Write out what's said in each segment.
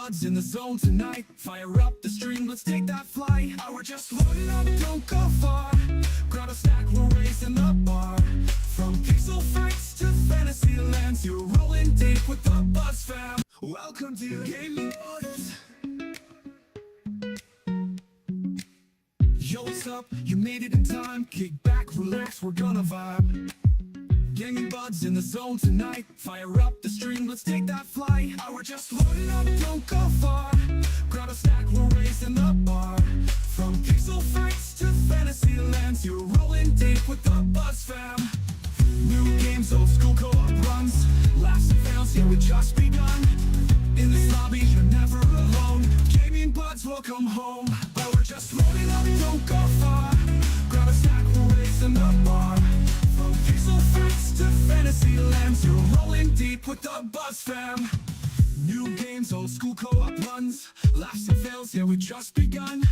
buds in the zone tonight. Fire up the stream, let's take that flight. We're just loading up, don't go far. Grab a snack, we're raising the bar. From pixel fights to fantasy lands, you're rolling deep with the Buzz fam. Welcome to Gaming Buds. Yo, what's up? You made it in time. Kick back, relax, we're gonna vibe. Gaming Buds in the zone tonight. Fire up the stream, let's take that flight. We're just loading up, don't go far. Grab a snack, we're raising the bar. From pixel fights to fantasy lands, you're rolling deep with the Buzz fam. New games, old school co-op runs. Laughs and fails, yeah, we just begun. In this lobby, you're never alone. Gaming Buds, welcome home. We're just loading up, don't go far. Grab a snack, we're raising the bar. From pixel fights to fantasy lands, you're rolling deep with the Buzz fam. New games, old school co-op runs. Laughs and fails, yeah, we just begun.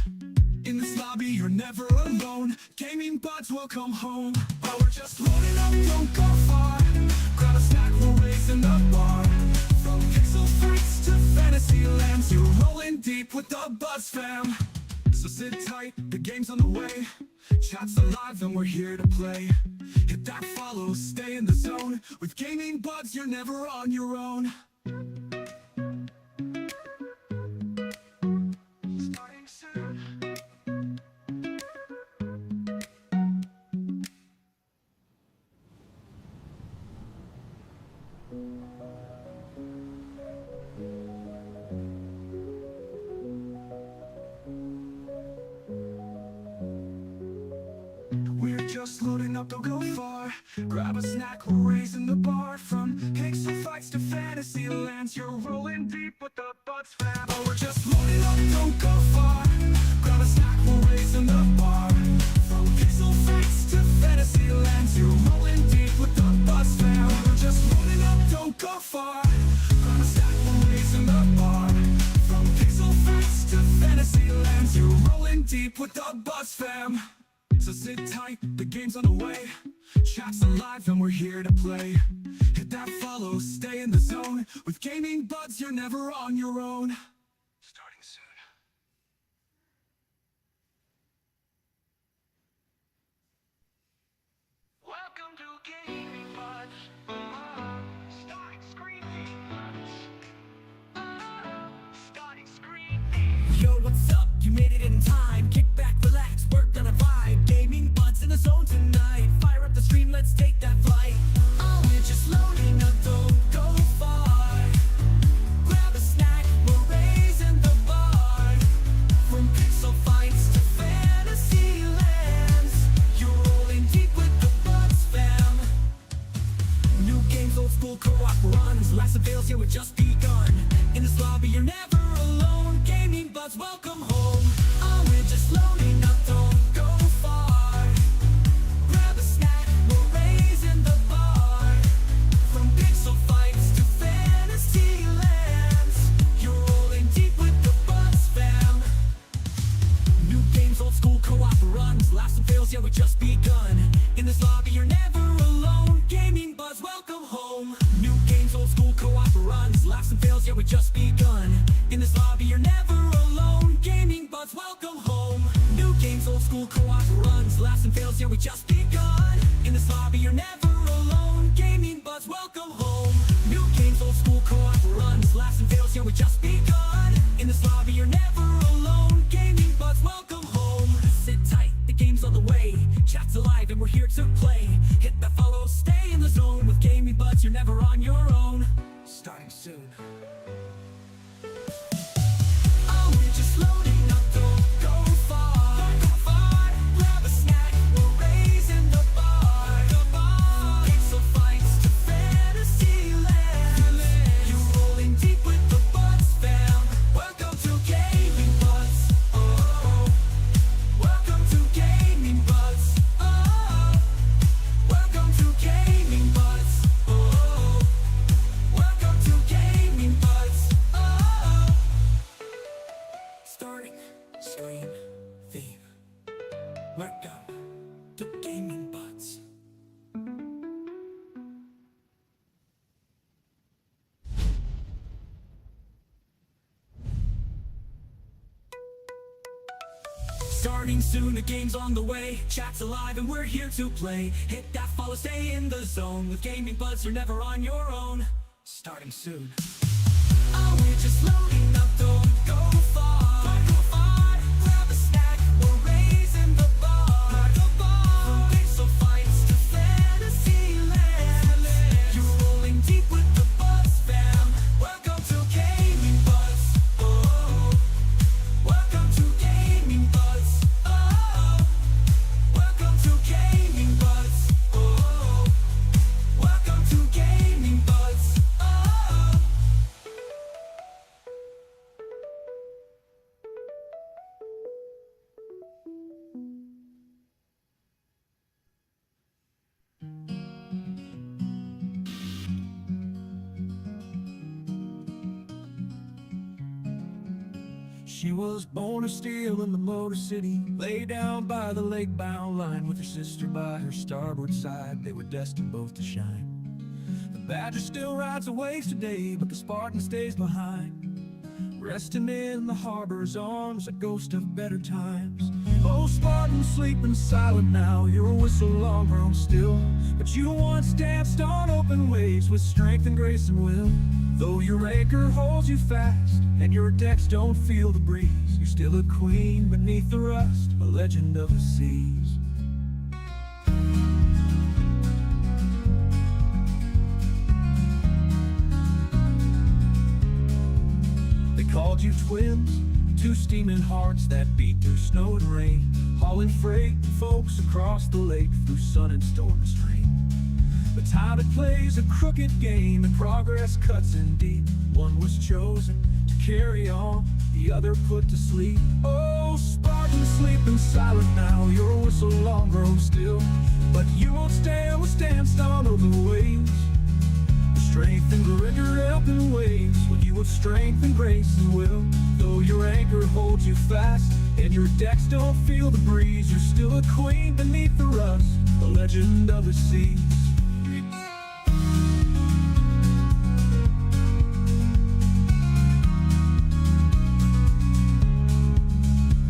In this lobby, you're never alone. Gaming Buds, welcome home. We're just loading up, don't go far. Grab a snack, we're raising the bar. From pixel fights to fantasy lands, you're rolling deep with the Buzz fam. So sit tight, the game's on the way. Chat's alive and we're here to play. Hit that follow, stay in the zone. With Gaming Buds, you're never on your own. Starting soon. We're just loading up, don't go far. Grab a snack, we're raising the bar. From pixel fights to fantasy lands, you're rolling deep with the Buzz fam. We're just loading up, don't go far. Grab a snack, we're raising the bar. From pixel fights to fantasy lands, you're rolling deep with the Buzz fam. We're just loading up, don't go far. Grab a snack, we're raising the bar. From pixel fights to fantasy lands, you're rolling deep with the Buzz fam. So sit tight, the game's on the way. Chat's alive and we're here to play. Hit that follow, stay in the zone. With Gaming Buds, you're never on your own. Starting soon. Welcome to Gaming Buds. Starting screening. Starting screening. Yo, what's up? You made it in time. Kick back, relax, we're gonna vibe. Gaming Buds in the zone tonight. Fire up the stream, let's take that flight. Oh, we're just loading up, don't go far. Grab a snack, we're raising the bar. From pixel fights to fantasy lands, you're rolling deep with the Buzz fam. New games, old school co-op runs. Laughs and fails, yeah, we've just begun. In this lobby, you're never alone. Gaming Buds, welcome home. Oh, we're just loading up, don't go far. Grab a snack, we're raising the bar. From pixel fights to fantasy lands, you're rolling deep with the Buzz fam. New games, old school co-op runs. Laughs and fails, yeah, we just begun. In this lobby, you're never alone. Gaming Buds, welcome home. New games, old school co-op runs. Laughs and fails, yeah, we just begun. In this lobby, you're never alone. Gaming Buds, welcome home. New games, old school co-op runs. Laughs and fails, yeah, we just begun. In this lobby, you're never alone. Gaming Buds, welcome home. New games, old school co-op runs. Laughs and fails, yeah, we just begun. In this lobby, you're never alone. Gaming Buds, welcome home. Sit tight, the game's on the way. Chat's alive and we're here to play. Hit that follow, stay in the zone. With Gaming Buds, you're never on your own. Starting soon. Oh, we're just loading up, don't go far. Don't go far. Grab a snack, we're raising the bar. The bar. Pixel fights to fantasy land. You're rolling deep with the Buzz fam. Starting soon, the game's on the way. Chat's alive and we're here to play. Hit that follow, stay in the zone. With gaming buds, you're never on your own. Starting soon. Oh, we're just loading up, don't go far. Don't go far. Grab a snack, we're raising the bar. From pixel fights to fantasy land. You're rolling deep with the Buzz fam. Welcome to Gaming Buzz. Oh, welcome to Gaming Buzz. Oh, welcome to Gaming Buzz. Oh, welcome to Gaming Buzz. Oh. She was born of steel in the Motor City, lay down by the lake-bound line with her sister by her starboard side. They were destined both to shine. The Badger still rides the waves today, but the Spartan stays behind, resting in the harbor's arms, a ghost of better times. Oh, Spartan, sleeping silent now, your whistle long grown still, but you once danced on open waves with strength and grace and will. Though your anchor holds you fast and your decks don't feel the breeze, you're still a queen beneath the rust, a legend of the seas. They called you twins, two steaming hearts that beat through snow and rain, hauling freight and folks across the lake through sun and storm and strain. But time it plays a crooked game and progress cuts in deep. One was chosen to carry on, the other put to sleep. Oh, Spartan, sleeping silent now, your whistle long grown still, but you won't stand strong over the waves. Strength and rigor helping waves when you have strength and grace and will. Though your anchor holds you fast and your decks don't feel the breeze, you're still a queen beneath the rust, a legend of the seas.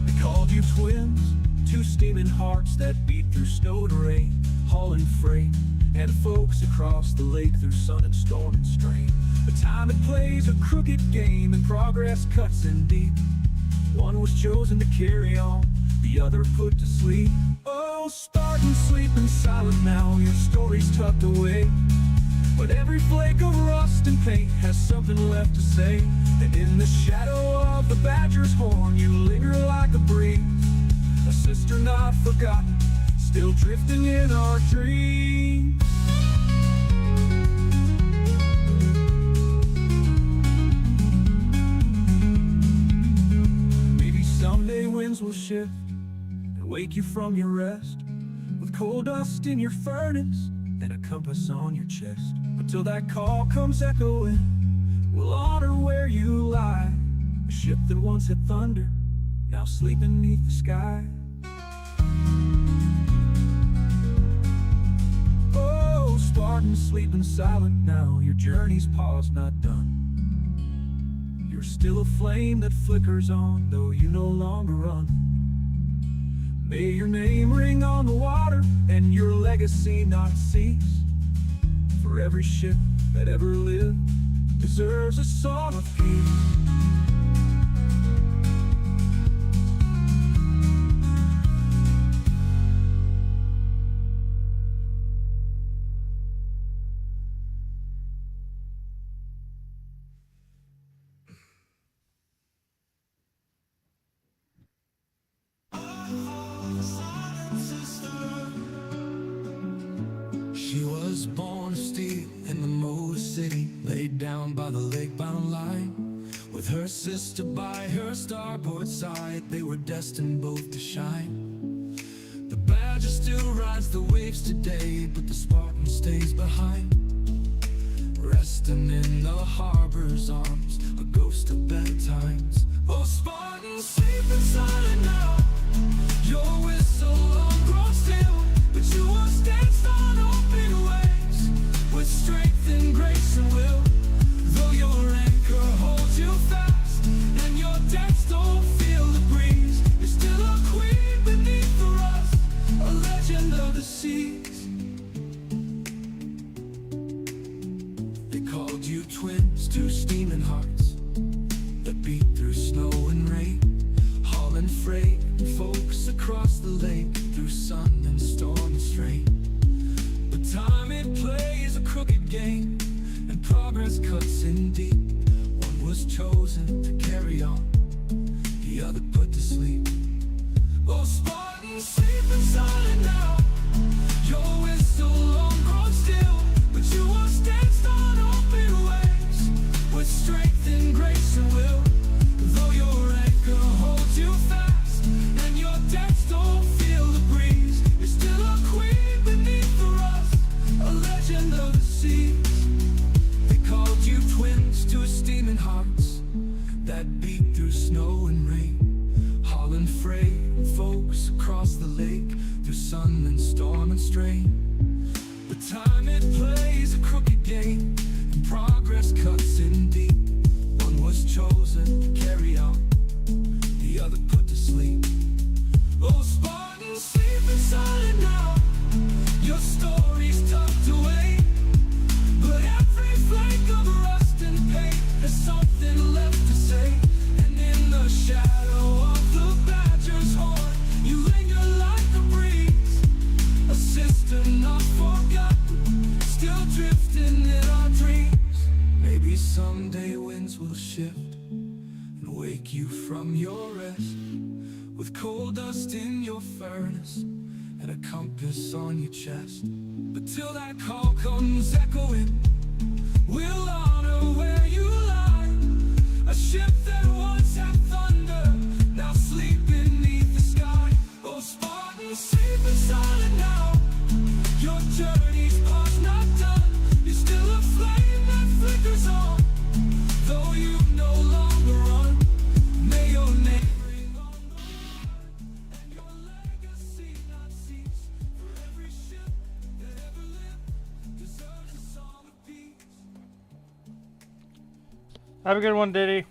They called you twins, two steaming hearts that beat through snow and rain, hauling freight and folks across the lake through sun and storm and strain. But time it plays a crooked game and progress cuts in deep. One was chosen to carry on, the other put to sleep. Oh, Spartan, sleeping silent now, your story's tucked away, but every flake of rust and paint has something left to say. And in the shadow of the Badger's horn, you linger like a breeze, a sister not forgotten, still drifting in our dreams. Maybe someday winds will shift and wake you from your rest, with coal dust in your furnace and a compass on your chest. But till that call comes echoing, we'll honor where you lie, a ship that once had thunder, now sleep beneath the sky. Oh, Spartan, sleeping silent now, your journey's paused, not done. You're still a flame that flickers on, though you no longer run. May your name ring on the water and your legacy not cease, for every ship that ever lived deserves a song of peace. She was born of steel in the Motor City, laid down by the lake-bound line, with her sister by her starboard side. They were destined both to shine. The Badger still rides the waves today, but the Spartan stays behind, resting in the harbor's arms, a ghost of better times. Oh, Spartan, sleeping silent now, your whistle long grown still, but you once danced on open waves with strength and grace and will. Though your anchor holds you fast and your decks don't feel the breeze, you're still a queen hearts that beat through snow and rain, hauling freight, folks across the lake, through sun and storm and strain. But time it plays a crooked game, and progress cuts in deep. One was chosen, carried out, the other put to sleep. Oh, Spartan, sleep in silence now. Your story's tucked away, but every flake of rust and paint has something left to say. And in the shadow of the badger's horn, you linger like the breeze, a sister not forgotten, still drifting in our dreams. Maybe someday winds will shift and wake you from your rest, with coal dust in your furnace and a compass on your chest. But till that call comes echoing, we'll honor where you lie. A ship that once had thunder, now sleep beneath the sky. Oh, Spartan, sleep in silence now. Your journey's past, not done. You're still a flame that flickers on, though you no longer run. May your name ring on the line, and your legacy not cease. For every ship that ever lived deserves a song of peace. Have a good one, Diddy.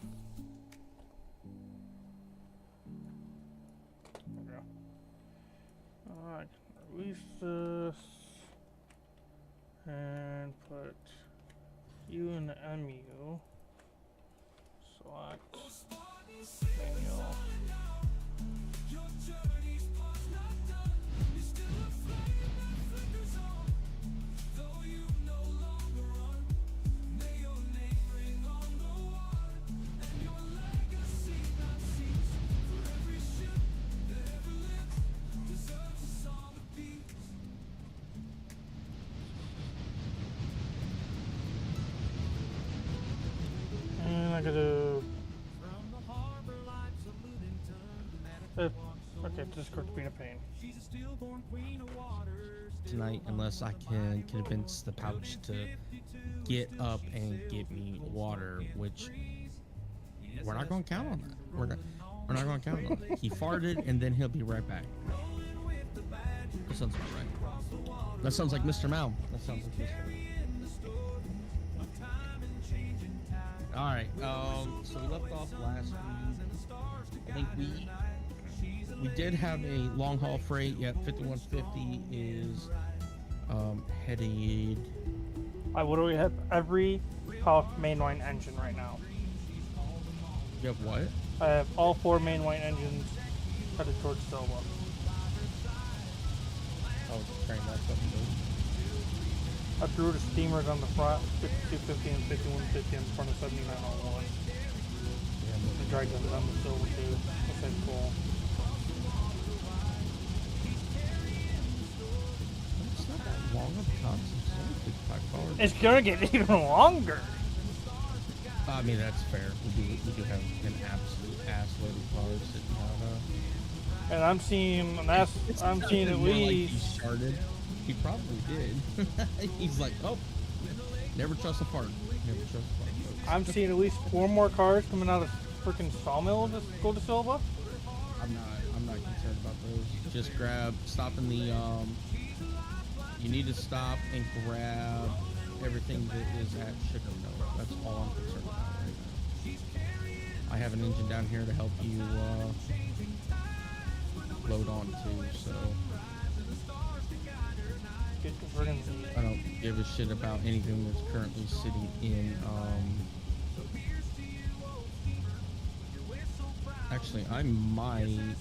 Alright, release this and put you in the MU. Select manual. Your journey's past, not done. You're still a flame that flickers on, though you no longer run. May your name ring on the water, and your legacy not cease. For every ship that ever lived deserves a song of peace. And I gotta. From the harbor lights of Ludington, Okay, Discord's being a pain. she's a stillborn queen of waters. Tonight, unless I can convince the pouch to get up and get me water, which we're not going to count on that. We're not going to count on it. He farted and then he'll be right back. That sounds about right. That sounds like Mr. Mao. That sounds like Mr. Mao. All right. So we left off last week. I think we did have a long haul freight. Yep, 5150 is headed. I literally have every Puff mainline engine right now. You have what? I have all 4 mainline engines headed towards Silva. Oh, train that's up to. I threw the steamers on the front, 5250 and 5150 in front of 7901. I dragged them down to Silva too. Okay, cool. It's not that long of a time since it's only 55 cars. It's gonna get even longer. I mean, that's fair. We do have an absolute assload of cars sitting out. And I'm seeing at More like he least started. He probably did. He's like, oh, never trust a fart. Never trust a fart. Folks. I'm seeing at least 4 more cars coming out of freaking Sawmill to go to Silva. I'm not concerned about those. Just stop in the you need to stop and grab everything that is at Sugar Mill. That's all I'm concerned about right now. I have an engine down here to help you load on to, so I don't give a shit about anything that's currently sitting in actually I might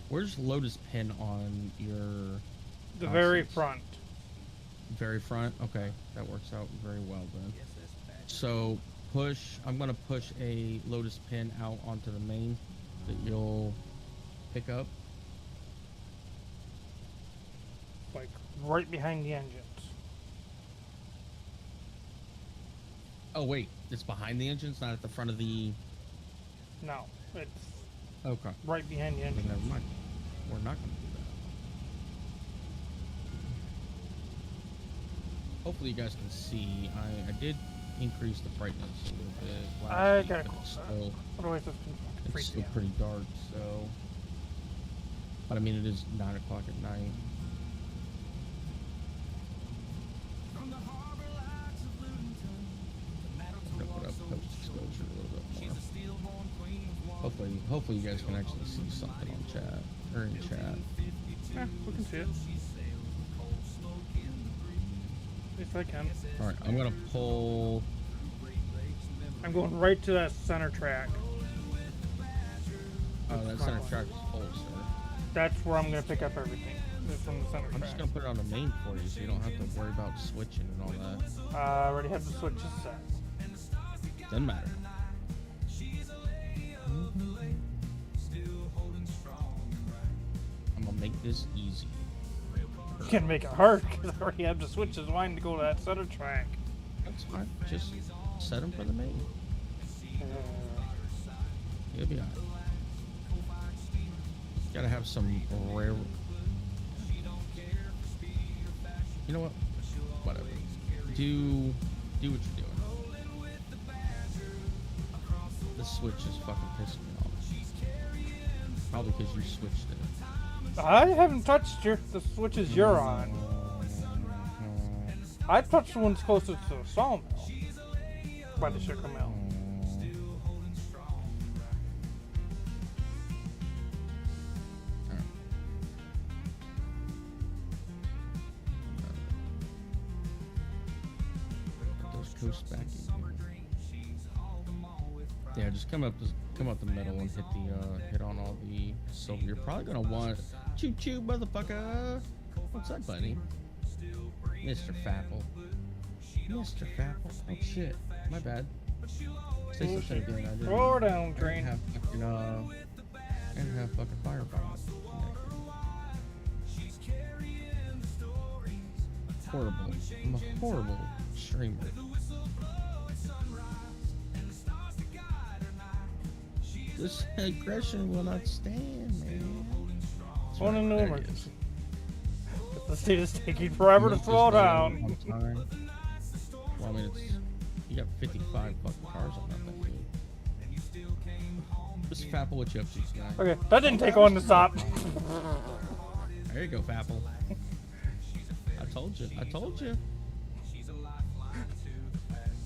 where's Lotus pin on your The very front. very front? Okay, that works out very well then. So I'm gonna push a Lotus pin out onto the main that you'll pick up. Like right behind the engines. Oh wait, it's behind the engine, it's not at the front of the. No, it's Okay. right behind the Then engine. never mind. We're not gonna do that. Hopefully you guys can see. I did increase the brightness a little bit last I week, gotta but go. Otherwise, this can fucking it's freak still me out. pretty dark. So, but I mean, it is 9 o'clock at night. I'm gonna put up post exposure a little bit more. Hopefully you guys can actually see something on chat or in chat. Yeah, we can see it. If I can. All right, I'm gonna pull. I'm going right to that center track. Oh, that my center one. track is full, sir. That's where I'm gonna pick up everything. It's from the center I'm just track. gonna put it on the main for you, so you don't have to worry about switching and all that. I already have the switches set. Doesn't matter. I'm gonna make this easy. You can make it hard because I already have the switches wanting to go to that center track. That's fine. Just set them for the main. You'll be alright. Gotta have some rare. You know what? Whatever. Do what you're doing. The switch is fucking pissing me off. Probably because you switched it. I haven't touched the switches you're on. I touched the ones closest to the sawmill by the sugar mill. Those coast back in. Yeah, just come up the middle and hit on all the silver. You're probably gonna want choo choo, motherfucker. What's that, buddy? Mr. Fapple. Mr. Fapple. Oh shit, my bad. Say something again. I didn't. Throw her down, I didn't train. have fucking I didn't have fucking fireball. Horrible. I'm a horrible streamer. This aggression will not stand, man. That's One right, in the there it emergency. is. The state is taking forever to Milk slow is going down. on time. Well, I mean, you got 55 fucking cars on that thing, dude. Just Fapple, what you up to tonight? Okay, that didn't take long to stop. There you go, Fapple. I told you.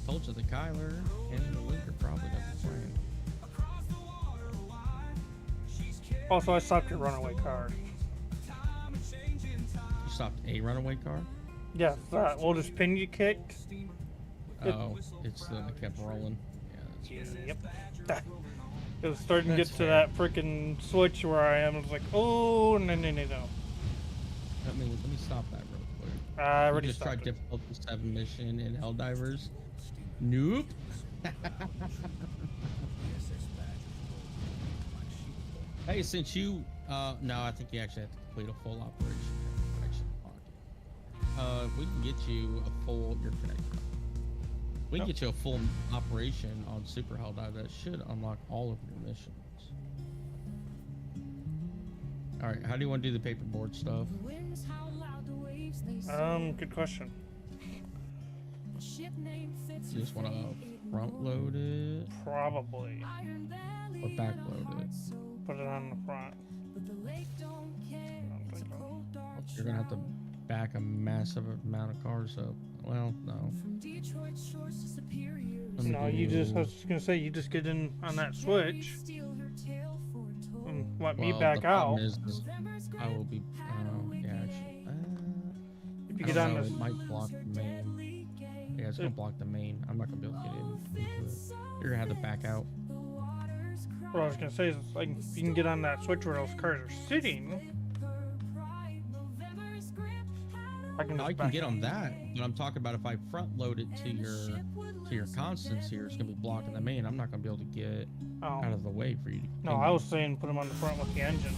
Told you the Kyler and the Luke are probably gonna be playing. Also, I stopped your runaway car. You stopped a runaway car? Yes, that oldest pin you kicked. Oh, it's the one that kept rolling. Yeah, that's Yep. It was starting to That's get to fair. that freaking switch where I am. I was like, oh, no. Let me stop that real quick. I You already just tried stopped it. difficulty 7 mission in Helldivers. Nope. Hey, since you, no, I think you actually have to complete a full operation. We can get you a full, you're connected. We can get you a full operation on Super Helldive. That should unlock all of your missions. All right, how do you want to do the paperboard stuff? Good question. You just want to front load it Probably. or back load it? Put it on the front. You're gonna have to back a massive amount of cars up. Well, no. Let me No, you just, I do- was just gonna say, you just get in on that switch and let me well, back the problem out. is I will be. Yeah, actually. If you I get don't on know, this, it might block the main. Yeah, it's gonna block the main. I'm not gonna be able to get into it. You're gonna have to back out. what I was gonna say is, like, if you can get on that switch where those cars are sitting, I can Now just I can back get out. on that, but I'm talking about if I front load it to your constants here, it's gonna be blocking the main. I'm not gonna be able to get out Oh. of the way for you to No, continue. I was saying put them on the front with the engines.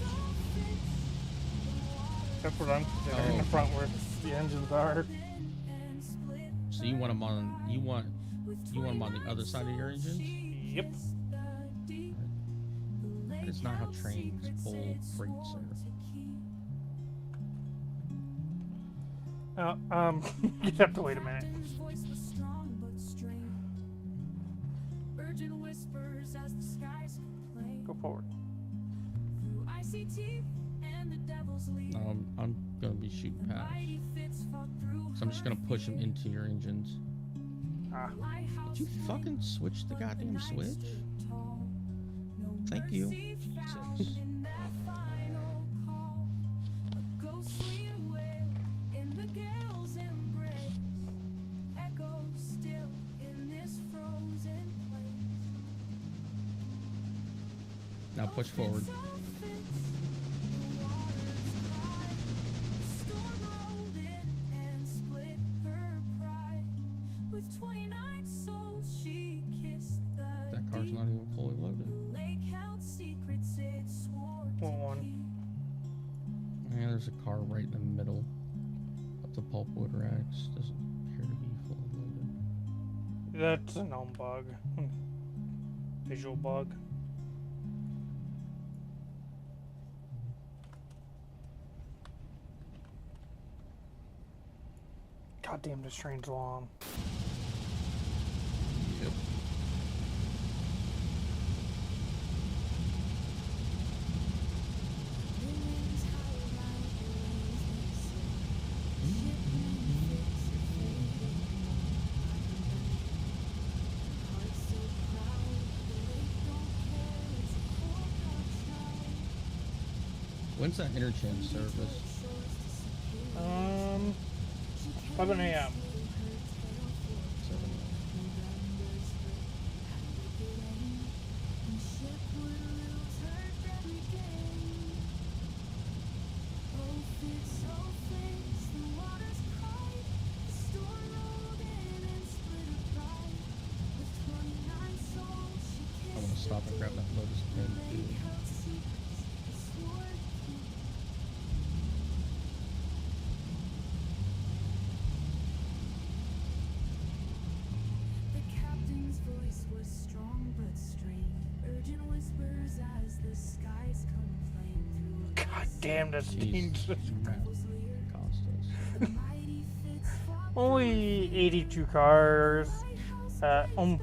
That's what I'm considering, in the Oh. front where the engines are. So you want them on them on the other side of your engines? Yep. I That is not how trains pull freight, sir. You have to wait a minute. Captain's voice was strong but strained. Urgent whispers as the skies complain. Go forward. Through icy teeth and the devil's lead. I'm gonna be shooting past. Mighty fits fought through So I'm just gonna push them into your engines. Ah, Did you fucking switch the goddamn switch? Thank you. Jesus. Now push forward. That car's not even fully loaded. what one? Yeah, there's a car right in the middle of the pulpwood racks. Doesn't appear to be fully loaded. That's a known bug. Visual bug. God damn, this train's long. Yep. When's that interchange service? 11 a.m. 7. I want to stop and grab that Lotus pin too. The captain's voice was strong but strained. Urgent whispers as the skies complained through God damn, this Jesus. thing's Crap. Cost us. mighty fits fought only 82 cars,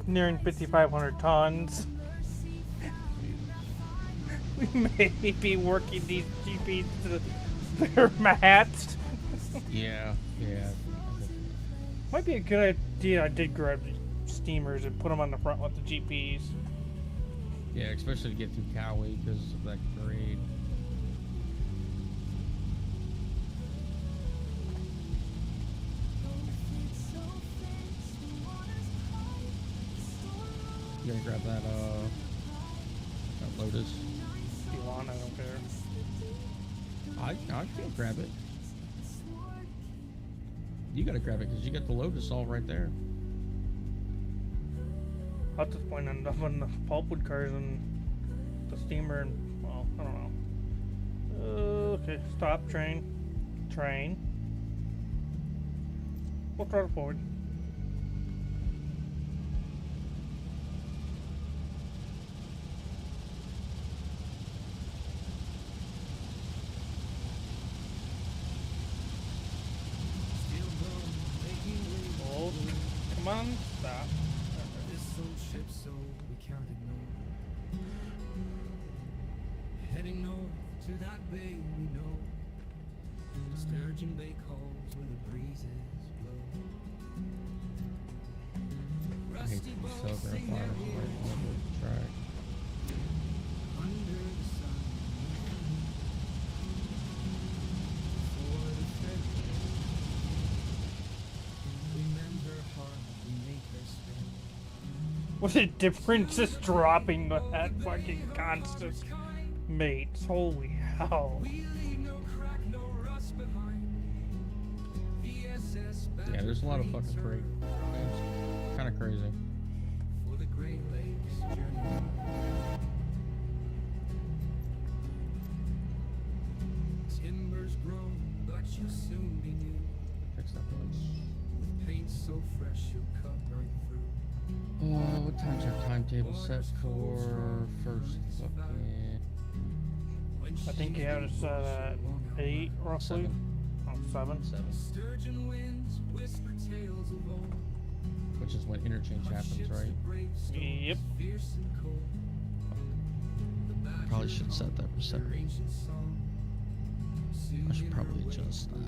nearing 5,500 tons. We may be working these GPs to their mats. Yeah. Might be a good idea. I did grab the steamers and put them on the front with the GPs. Yeah, especially to get through Cowee because of that grade. You gonna grab that Lotus? If you want, I don't care. I can't grab it. You gotta grab it because you got the Lotus all right there. At this point, end up on the pulpwood cars and the steamer, and well, I don't know. Okay, stop train. We'll throttle forward. Hold. Come on, stop. this old ship, so we can't ignore. Heading north to that bay we know. Sturgeon Bay calls where the breezes blow. I hate to be so very far away from the track. Under the sun. For the ferry. Remember how we make her spin. What a difference is dropping that fucking constant mates. Holy hell. We leave no crack, no rust behind. VSS Yeah, there's a lot of fucking freight. It's kind of crazy. for the Great Lakes journey. Timbers grown, but you'll soon be new. Fix that place. With paint so fresh you'll cut right through. Oh, what time's our timetable set for first fucking I think you have it set at 8 roughly. 7. Oh, 7. Sturgeon winds whisper tales of old. Which is when interchange happens, right? Yep. Fierce and cold. Probably should set that for 7. Ancient song. I should probably adjust that.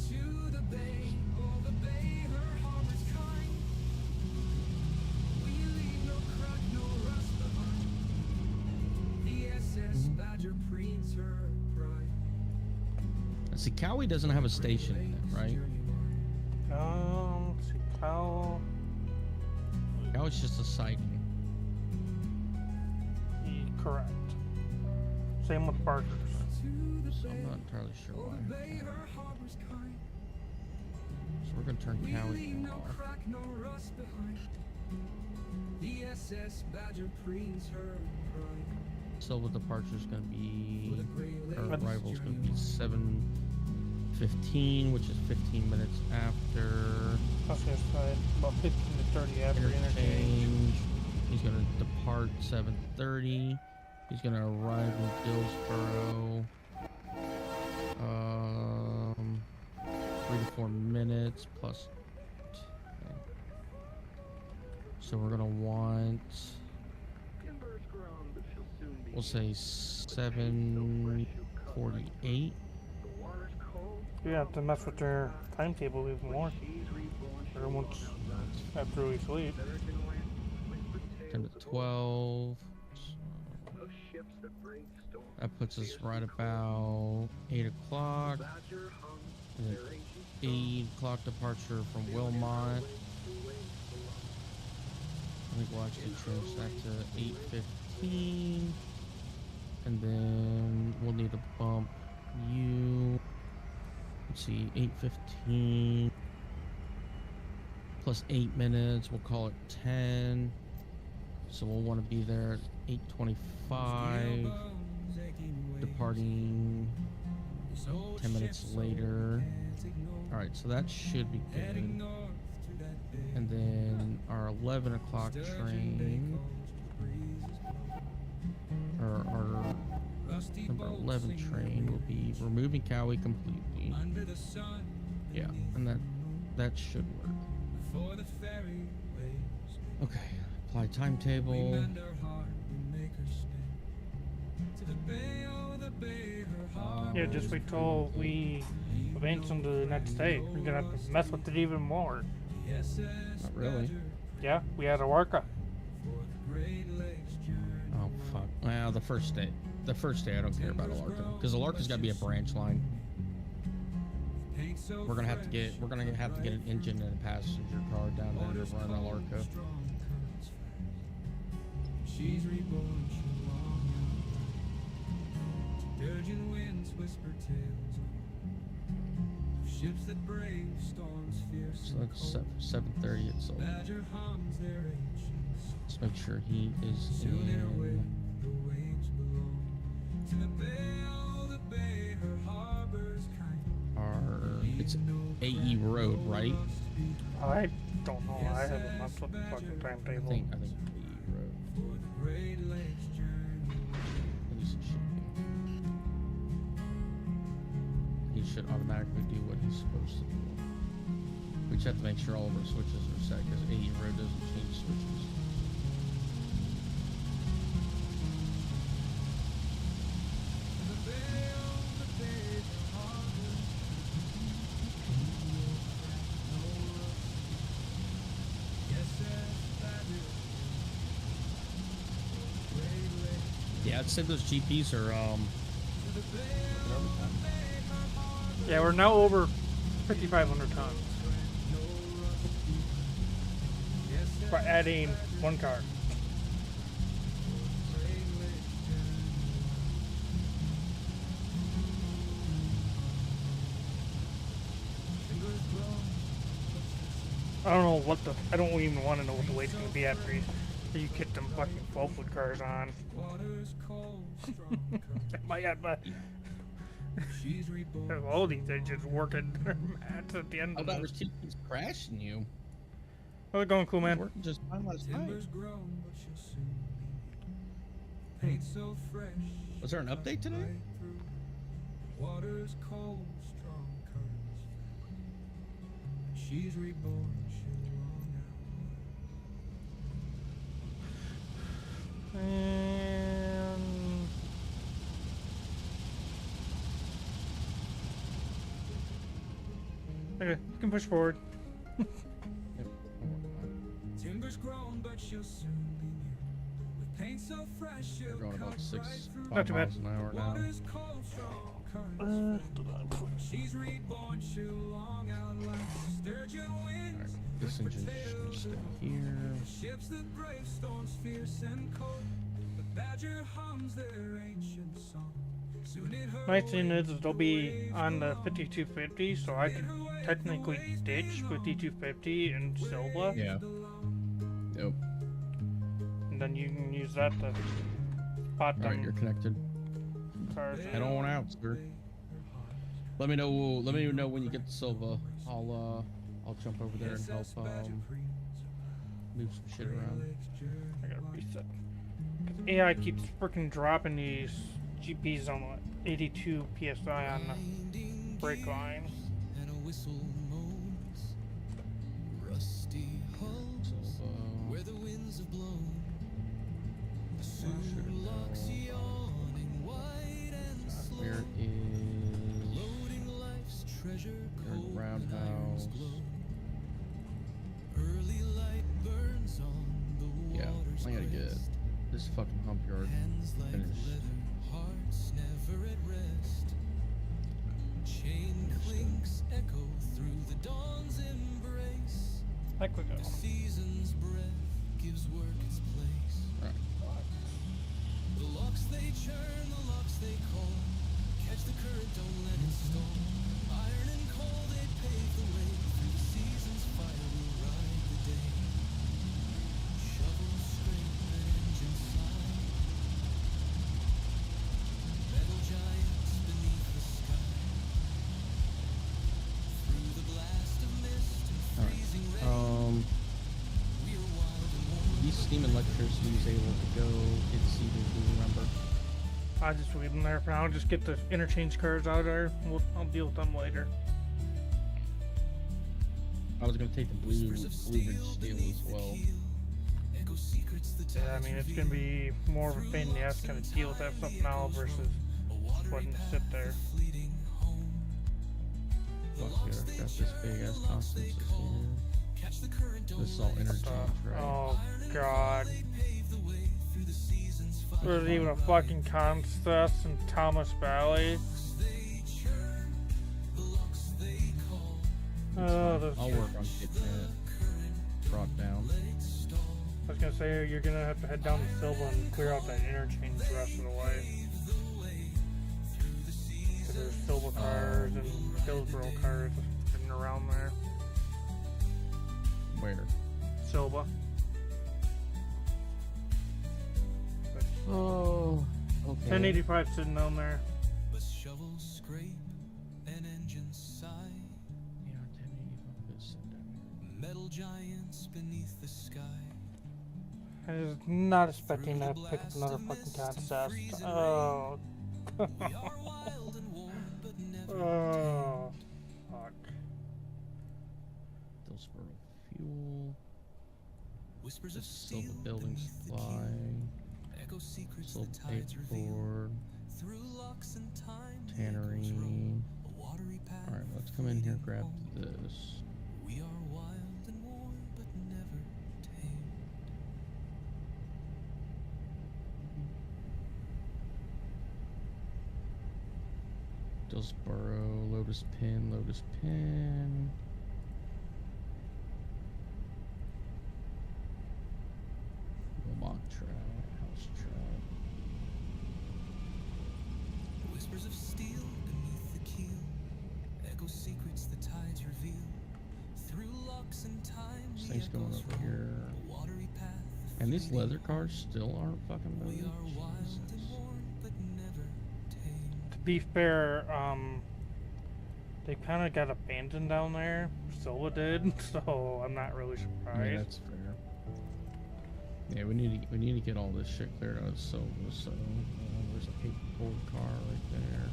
To the bay, oh the bay, her harbor's kind. We leave no crack, no rust behind. The SS Badger preens her pride. See, Cowie doesn't have a station in it, right? Let's see, Powell. Cowie's just a sighting. Correct. Same with Barker's. So I'm not entirely sure why. Bay, her harbor's kind. So we're gonna turn We Cowie leave no off. crack, no rust behind. The SS Badger preens her pride. Silva departure's gonna be, or Let's- arrival's gonna be 7:15, which is 15 minutes after Okay, side about 15 to 30 after interchange. interchange. He's gonna depart 7:30. He's gonna arrive in Dillsboro. 3 to 4 minutes plus 10. So we're gonna want, we'll say 7:48. You have to mess with their timetable even more. Everyone's after we sleep. 10 to 12. That puts us right about 8 o'clock. And then 8 o'clock departure from Wilmot. I think we'll actually change that to 8:15. And then we'll need to bump you. Let's see, 8:15 plus 8 minutes. We'll call it 10. So we'll want to be there at 8:25. Departing 10 minutes later. Alright, so that should be good. And then our 11 o'clock train, or our number 11 train, will be removing Cowie completely. Yeah, and that should work. Okay, apply timetable. Yeah, just wait till we advance into the next day. We're gonna have to mess with it even more. Not really. Yeah, we had a workout. Oh fuck. Well, the first day. The first day I don't care about Alarka, because Alarka's got to be a branch line. We're gonna have to get an engine and a passenger car down there to run Alarka. She's reborn, she long young. Sturgeon winds whisper tales of ships that brave storms fierce. So that's 7:30 at Seoul. Badger hums their ancient song. Let's make sure he is Soon in a way, in. the waves belong to the bay, her harbor's kind. It's AE Road, right? I don't know. I haven't messed with the fucking I timetable. think AE Road. For the Great Lakes journey. At least it should be. He should automatically do what he's supposed to do. We just have to make sure all of our switches are set, because AE Road doesn't change switches. Yeah, I'd say those GPs are Yeah, we're now over 5,500 tons. By adding one car. I don't know what the. I don't even want to know what the weight's gonna be after you get them fucking 12-foot cars on. My God, but all these engines working their mats at the end Oh, of that this. was crashing you. How's it going, cool man? Working just fine last night. paint so fresh. Was there an update today? Right through. Water's cold, strong currents. She's reborn, she'll long out. And okay, you can push forward. Yep. Timber's grown, but she'll soon be new. With paint so fresh, We're she'll going cut about right through. 5 Not too bad. miles an hour now. Water's cold, strong currents. She's reborn, she'll long outlast. Sturgeon winds, Alright, this engine should stay here. ships that brave storms fierce and cold. The badger hums their ancient song. Soon it Nice thing is it'll be on the 5250, so I could technically ditch 5250 and Silva, Yeah. Yep. and then you can use that to spot Alright, you're them connected. cars. Head on out, sir. Let me know. Let me know when you get to Silva. I'll jump over there and help move some shit around. I gotta reset. 'Cause AI keeps freaking dropping these GPs on what, 82 psi on the brake line. and a whistle moans. Rusty hulls where the winds have blown. The sun locks yawning wide and slow. Where is Loading life's treasure there's cold the roundhouse? glow. Early light burns on the Yeah, water's I gotta get crest. this fucking hump yard Hands like finished. leather, hearts never at rest. Chain clinks echo through the dawn's embrace. Like we go. The season's breath gives work its place. Alright. The locks they churn, the locks they call. Catch the current, don't let it stall. Iron and coal, they pave the way. Through the season's fire, we'll ride the day. Shovel, scrape, and engine sigh. Metal giants beneath the sky. Through the blast of mist and freezing rain, we are wild and warm. These steam electricity is able to go get seated, do you remember? I'll just leave them there for now. Just get the interchange cars out of there. I'll deal with them later. I was gonna take the blue ridge steel as well. Echo secrets the Yeah, I mean, it's gonna be more of a pain in the ass kind of deal with that stuff now versus letting it sit there. fleeting home. Fuck yeah, I've got this big ass Constance here. Catch the current, don't This is all interchange, right? Oh god. pave the way through the season's fire. There's even a fucking Constance in Thomas Valley. They churn, the locks they call. Oh, this, I'll work on getting it brought down. I was gonna say you're gonna have to head down to Silva and clear out that interchange the rest of the way. 'Cause there's Silva cars and Hillsborough cars sitting around there. Where? Silva. Oh, okay. 1085 sitting down there. But shovels scrape and engines sigh. Yeah, 1085 is sitting down here. Metal giants beneath the sky. I was not expecting to pick up another fucking Constance. Oh. We are wild and warm, but never Oh. Fuck. Dillsboro fuel. whispers of This steel Silva building beneath the supply. keel. Echo secrets Silva the tides reveal. paperboard. Through locks and time, the Tannery. echoes roam. A watery path. Alright, let's come in here, leading grab home. this. We are wild and warm, but never tamed. Dillsboro, Lotus Pin, Lotus Pin. Mock trout, house trout. Whispers of steel beneath the keel. Echo secrets the tides reveal. Through locks and time, This the thing's going echoes over roam. here. A watery path. And these leather cars still aren't fucking We moving. are wild Jesus. and warm, but never tamed. To be fair, they kind of got abandoned down there. Silva did, so I'm not really I mean, surprised. that's fair. Yeah, we need to get all this shit cleared out. So there's a paperboard car right there.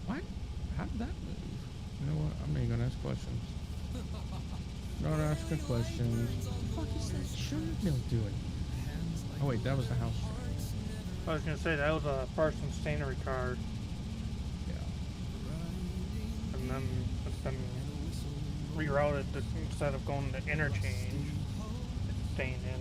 What? How did that move? You know what? I'm not even gonna ask questions. Not asking questions. What the fuck is that sugar mill doing? Oh wait, that was the house. I was gonna say that was a Parsons Tannery car, Yeah. and then it's been rerouted instead of going to interchange, it's staying in.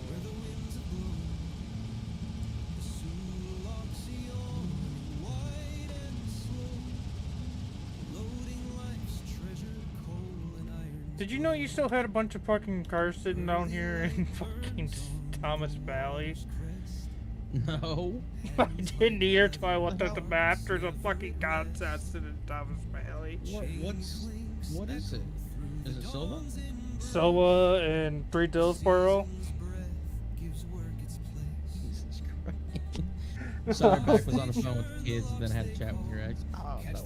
Did you know you still had a bunch of fucking cars sitting down here in fucking Thomas Valley? No. I didn't either till I looked at the map. There's a fucking contest in Thomas Valley. What is it? Is it Silva? Silva and Three Dillsboro. Jesus Christ. Sorry, Beck was on the phone with the kids and then had a chat with your ex.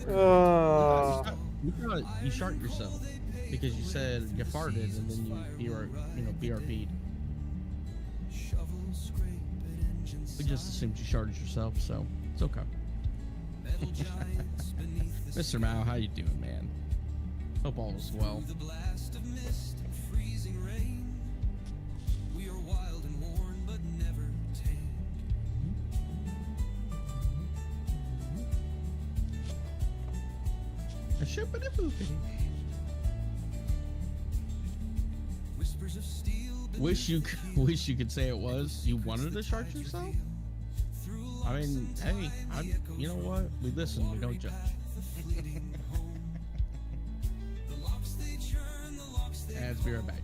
Oh, that was. You shart yourself because you said you farted and then you BRB'd. We just assumed you sharted yourself, so it's okay. Mr. Mao, how you doing, man? Hope all is well. A ship and a movie. Wish you could say it was. You wanted to shart yourself? I mean, hey, you know what? We listen, we don't judge. Let's be right back.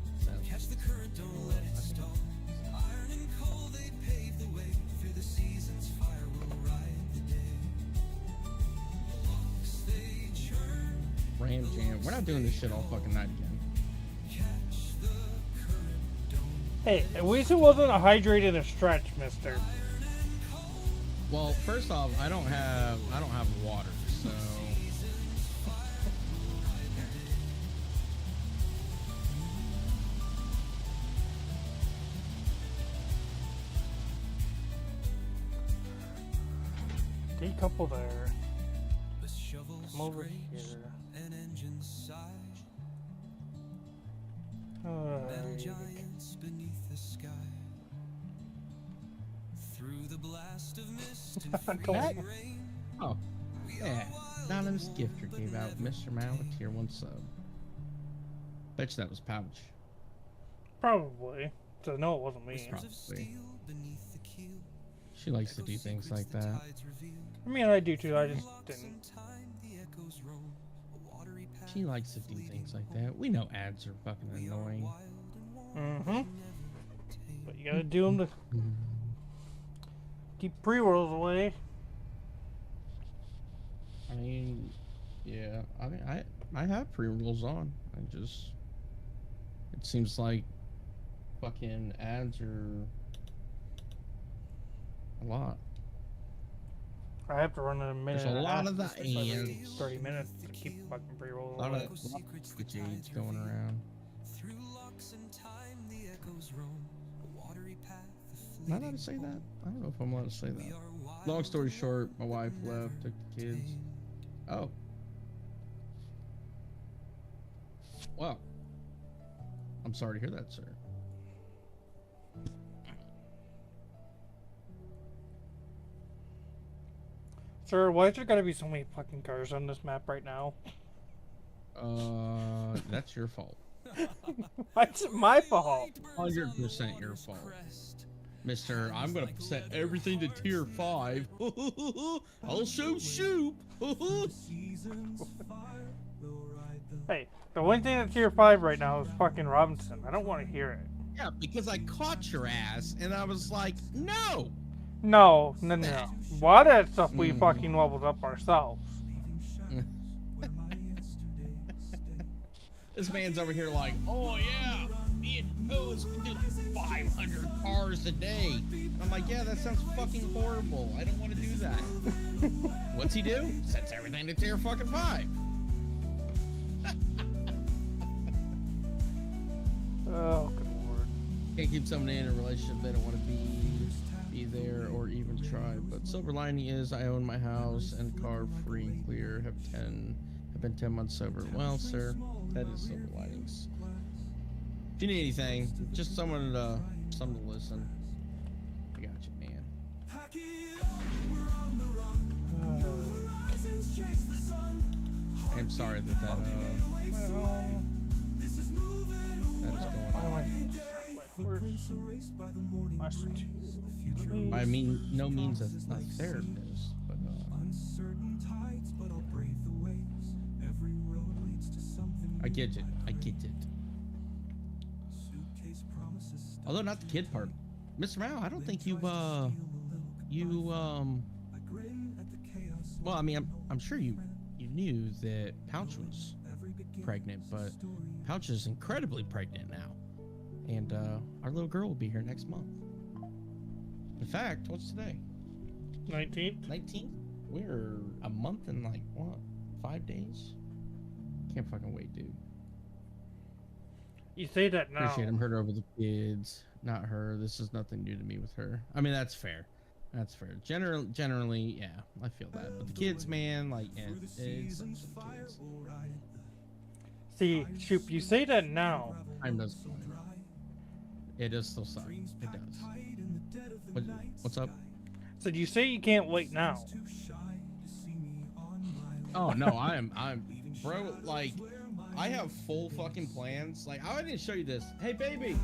Ram jam. We're not doing this shit all fucking night again. Hey, at least it wasn't a hydrated a stretch, mister. Well, first off, I don't have water, so Decouple there. Come over here. What? Oh, yeah. Anonymous gifter gave out Mr. Mao a tier 1 sub. Bet you that was Pouch. Probably. So no, it wasn't me. Probably. She likes to do things like that. I mean, I do too. I just didn't. She likes to do things like that. We know ads are fucking annoying. Mm-hmm. But you gotta do them to keep pre-rolls away. I mean, yeah. I mean, I have pre-rolls on. It seems like fucking ads are a lot. I have to run in a minute. There's a lot and of the half, every ads. 30 minutes to keep fucking pre-rolls A lot away. of jades going around. Am I allowed to say that? I don't know if I'm allowed to say that. Long story short, my wife left, took the kids. Oh. Well. I'm sorry to hear that, sir. Sir, why is there gotta be so many fucking cars on this map right now? That's your fault. Why is it my fault? 100% your fault. Mister, I'm gonna set everything to tier 5. I'll show shoot. Hey, the one thing that's tier 5 right now is fucking Robinson. I don't want to hear it. Yeah, because I caught your ass, and I was like, no. No. A lot of that stuff we fucking leveled up ourselves. This man's over here like, oh yeah, me and Coos can do 500 cars a day. I'm like, yeah, that sounds fucking horrible. I don't want to do that. What's he do? Sets everything to tier fucking 5. Oh, good lord. Can't keep somebody in a relationship they don't want to be there or even try. But silver lining is I own my house and car free and clear. Have been 10 months sober. Well, sir, that is silver linings. If you need anything, just someone to listen. I got you, man. I'm sorry that is going on. I mean, no means a therapist, but I get it. Although not the kid part, Mr. Mao, I don't think well, I mean, I'm sure you knew that Pouch was pregnant, but Pouch is incredibly pregnant now, and our little girl will be here next month. In fact, what's today? 19th. 19th. We're a month and like what? 5 days? Can't fucking wait, dude. You say that now. Appreciate him. Heard over the kids, not her. This is nothing new to me with her. I mean, that's fair. That's fair. Generally, yeah, I feel that. But the kids, man, like, it's the kids. See, Shoop, you say that now. Time does. It does still suck. It does. What's up? So you say you can't wait now. Oh no, I'm bro. Like, I have full fucking plans. Like, I didn't show you this. Hey, baby.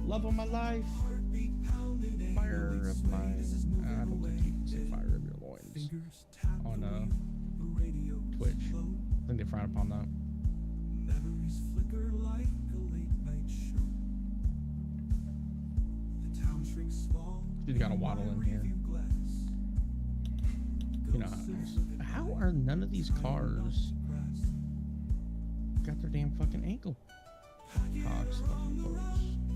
Love of my life. Fire of my. I don't think you can say fire of your loins on Twitch. I think they frown upon that. Dude got a waddle in here. You know how are none of these cars got their damn fucking ankle cocks fucking close?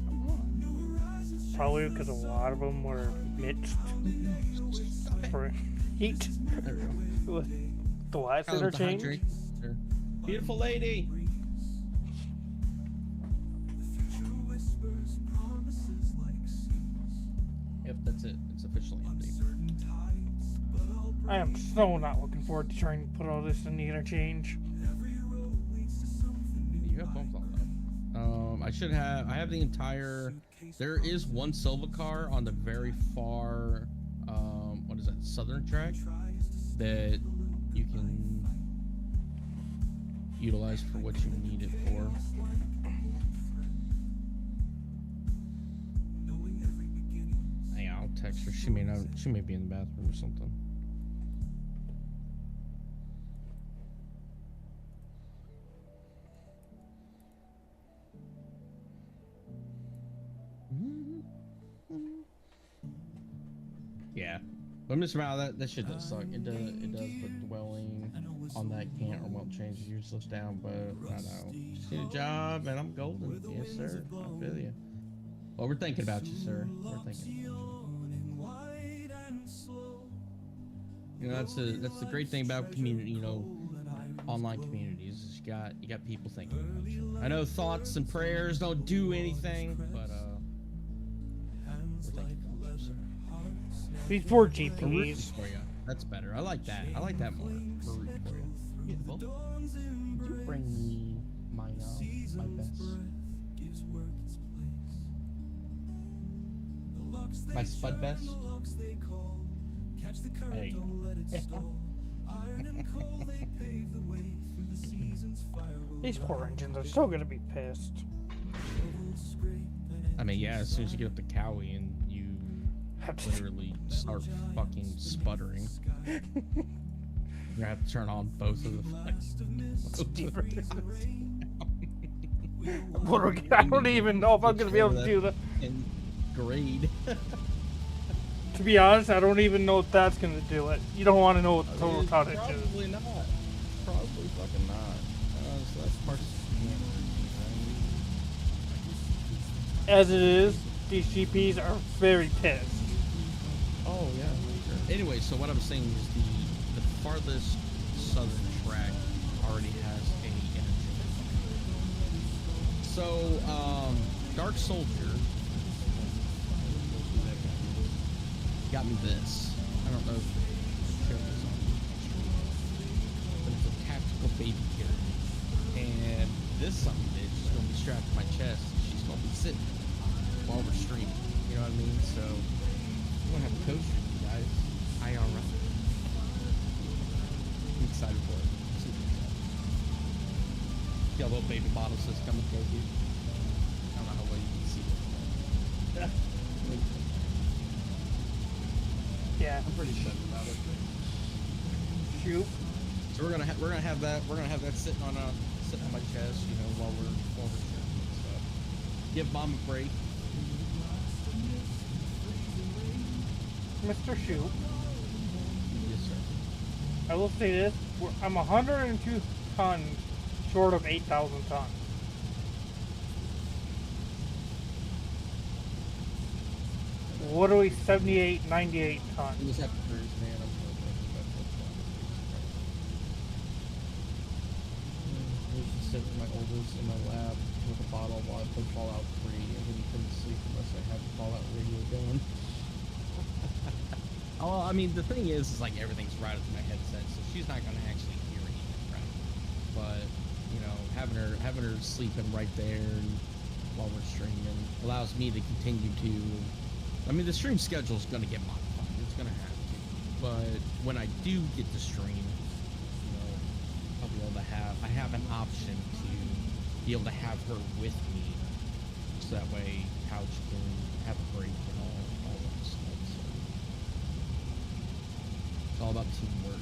Come on. Probably because a lot of them were mixed for heat. There we go. With the lights interchange. Beautiful lady. Yep, that's it. It's officially empty. I am so not looking forward to trying to put all this in the interchange. You have both on that. I have the entire. There is one Silva car on the very far, what is that, southern track that you can utilize for what you need it for. Hang on, I'll text her. She may be in the bathroom or something. Yeah, but Mr. Mal, that shit does suck. It does, but dwelling on that can't or won't change the useless down, but I know. Just need a job and I'm golden. Yes, sir. I feel you. Well, we're thinking about you, sir. We're thinking about you. You know, that's the great thing about community, you know, online communities is you got people thinking about you. I know thoughts and prayers don't do anything, but we're thinking about you, sir. These poor We're rooting GPs. for you. That's better. I like that. I like that more. We're rooting for you. Beautiful. Could you bring me my best? My spud vest? Hey. These poor engines are so gonna be pissed. I mean, yeah, as soon as you get up to Cowie and you literally start fucking sputtering, you're gonna have to turn on both of the I don't even know if I'm gonna be able to do that. in grade. To be honest, I don't even know if that's gonna do it. You don't want to know what the total tonnage is. Probably not. Probably fucking not. So that's part of the As it is, these GPs are very pissed. Oh yeah. Sure. Anyway, so what I'm saying is the farthest southern track already has a interchange. So, Dark Soldier got me this. I don't know if I shared this on stream, but it's a tactical baby carrier. And this son of a bitch is going to be strapped to my chest. She's going to be sitting while we're streaming. You know what I mean? So, I'm going to have a coaster for you guys. IRL. I'm excited for it. Super excited. See how little baby bottle says come and go, dude. I don't know how well you can see it. Yeah. I'm pretty excited about it. Shoot. So we're gonna have that sitting on my chest, you know, while we're shooting and stuff. Give Mom a break. Mr. Shoot, Yes, sir. I will say this: I'm 102 tons short of 8,000 tons. What are we? 78, 98 tons. You just have to cruise, man. I'm so just sitting in my oldest in my lap with a bottle while I play Fallout 3, and then he couldn't sleep unless I had the Fallout radio going. Oh, I mean, the thing is like everything's routed to my headset, so she's not gonna actually hear anything, right? But you know, having her sleeping right there and while we're streaming allows me to continue to. I mean, the stream schedule is gonna get modified. It's gonna have to. But when I do get to stream, you know, I'll be able to I have an option to be able to have her with me, so that way Couch can have a break and all that stuff. So it's all about teamwork.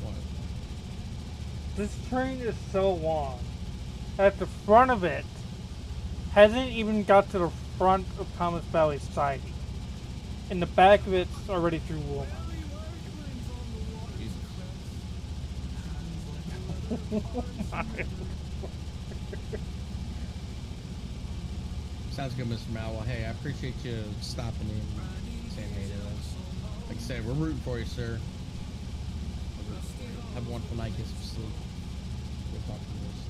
What? This train is so long. At the front of it, hasn't even got to the front of Thomas Valley siding. And the back of it's already through Walmart. Sounds good, Mr. Malwell. Hey, I appreciate you stopping in and saying hey to us. Like I said, we're rooting for you, sir. Have a wonderful night. Get some sleep. We'll talk to you real soon.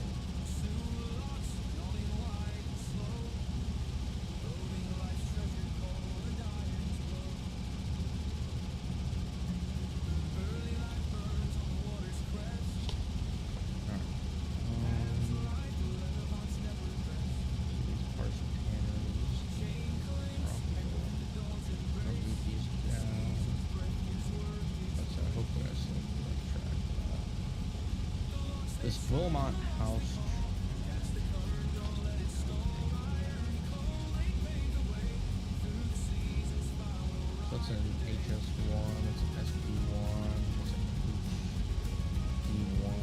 This Wilmot house. That's an HS1, it's an SP1, it's an D1.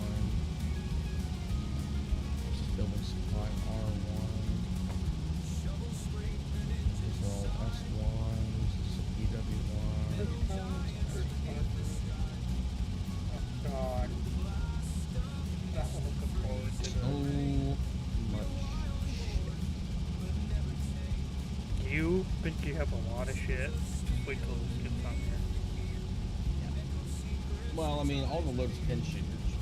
This is building supply R1. These are all S1s, this is a PW1. Oh God. Not looking forward to So much shit. You think you have a lot of shit? Wait till this gets on here. Well, I mean, all the Lotus Pin shit you're just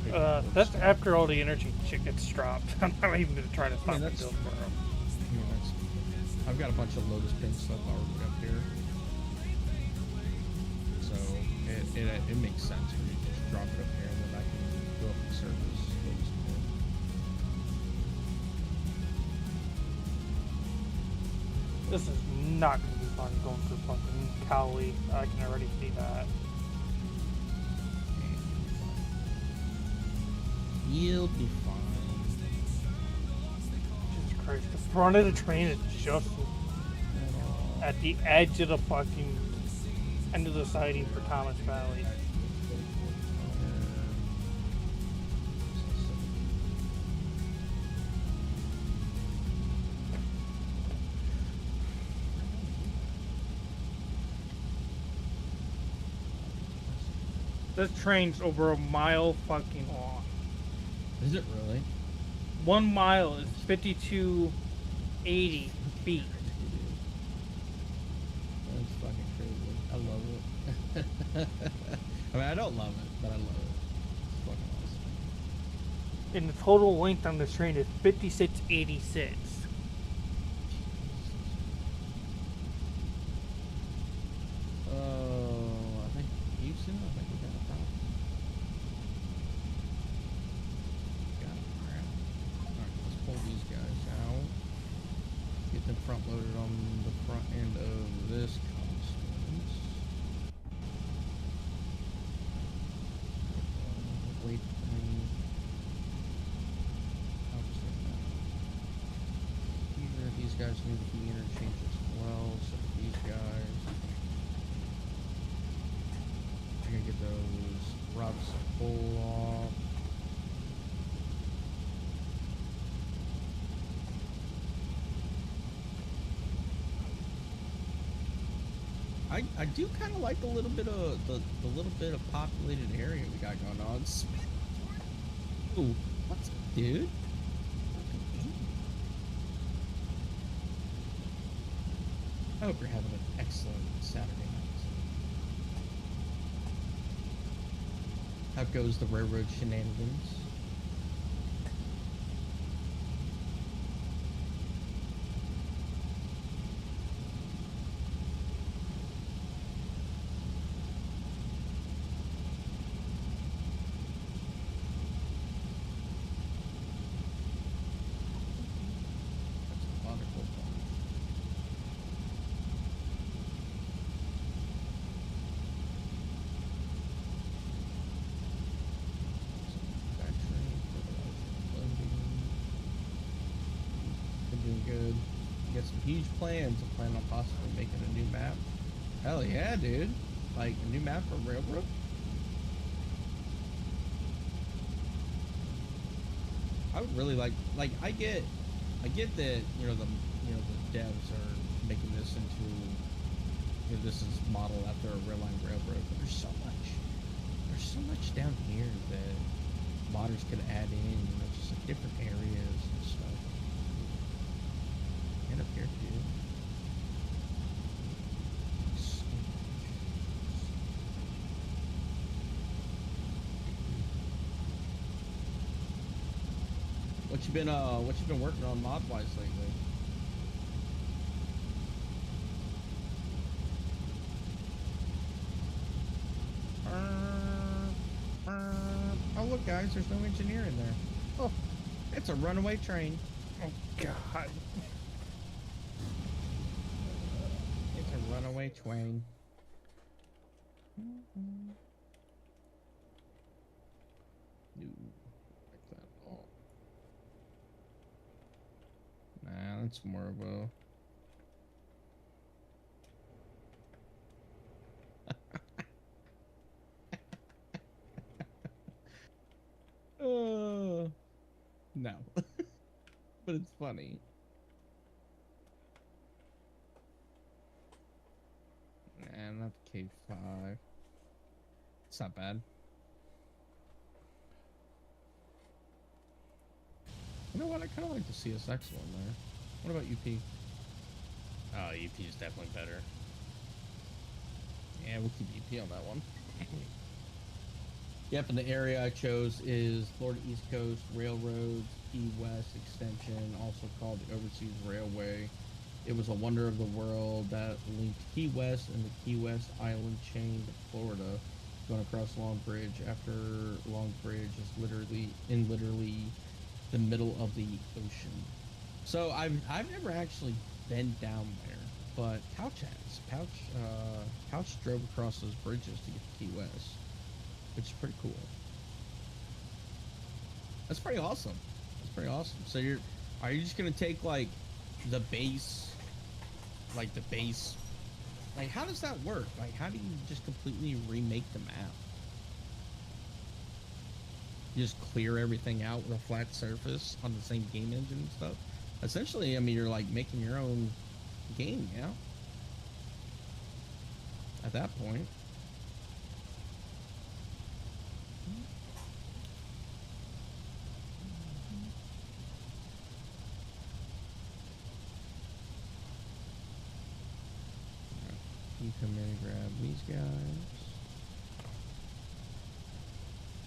gonna drop. That's after all the energy shit gets dropped. I'm not even gonna try to stop that's- build for them. I've got a bunch of Lotus Pin stuff already up here. So, it makes sense for me to just drop it up here and then I can go up and service Lotus Pin. This is not gonna be fun going through fucking Cowley. I can already see that. You'll be fine. Jesus Christ, the front of the train is just at the edge of the fucking end of the siding for Thomas Valley. This train's over a mile fucking long. Is it really? 1 mile is 5280 feet. That's fucking I mean, I don't love it, but I love it. It's fucking awesome. And the total length on this train is 5686. Oh, I think Houston. I think we got a problem. Got it. All right. All right. Let's pull these guys out. Get them front loaded on the front end of this Constance. Wait. Either of these guys need to be interchanged as well. So these guys. I'm gonna get those rods pull off. I do kind of like a little bit of the little bit of populated area we got going on. Ooh, what's up, dude? I hope you're having an excellent Saturday night. How goes the railroad shenanigans? That's a wonderful one. Been doing good. You got some huge plans. I plan on possibly making a new map. Hell yeah, dude. Like a new map for Railroad? I would really like I get that, the devs are making this into this is modeled after a real line railroad, but there's so much down here that modders could add in, just like different areas and stuff. And up here too. So much. What you been working on mod wise lately? Oh look guys, there's no engineer in there. Oh, it's a runaway train. Oh, God. It's a runaway train. No, like that at all. Nah, that's more of a. No, but it's funny. And that's K5. It's not bad. You know what? I kind of like the CSX one there. What about UP? Oh, UP is definitely better. Yeah, we'll keep UP on that one. Yep, and the area I chose is Florida East Coast Railroad Key West Extension, also called the Overseas Railway. It was a wonder of the world that linked Key West and the Key West Island chain to Florida, going across Long Bridge after Long Bridge is literally the middle of the ocean. So I've never actually been down there, but Couch has. Couch drove across those bridges to get to Key West, which is pretty cool. That's pretty awesome. That's pretty awesome. So are you just gonna take like the base, like how does that work? Like how do you just completely remake the map? You just clear everything out with a flat surface on the same game engine and stuff. Essentially, I mean, you're like making your own game, yeah. At that point. You come in and grab these guys.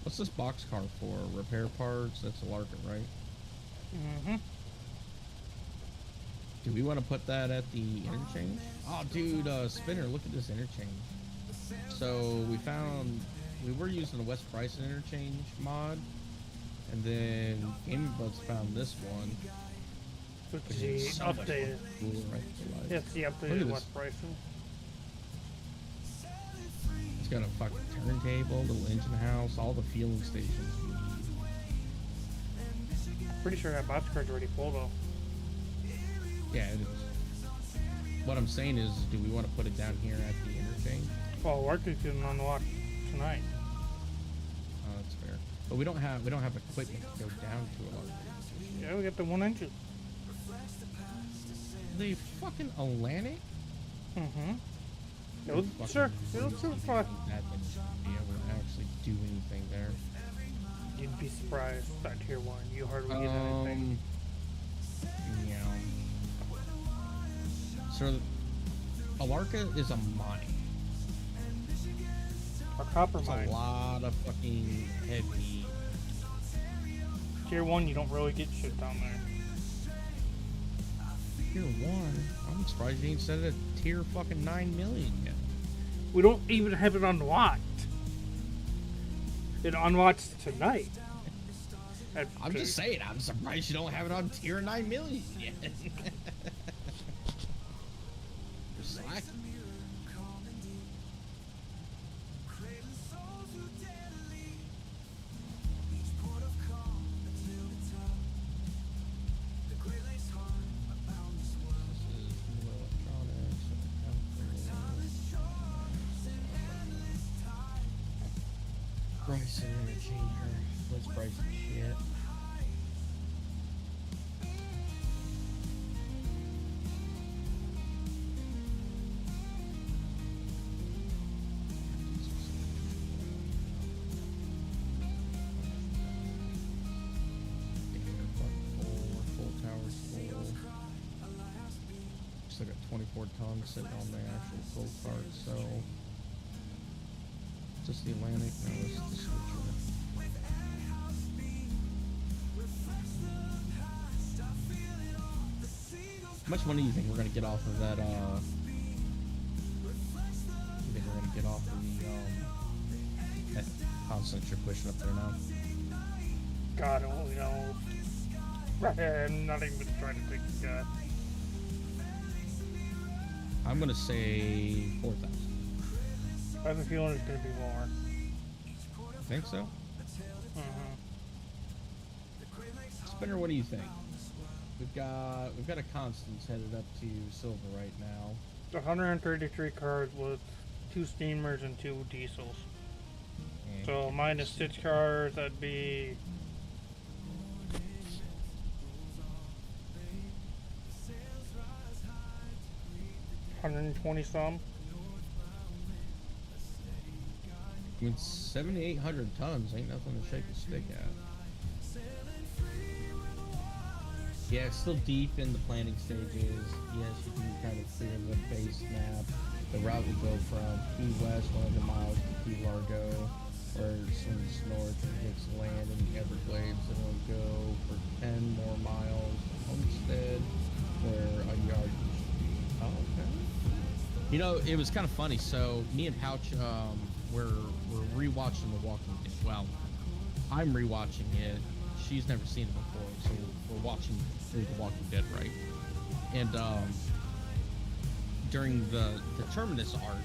What's this box car for? Repair parts? That's a Larkin, right? Mm-hmm. Do we want to put that at the interchange? Oh, dude, Spinner, look at this interchange. So we were using the West Bryson interchange mod, and then Gaming Buds found this one. Which which is is the so much updated. cooler, right? Yes, the Look at updated this. West Bryson. It's got a fucking turntable, little engine house, all the fueling stations we need. Pretty sure that box car's already full though. Yeah, it is. What I'm saying is, do we want to put it down here at the interchange? Well, Larkin's getting unlocked tonight. Oh, that's fair. But we don't have equipment to go down to a lot of places. Yeah, we got the 1 engine. The fucking Atlantic? Mm-hmm. It'll Sure, it'll fun. That thing should be able to actually do anything there. You'd be surprised at tier 1. You hardly get anything. Yeah. So, Alarka is a mine. A copper It's mine. a lot of fucking heavy. Tier 1, you don't really get shit down there. Tier 1? I'm surprised you ain't set it at tier fucking 9 million yet. We don't even have it unlocked. It unlocks tonight. I'm just saying, I'm surprised you don't have it on tier 9 million yet. You're slacking. Bryson interchanger. Let's Bryson shit. Full tower's full. Still got 24 tons sitting on the actual full cart, so just the Atlantic. No, it's the switcher. How much money do you think we're gonna get off of that? You think we're gonna get off of the that constant you're pushing up there now? God only knows. I'm not even trying to think of that. I'm gonna say 4,000. I have a feeling it's going to be more. Think so? Mm-hmm. Spinner, what do you think? We've got a Constance headed up to silver right now. 133 cars with 2 steamers and 2 diesels. And So minus 6 cars, that'd be 120 some. I mean, 7,800 tons ain't nothing to shake a stick at. Yeah, it's still deep in the planning stages. Yes, you can kind of clear the base map. The route would go from Key West 100 miles to Key Largo, where it swings north and hits land in the Everglades, and it'll go for 10 more miles to Homestead, where a yard used to be. Oh, okay. You know, it was kind of funny. So me and Pouch, we're rewatching The Walking Dead. Well, I'm rewatching it. She's never seen it before, so we're watching through The Walking Dead, right? And during the Terminus arc,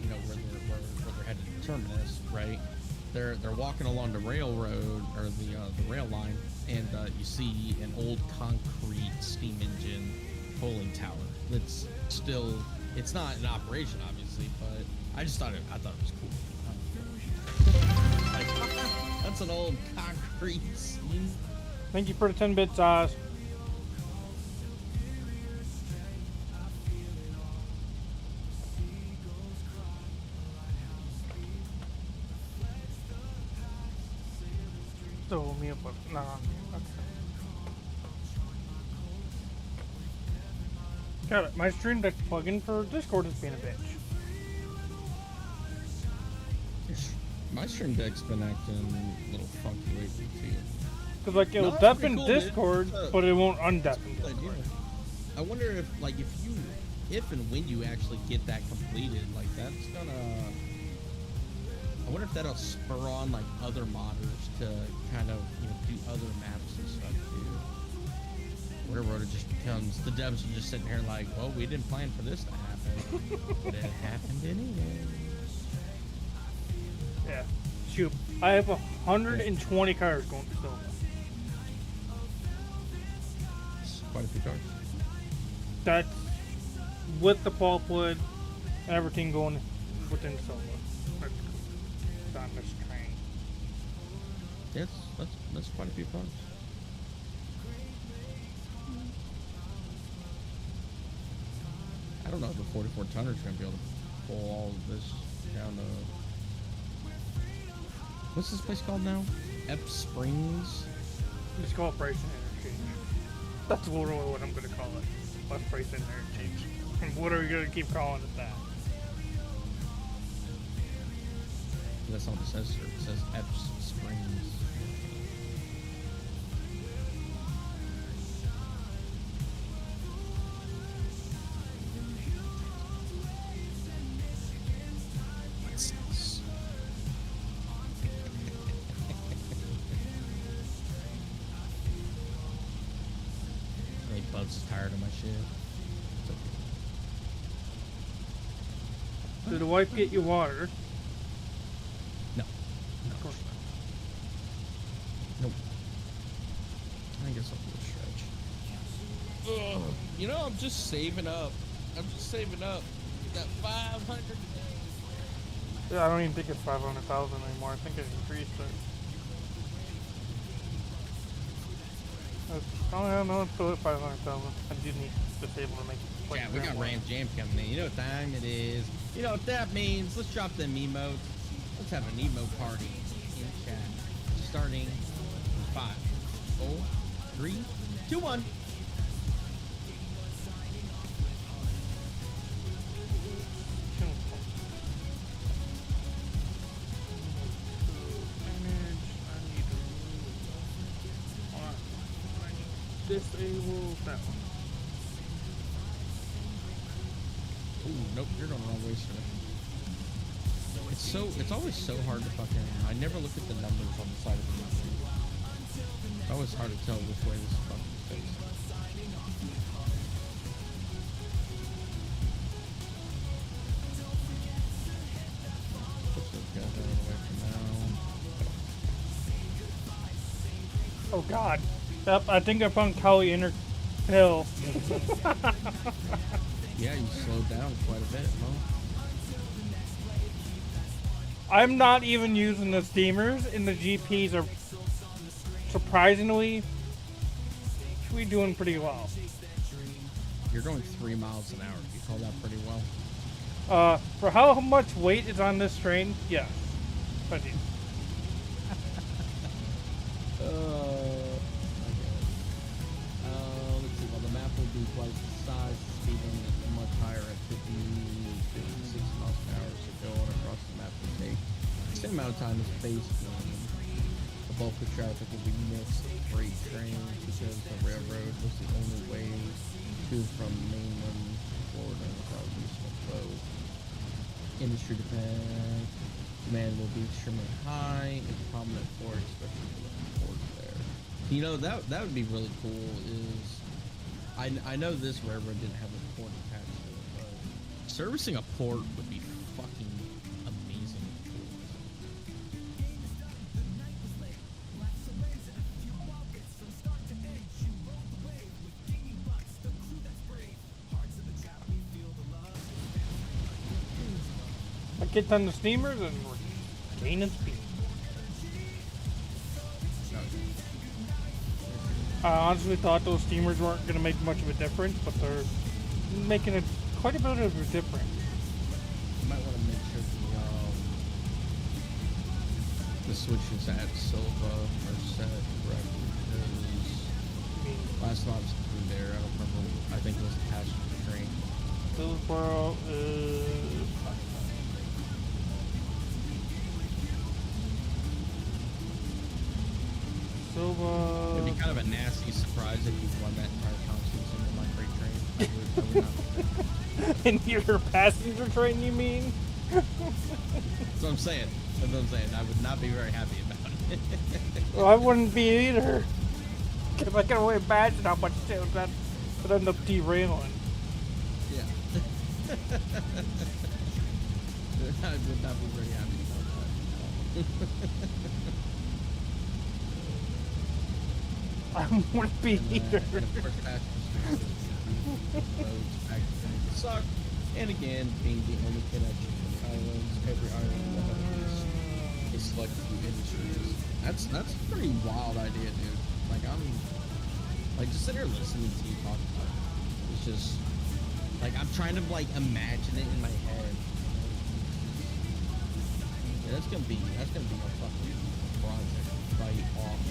you know, where they're headed to Terminus, right? They're walking along the railroad or the rail line, and you see an old concrete steam engine tolling tower that's still, it's not in operation, obviously, but I thought it was cool. Like, that's an old concrete steam. Thank you for the 10 bits, Oz. So, me up, no, okay. Got it. My Stream Deck plugin for Discord is being a bitch. My stream deck's been acting a little funky lately too. Cause like it'll No, that's pretty deafen cool, man. Discord, That's a- but it won't undeafen That's a cool Discord. idea. I wonder if and when you actually get that completed, like that's gonna. I wonder if that'll spur on like other modders to kind of do other maps and stuff too. Whatever it just becomes, the devs are just sitting here like, well, we didn't plan for this to happen, but it happened anyway. Yeah. Shoot, I have 120 cars going to Dono. It's quite a few cars. That's with the pulpwood and everything going within Soma. On this train. Yes, that's quite a few cars. I don't know if the 44 tonner's gonna be able to pull all of this down to. What's this place called now? Ep Springs? Just call it price and interchange. That's literally what I'm going to call it. Less price and interchange. And what are we going to keep calling it that? That's not what it says, sir. It says Ep Springs. What's this? I think Bubs is tired of my shit. It's okay. Did the wife get you water? No. Of course Nope. I guess I'll do a stretch. Ugh. You know, I'm just saving up. That 500. not. Yeah, I don't even think it's 500,000 anymore. I think it increased it. Oh, no, it's still at 500,000. I do need to disable to make it. Yeah, we got Ram Jam coming in. You know what time it is. You know what that means. Let's drop them emotes. Let's have an emote party in chat. Starting in 5, 4, 3, 2, 1. Disable that one. Ooh, nope, you're going the wrong way, sir. It's always so hard to fucking. I never look at the numbers on the side of the map. It's always hard to tell which way this is fucking facing. Push those guys out of the way for now. Oh god. Yep, I think I found Kali Inner Hill. Yeah, you slowed down quite a bit, huh? I'm not even using the steamers, and the GPs are surprisingly doing pretty well. You're going 3 miles an hour. You call that pretty well? For how much weight is on this train, yes. I do. Let's see. Well, the map will be twice the size. The speed limit is much higher at 56 miles an hour. So going across the map will take the same amount of time as base one. The bulk of traffic will be mixed freight trains because the railroad was the only way to and from mainland Florida and probably some both. Industry demand will be extremely high and prominent for it, especially for the ports there. You know, that would be really cool is I know this railroad didn't have a port attached to it, but servicing a port would be fucking amazing. I get on the steamers and we're gaining speed. I honestly thought those steamers weren't going to make much of a difference, but they're making quite a bit of a difference. You might want to make sure the switches at Silva are set correctly because last time I was through there, I don't remember. I think it was a passenger train. Hillsboro is... So, It'd be kind of a nasty surprise if you won that entire conference into my freight train. I would not be in your passenger train, you mean? That's what I'm saying. That's what I'm saying. I would not be very happy about it. Well, I wouldn't be either. Because I can only imagine how much shit that would end up derailing. Yeah. I would not be very happy about that. I wouldn't be either. And of course, suck. And again, being the only connection to the islands, every island will have at least a select few industries. That's a pretty wild idea, dude. Like I'm just sitting here listening to you talk about it. It's just like I'm trying to like imagine it in my head. Yeah, that's gonna be a fucking project right off.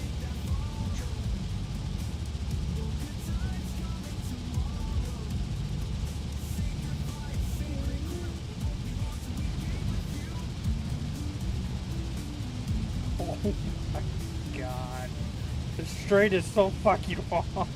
Oh my god. The straight is so fucking long.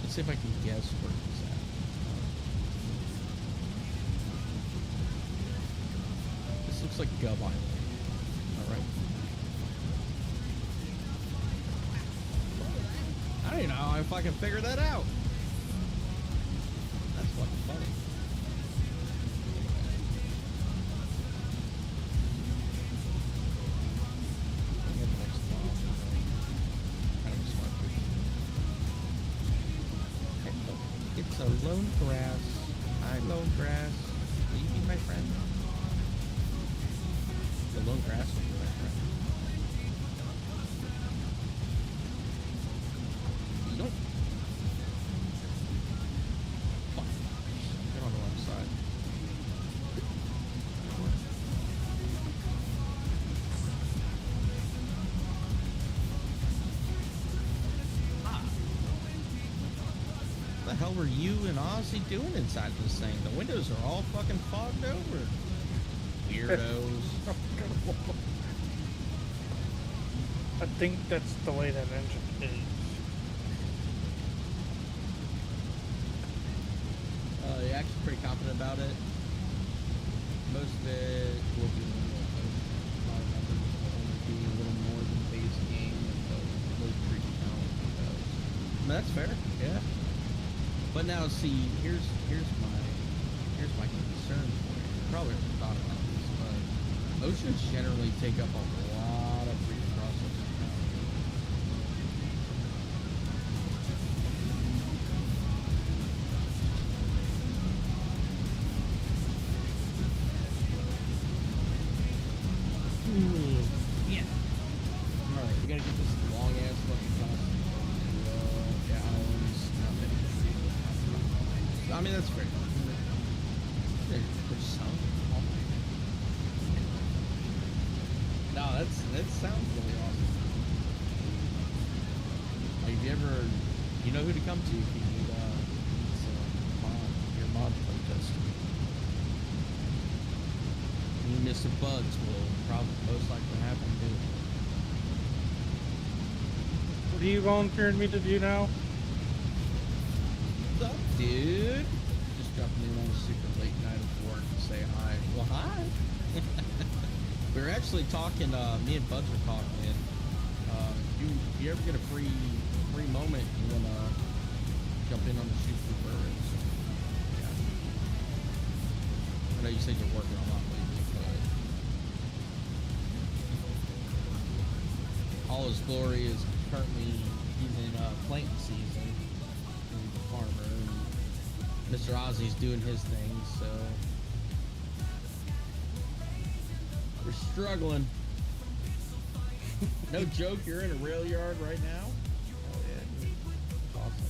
Let's see if I can guess where he's at. This looks like Gov Island. Alright. I don't even know how I fucking figure that out. That's fucking funny. It's a lone grass. Hi, lone grass. Will you be my friend? The lone grass will be my friend. Nope. Fuck. Get on the wrong side. What the hell were you and Ozzy doing inside this thing? The windows are all fucking fogged over. Weirdos. I think that's the way that engine is. You're actually pretty confident about it. Most of it will be a lot of numbers will only be a little more than base game with the low tree count. That's fair, yeah. But now, see, here's my concern for you. You probably haven't thought about this, but oceans generally take up a lot of free processing power. Yeah. All right, we gotta get this long ass fucking cost. Gallons. I mean, that's fair. There's some. No, that sounds really awesome. Like, if you ever, you know who to come to if you need your mod playtest. You Mr. Bugs will probably most likely happen to. What are you volunteering me to do now? What's up, dude? Just dropping in on a super late night of work to say hi. Well, hi. We were actually talking, me and Buds were talking. If you ever get a free moment, you wanna jump in on the shoot for birds. Yeah. I know you said you're working a lot lately, but all his glory is currently he's in planting season. He's a farmer. And Mr. Ozzy's doing his thing, so we're struggling. No joke, you're in a rail yard right now? Oh yeah, dude. That's awesome.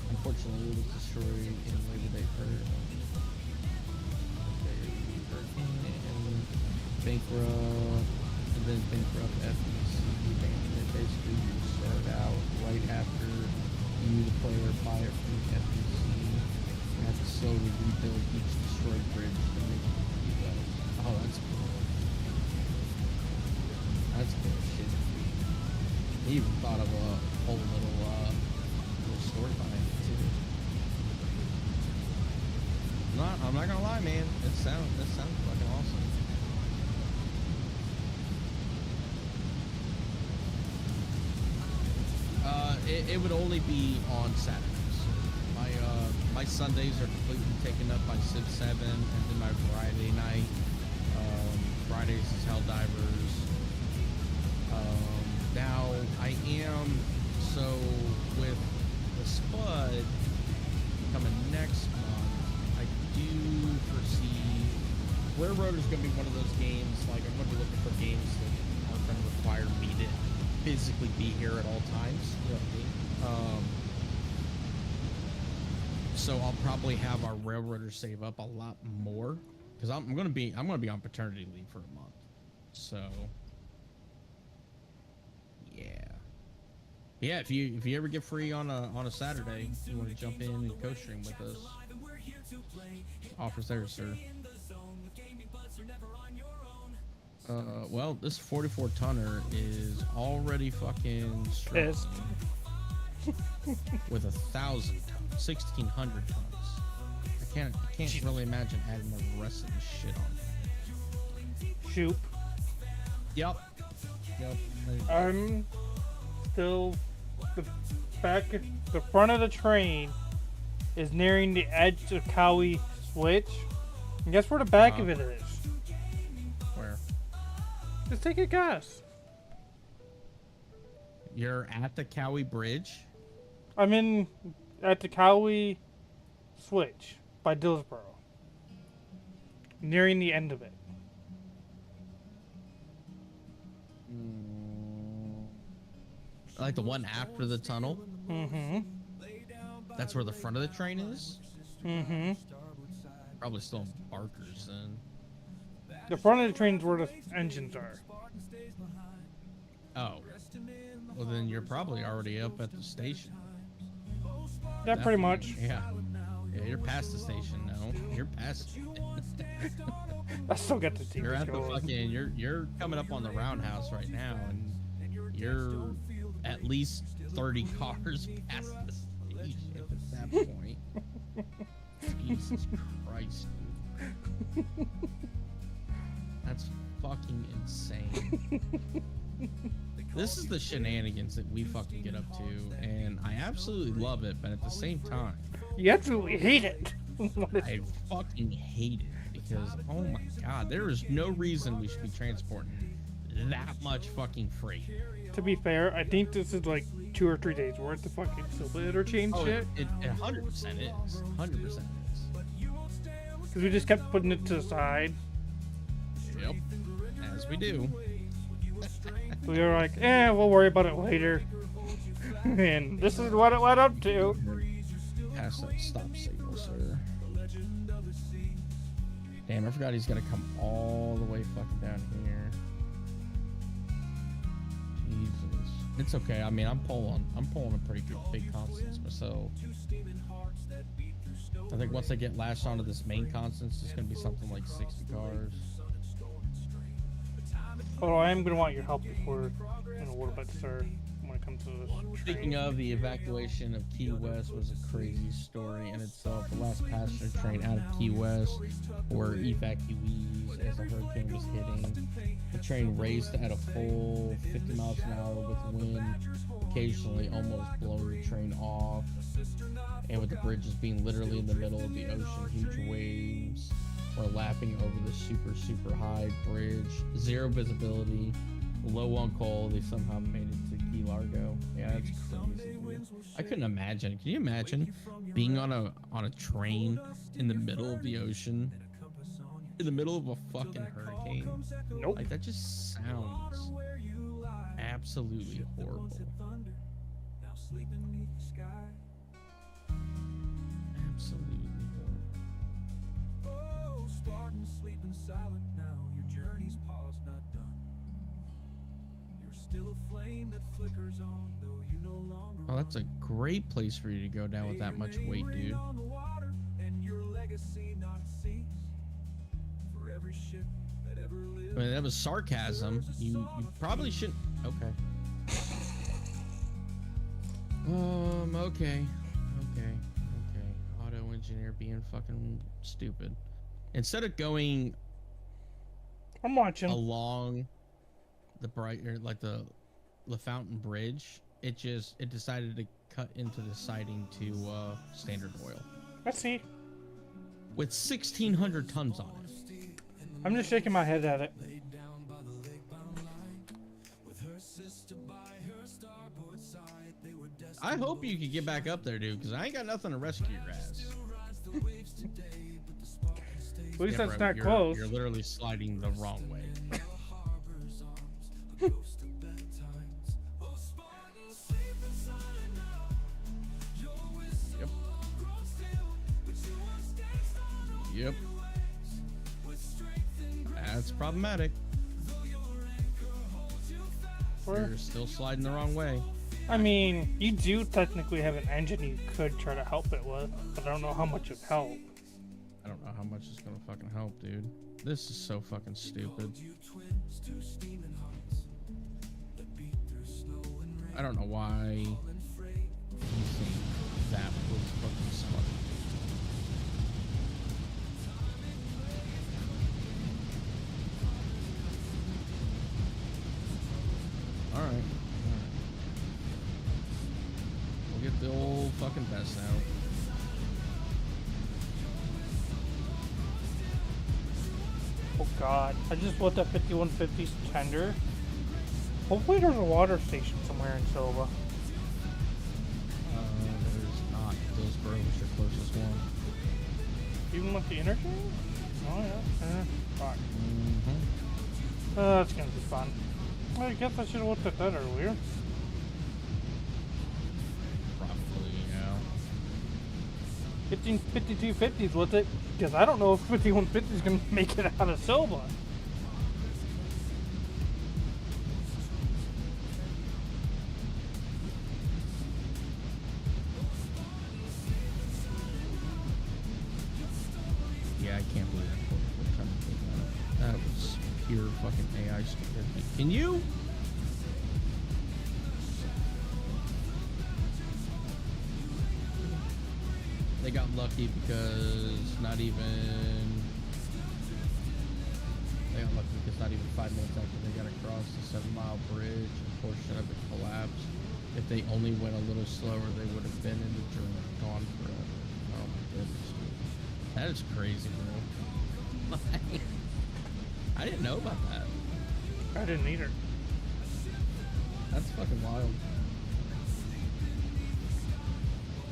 Unfortunately, it was destroyed in Labor Day for hurricane and bankrupt, and then bankrupt FEC abandoned it. Basically slowly rebuild each destroyed bridge to make it better. Oh, that's cool. That's cool shit. He even thought of a whole little story behind it too. I'm not gonna lie, man. That sounds fucking awesome. It would only be on Saturdays. My Sundays are completely taken up by Civ 7, and then my Friday night. Fridays is Helldivers. Now I am with the Spud coming next month. I do foresee Railroad is going to be one of those games. Like I'm going to be looking for games that are going to require me to physically be here at all times. You know what I mean? So I'll probably have our Railroaders save up a lot more because I'm going to be on paternity leave for a month. So yeah. If you ever get free on a Saturday, you want to jump in and co-stream with us, offers there, sir. Well, this 44 tonner is already fucking strong with 1,000 tons, 1,600 tons. I can't really imagine adding the rest of this shit on. Shoot. Yep. I'm still the front of the train is nearing the edge of Cowie Switch. And guess where the back of it is? Where? Just take a guess. You're at the Cowie Bridge? I'm at the Cowie Switch by Dillsboro. Nearing the end of it. Like the one after the tunnel? Mm-hmm. That's where the front of the train is? Mm-hmm. Probably still in Barker's then. The front of the train is where the engines are. Oh. Well, then you're probably already up at the station. Yeah, pretty much. Yeah. Yeah, you're past the station now. You're past. I still got the TV You're at the going. fucking. You're coming up on the roundhouse right now, and you're at least 30 cars past the station at that point. Jesus Christ, dude. That's fucking insane. This is the shenanigans that we fucking get up to, and I absolutely love it, but at the same time, You absolutely hate it. I fucking hate it because, oh my god, there is no reason we should be transporting that much fucking freight. To be fair, I think this is like 2 or 3 days worth of fucking silver interchange shit. It 100% is. 100% is. Because we just kept putting it to the side. Yep. As we do. We were like, we'll worry about it later. And this is what it led up to. Pass that stop signal, sir. Damn, I forgot he's gonna come all the way fucking down here. Jesus. It's okay. I mean, I'm pulling a pretty good big constants myself. I think once I get lashed onto this main constants, it's gonna be something like 60 cars. Oh, I am gonna want your help before in a little bit, sir. When it comes to this. Speaking of, the evacuation of Key West was a crazy story in itself. The last passenger train out of Key West were evacuees as the hurricane was hitting. The train raced at a full 50 miles an hour with wind, occasionally almost blowing the train off. And with the bridges being literally in the middle of the ocean, huge waves were lapping over the super high bridge. Zero visibility, low on coal. They somehow made it to Key Largo. Yeah, that's crazy. Dude. I couldn't imagine. Can you imagine being on a train in the middle of the ocean, in the middle of a fucking hurricane? Nope. Like that just sounds absolutely horrible. Absolutely horrible. Spartan sleeping silent now. Your journey's paused, not done. You're still a flame that flickers on, though you no longer. Oh, that's a great place for you to go down with that much weight, dude. legacy not cease. For every ship that ever lived. I mean, that was sarcasm. You probably shouldn't. Okay. Okay. Auto engineer being fucking stupid. Instead of going I'm watching. along the like the Fountain Bridge, it decided to cut into the siding to Standard Oil I see. with 1,600 tons on it. I'm just shaking my head at it. I hope you can get back up there, dude, because I ain't got nothing to rescue your ass. At least Yeah, that's bro, not you're, close. You're literally sliding the wrong way. Yep. That's problematic. You're still sliding the wrong way. I mean, you do technically have an engine you could try to help it with, but I don't know how much it'd help. I don't know how much it's gonna fucking help, dude. This is so fucking stupid. I don't know why you think that was fucking smart. Alright. We'll get the old fucking vest out. Oh god, I just looked at 5150's tender. Hopefully there's a water station somewhere in Silva. There's not. Dillsboro was your closest one. Even with the interchange? Oh yeah. Fuck. Mm-hmm. That's gonna be fun. I guess I should have looked at that earlier. Probably, yeah. 5250's with it, because I don't know if 5150 is gonna make it out of Silva. Yeah, I can't believe we're trying to take that. That was pure fucking AI stupidity. Can you? They got lucky because not even 5 minutes after they got across the 7-mile bridge, a portion of it collapsed. If they only went a little slower, they would have been in the journey, gone forever. Oh my goodness, dude. That is crazy, bro. I didn't know about that. I didn't either. That's fucking wild.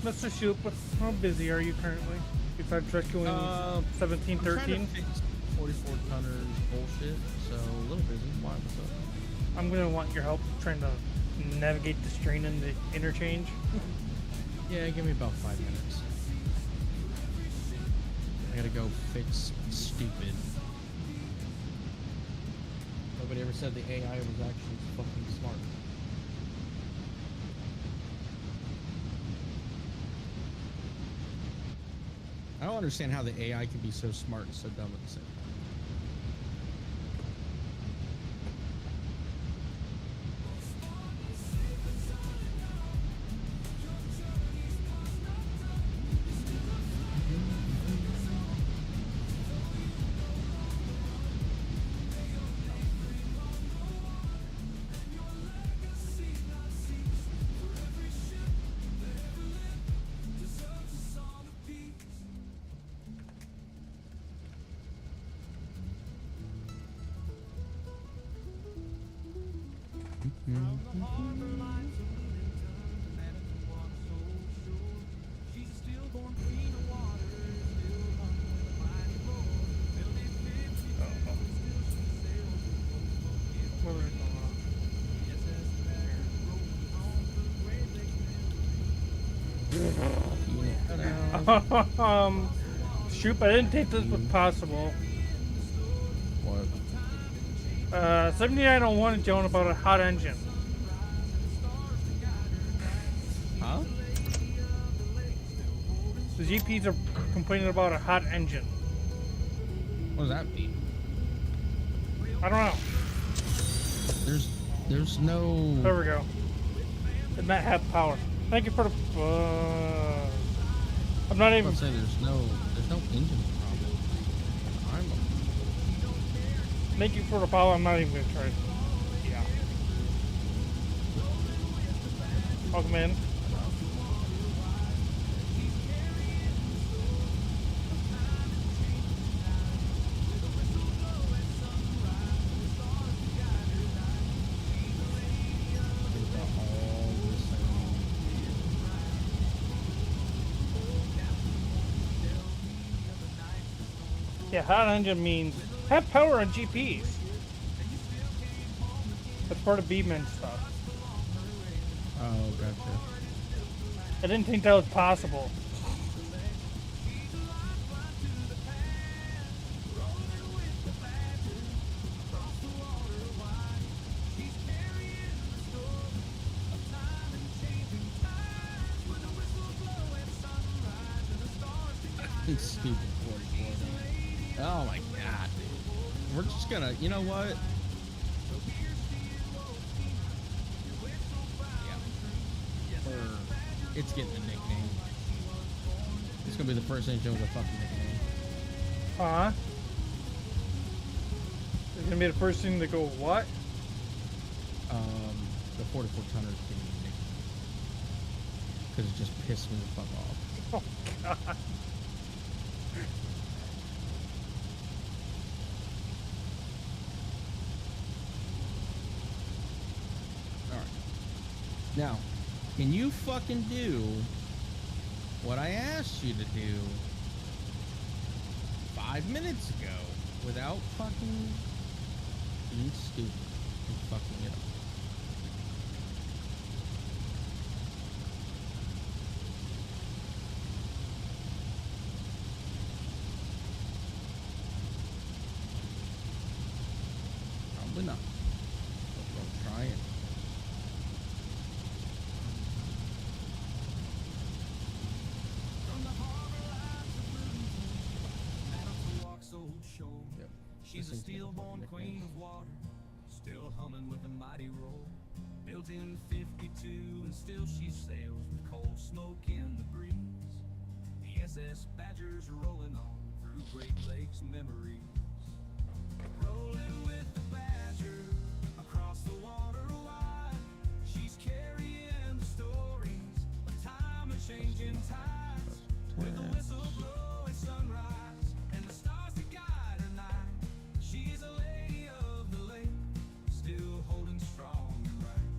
Mr. Shoop, how busy are you currently? Besides rescuing 1713? 44 tonners bullshit, so a little busy. Why? What's up? I'm gonna want your help trying to navigate the strain in the interchange. Yeah, give me about 5 minutes. I gotta go fix stupid. Nobody ever said the AI was actually fucking smart. I don't understand how the AI can be so smart and so dumb at the same time. Shoop, I didn't think this was possible. What? 7901 is yelling about a hot engine. Huh? The GPs are complaining about a hot engine. What does that mean? I don't know. There's no. There we go. It might have power. Thank you for the. I'm not even. I'll say there's no engine problem. Thank you for the power. I'm not even gonna try. Yeah. Welcome in. Yeah, hot engine means have power on GPs. That's part of B-min stuff. Oh, gotcha. I didn't think that was possible. It's stupid 44, man. Oh my god. We're just gonna, you know what? Yeah. It's getting a nickname. It's gonna be the first engine with a fucking nickname. Huh? It's gonna be the first thing to go what? The 44 tonner is getting a nickname. Because it just pissed me the fuck off. Oh god. Now, can you fucking do what I asked you to do 5 minutes ago without fucking being stupid and fucking it up? Probably not. But we'll try it. She's a stillborn queen of water, still humming with a mighty roll. Built in 52, and still she sails with coal smoke in the breeze. The SS Badger's rolling on through Great Lakes memories. Rolling with the Badger across the water wide. She's carrying the stories of time and changing tides. With a whistle blow at sunrise and the stars to guide her night. She's a lady of the lake, still holding strong and right.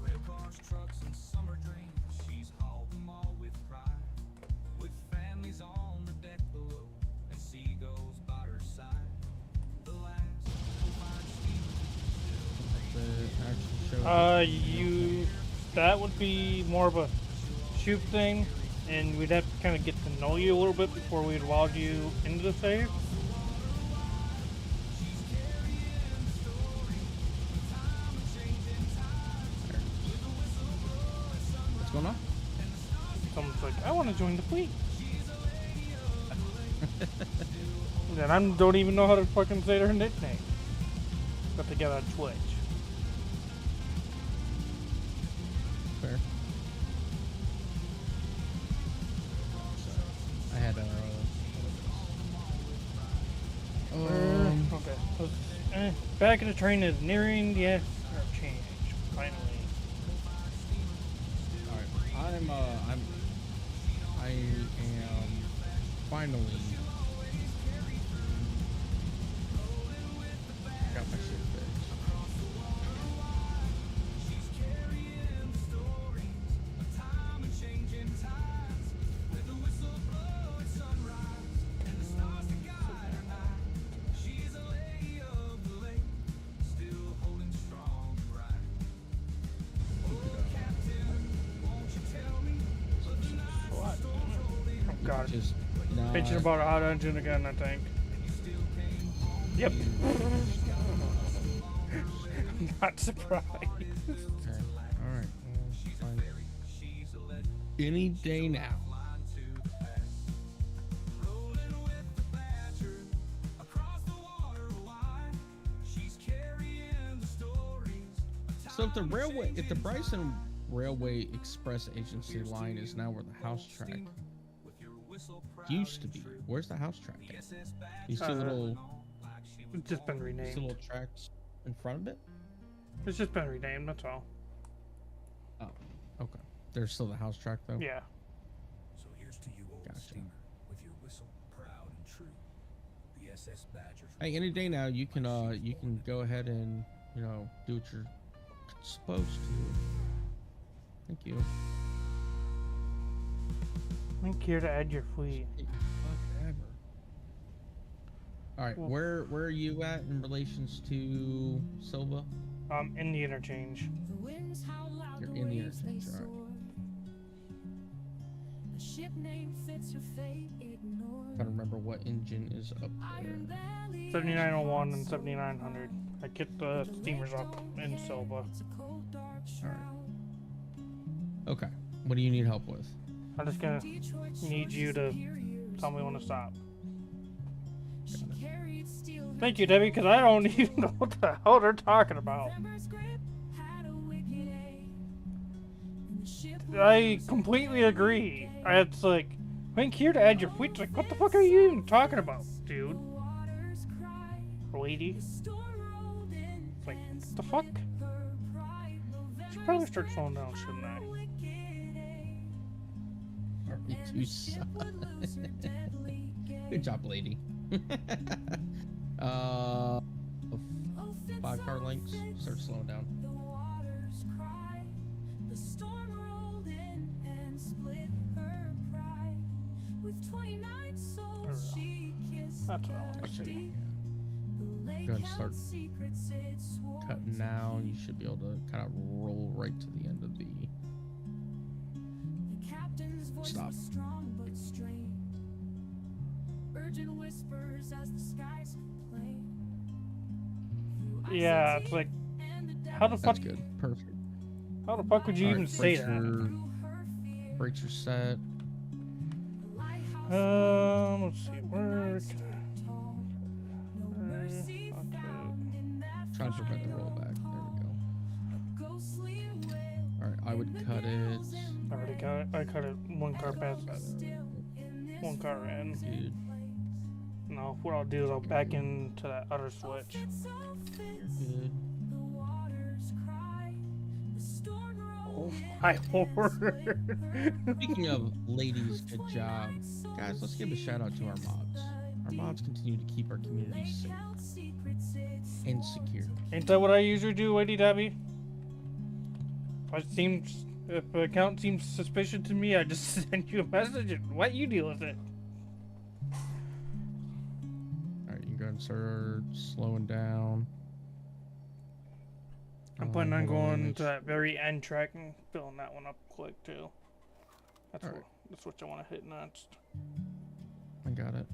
Rail cars, trucks, and summer dreams, she's hauled them all with pride. With families on the deck below and seagulls by her side. The last confined That would be more of a shoot thing, and we'd have to kind of get to know you a little bit before we'd log you into the save. What's going on? Someone's like, I want to join the fleet. And I don't even know how to fucking say their nickname. Got to get on Twitch. Fair. I had okay. Back of the train is nearing the change. Finally. Alright. I am finally got my shit fixed. God. Just Bitching about a hot engine again, I think. Yep. I'm not surprised. Okay. Alright. Fine. Any day now. So if the Bryson Railway Express Agency line is now where the house track used to be, where's the house track at? These two little, It's just been these renamed. little tracks in front of it? It's just been renamed, that's all. Oh, okay. There's still the house track though? Yeah. So here's to you, old Gotcha. steamer, with your whistle proud and true. The SS Badgers. Hey, any day now you can go ahead and, you know, do what you're supposed to. Thank you. Link here to add your fleet. Whatever. All right, where are you at in relations to Silva? In the interchange. You're in the interchange. All right. Trying to remember what engine is up there. 7901 and 7900. I get the steamers up in Silva. All right. Okay. What do you need help with? I'm just gonna need you to tell me when to stop. Thank you, Debbie, because I don't even know what the hell they're talking about. I completely agree. It's like, link here to add your fleet. It's like, what the fuck are you even talking about, dude? Lady? It's like, what the fuck? I should probably start slowing down, shouldn't I? Good job, lady. 5-car lengths. Start slowing down. That's what I want to see. Go ahead and start cutting now. You should be able to kind of roll right to the end of the stop. Yeah, it's like, how the fuck? That's good. Perfect. How the fuck would you even say that? Brakes are set. Let's see, where can Trying to prevent the rollback. There we go. Alright, I would cut it. I already got it. I cut it one car past that. One car in. Dude, No, what I'll do is I'll back into that other switch. good. Oh my lord. Speaking of ladies, good job. Guys, let's give a shout out to our mods. Our mods continue to keep our community safe and secure. Ain't that what I usually do, Lady Debbie? If an account seems suspicious to me, I just send you a message and let you deal with it. Alright, you can go ahead and start slowing down. I'm planning on hold going make to that very end track and filling that one up quick too. That's Alright. that's what I want to hit next. I got it.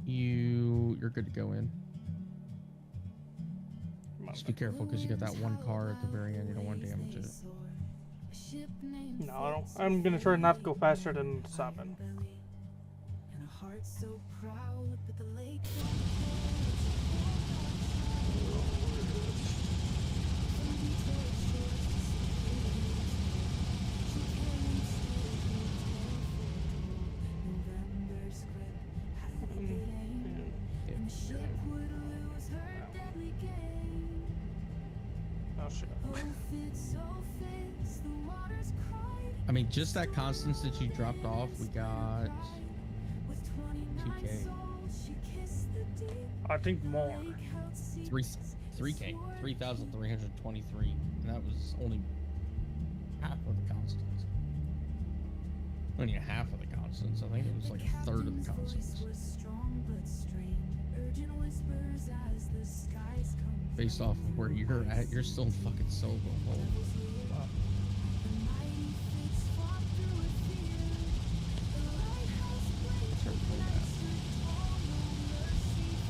You're good to go in. Just be careful because you got that one car at the very end. You don't want to damage it. No, I don't. I'm gonna try not to go faster than 7. Oh shit. I mean, just that constants that you dropped off, we got 2K, I think more. 3K, 3,323, and that was only half of the constants. Only half of the constants. I think it was like a third of the constants. Based off of where you're at, you're still fucking solo. Holy fuck.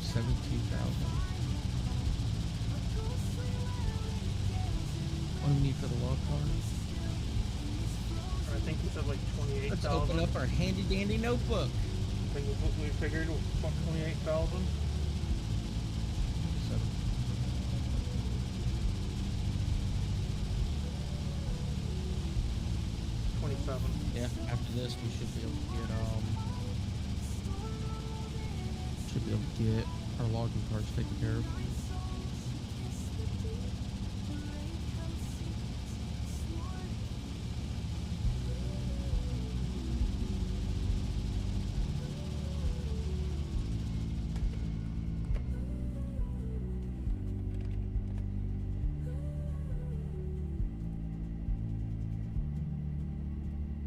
17,000. What do we need for the log card? I think he said like Let's 28,000. open up our handy dandy notebook. I think that's what we figured, 28,000. So, 27. yeah, after this we should be able to get our logging carts taken care of.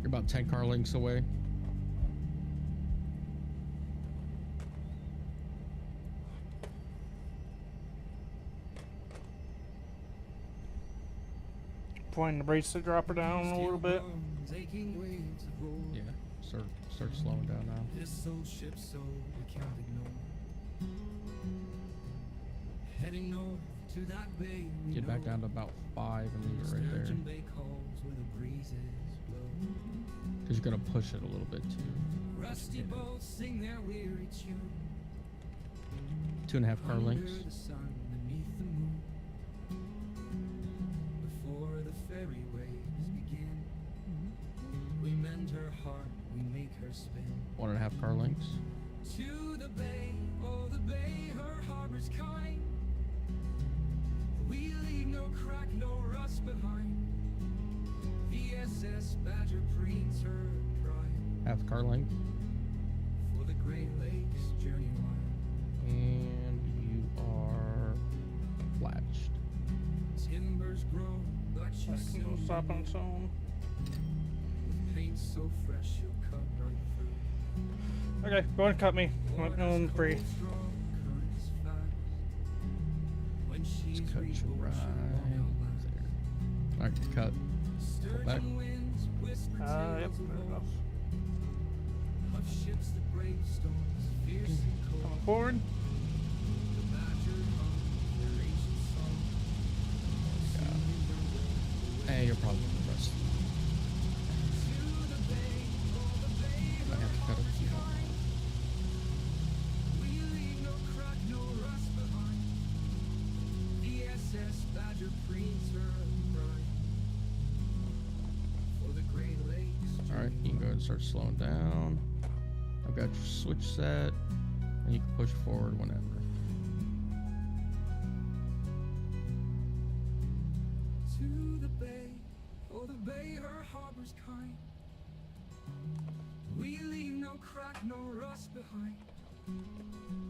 You're about 10 car lengths away. Pointing the bracelet dropper down a little bit. Yeah, start slowing down now. This old ship, so we can't ignore. Heading north to that bay. Get back down to about 5 and leave it right there. Sturgeon Bay calls where the breezes blow. Because you're gonna push it a little bit too. Rusty boats sing their weary tune. 2.5 car Under lengths. the sun, beneath the moon. Before the ferry waves begin, we mend her heart, we make her spin. 1.5 car lengths. To the bay, oh the bay, her harbor's kind. We leave no crack, no rust behind. The SS Badger preens her pride. Half car length. For the Great Lakes journey wide. And you are latched. Timbers grow, but you I can soon go stop on its own. with paint so fresh you'll cut right through. Okay, go and cut me. I'm going free. Let's cut you right there. Alright, cut. Pull back. Yep, there it goes. Coming forward. Hey, you're probably the rest. I have to cut a few more. Alright, you can go ahead and start slowing down. I've got your switch set, and you can push forward whenever. To the bay, oh the bay, her harbor's kind. We leave no crack, no rust behind.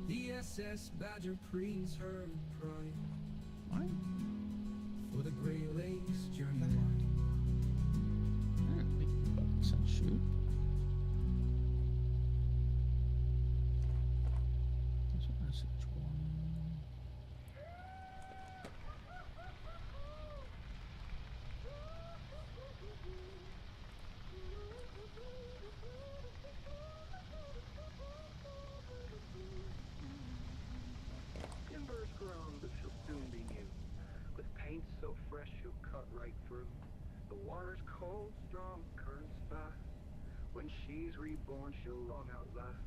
The SS Badger preens her pride. What? For the Great Lakes journey line. Alright, we can buttons and shoot. There's a message one. Timbers grown, but she'll soon be new. With paint so fresh, you'll cut right through. The water's cold, strong, currents fast. When she's reborn, she'll long outlast.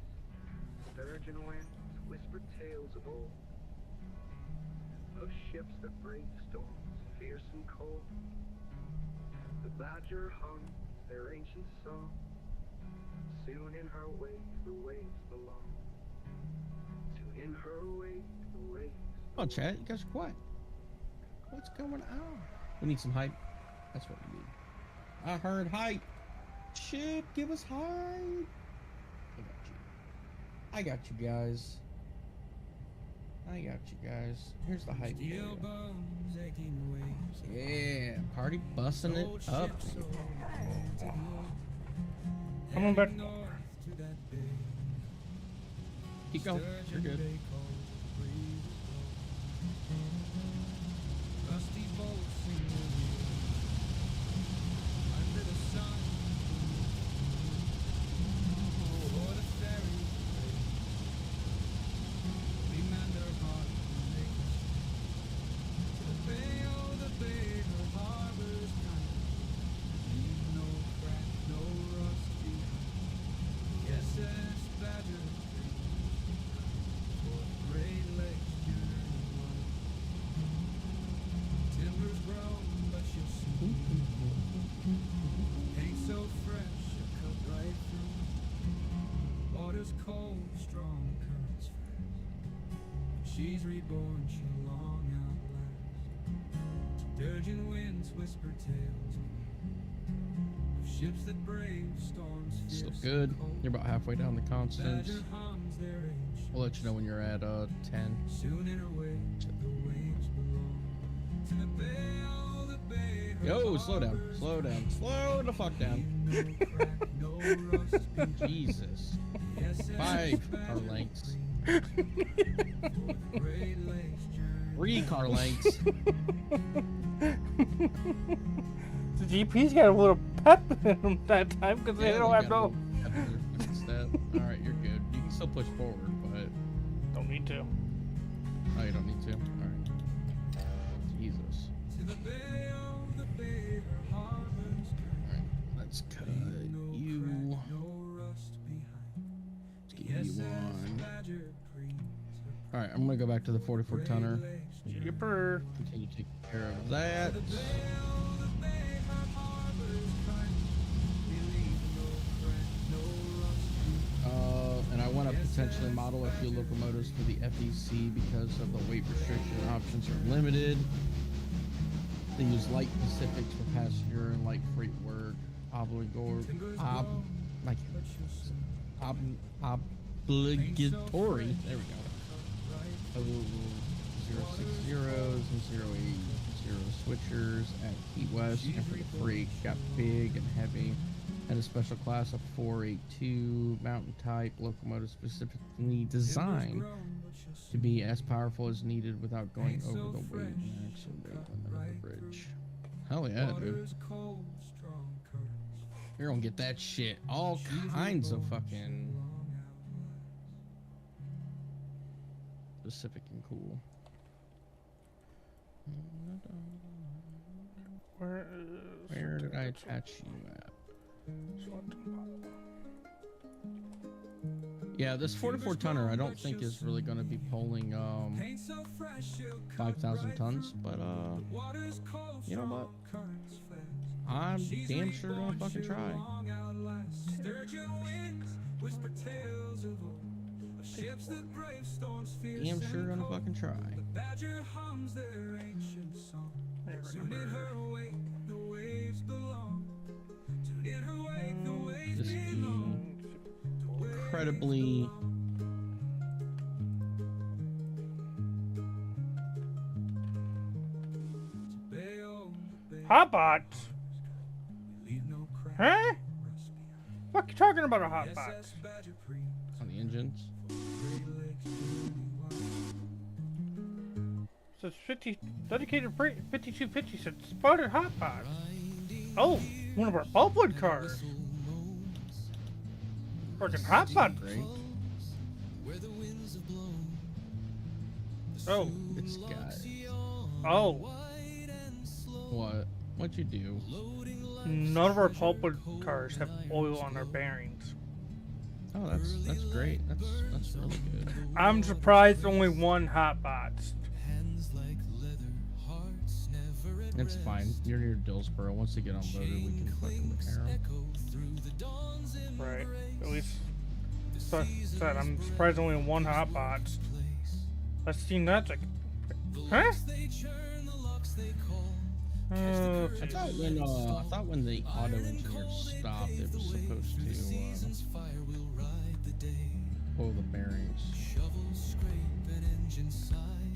Sturgeon winds whisper tales of old, of ships that brave storms, fierce and cold. The Badger hung their ancient song. Soon in her wake, the waves belong. Soon in her wake, the waves. Come on, chat. You guys are quiet. What's going on? We need some hype. That's what we need. I heard hype. Chip, give us hype. I got you. I got you guys. I got you guys. Here's the hype. For you. Yeah, party busting it up. Come on back. Keep going. You're good. she's reborn, she'll long outlast. Dirging winds whisper tales of ships that brave storms. Still good. You're about halfway down the constants. Badger hums their ancient. We'll let you know when you're at 10. Soon in her wake, the waves belong to the bay, oh, the bay. Her Yo, slow down. Slow down. Slow the fuck down. no rust behind. Jesus. Yes, 5 car lengths. Great Lakes journey. 3 car lengths. The GP's got a little pep in them that time because they don't have no. Alright, you're good. You can still push forward, but. Don't need to. Oh, you don't need to? Alright. Jesus. To the bay, oh, the bay, her harbors Alright, let's cut you. no rust behind. Let's give you one. Badger creams her Alright, I'm gonna go back to the 44 tonner. Yipper. Continue to take care of that. And I want to potentially model a few locomotives for the FEC because of the weight restriction options are limited. They use light Pacifics for passenger and light freight work. Obligatory. There we go. 060s and 080 switchers at Key West, and for the freight got big and heavy, and a special class of 482 mountain type locomotive specifically designed to be as powerful as needed without going over the weight max and weight limit of the bridge. Hell yeah, dude. You're gonna get that shit. All kinds of fucking specific and cool. Where did I attach you at? Yeah, this 44 tonner I don't think is really going to be pulling 5,000 tons, but you know what? I'm damn sure gonna fucking try. Damn sure gonna fucking try. This is incredibly Hotbox? Huh? What you talking about a hotbox? on the engines. Says 50 dedicated freight 5250 said spotted hotbox. Oh, one of our pulpwood cars. Freaking hotbox. Great. Oh, It's got oh. what? What'd you do? None of our pulpwood cars have oil on their bearings. Oh, that's great. That's really good. I'm surprised only one hotbox. It's fine. You're near Dillsboro. Once they get unloaded, we can fucking repair them. Right. At least said I'm surprised only one hotbox. Let's see that. Like, huh? I thought when the auto engineers stopped, it was supposed to pull the bearings.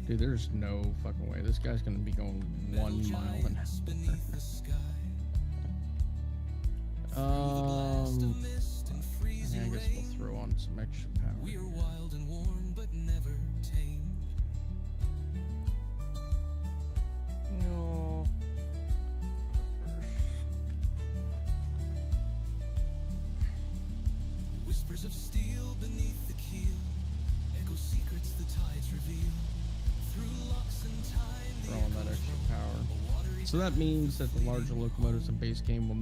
Dude, there's no fucking way. This guy's gonna be going 1 mile an hour. I guess we'll throw on some extra power. No. Whispers of steel beneath the keel, echo secrets the tides reveal. Through locks and time, Throw on that extra power. So that means that the larger locomotives in base game will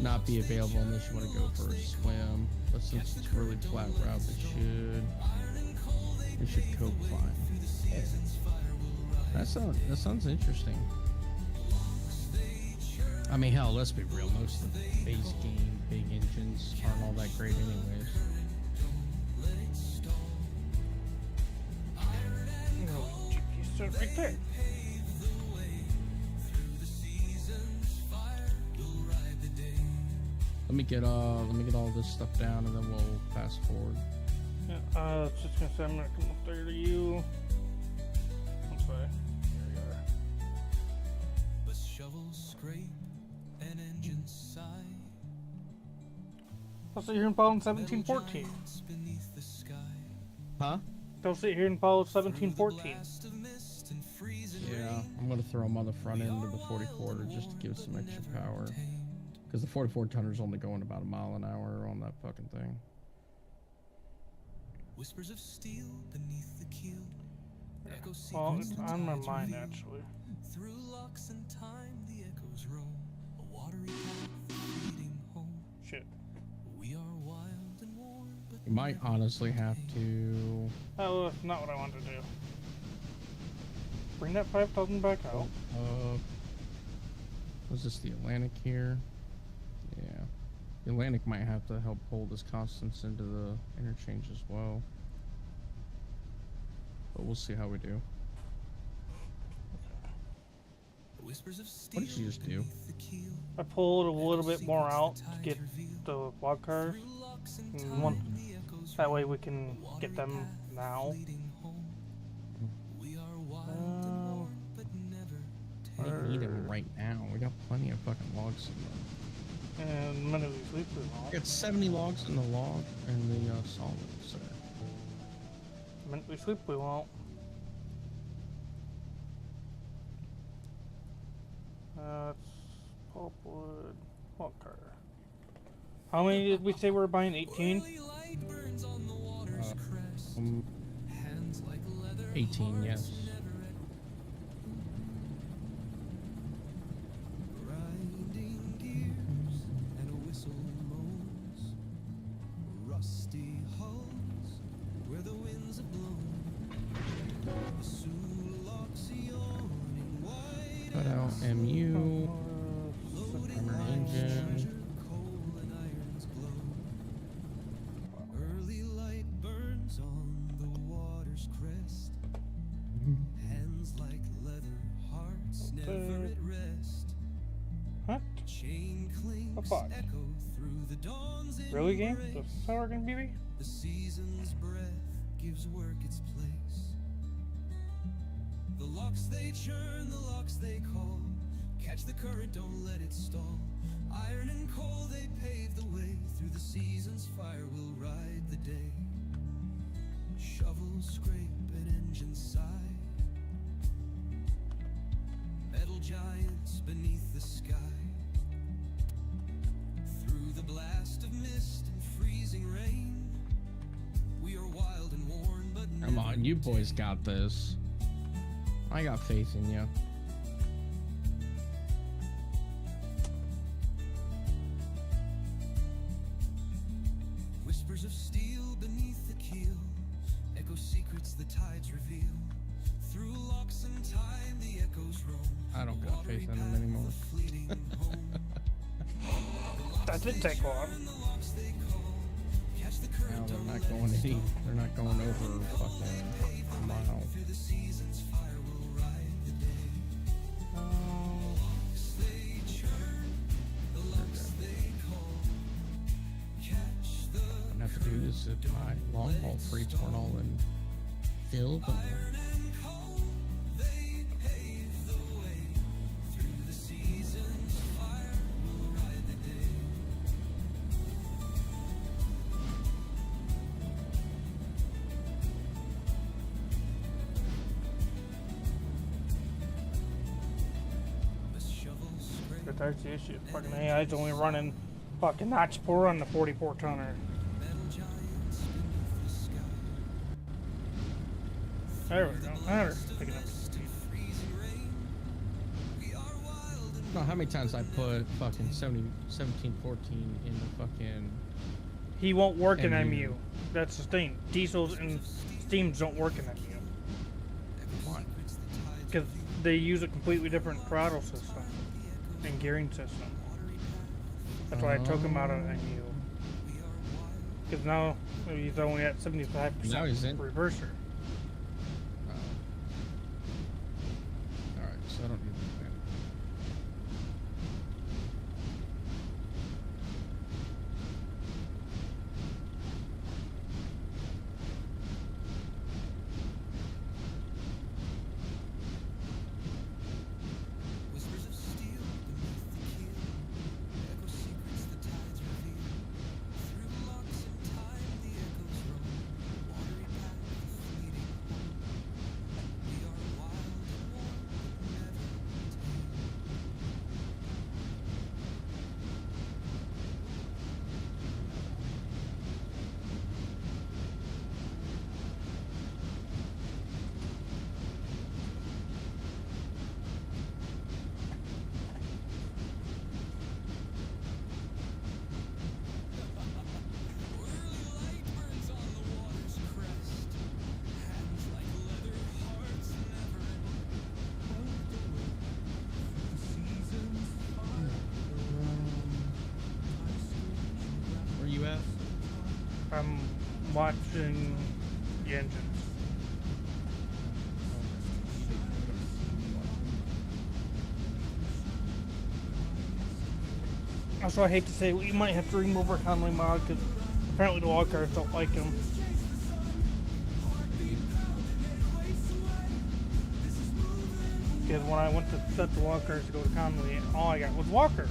not be available unless you want to go for a swim. But since it's a really flat route, they should cope fine. That sounds interesting. I mean, hell, let's be real. Most of the base game big engines aren't all that great, anyways. right there. Let me get all this stuff down, and then we'll fast forward. Yeah, I was just gonna say I'm gonna come up there to you. I'm sorry. Here we are. But shovels scrape and engines sigh. I'll sit here and follow in 1714. Beneath the sky. Huh? They'll sit here and follow 1714. Blast of mist and freezing Yeah, I'm gonna throw them on the front end of the 44 just to give some extra power. Because the 44 tonner's only going about a mile an hour on that fucking thing. whispers of steel beneath the keel. Echo Well, secrets it's the on my tides mind reveal. actually. Through locks and time, the echoes roam. A watery path leading home. Shit. We are wild and warm, but You might honestly have to. Oh, that's not what I wanted to do. Bring that 5,000 back out. Was this the Atlantic here? Yeah. The Atlantic might have to help pull this Constance into the interchange as well. But we'll see how we do. whispers of steel What did you just do? beneath the keel. I pulled a little bit more out to get the log cars. Through locks and And time, one, the echoes that way we can get them now. leading home. We are wild and warm, but never I need them right now. We got plenty of fucking logs in there. And the minute we sleep, we We won't. got 70 logs in the log and the solid, so. The minute we sleep, we won't. That's pulpwood, log car. How many did we say we were buying? 18? Early light burns on the water's crest. Hands like leather, 18, yes. grinding gears and a whistle moans. Rusty hulls where the winds have blown. The Sulaks yawning wide Cut out MU. Primer engine. coal and irons glow. Early light burns on the water's crest. Hands like leather, hearts never at rest. What? Chain clinks fuck? echo through the dawn's Really, game? embrace. This is how we're gonna be? The season's breath gives work its place. The locks they churn, the locks they call. Catch the current, don't let it stall. Iron and coal, they pave the way. Through the season's fire, we'll ride the day. Shovels scrape and engines sigh. Metal giants beneath the sky. Through the blast of mist and freezing rain, we are wild and worn, but Come never on, you boys got this. I got faith in you. Whispers of steel beneath the keel, echo secrets the tides reveal. Through locks and time, the echoes roam. I don't got faith in them anymore. Fleeting home. That didn't take long. The locks they call. Catch the Now current, they're don't not let going it any. stall. They're not going over fucking a mile. Through the season's fire, we'll ride the day. Locks they churn, the locks they call. Catch the I'm gonna have to do this if my long haul freights weren't all in filled. iron and coal, they pave the way. Through the season's fire, we'll ride the day. The shovels scrape But that's the issue. Fucking AI's only running fucking notch 4 on the 44 tonner. metal giants beneath the sky. There we go. Now we're picking up. Mist and freezing rain. We are wild and No, how many times I put fucking 1714 in the fucking. He won't work in MU. MU. That's the thing. Diesels and steams don't work in MU. Why? Because they use a completely different throttle system and gearing system. That's why I took him out of MU. Because now he's only at 75% Now he's in. reverser. I'm watching the engines. Also, I hate to say, we might have to remove our Conley mod because apparently the walkers don't like him. Because when I went to set the walkers to go to Conley, all I got was Walker.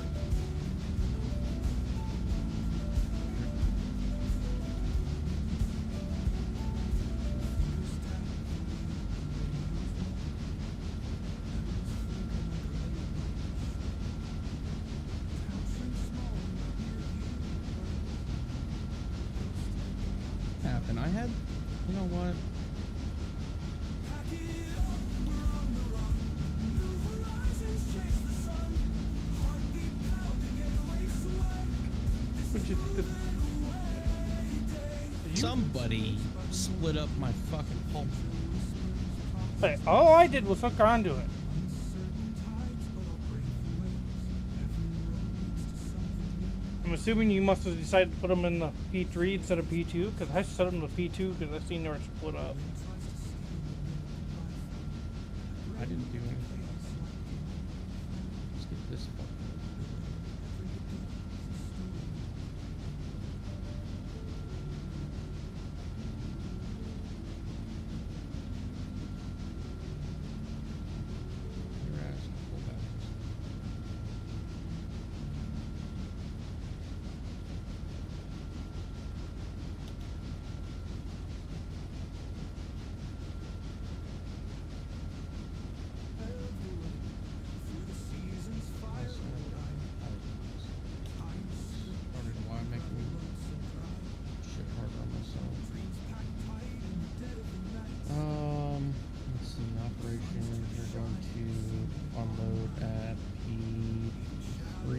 Happened. I had, you know what? Which is Somebody split up my fucking pulp. Hey, all I did was hook onto it. I'm assuming you must have decided to put them in the P3 instead of P2, because I set them to P2 because I seen they were split up. I didn't do anything. Let's get this fucking. Your ass full batteries. Wondering why I'm making shit harder on myself. Let's see, operations, you're going to unload at P3.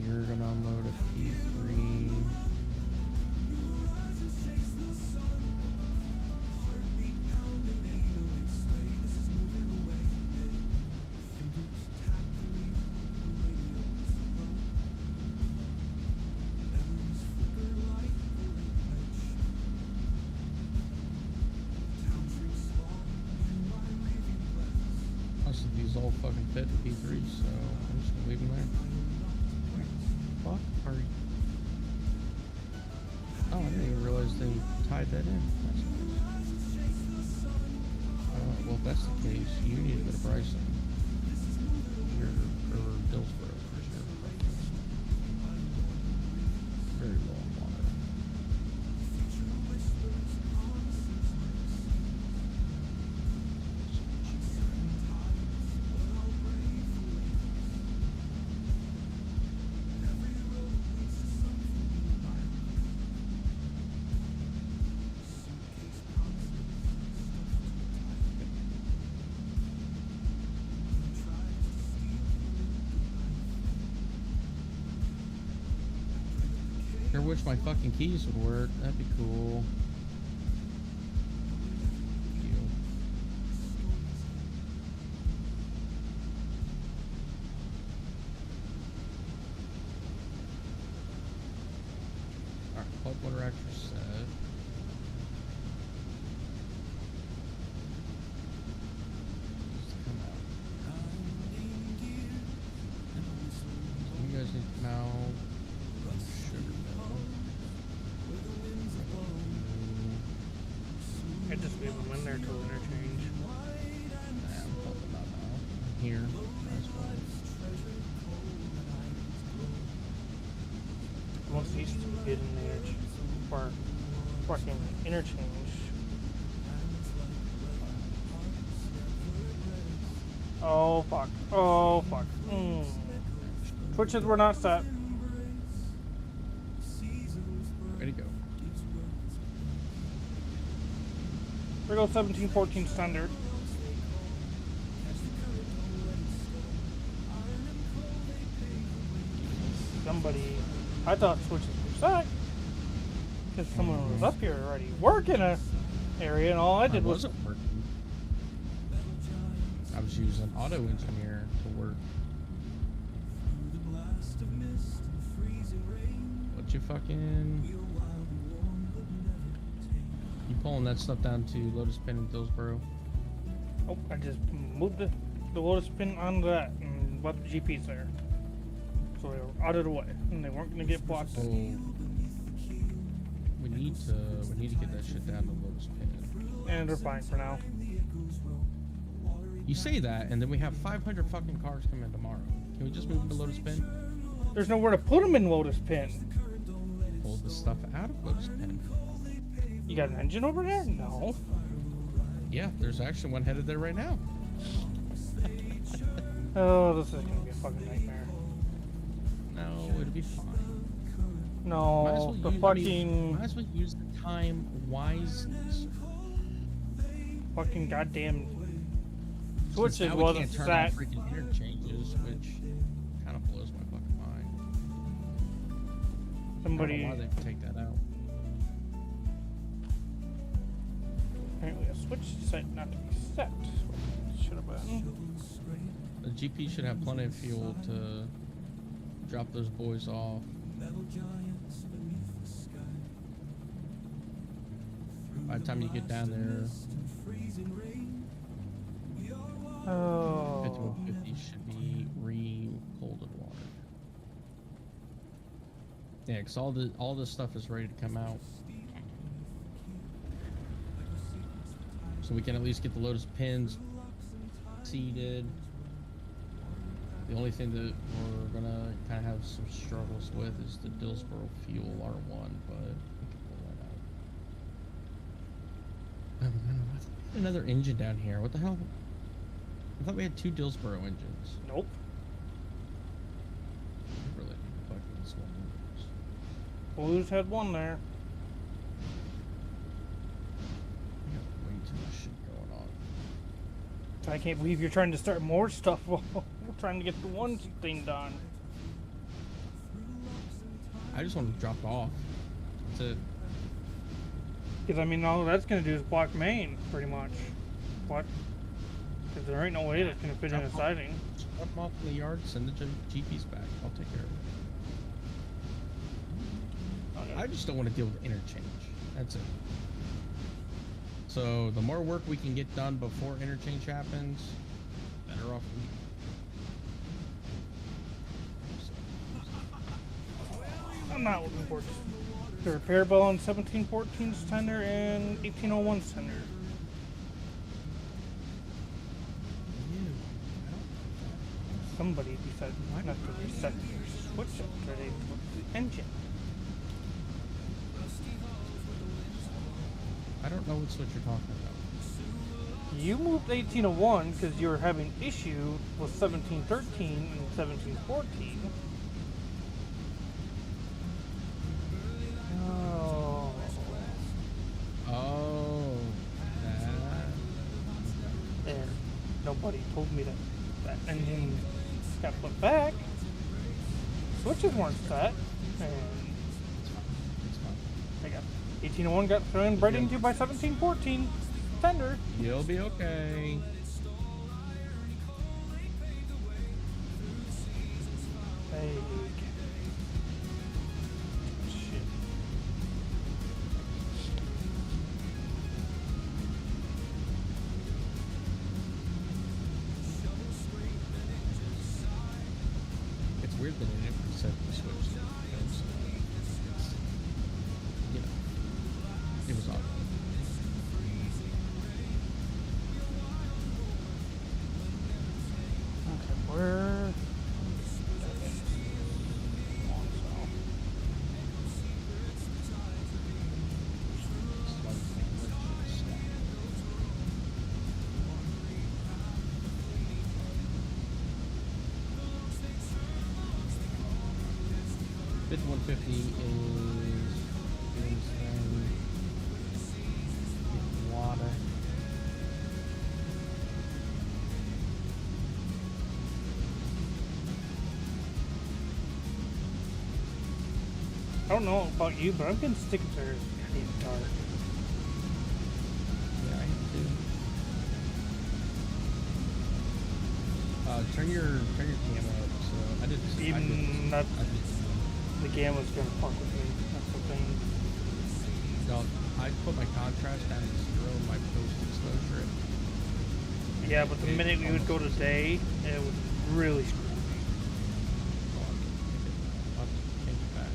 You're gonna unload at P3. Most of these all fucking fit to P3, so I'm just gonna leave them there. Fuck are you? Oh, I didn't even realize they tied that in. That's nice. Well, if that's the case, you need to go to Bryson. Or Dillsboro, for sure. Very low on water. I wish my fucking keys would work. That'd be cool. Thank you. Alright, pulp water reactor set. Just come out. You guys need to come out. Sugar mill. I just leave them in there till interchange. Nah, I'm pumping that now. I'm here. Might as well. Once these two get in there, for fucking interchange. Oh fuck. Oh fuck. Switches were not set. Way to go. Here goes 1714 standard. Somebody, I thought switches were set because someone was up here already working a area, and all I did was wasn't working. I was using auto engineer to work. What you fucking... You pulling that stuff down to Lotus Pin in Dillsboro? Oh, I just moved the lotus pin onto that and left the GPs there. So they were out of the way and they weren't gonna get blocked. Oh, we need to get that shit down to Lotus Pin. And they're fine for now. You say that, and then we have 500 fucking cars come in tomorrow. Can we just move to Lotus Pin? There's nowhere to put them in lotus pin. Pull the stuff out of Lotus Pin. You got an engine over there? No. Yeah, there's actually one headed there right now. Oh, this is gonna be a fucking nightmare. No, it'll be fine. No, the fucking might as well use the time wisely. fucking goddamn Since switches now we wasn't can't turn set. on freaking interchanges, which kind of blows my fucking mind. I Somebody don't know why they would take that out. apparently a switch set not to be set. Should have been. The GP should have plenty of fuel to drop those boys off. By the time you get down there, Oh. 5150 should be re-cold and water. Yeah, because all this stuff is ready to come out. So we can at least get the Lotus Pins seeded. The only thing that we're gonna kind of have some struggles with is the Dillsboro Fuel R1, but we can pull that out. Another engine down here. What the hell? I thought we had 2 Dillsboro engines. Nope. Really fucking small numbers. Blues had one there. We got way too much shit going on. I can't believe you're trying to start more stuff while we're trying to get the one thing done. I just want to drop off. That's it. Because I mean, all that's gonna do is block main, pretty much. What? Because there ain't no way that's gonna fit in a siding. Drop them off in the yard, send the GPs back. I'll take care of it. I just don't want to deal with interchange. That's it. So the more work we can get done before interchange happens, better off we. I'm not looking forward to the repair bill on 1714's tender and 1801's tender. Somebody decided not to reset your switch after they put the engine. I don't know what switch you're talking about. You moved 1801 because you were having issue with 1713 and 1714. Oh. Oh, that. And nobody told me that that engine got put back. Switches weren't set. And It's fine. I got 1801 got thrown right into by 1714 tender. You'll be okay. Hey. Shit. It's weird that they never set the switch because it's, you know, it was odd. Okay, where? It's a lot of things that should stop. Bid 150 is water. I don't know about you, but I've been sticking to her pretty dark. Yeah, I am too. Turn your camera up. So I did. Even that. the game was gonna fuck with me. That's the thing. No, I put my contrast down to 0 in my post exposure. Yeah, but the minute we would go to day, it would really screw me. I'll have to change it back.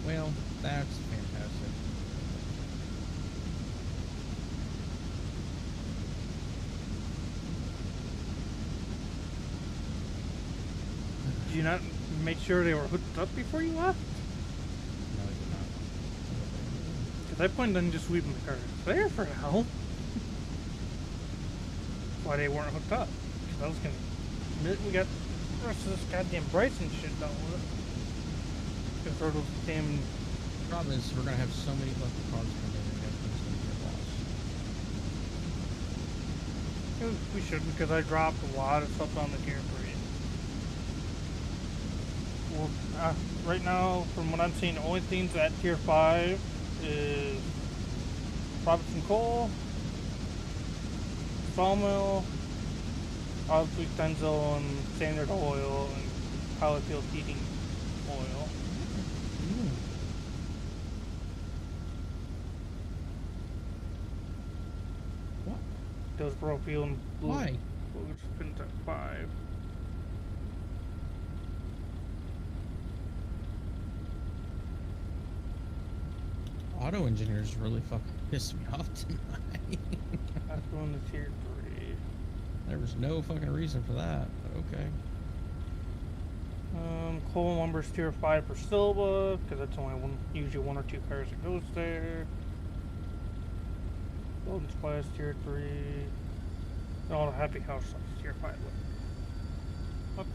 Well, that's fantastic. Did you not make sure they were hooked up before you left? No, you're not. Because I planned on just sweeping the cars there for now. Why they weren't hooked up? Because I was gonna. The minute we got the rest of this goddamn Bryson shit done with it, gonna throw those damn. The problem is we're gonna have so many fucking cars come in and everything's gonna get lost. We shouldn't, because I dropped a lot of stuff on the tier 3. Well, right now, from what I'm seeing, the only things at tier 5 is Robertson Coal, Sawmill, obviously Denzel and Standard Oil, and Polyfield Heating Oil. What? Those Brofield and Blue. Why? Blue spins at 5. Auto engineers really fucking pissed me off tonight. That's going to tier 3. There was no fucking reason for that, but okay. Coal and lumber's tier 5 for Silva, because that's only usually 1 or 2 cars that goes there. Golden Splash tier 3. And all the Happy House stuff is tier 5. What?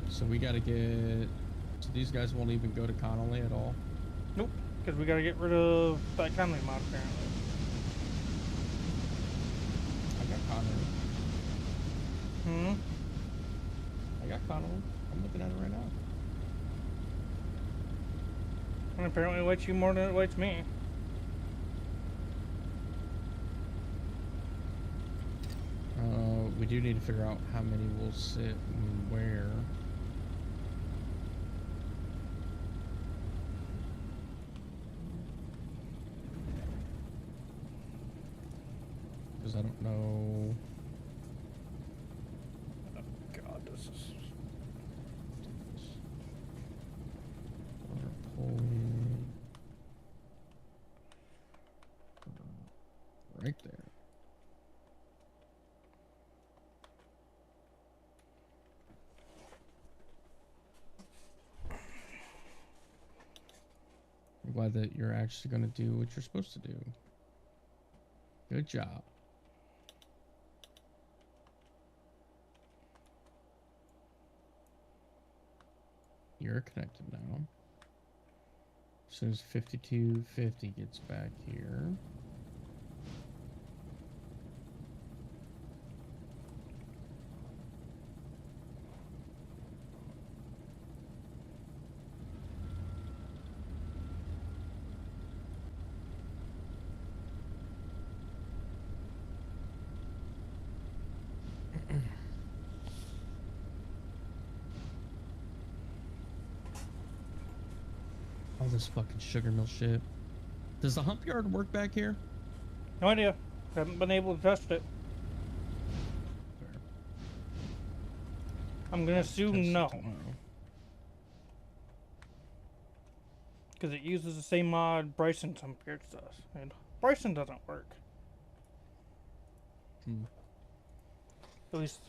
So we gotta get. So these guys won't even go to Connolly at all. Nope, because we gotta get rid of that Conley mod apparently. I got Connolly. I got Connolly. I'm looking at it right now. And apparently it likes you more than it likes me. We do need to figure out how many will sit and where. Because I don't know. Oh god, this is... Water pulling. Right there. I'm glad that you're actually going to do what you're supposed to do. Good job. You're connected now. As soon as 5250 gets back here. All this fucking sugar mill shit. Does the hump yard work back here? No idea. Haven't been able to test it. Fair. I'm gonna Test assume it no. tomorrow. Because it uses the same mod Bryson compared to us. And Bryson doesn't work. At least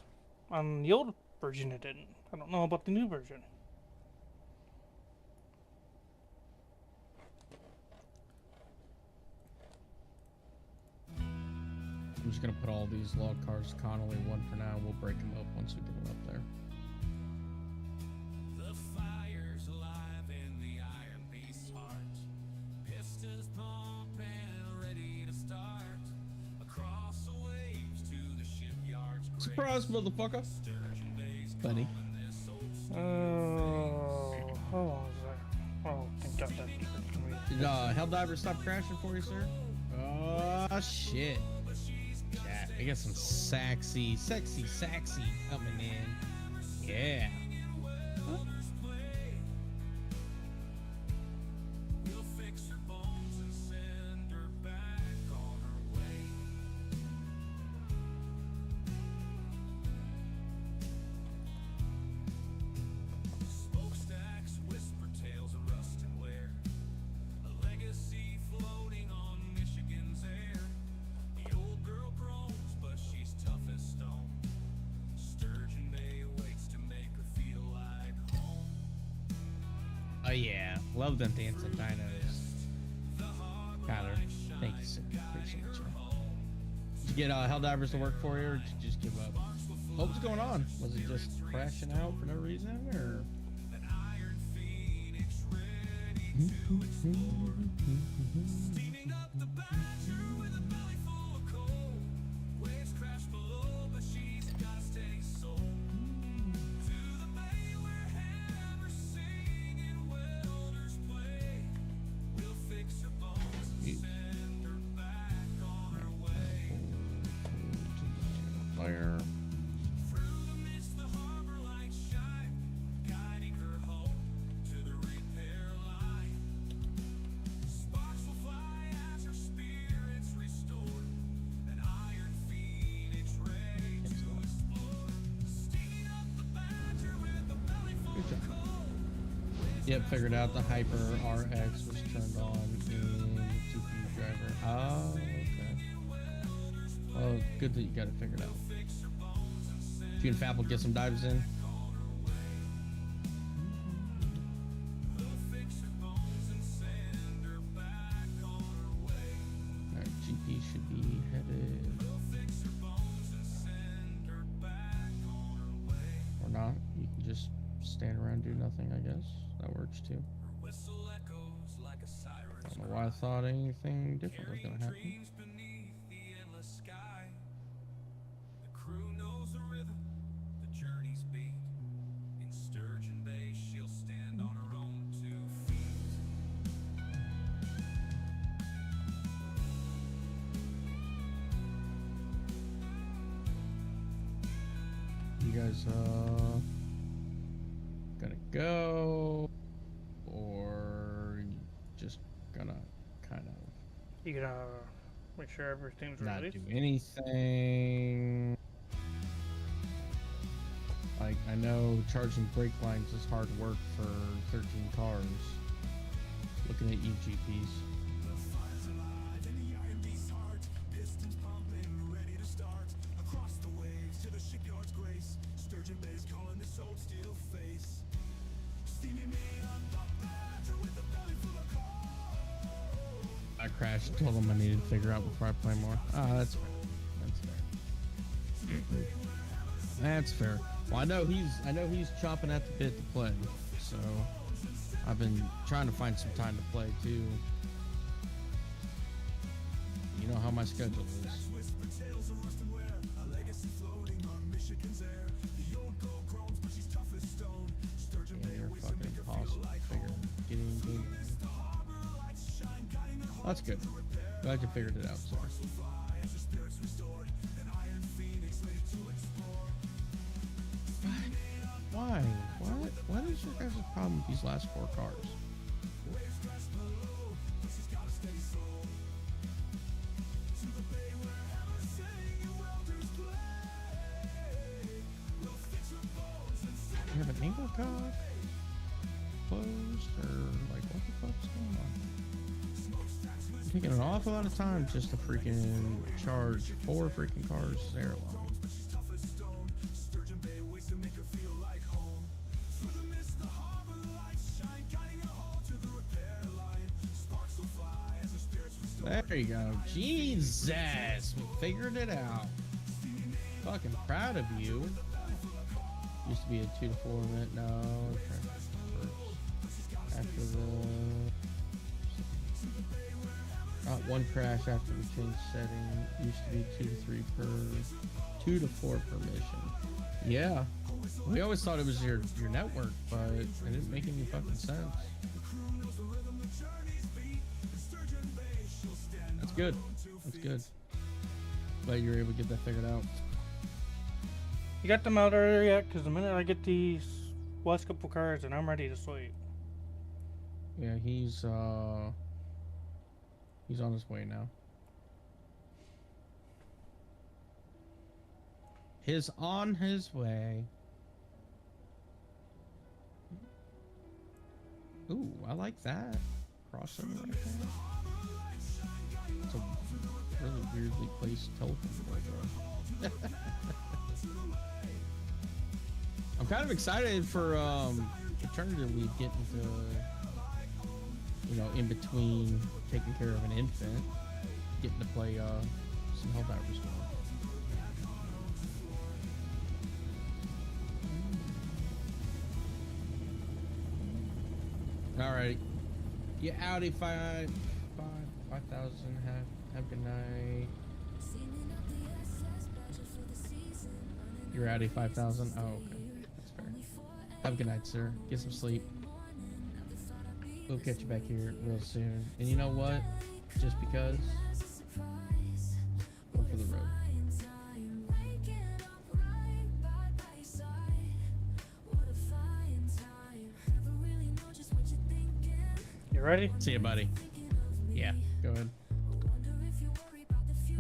on the old version it didn't. I don't know about the new version. I'm just gonna put all these log cars to Connolly one for now. We'll break them up once we get them up there. The fire's alive in the iron beast's heart. Pistons pumping, ready to start. Across the waves to the shipyard's grace. Surprise, motherfucker! Sturgeon Bay's Buddy. calling this old Oh, how long is that? Oh, thank God that's Did Helldiver stop crashing for you, sir? Oh shit! Yeah, we got some sexy coming in. Yeah. We'll fix her bones and send her back on her way. Smokestacks whisper tales of rust and wear. A legacy floating on Michigan's air. The old girl groans, but she's tough as stone. Sturgeon Bay waits to make her feel like home. Oh yeah, love them dancing dinos. Kyler, thank you, sir. Appreciate you. Did you get Helldivers to work for you, or did you just give up? What was going on? Was it just crashing out for no reason, or? An iron phoenix ready to explore. Steaming up the Badger with a belly full of coal. Waves crash below, but she's got a steady soul. To the bay where hammers sing and welders play. We'll fix her bones and send her back on her way. Fire. Through the mist, the harbor lights shine, guiding her home to the repair line. Sparks will fly as her spirit's restored. An iron phoenix ready to explore. Steaming up the Badger with a belly full Good job. of coal. Yep, figured out the Hyper RX was turned on in the GPU driver. Oh, okay. Oh, good that you got it figured out. If you and Fap will get some dives in. Alright, GP should be headed. Or not. You can just stand around and do nothing, I guess. That works too. Whistle echoes like a I siren's don't know why I thought anything different was carrying gonna happen. dreams beneath the endless sky. The crew knows the rhythm, the journey's beat. In Sturgeon Bay, she'll stand on her own 2 feet. You guys gonna go, or you just gonna kind of You gonna make sure everything's not released? do anything? Like, I know charging brake lines is hard work for 13 cars. Looking at you, GPs. The fire's alive in the iron beast's heart. Pistons pumping, ready to start. Across the waves to the shipyard's grace. Sturgeon Bay's calling this old steel face. Steaming me on the Badger with a belly full of coal. I crashed. Told him I needed to figure out before I play more. Ah, that's fair. That's fair. That's fair. Well, I know he's chomping at the bit to play, so I've been trying to find some time to play too. You know how my schedule is. Yeah, you're fucking impossible to figure. Getting game. That's good. Glad you figured it out, sir. Why? What is your guys' problem with these last 4 cars? You have an angle cock closed, or like what the fuck's going on? It's taking an awful lot of time just to freaking charge 4 freaking cars there alone. There you go. Jesus, we figured it out. Fucking proud of you. Used to be a 2 to 4 minute. No, first. After the one crash after we changed setting. Used to be 2 to 3 per, 2 to 4 per mission. Yeah, we always thought it was your network, but it didn't make any fucking sense. That's good. That's good. Glad you were able to get that figured out. You got them out earlier yet? Because the minute I get these last couple cars, and I'm ready to sleep. Yeah, he's on his way now. He's on his way. Ooh, I like that. Crossover right there. It's a really weirdly placed telephone pole, though. I'm kind of excited for Eternity League getting to, you know, in between taking care of an infant, getting to play some Helldivers more. Alrighty. Yeah, Audi 5,000. Have a good night. You're Audi 5,000. Oh, okay. That's fair. Have a good night, sir. Get some sleep. We'll catch you back here real soon. And you know what? Just because, go for the road. You ready? See you, buddy. Yeah, go ahead.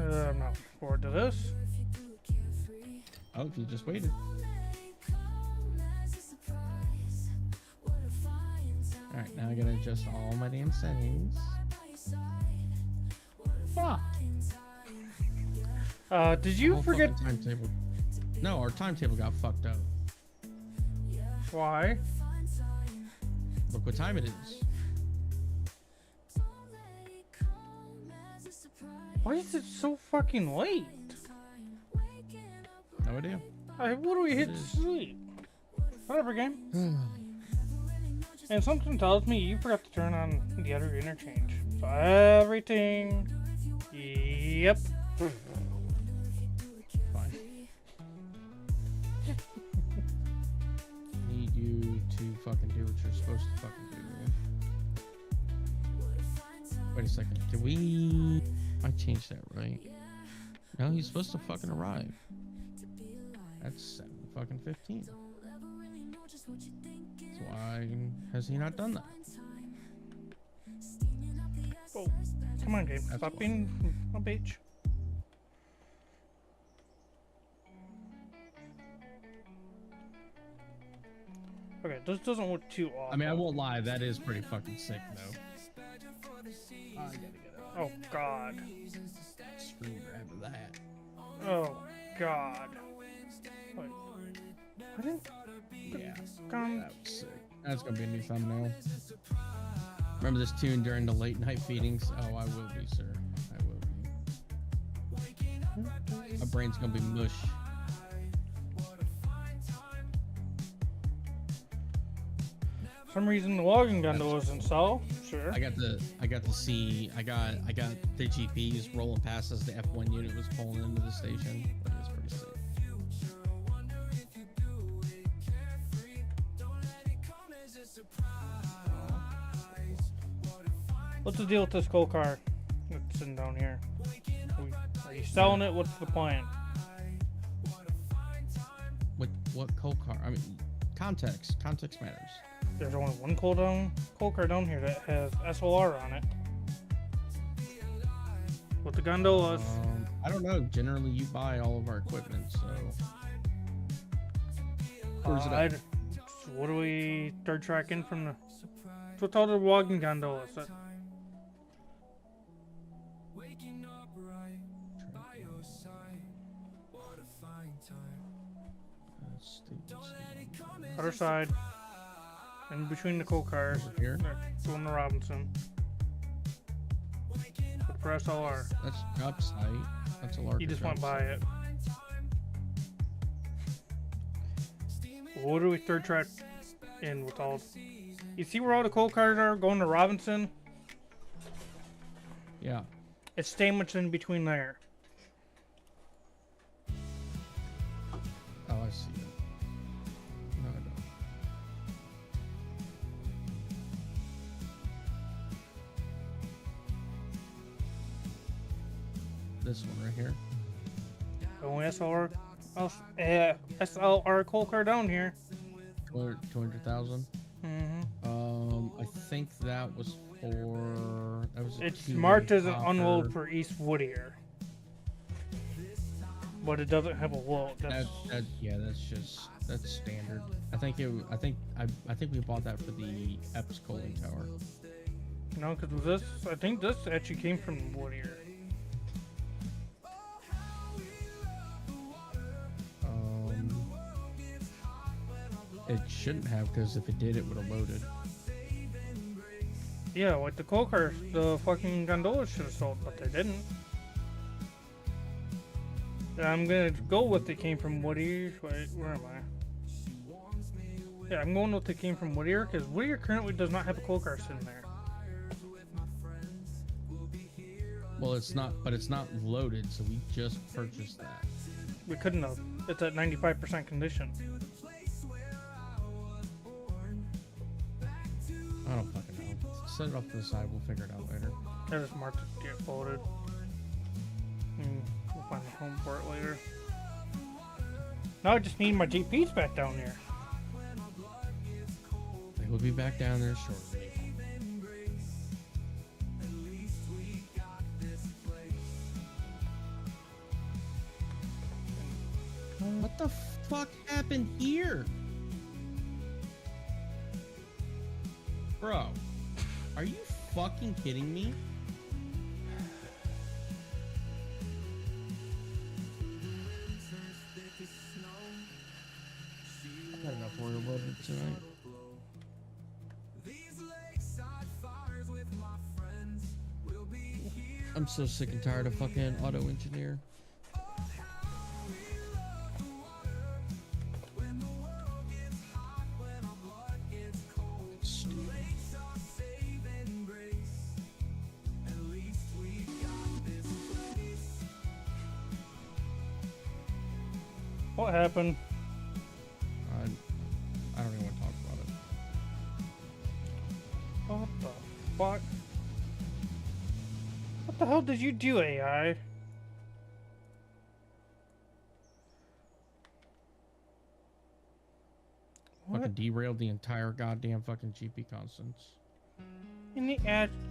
I'm not forward to this. Oh, if you just waited. Alright, now I gotta adjust all my damn settings. Fuck. Did you Whole forget fucking timetable. No, our timetable got fucked up. why? Look what time it is. Why is it so fucking late? No idea. I literally hit sleep. Whatever, game. And something tells me you forgot to turn on the other interchange. So everything... Yep. Fine. Need you to fucking do what you're supposed to fucking do. Wait a second. Can we... I changed that, right? No, he's supposed to fucking arrive. That's 7:15. So why has he not done that? Oh, come on, game. Stop being a bitch. Okay, this doesn't look too awful. I mean, I won't lie. That is pretty fucking sick, though. I gotta get up. Oh, God. Screen grab of that. Oh, God. Wait. I didn't... Yeah, Gone. that was sick. That's gonna be a new thumbnail. Remember this tune during the late night feedings? Oh, I will be, sir. I will be. My brain's gonna be mush. For some reason, the logging gun wasn't so. Sure. I got the GPs rolling past as the F1 unit was pulling into the station. But it's pretty sick. What's the deal with this coal car that's sitting down here? Are you selling it? What's the plan? What coal car? I mean, context. Context matters. There's only one coal car down here that has SLR on it. With the gondolas. I don't know. Generally, you buy all of our equipment, so. Where's it at? What do we third track in from the? What's all the logging gondolas? Other side. In between the coal cars. Over here. Going to Robinson. for SLR. That's job site. That's a large. You just went by it. What do we third track in with all? You see where all the coal cars are going to Robinson? Yeah. It's sandwiched in between there. Oh, I see it. No, I don't. This one right here. Only SLR, SLR coal car down here. 200,000. I think that was for. That was. It's marked as an unload for East Whittier, but it doesn't have a load. That's standard. I think we bought that for the Epps cooling tower. No, because I think this actually came from Whittier. It shouldn't have, because if it did, it would have loaded. Yeah, like the coal cars, the fucking gondolas should have sold, but they didn't. I'm gonna go with it came from Whittier. Wait, where am I? Yeah, I'm going with it came from Whittier, because Whittier currently does not have a coal car sitting there. Well, it's not loaded, so we just purchased that. We couldn't have. It's at 95% condition. I don't fucking know. Set it off to the side. We'll figure it out later. I just marked it to get folded. We'll find a home for it later. Now I just need my GPs back down there. They will be back down there shortly. What the fuck happened here? Bro, are you fucking kidding me? I got enough water loaded tonight. I'm so sick and tired of fucking auto engineer. What happened? I don't even want to talk about it. What the fuck? What the hell did you do, AI? What Fucking derailed the entire goddamn fucking GP constants. in the actual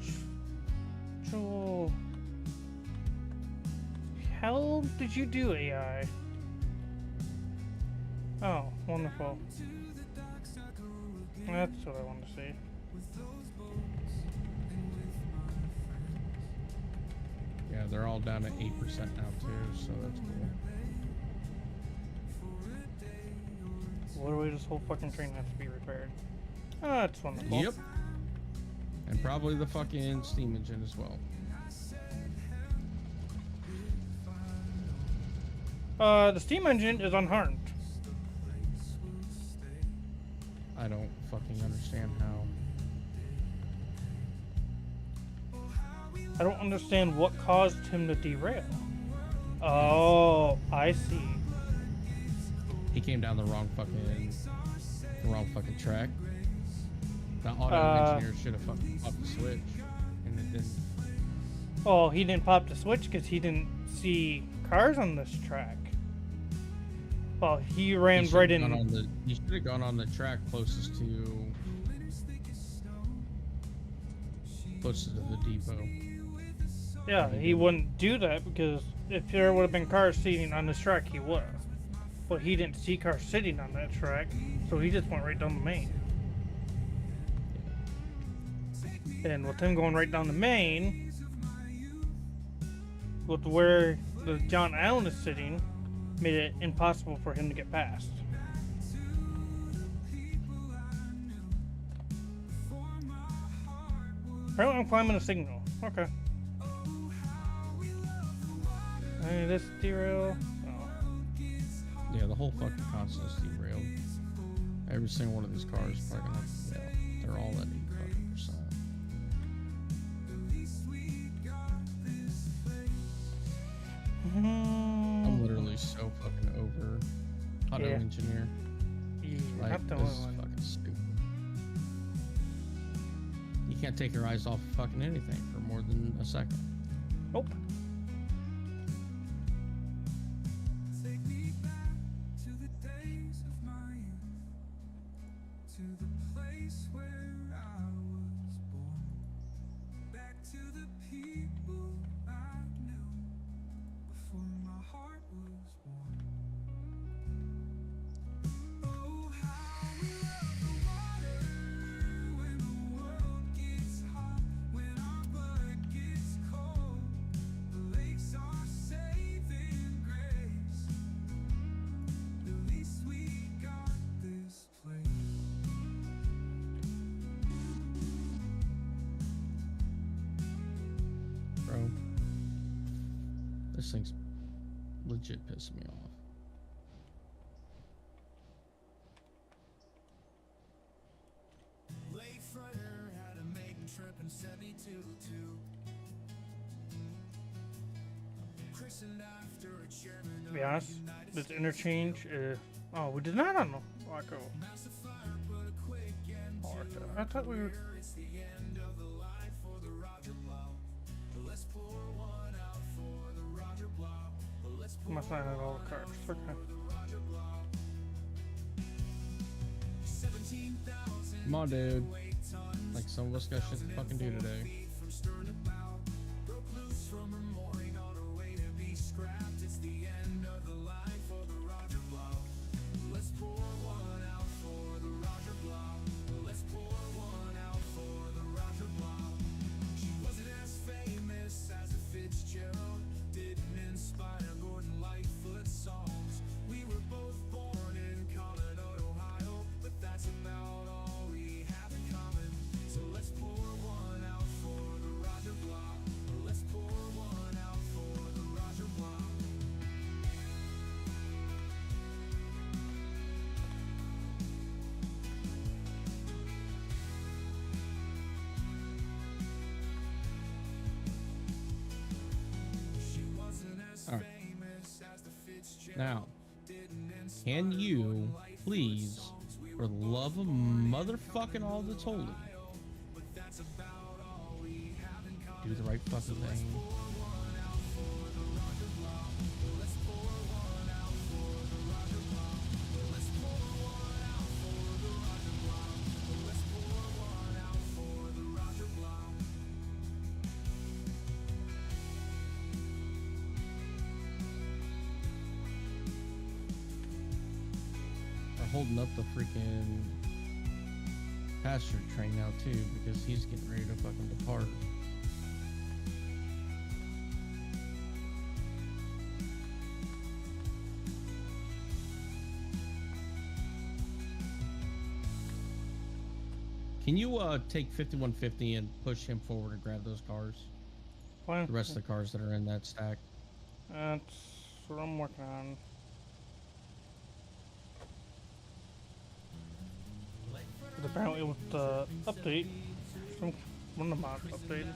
hell did you do, AI? Oh, wonderful. That's what I want to see. Yeah, they're all down to 8% now too, so that's cool. Literally, this whole fucking train has to be repaired. Oh, that's wonderful. Yep. And probably the fucking steam engine as well. The steam engine is unharmed. I don't fucking understand how. I don't understand what caused him to derail. Oh, I see. He came down the wrong fucking track. The auto engineer should have fucking popped the switch, and it didn't. Oh, he didn't pop the switch because he didn't see cars on this track. Well, he ran right in. He should have gone on the track closest to the depot. Yeah, he wouldn't do that because if there would have been cars sitting on this track, he would have. But he didn't see cars sitting on that track, so he just went right down the main. And with him going right down the main, with where the John Allen is sitting, made it impossible for him to get past. Apparently I'm climbing a signal. Okay. Hey, this derail. Oh. Yeah, the whole fucking console's derailed. Every single one of these cars is probably gonna, they're all at 8%. I'm literally so fucking over auto Yeah. engineer. Yeah, Like, not the this only is one. fucking stupid. You can't take your eyes off fucking anything for more than a second. Nope. Take me back to the days of my youth, to the place where I was born, back to the people I knew before my heart was warm. Oh, how we love the water when the world gets hot, when our blood gets cold. The lakes are saving grace. At least we got this place. Bro, this thing's legit pissing me off. Late Friday had a maiden trip in 72 christened after a chairman To be honest, this interchange is. Oh, we did not on the Waco. massive fire put a quick end Oh, to I thought we were. it's the end of the line for the Roger Blau. Let's pour one out for the Roger Blau. Let's pour Must not have all the cards. Okay. the Roger Blau. 17,000 Come on, dude. weight tons Like some of us got shit to fucking do today. from stern to bow. Broke loose from her mooring on her way to be scrapped. It's the end of the line for the Roger Blau. Let's pour one out for the Roger Blau. Let's pour one out for the Roger Blau. She wasn't as famous as a Fitzgerald, didn't inspire Gordon Lightfoot songs. We were both born in Colorado, Ohio, but that's about all we have in common. So let's pour one out for the Roger Blau. Let's pour one out for the Roger Blau. She wasn't as All right. famous as the Fitzgerald. Now, can you please, for the love of motherfucking all that's holy, do the right fucking thing? They're holding up the freaking passenger train now too, because he's getting ready to fucking depart. Can you take 5150 and push him forward and grab those cars? Well, The rest of the cars that are in that stack. that's what I'm working on. But apparently, with the update, one of the mods updated,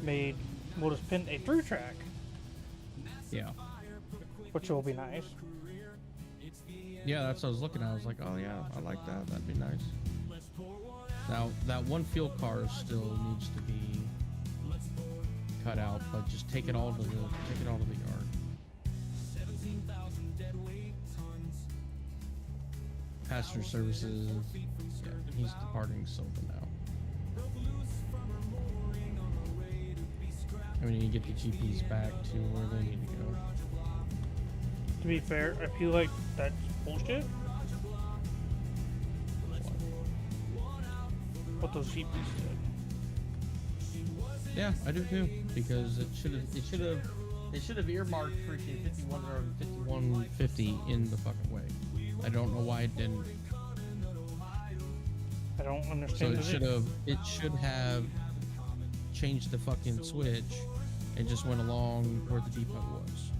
made Lotus Pin a through track, Yeah. which will be nice. Yeah, that's what I was looking at. I was like, oh yeah, I like that. That'd be nice. Now, that one fuel car still needs to be cut out, but just take it all to the yard. Passenger services. Yeah, he's departing Silva now. I mean, you get the GPs back to where they need to go. To be fair, I feel like that's bullshit. What those GPs did. Yeah, I do too, because it should have earmarked freaking 51 or 5150 in the fucking way. I don't know why it didn't. I don't So understand. it should have changed the fucking switch and just went along where the depot was.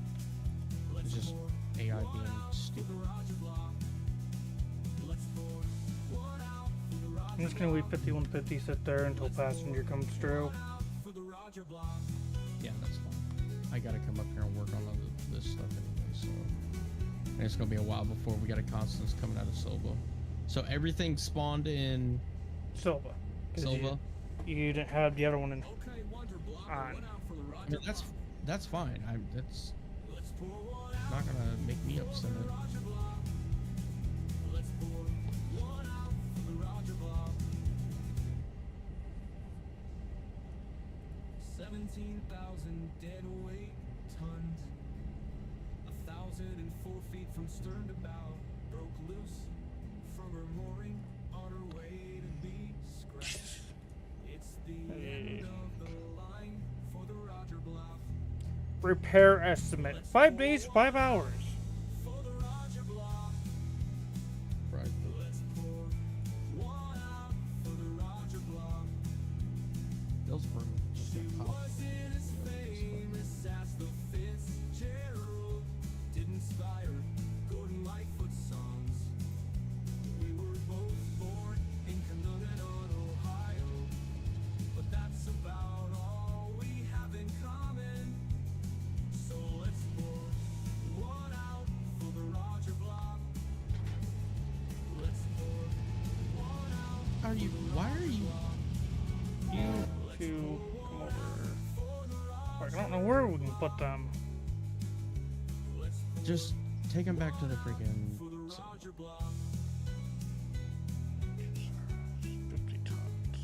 was just AI being stupid. I'm just gonna leave 5150 sit there until passenger comes through. Yeah, that's fine. I gotta come up here and work on this stuff anyway, so. And it's gonna be a while before we got a Constance coming out of Silva. So everything spawned in Silva. 'Cause Silva. You didn't have the other one in. I mean, that's fine. That's not gonna make me upset. 17,000 dead weight tons. 1,004 feet from stern to bow. Broke loose from her mooring on her way to be scrapped. It's the end of the line for the Roger Bluff. Repair estimate: 5 days, 5 hours. For the Roger Bluff. Right. Let's pour one out for the Roger Bluff. Those were Wasn't as famous as the Fitzgerald. Didn't inspire Gordon Lightfoot songs. We were both born in Canogan, Ohio. But that's about all we have in common. So let's pour one out for the Roger Block. Let's pour one out. Why are you? You two come over. Fuck, I don't know where we can put them. Just take him back to the freaking. 50 tons.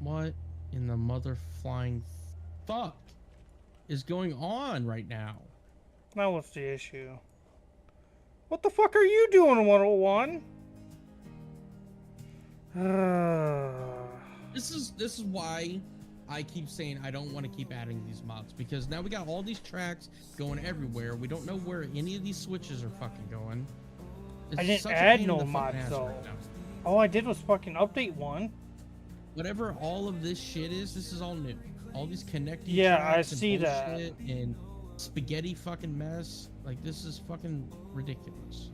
What in the mother flying fuck is going on right now? Now what's the issue? What the fuck are you doing, 101? This is why I keep saying I don't want to keep adding these mods, because now we got all these tracks going everywhere. We don't know where any of these switches are fucking going. I It's didn't such a add pain in no the fucking mods ass though. right now. All I did was fucking update one. Whatever all of this shit is, this is all new. All these connecting Yeah, I tracks and see that. bullshit and spaghetti fucking mess. Like, this is fucking ridiculous.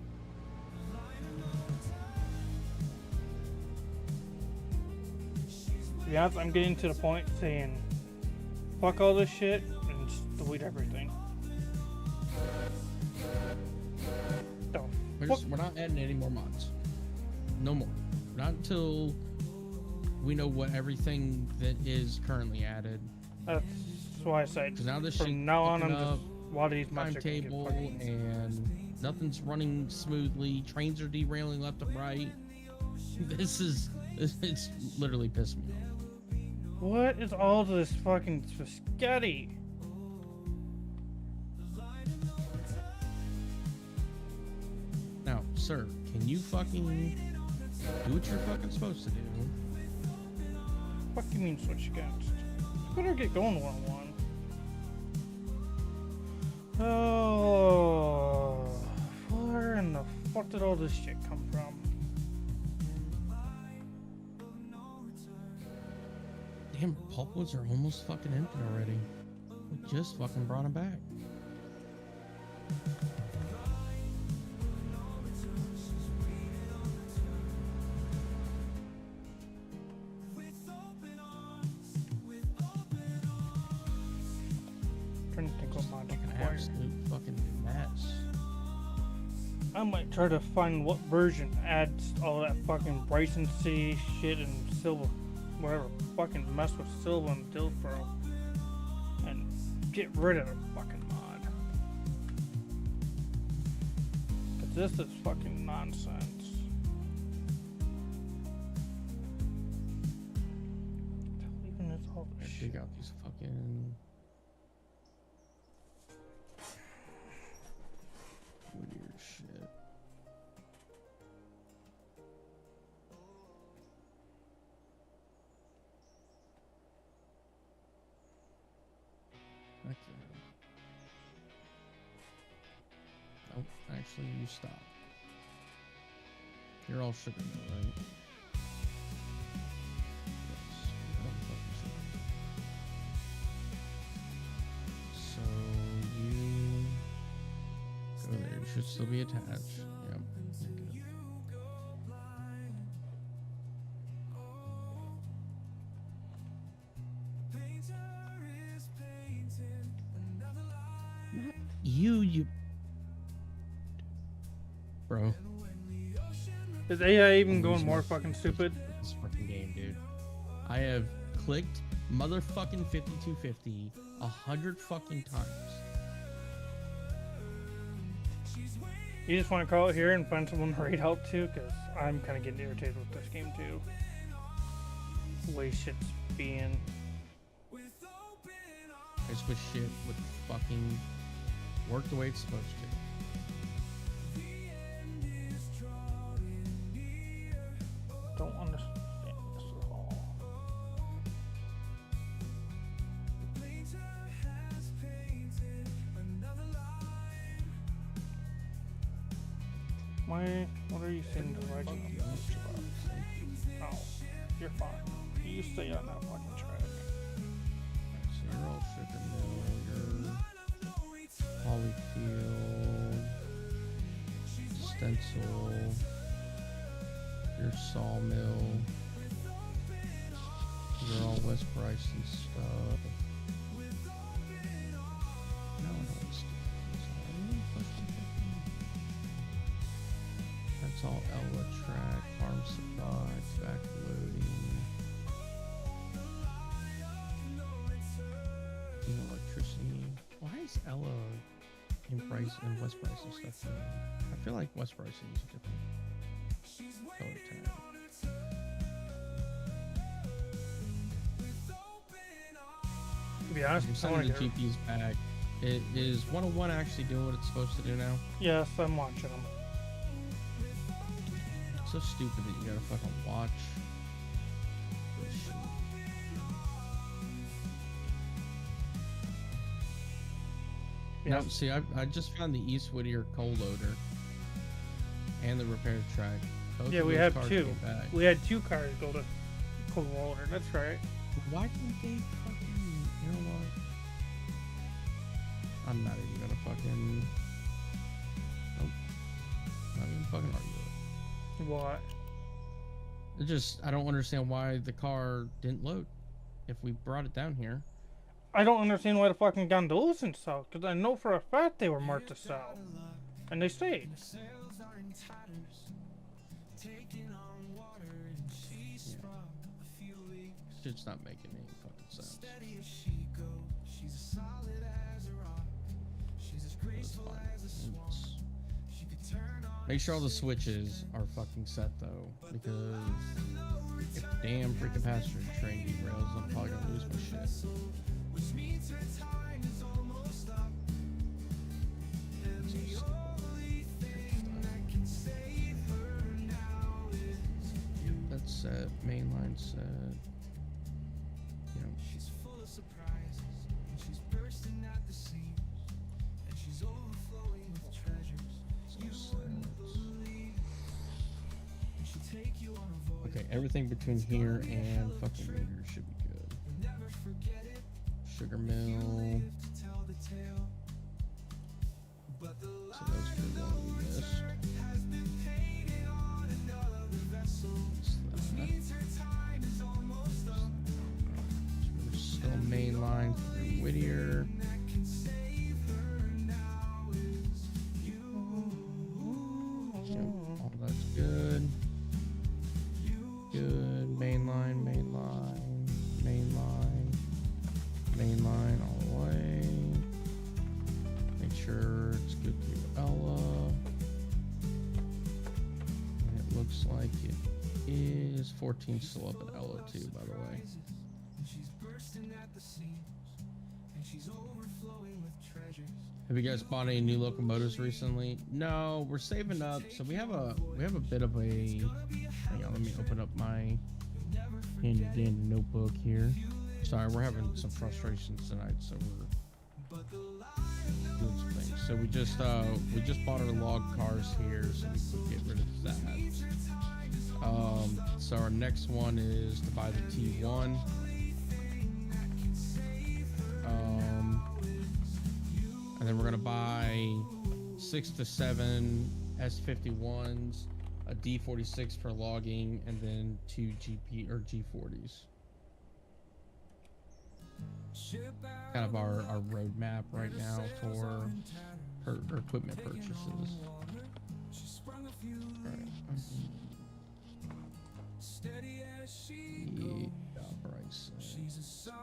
To be honest, I'm getting to the point saying, fuck all this shit and just delete everything. The fuck? We're not adding any more mods. No more. Not until we know what everything that is currently added. That's why I said 'Cause now this shit from now on I'm fucking just a lot of these mods are gonna get timetable fucking- and nothing's running smoothly. Trains are derailing left and right. It's literally pissing me off. What is all this fucking spaghetti? Now, sir, can you fucking do what you're fucking supposed to do? What do you mean switch against? You better get going 101. Oh, where in the fuck did all this shit come from? Damn, pulpwoods are almost fucking empty already. We just fucking brought them back. Trying to think what mod to An acquire. absolute fucking mess. I might try to find what version adds all that fucking Bryson City shit and Silva, whatever, fucking mess with Silva and Dillsboro, and get rid of the fucking mod. 'Cause this is fucking nonsense. Even this all this They shit. got these fucking weird shit. Okay. Nope, actually, you stop. You're all sugar though, right? Yes, you're all fucking sugar. should still be attached. Yep. You're good. Not you. Bro. Is AI even going more fucking stupid? This fucking game, dude. I have clicked motherfucking 5250 100 fucking times. You just want to call it here and find someone to raid help too? Because I'm kind of getting irritated with this game too. The way shit's being. I just wish shit would fucking work the way it's supposed to. Don't understand this at all. What are you saying to the legend? Oh, you're fine. You stay on that fucking track. So you're all sugar mill, your polyfield, stencil, your sawmill. You're all West Bryson stuff. No, I don't want to steal this. That's all Ella track, farm supply, back loading. Electricity. Why is Ella in Bryce and West Bryson stuff? I feel like West Bryson is a different color tag. To be honest, I'm I sending want the to get. GPs back. It is 101 actually doing what it's supposed to do now. Yes, I'm watching them. It's so stupid that you gotta fucking watch this shit. Yeah. No, see, I just found the East Whittier coal loader and the repair track. Both Yeah, of we those have cars two. came back. We had 2 cars go to Cold Water. That's right. Why didn't they fucking, you know what? I'm not even gonna fucking, nope. Not even fucking argue it. What? It just, I don't understand why the car didn't load if we brought it down here. I don't understand why the fucking gondolas didn't sell. Because I know for a fact they were marked to sell. And they stayed. It's just not making any fucking sense. It's fine. Make sure all the switches are fucking set though, because if damn freaking passenger train derails, I'm probably gonna lose my shit. That's set. Mainline set. Yep. She's full of surprises, and she's bursting at the seams, and she's overflowing with treasures. You wouldn't believe, and she'll take you on a voyage. Okay, everything between here and fucking meter should be good. You'll never forget it. Sugar You mill. live to tell the tale. But the So that's good one we missed. has been painted on another vessel. What's that? Means her time is almost up. We're still mainline through Whittier. That can save her now is you. Yep, all that's good. Good. Mainline, mainline, mainline, mainline all the way. Make sure it's good through Ella. And it looks like it is 14 still up at Ella too, by the way. And she's bursting at the seams, and she's overflowing with treasures. Have you guys bought any new locomotives recently? No, we're saving up. So we have a bit of a, hang on, let me open up my handy dandy notebook here. Sorry, we're having some frustrations tonight, so we're doing some things. So we just bought our log cars here, so we could get rid of that. So our next one is to buy the T1. And then we're gonna buy 6 to 7 S51s, a D46 for logging, and then 2 GP or G40s. Kind of our roadmap right now for equipment purchases. Right. Yeah, right. So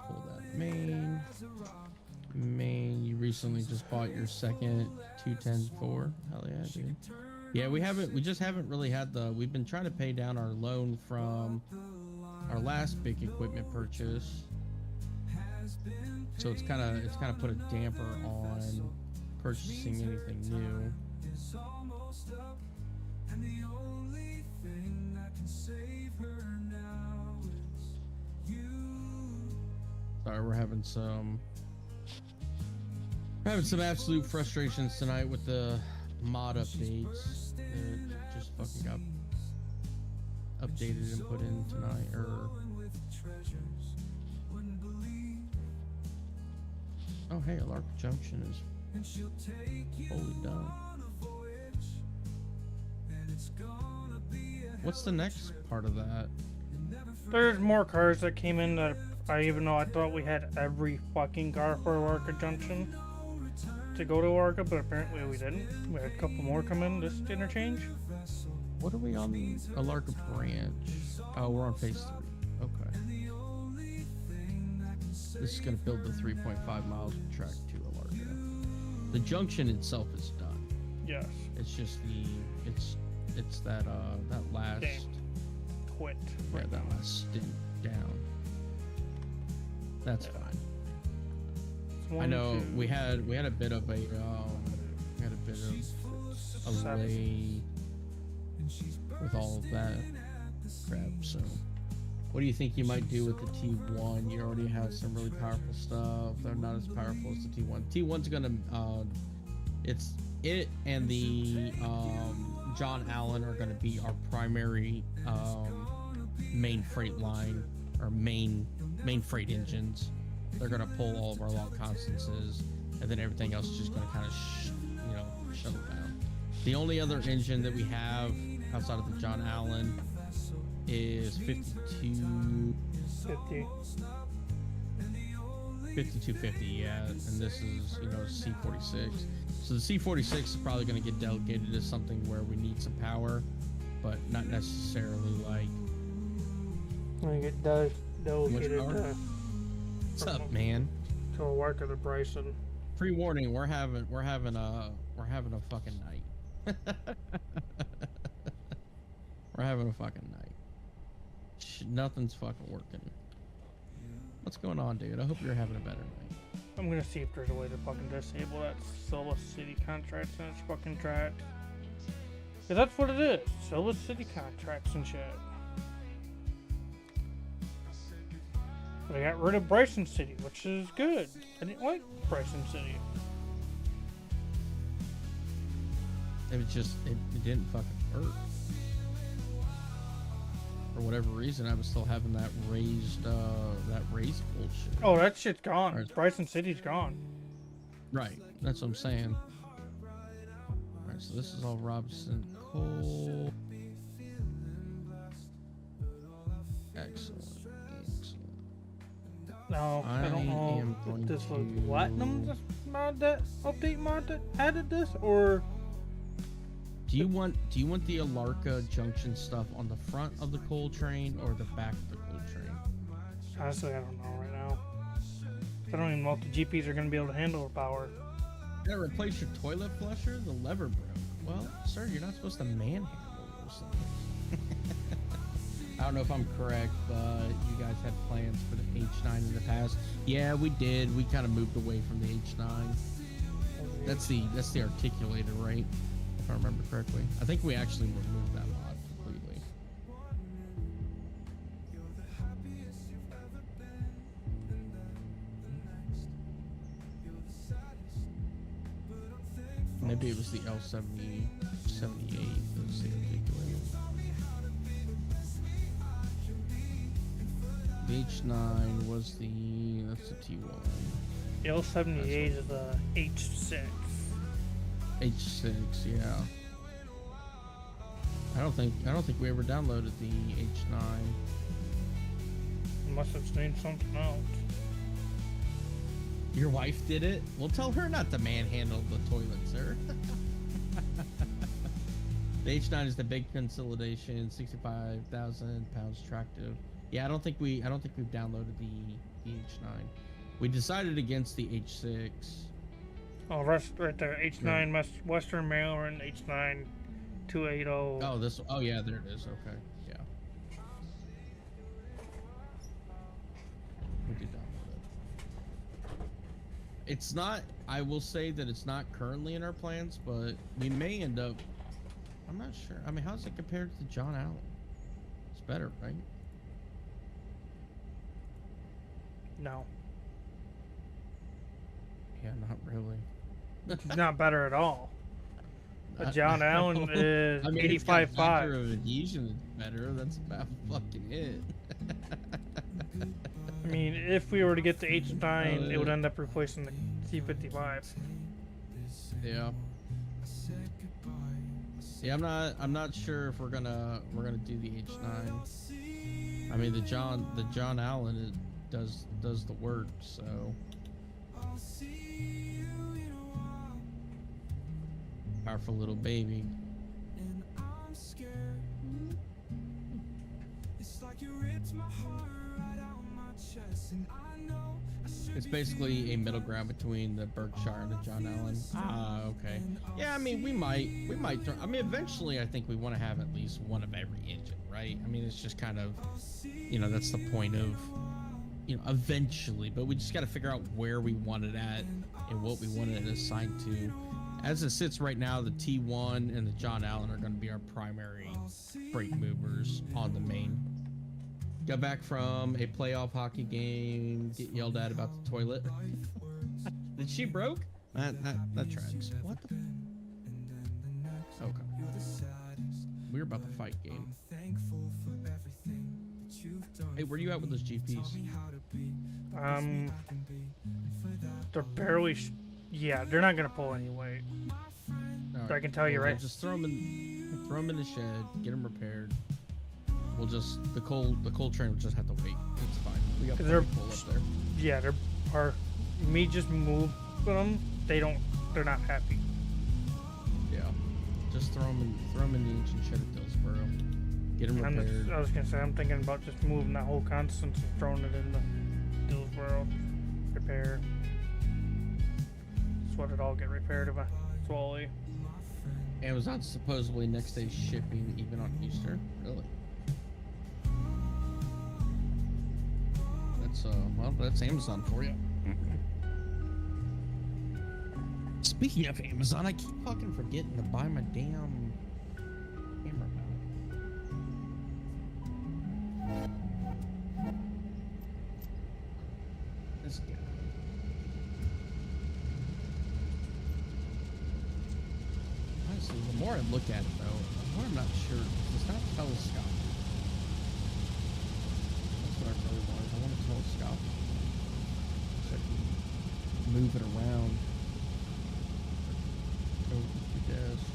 pull that main. You recently just bought your second 210-4. Hell yeah, dude. Yeah, we just haven't really had we've been trying to pay down our loan from our last big equipment purchase. So it's kind of put a damper on purchasing anything new. Sorry, we're having some absolute frustrations tonight with the mod updates. It just fucking got updated and put in tonight, or oh hey, Alark Junction is fully done. What's the next part of that? There's more cars that came in that even though I thought we had every fucking car for Alarka Junction to go to Alarka, but apparently we didn't. We had a couple more come in this interchange. What are we on the Alarka branch? Oh, we're on phase 3. Okay. This is going to build the 3.5 miles of track to Alarka. The junction itself is done. Yes. It's just it's that last Damn. Quit. Yeah, that last stint down. That's fine. I know we had a bit of a lay with all of that crap. So, what do you think you might do with the T1? You already have some really powerful stuff. They're not as powerful as the T1. T1's gonna it and the John Allen are gonna be our primary main freight line or main freight engines. They're gonna pull all of our long constances, and then everything else is just gonna kind of shuttle down. The only other engine that we have outside of the John Allen is 5250, yeah, and this is C46. So the C46 is probably going to get delegated as something where we need some power, but not necessarily like. I get delegated. What's up, man? To a work of the Bryson. Pre-warning: we're having a fucking night. We're having a fucking night. Nothing's fucking working. What's going on, dude? I hope you're having a better night. I'm gonna see if there's a way to fucking disable that Silva City contracts and its fucking tracks. Cause that's what it is. Silva City contracts and shit. They got rid of Bryson City, which is good. I didn't like Bryson City. It was just it didn't fucking work. For whatever reason, I was still having that raised bullshit. Oh, that shit's gone. Right. Bryson City's gone. Right, that's what I'm saying. Alright, so this is all Robson Cole. Excellent. No, I don't know if this was Platinum update mod that added this, or do you want the Alarka Junction stuff on the front of the coal train or the back of the coal train? Honestly, I don't know right now. I don't even know if the GPs are going to be able to handle the power. You gotta replace your toilet flusher? The lever broke. Well, sir, you're not supposed to manhandle those things. I don't know if I'm correct, but you guys had plans for the H9 in the past. Yeah, we did. We kind of moved away from the H9. That's the articulator, right? If I remember correctly. I think we actually removed that mod completely. Maybe it was the L70, 78. That's the articulator. The H9 was that's the T1. The L78 is the H6. H6, yeah. I don't think we ever downloaded the H9. Unless it's doing something else. Your wife did it? Well, tell her not to manhandle the toilet, sir. The H9 is the big consolidation, 65,000 pounds tractive. Yeah, I don't think we've downloaded the H9. We decided against the H6. Oh, that's right there. H9 Western Maryland, H9 280. Oh, this. Oh, yeah, there it is. Okay, yeah. We did download it. It's not. I will say that it's not currently in our plans, but we may end up. I'm not sure. I mean, how's it compared to John Allen? It's better, right? No. Yeah, not really. It's not better at all. But John Allen is I mean, 85.5. factor of adhesion is better. That's about fucking it. I mean, if we were to get the H9, it would end up replacing the C55. Yeah. Yeah, I'm not sure if we're gonna do the H9. I mean, the John Allen does the work, so. Powerful little baby. It's basically a middle ground between the Berkshire and the John Allen. Ah, okay. Yeah, I mean, we might. I mean, eventually, I think we want to have at least one of every engine, right? I mean, it's just kind of, that's the point of, eventually. But we just got to figure out where we want it at and what we want it assigned to. As it sits right now, the T1 and the John Allen are going to be our primary freight movers on the main. Got back from a playoff hockey game, get yelled at about the toilet. Did she broke? That tracks. What the? Okay. We were about to fight game. Hey, where you at with those GPs? They're barely. Yeah, they're not gonna pull any weight. Right. So I can tell you right. Just throw them in the shed, get them repaired. We'll just the coal train will just have to wait. It's fine. We got plenty of coal up there. Yeah, me just move them. They're not happy. Yeah, just throw them in the ancient shed at Dillsboro. Get them repaired. I was gonna say I'm thinking about just moving that whole Constance and throwing it in the Dillsboro repair. That's what it all get repaired eventually. Amazon's supposedly next day shipping even on Easter. Really? That's Amazon for you. Speaking of Amazon, I keep fucking forgetting to buy my damn camera mount. This guy. Honestly, the more I look at it, though, the more I'm not sure. It's not telescopic. That's what I really want. I want a telescopic. So I can move it around. Go with your desks.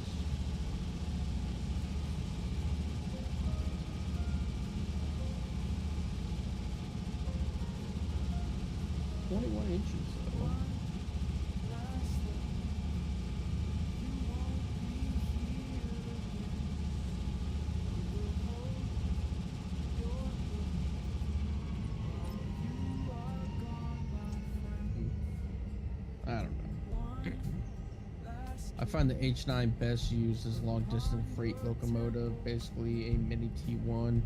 "21 inches, though." I don't know. I find the H9 best used as long-distance freight locomotive, basically a mini T1.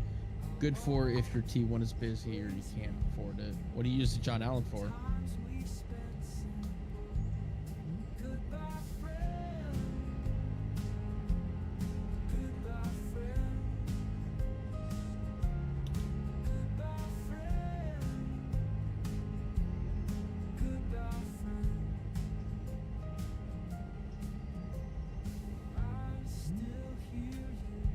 Good for if your T1 is busy or you can't afford it. What do you use the John Allen for?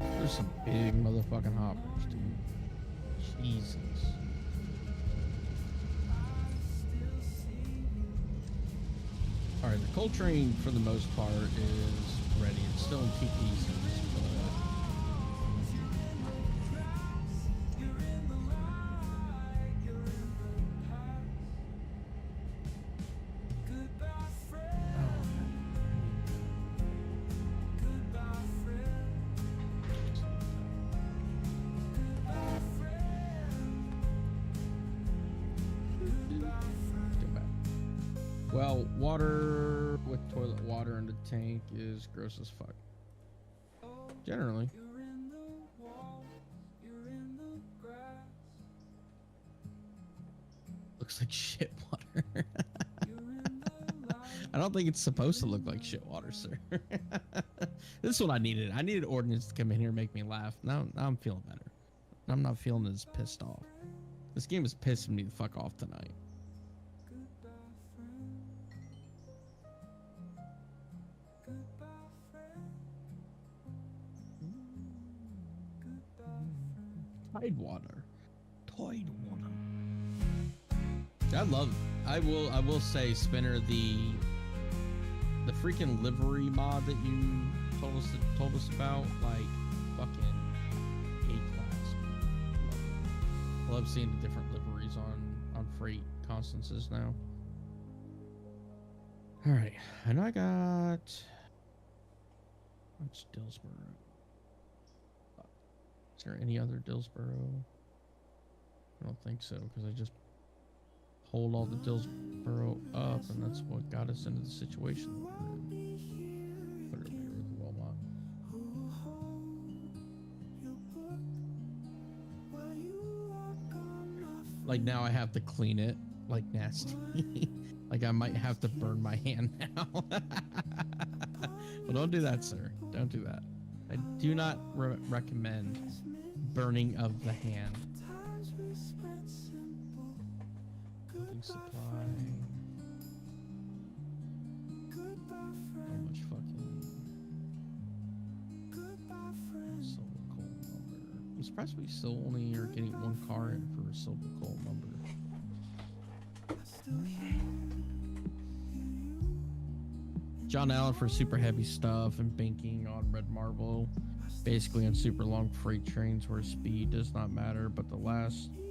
There's some big motherfucking hoppers, dude. Jesus. Alright, the Coal train for the most part is ready. It's still in two pieces, but well, water with toilet water in the tank is gross as fuck. Generally. Looks like shit water. I don't think it's supposed to look like shit water, sir. This is what I needed. I needed ordinance to come in here and make me laugh. Now I'm feeling better. I'm not feeling as pissed off. This game is pissing me the fuck off tonight. Tide water. Tide water. I will say, Spinner, the freaking livery mod that you told us about, like, fucking A-class. I love seeing the different liveries on freight constances now. All right, and I got what's Dillsboro? Is there any other Dillsboro? I don't think so, because I just hold all the Dillsboro up, and that's what got us into the situation. Put it over here with Walmart. Like now I have to clean it like nasty. Like I might have to burn my hand now. Well, don't do that, sir. Don't do that. I do not recommend burning of the hand. Building supply. How much fucking silver coal lumber? I'm surprised we still only are getting one car in for silver coal lumber. John Allen for super heavy stuff and banking on red marble, basically on super long freight trains where speed does not matter, but the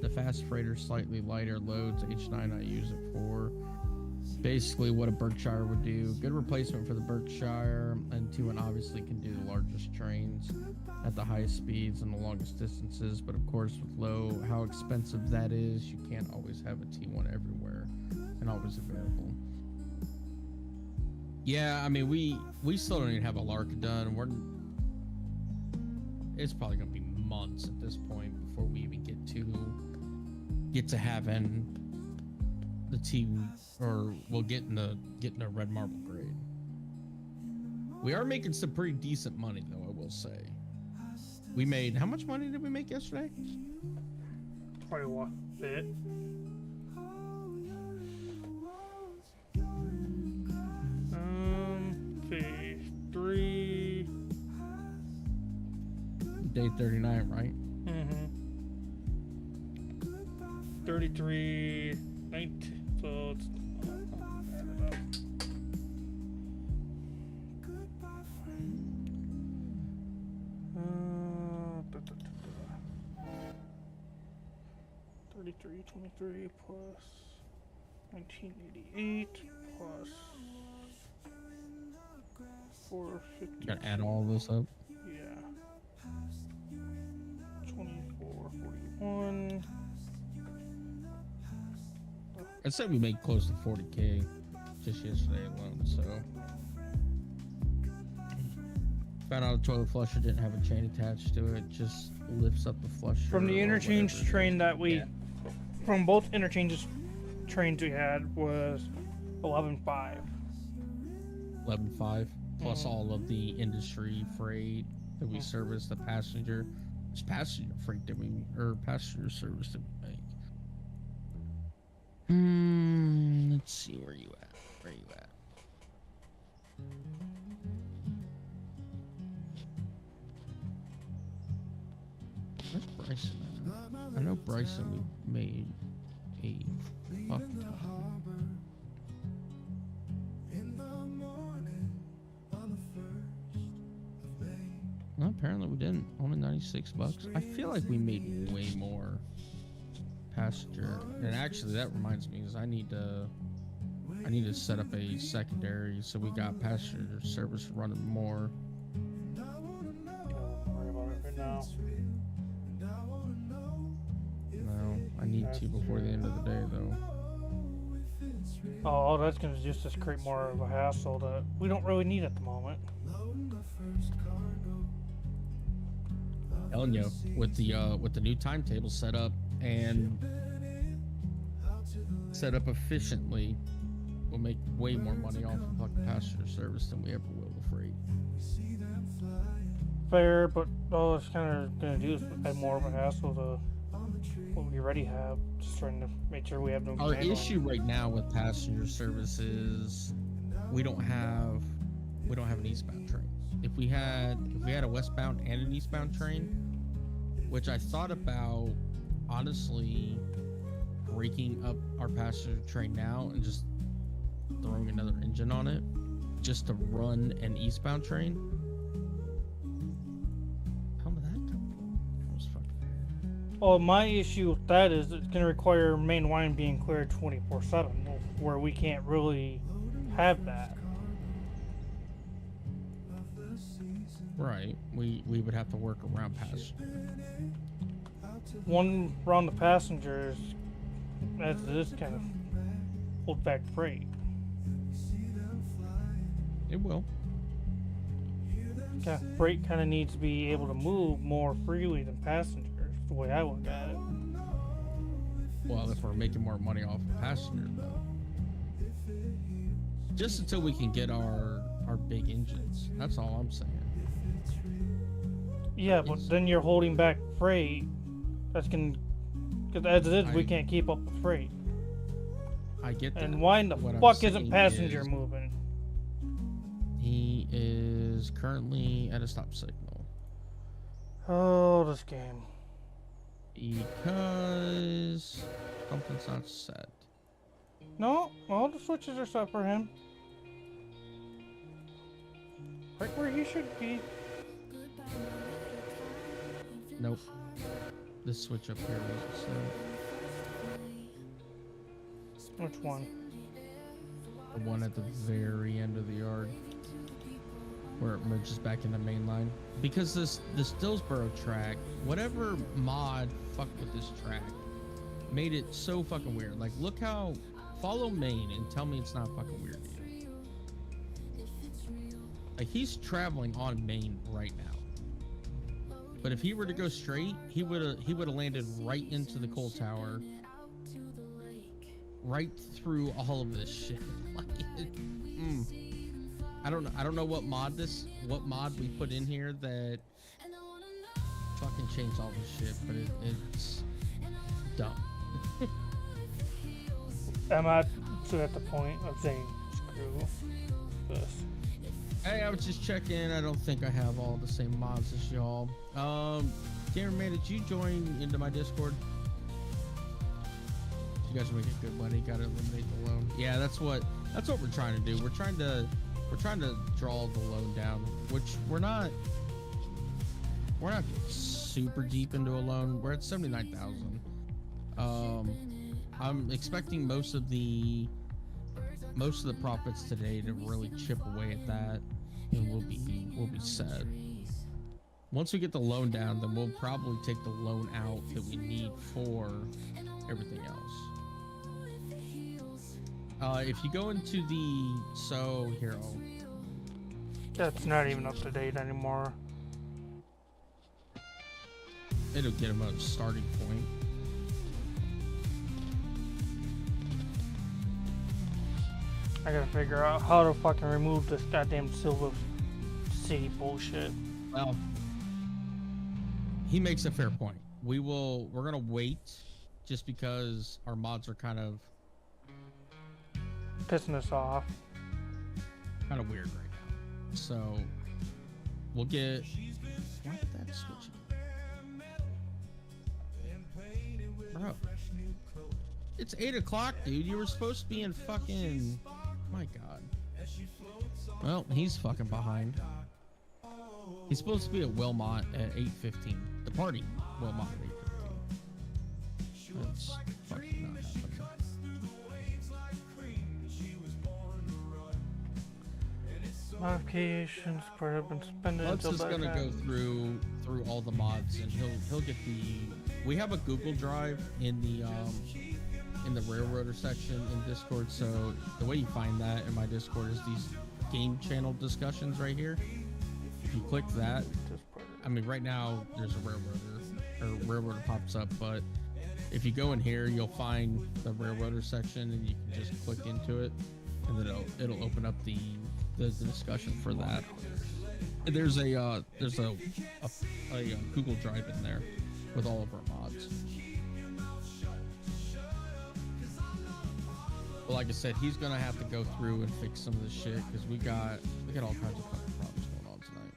fast freighter slightly lighter loads H9 I use it for. Basically what a Berkshire would do. Good replacement for the Berkshire, and T1 obviously can do the largest trains at the highest speeds and the longest distances, but of course with how expensive that is, you can't always have a T1 everywhere and always available. Yeah, I mean, we still don't even have a Lark done. It's probably gonna be months at this point before we even get to having the T, or we'll getting a red marble grade. We are making some pretty decent money though, I will say. We made, how much money did we make yesterday? Quite a bit. Okay, Day 39, right? 33, 19, so it's add it up. Da, da, da, da. 33, 23 plus 1988 plus 450. Gotta add all this up. Yeah. 2441. I'd say we made close to 40K just yesterday alone, so. Found out a toilet flusher didn't have a chain attached to it, just lifts up the flusher. From the interchange train that we, Yeah. from both interchanges trains we had was 11.5. 11.5 plus all of the industry freight that we service, the passenger. It's passenger freight that we, or passenger service that we make. Let's see, where you at? Where you at? Where's Bryson at? I know Bryson we made a fucking ton. Well, apparently we didn't. Only 96 bucks. I feel like we made way more passenger. And actually, that reminds me, is I need to set up a secondary so we got passenger service running more. Don't worry about it right now. No, I need to before the end of the day, though. Oh, all that's gonna just create more of a hassle that we don't really need at the moment. Telling you, with the new timetable set up and set up efficiently, we'll make way more money off of fucking passenger service than we ever will with freight. Fair, but all it's kind of gonna do is add more of a hassle to what we already have. Just trying to make sure we have no. Our issue right now with passenger service is we don't have an eastbound train. If we had a westbound and an eastbound train, which I thought about honestly breaking up our passenger train now and just throwing another engine on it just to run an eastbound train. How did that come from? That was fucking... Oh, my issue with that is it's gonna require main line being cleared 24/7, where we can't really have that. Right. We would have to work around passenger. One round of passengers, as it is, kind of hold back freight. It will. Freight kind of needs to be able to move more freely than passengers, the way I look at it. Well, if we're making more money off of passengers, though. Just until we can get our big engines. That's all I'm saying. Yeah, but then you're holding back freight. That's gonna, because as it is, we can't keep up with freight. I get that. And why in the What I'm fuck isn't saying passenger is moving? He is currently at a stop signal. Oh, this game. Because something's not set. No, all the switches are set for him. Right where he should be. Nope. This switch up here wasn't set. Which one? The one at the very end of the yard. Where it merges back into main line. Because this Dillsboro track, whatever mod fucked with this track, made it so fucking weird. Like, look how... Follow Main and tell me it's not fucking weird to you. Like, he's traveling on Main right now. But if he were to go straight, he would have landed right into the coal tower, right through all of this shit. Like, I don't know what mod we put in here that fucking changed all this shit, but it's dumb. I'm at the point of saying screw this. Hey, I was just checking. I don't think I have all the same mods as y'all. Cameraman, did you join into my Discord? You guys are making good money. Gotta eliminate the loan. Yeah, that's what we're trying to do. We're trying to draw the loan down, which we're not super deep into a loan. We're at 79,000. I'm expecting most of the profits today to really chip away at that, and we'll be set. Once we get the loan down, then we'll probably take the loan out that we need for everything else. If you go into That's not even up to date anymore. It'll get them a starting point. I gotta figure out how to fucking remove this goddamn Silver City bullshit. Well, he makes a fair point. We're gonna wait just because our mods are kind of Pissing us off. weird right now. So we'll get. Why did that switch? Bro, it's 8 o'clock, dude. You were supposed to be in fucking. My God. Well, he's fucking behind. He's supposed to be at Wilmot at 8:15. Departing Wilmot at 8:15. That's fucking not happening. Modifications part have been suspended Lutz until is gonna go back through all the mods, and he'll get the. We have a Google Drive in the Railroader section in Discord. So the way you find that in my Discord is these game channel discussions right here. If you click that, I mean right now there's a Railroader pops up, but if you go in here, you'll find the Railroader section, and you can just click into it, and then it'll open up the discussion for that. And there's a Google Drive in there with all of our mods. But like I said, he's gonna have to go through and fix some of this shit because we got all kinds of fucking problems going on tonight.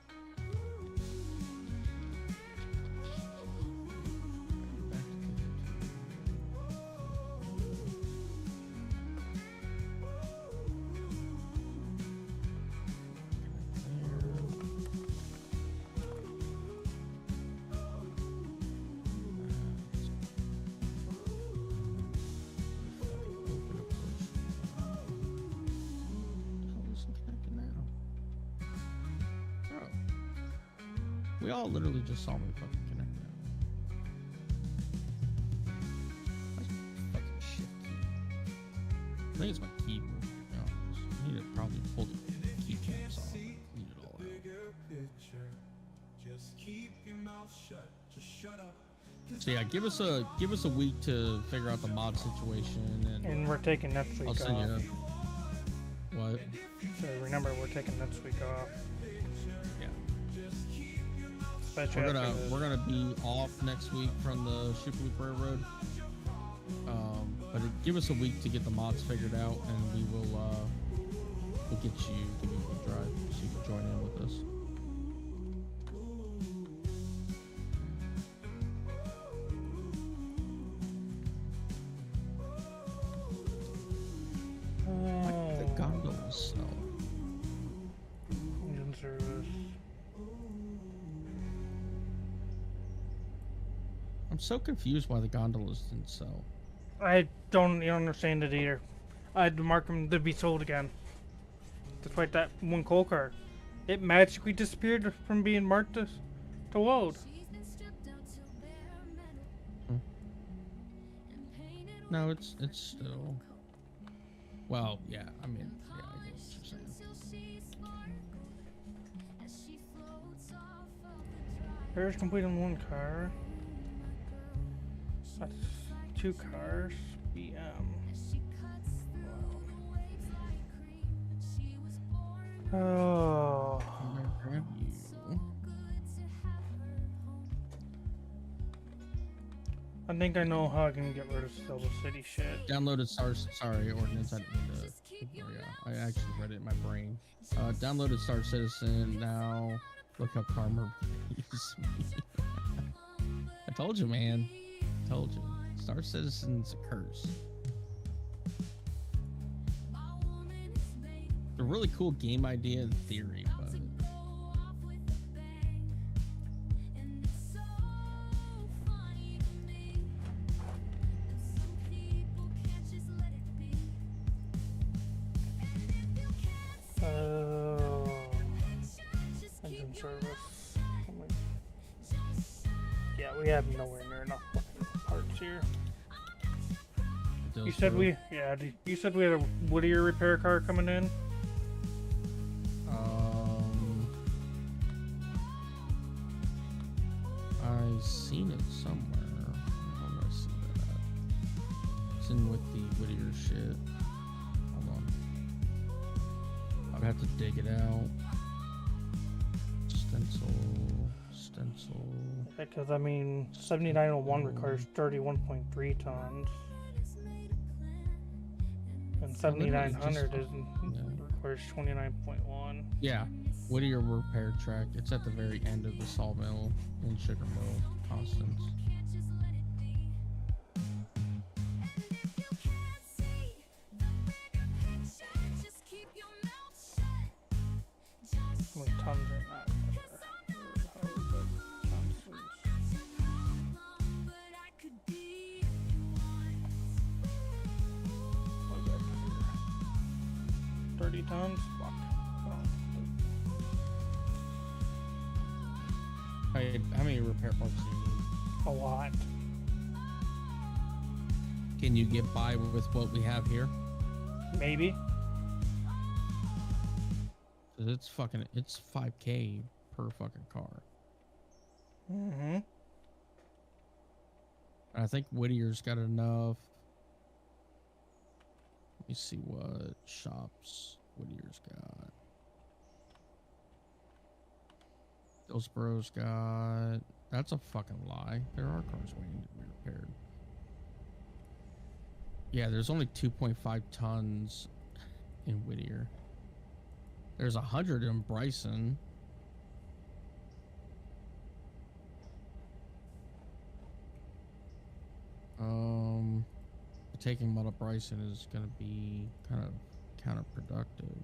We all literally just saw me fucking connect now. That's fucking shit key. I think it's my keyboard. I need to probably pull the keycaps off. Clean it all out. So yeah, give us a week to figure out the mod situation, and we're taking next week I'll send off. you. What? So remember, we're taking next week off. Yeah. Especially We're gonna be off next week from the Super Week Railroad. But give us a week to get the mods figured out, and we'll give you a good drive so you can join in with us. The gondolas snow. Engine service. I'm so confused why the gondolas didn't sell. I don't understand it either. I had to mark them to be sold again. Despite that one coal car. It magically disappeared from being marked to load. No, it's still. Well, yeah. I mean, yeah, I get what you're saying. Repairs complete on one car. That's 2 cars. BM. Wow. Oh. I'm gonna grab you. I think I know how I can get rid of Silver City shit. Downloaded sorry, ordinance. I didn't mean to. Oh, yeah, I actually read it in my brain. Downloaded Star Citizen. Now look up Karma. I told you, man. Told you. Star Citizen's a curse. A really cool game idea in theory, but engine service. Yeah, we have nowhere near enough parts here. You said we had a Whittier repair car coming in. I seen it somewhere. How do I see that? It's in with the Whittier shit. Hold on. I'd have to dig it out. Stencil. Because I mean, 7901 requires 31.3 tons, and 7900 requires 29.1. Yeah, Whittier repair track. It's at the very end of the sawmill and sugar mill, Constance. How many tons are in that? 30 tons. Fuck. Hey, how many repair parts do you need? A lot. Can you get by with what we have here? Maybe. 'Cause it's 5K per fucking car. Mm-hmm. I think Whittier's got enough. Let me see what shops Whittier's got. Hillsboro's got. That's a fucking lie. There are cars waiting to be repaired. Yeah, there's only 2.5 tons in Whittier. There's 100 in Bryson. Taking them out of Bryson is going to be kind of counterproductive.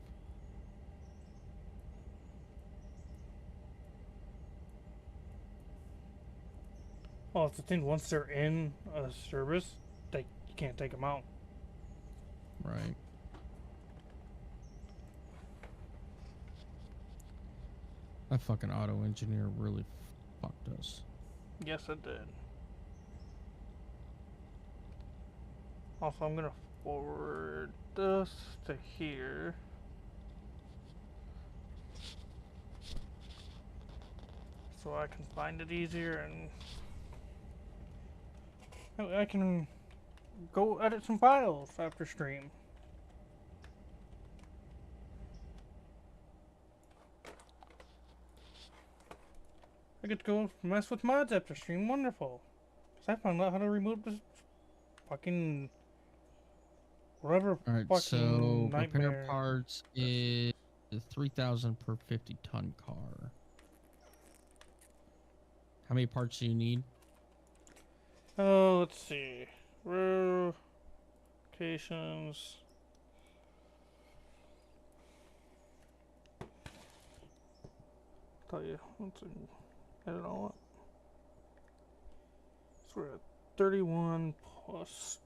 Well, it's the thing. Once they're in a service, you can't take them out. Right. That fucking auto engineer really fucked us. Yes, it did. Also, I'm gonna forward this to here. So I can find it easier and I can go edit some files after stream. I get to go mess with mods after stream. Wonderful. 'Cause I found out how to remove this fucking whatever All right, fucking so nightmare. repair parts is 3,000 per 50-ton car. How many parts do you need? Oh, let's see. Rotations. Tell you, let's see. Edit all up. So we're at 31 plus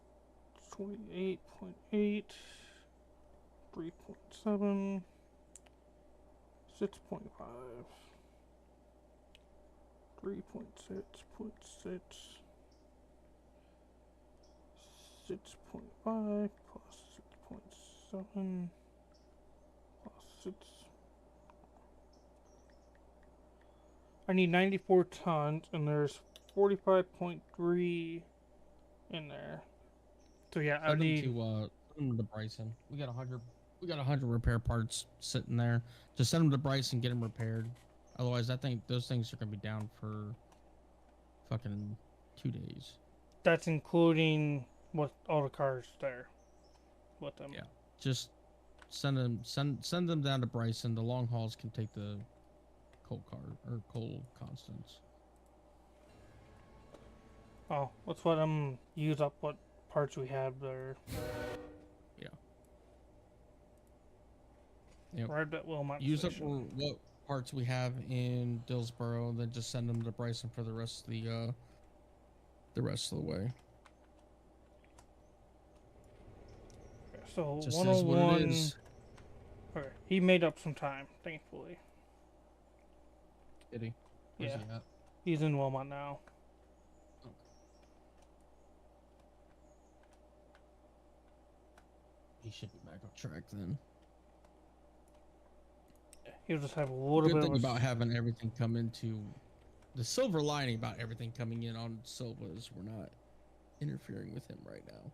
28.8, 3.7, 6.5, 3.6.6, 6.5 plus 6.7 plus 6. I need 94 tons, and there's 45.3 in there. So yeah, I Send them need. to send them to Bryson. We got 100. We got 100 repair parts sitting there. Just send them to Bryson, get them repaired. Otherwise, I think those things are gonna be down for fucking 2 days. That's including what all the cars there with them. Yeah, just send them down to Bryson. The long hauls can take the coal car or coal constants. Oh, let's let them use up what parts we have there. Yeah. Yep. Right at Wilmot Use up Station. what parts we have in Dillsboro, and then just send them to Bryson for the rest of the way. So Just is 101. what it is. Okay, he made up some time, thankfully. Did he? Where's Yeah. he at? He's in Wilmot now. Okay. He should be back on track then. He'll just have a little Good bit thing of about having everything come into the silver lining about everything coming in on Silva is we're not interfering with him right now.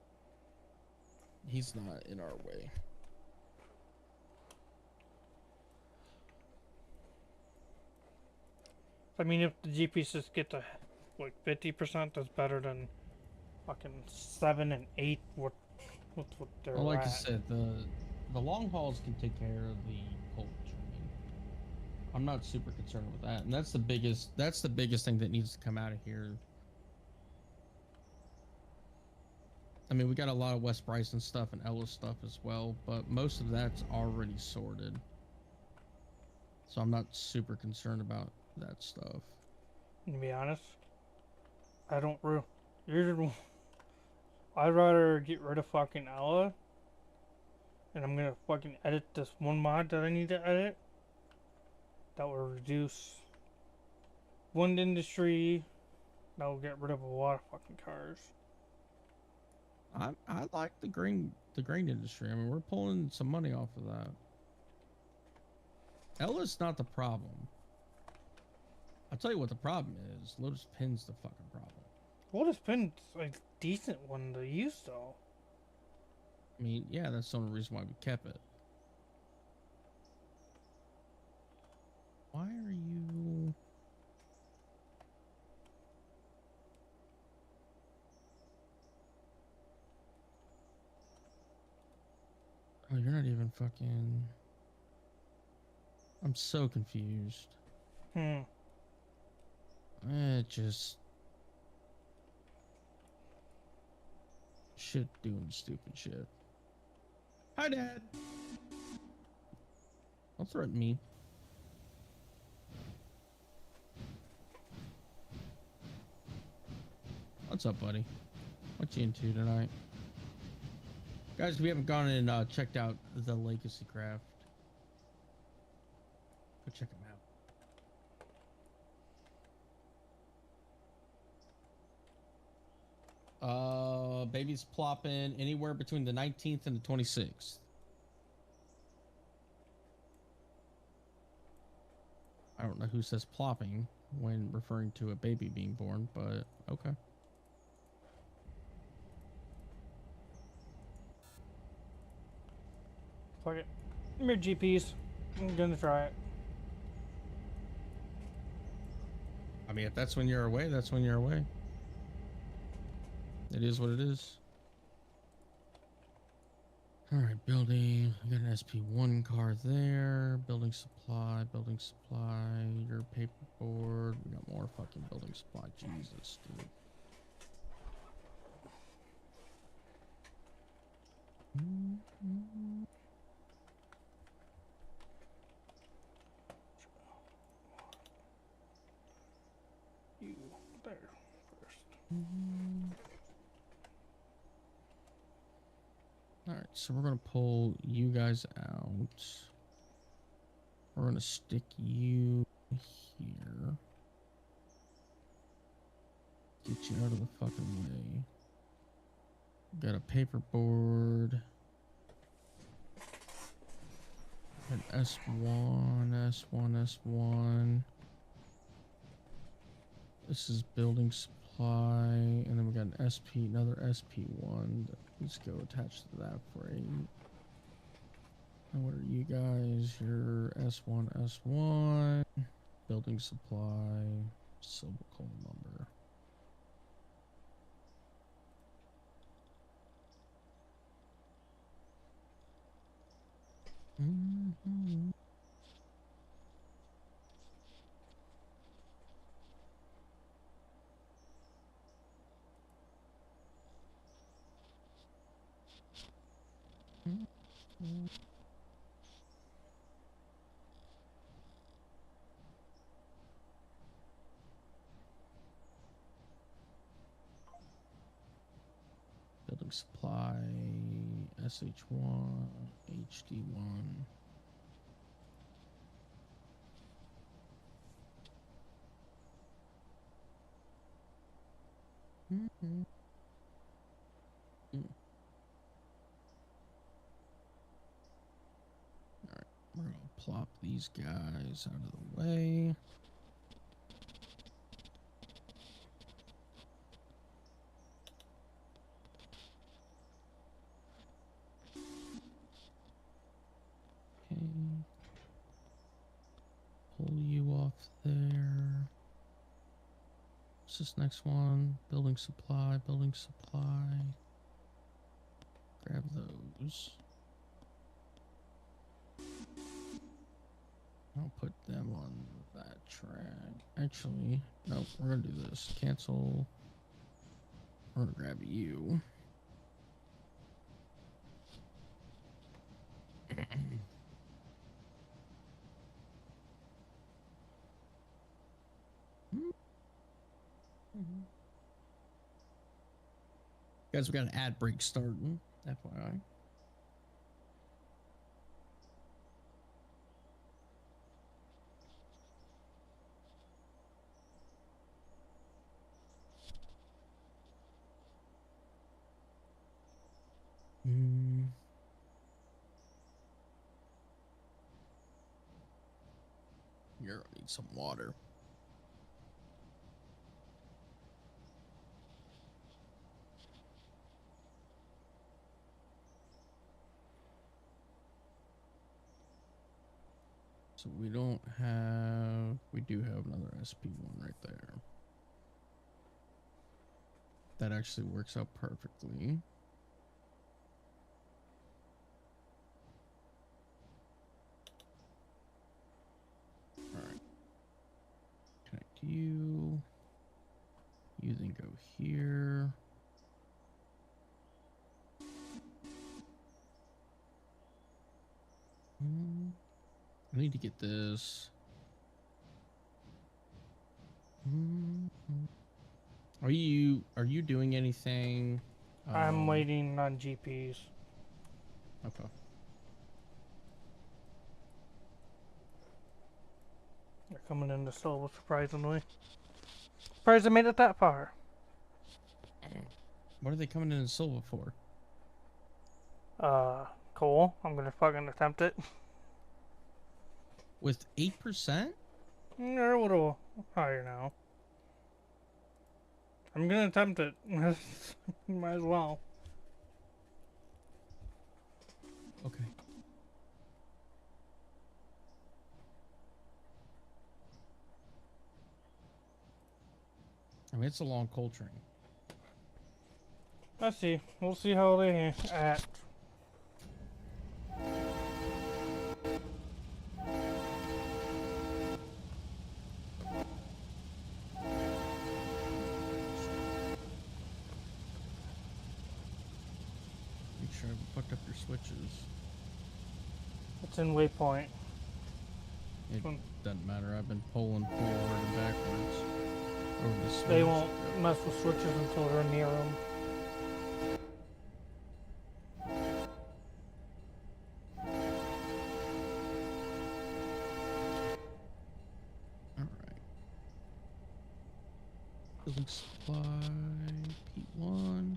He's not in our way. I mean, if the GPs get to like 50%, that's better than fucking 7 and 8. What they're Well, like I at. said, the long hauls can take care of the coal train. I'm not super concerned with that, and that's the biggest thing that needs to come out of here. I mean, we got a lot of West Bryson stuff and Ellis stuff as well, but most of that's already sorted. So I'm not super concerned about that stuff. To be honest, I don't I'd rather get rid of fucking Ella And I'm gonna fucking edit this one mod that I need to edit. That will reduce wind industry. That will get rid of a lot of fucking cars. I like the grain industry. I mean, we're pulling some money off of that. Ella's not the problem. I'll tell you what the problem is. Lotus Pin's the fucking problem. Lotus Pin's a decent one to use though. I mean, yeah, that's the only reason why we kept it. Why are you... Oh, you're not even fucking... I'm so confused. It just... Shit doing stupid shit. Hi, Dad! Don't threaten me. What's up, buddy? What you into tonight? Guys, we haven't gone and checked out the Legacy Craft. Go check them out. Baby's plopping anywhere between the 19th and the 26th. I don't know who says plopping when referring to a baby being born, but okay. Fuck it. Mid GPs. I'm gonna try it. I mean, if that's when you're away, that's when you're away. It is what it is. All right, building. We got an SP1 car there. Building supply, your paperboard. We got more fucking building supply. Jesus, dude. You there first. All right, so we're gonna pull you guys out. We're gonna stick you here. Get you out of the fucking way. Got a paperboard. An S1, S1, S1. This is building supply, and then we got an SP, another SP1. Let's go attached to that frame. And what are you guys? Your S1, S1. Building supply, silver coal lumber. Building supply, SH1, HD1. Alright, we're gonna plop these guys out of the way. Okay. Pull you off there. What's this next one? Building supply, building supply. Grab those. I'll put them on that track. Actually, no, we're gonna do this. Cancel. We're gonna grab you. Guys, we got an ad break starting. FYI. need some water. So we don't have, we do have another SP1 right there. That actually works out perfectly. Alright. Connect you. You then go here. I need to get this. Are you doing anything? I'm waiting on GPs. Okay. They're coming into Silva, surprisingly. Surprised I made it that far. What are they coming in Silva for? Cool. I'm gonna fucking attempt it. With 8%? They're a little higher now. I'm gonna attempt it. Might as well. Okay. I mean, it's a long coal train. Let's see. We'll see how they act. Make sure I fucked up your switches. It's in waypoint. It doesn't matter. I've been pulling forward and backwards over the switch. They won't mess with switches until they're near them. Alright. Building supply, P1.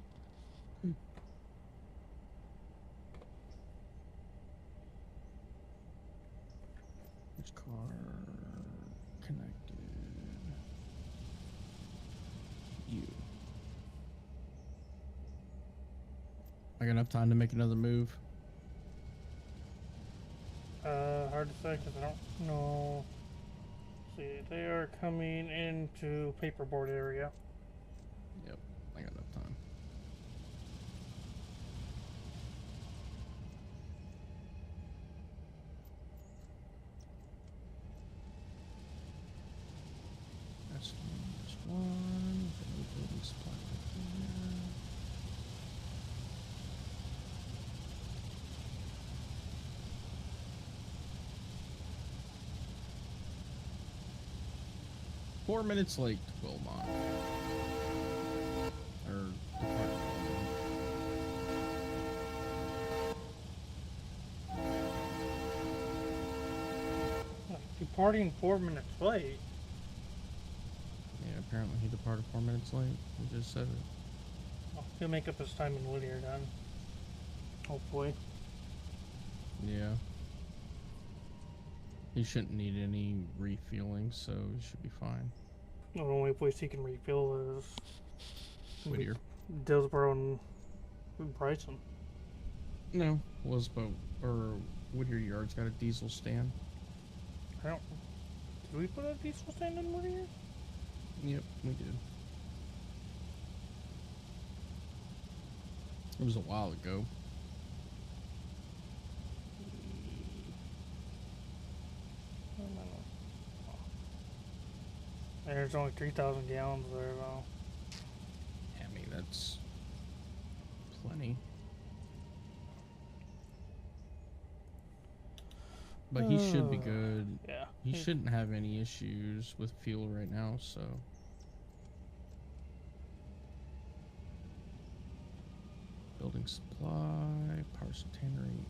Which car connected? You. I got enough time to make another move. Hard to say because I don't know. See, they are coming into paperboard area. Yep, I got enough time. That's one. Building supply right there. Four minutes late to Wilmot. Or departing Departing 4 minutes late. Yeah, apparently he departed 4 minutes late. He just said it. Oh, he'll make up his time in Whittier then. Hopefully. Yeah. He shouldn't need any refueling, so he should be fine. The only place he can refill is Whittier. Dillsboro and Bryson. No, Lisbo or Whittier Yard's got a diesel stand. I don't. Did we put a diesel stand in Whittier? Yep, we did. It was a while ago. There's only 3,000 gallons there though. Yeah, I mean, that's plenty. But he should be good. Yeah. He shouldn't have any issues with fuel right now, so. Building supply, power tannery,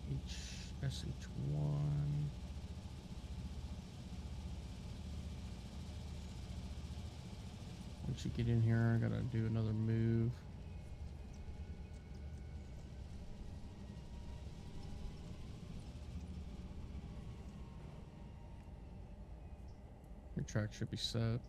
SH1. Once you get in here, I gotta do another move. track should be set.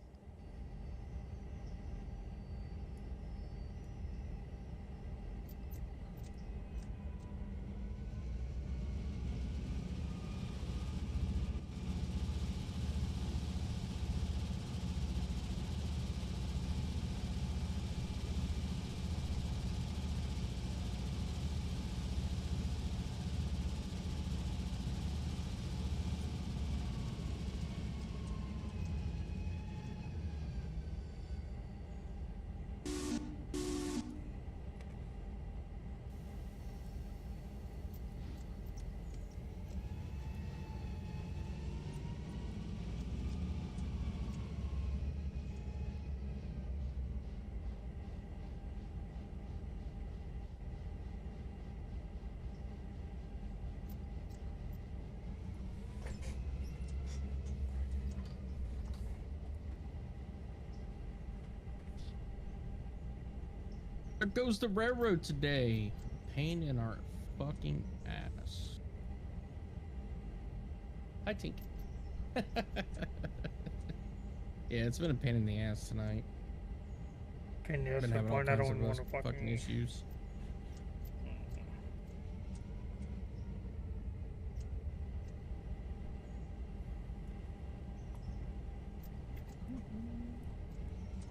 There goes the railroad today. Pain in our fucking ass. Hi, Tink. Yeah, it's been a pain in the ass tonight. Can you Been the having all point I kinds don't of want to fucking issues.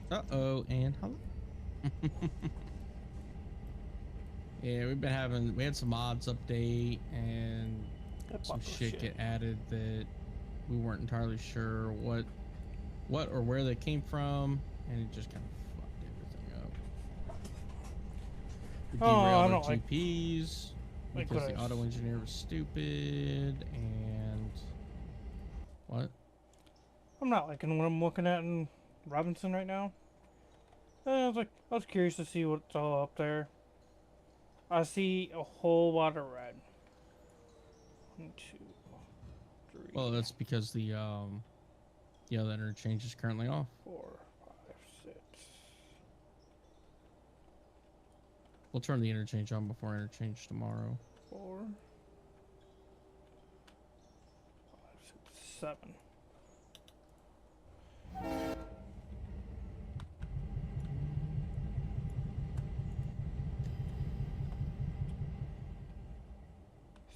Uh-oh, and hello. Yeah, we had some mods update and some shit get added that we weren't entirely sure what or where they came from, and it just kind of fucked everything up. We Oh, I derailed don't our GPs like because what the I auto engineer was stupid, and what? I'm not liking what I'm looking at in Robinson right now. I was curious to see what's all up there. I see a whole lot of red. 1, 2, 3. Well, that's because the other interchange is currently off. 4, 5, 6. We'll turn the interchange on before interchange tomorrow. 4, 5, 6, 7.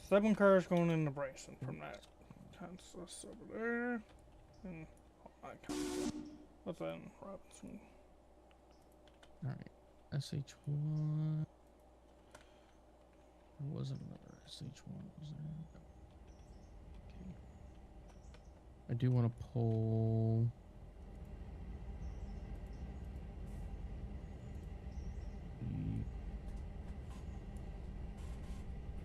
Seven cars going into Bryson from that. That's us over there. And what's that in Robinson? Alright. SH1. There wasn't another SH1, was there? Okay. I do want to pull.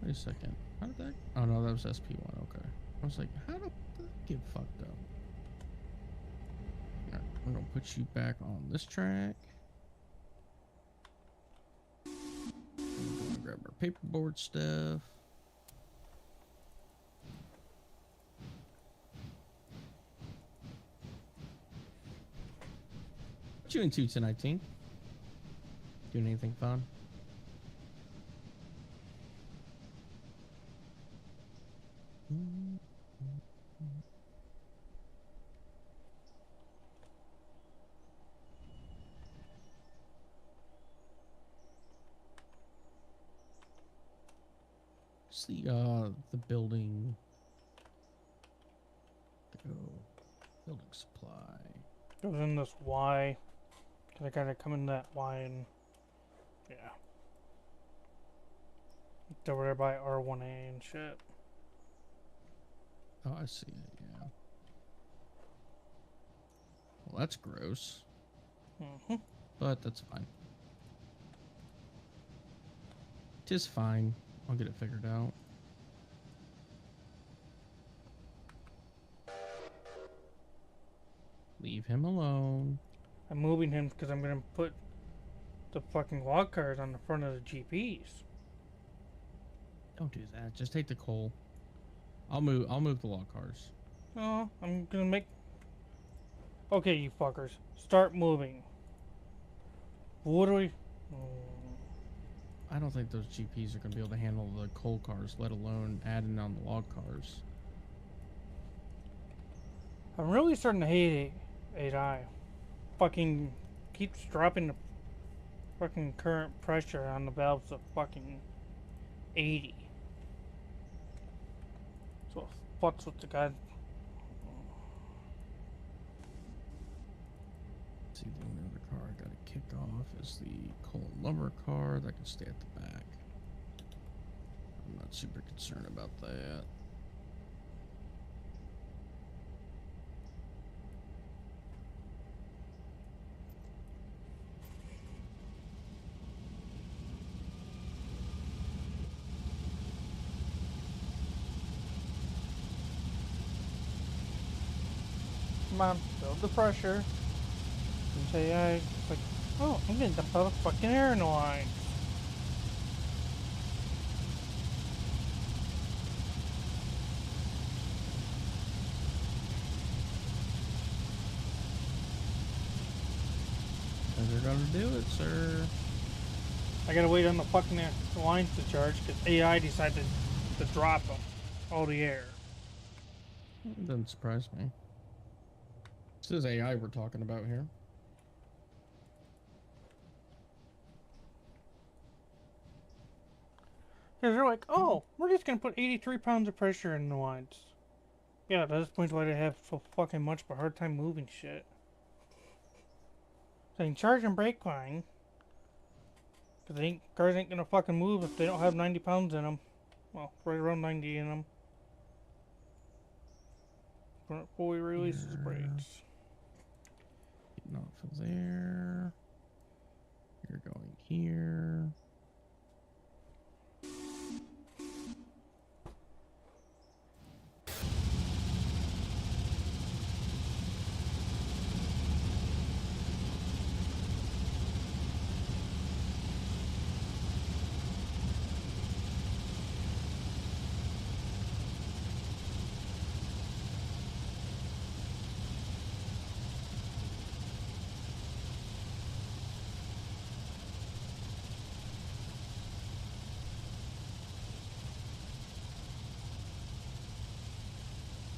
Wait a second. How did that? Oh no, that was SP1. Okay. I was like, how did that get fucked up? Alright, I'm gonna put you back on this track. I'm gonna grab our paperboard stuff. What you into tonight, Tink? Doing anything fun? What's the building? Go. Building supply. Goes in this Y. Cause I gotta come in that Y and yeah. It's over there by R1A and shit. Oh, I see it, yeah. Well, that's gross. But that's fine. Tis fine. I'll get it figured out. Leave him alone. I'm moving him because I'm gonna put the fucking log cars on the front of the GPs. Don't do that. Just take the coal. I'll move the log cars. Oh, I'm gonna make. Okay, you fuckers, start moving. What do we? I don't think those GPs are going to be able to handle the coal cars, let alone adding on the log cars. I'm really starting to hate AI. Fucking keeps dropping the fucking current pressure on the valves to fucking 80. So it fucks with the guy. See, the only other car I gotta kick off is the coal and lumber car that can stay at the back. I'm not super concerned about that. Come on, build the pressure. And say I like, oh, I'm gonna dump out a fucking air in the line. And they're gonna do it, sir. I gotta wait on the fucking lines to charge because AI decided to drop them, all the air. It doesn't surprise me. This is AI we're talking about here. Because they're like, oh, we're just gonna put 83 pounds of pressure in the lines. Yeah, that explains why they have so fucking much of a hard time moving shit. Saying charge and brake line. Because cars ain't gonna fucking move if they don't have 90 pounds in them. Well, right around 90 in them. When it fully releases the brakes. Getting off of there. You're going here.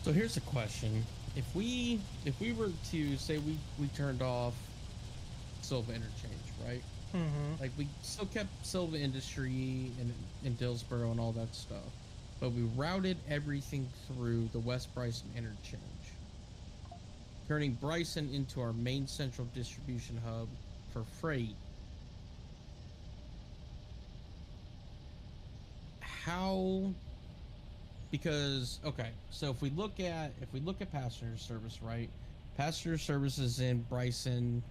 So here's the question: if we were to say we turned off Silva Interchange, right? Mm-hmm. Like we still kept Silva Industry and Dillsboro and all that stuff, but we routed everything through the West Bryson Interchange, turning Bryson into our main central distribution hub for freight. How? Because okay, so if we look at passenger service, right? Passenger service is in Bryson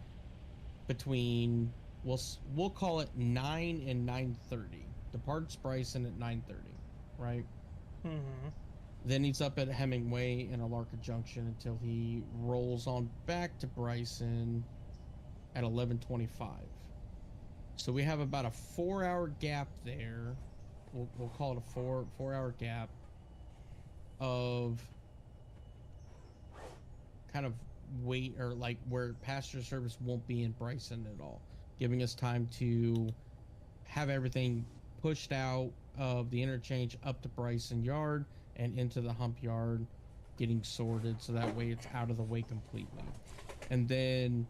between we'll call it 9 and 9:30. Departs Bryson at 9:30, right? Mm-hmm. Then he's up at Hemingway and Alarka Junction until he rolls on back to Bryson at 11:25. So we have about a 4-hour gap there. We'll call it a four-hour gap of kind of wait, or like where passenger service won't be in Bryson at all, giving us time to have everything pushed out of the interchange up to Bryson Yard and into the hump yard, getting sorted so that way it's out of the way completely. And then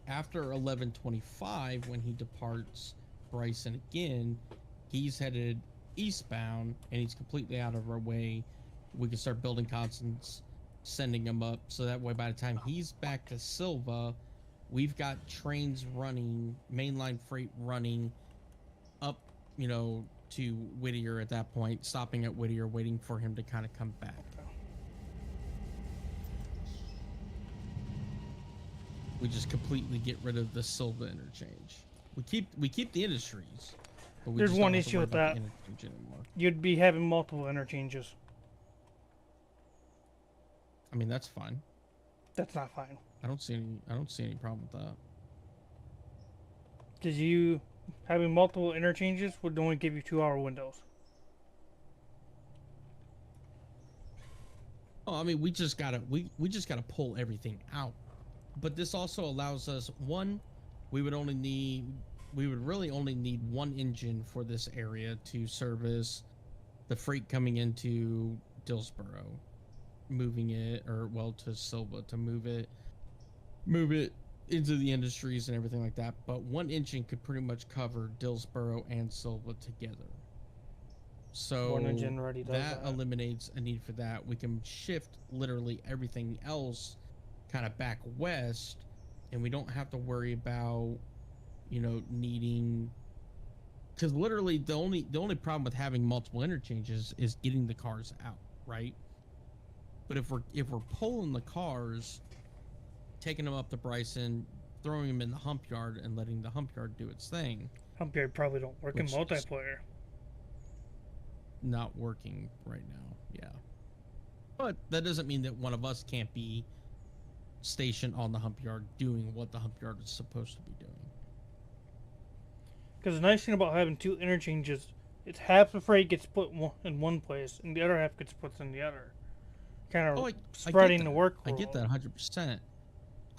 after 11:25, when he departs Bryson again, he's headed eastbound and he's completely out of our way. We can start building constants, sending him up, so that way by the time he's back to Silva, we've got trains running, mainline freight running up, to Whittier at that point, stopping at Whittier, waiting for him to kind of come back. We just completely get rid of the Silva interchange. We keep the industries. But we There's just one don't have to issue worry with about that. the interchange anymore. You'd be having multiple interchanges. I mean, that's fine. That's not fine. I don't see any problem with that. Because you having multiple interchanges would only give you 2-hour windows. Oh, I mean, we just gotta pull everything out. But this also allows us, one, we would really only need one engine for this area to service the freight coming into Dillsboro. moving it, or well, to Silva to move it into the industries and everything like that. But one engine could pretty much cover Dillsboro and Silva together. So One engine already does that that. eliminates a need for that. We can shift literally everything else kind of back west, and we don't have to worry about, needing, because literally the only problem with having multiple interchanges is getting the cars out, right? But if we're pulling the cars, taking them up to Bryson, throwing them in the hump yard, and letting the hump yard do its thing, Hump yard probably don't work in Which is- multiplayer. not working right now. Yeah. But that doesn't mean that one of us can't be stationed on the hump yard doing what the hump yard is supposed to be doing. Because the nice thing about having two interchanges, it's half the freight gets put in one place and the other half gets put in the other. Kind of Oh, I spreading get the that. work. I get that 100%.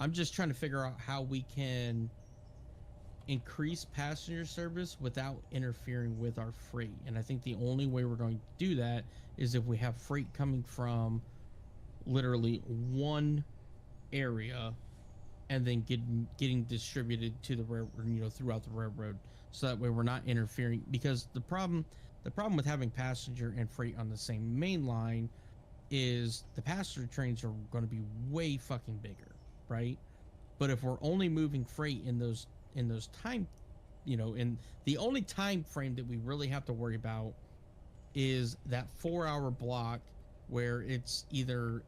I'm just trying to figure out how we can increase passenger service without interfering with our freight. And I think the only way we're going to do that is if we have freight coming from literally one area and then getting distributed to the railroad, throughout the railroad, so that way we're not interfering. Because the problem with having passenger and freight on the same main line is the passenger trains are going to be way fucking bigger, right? But if we're only moving freight in those time, in the only time frame that we really have to worry about is that 4-hour block where it's either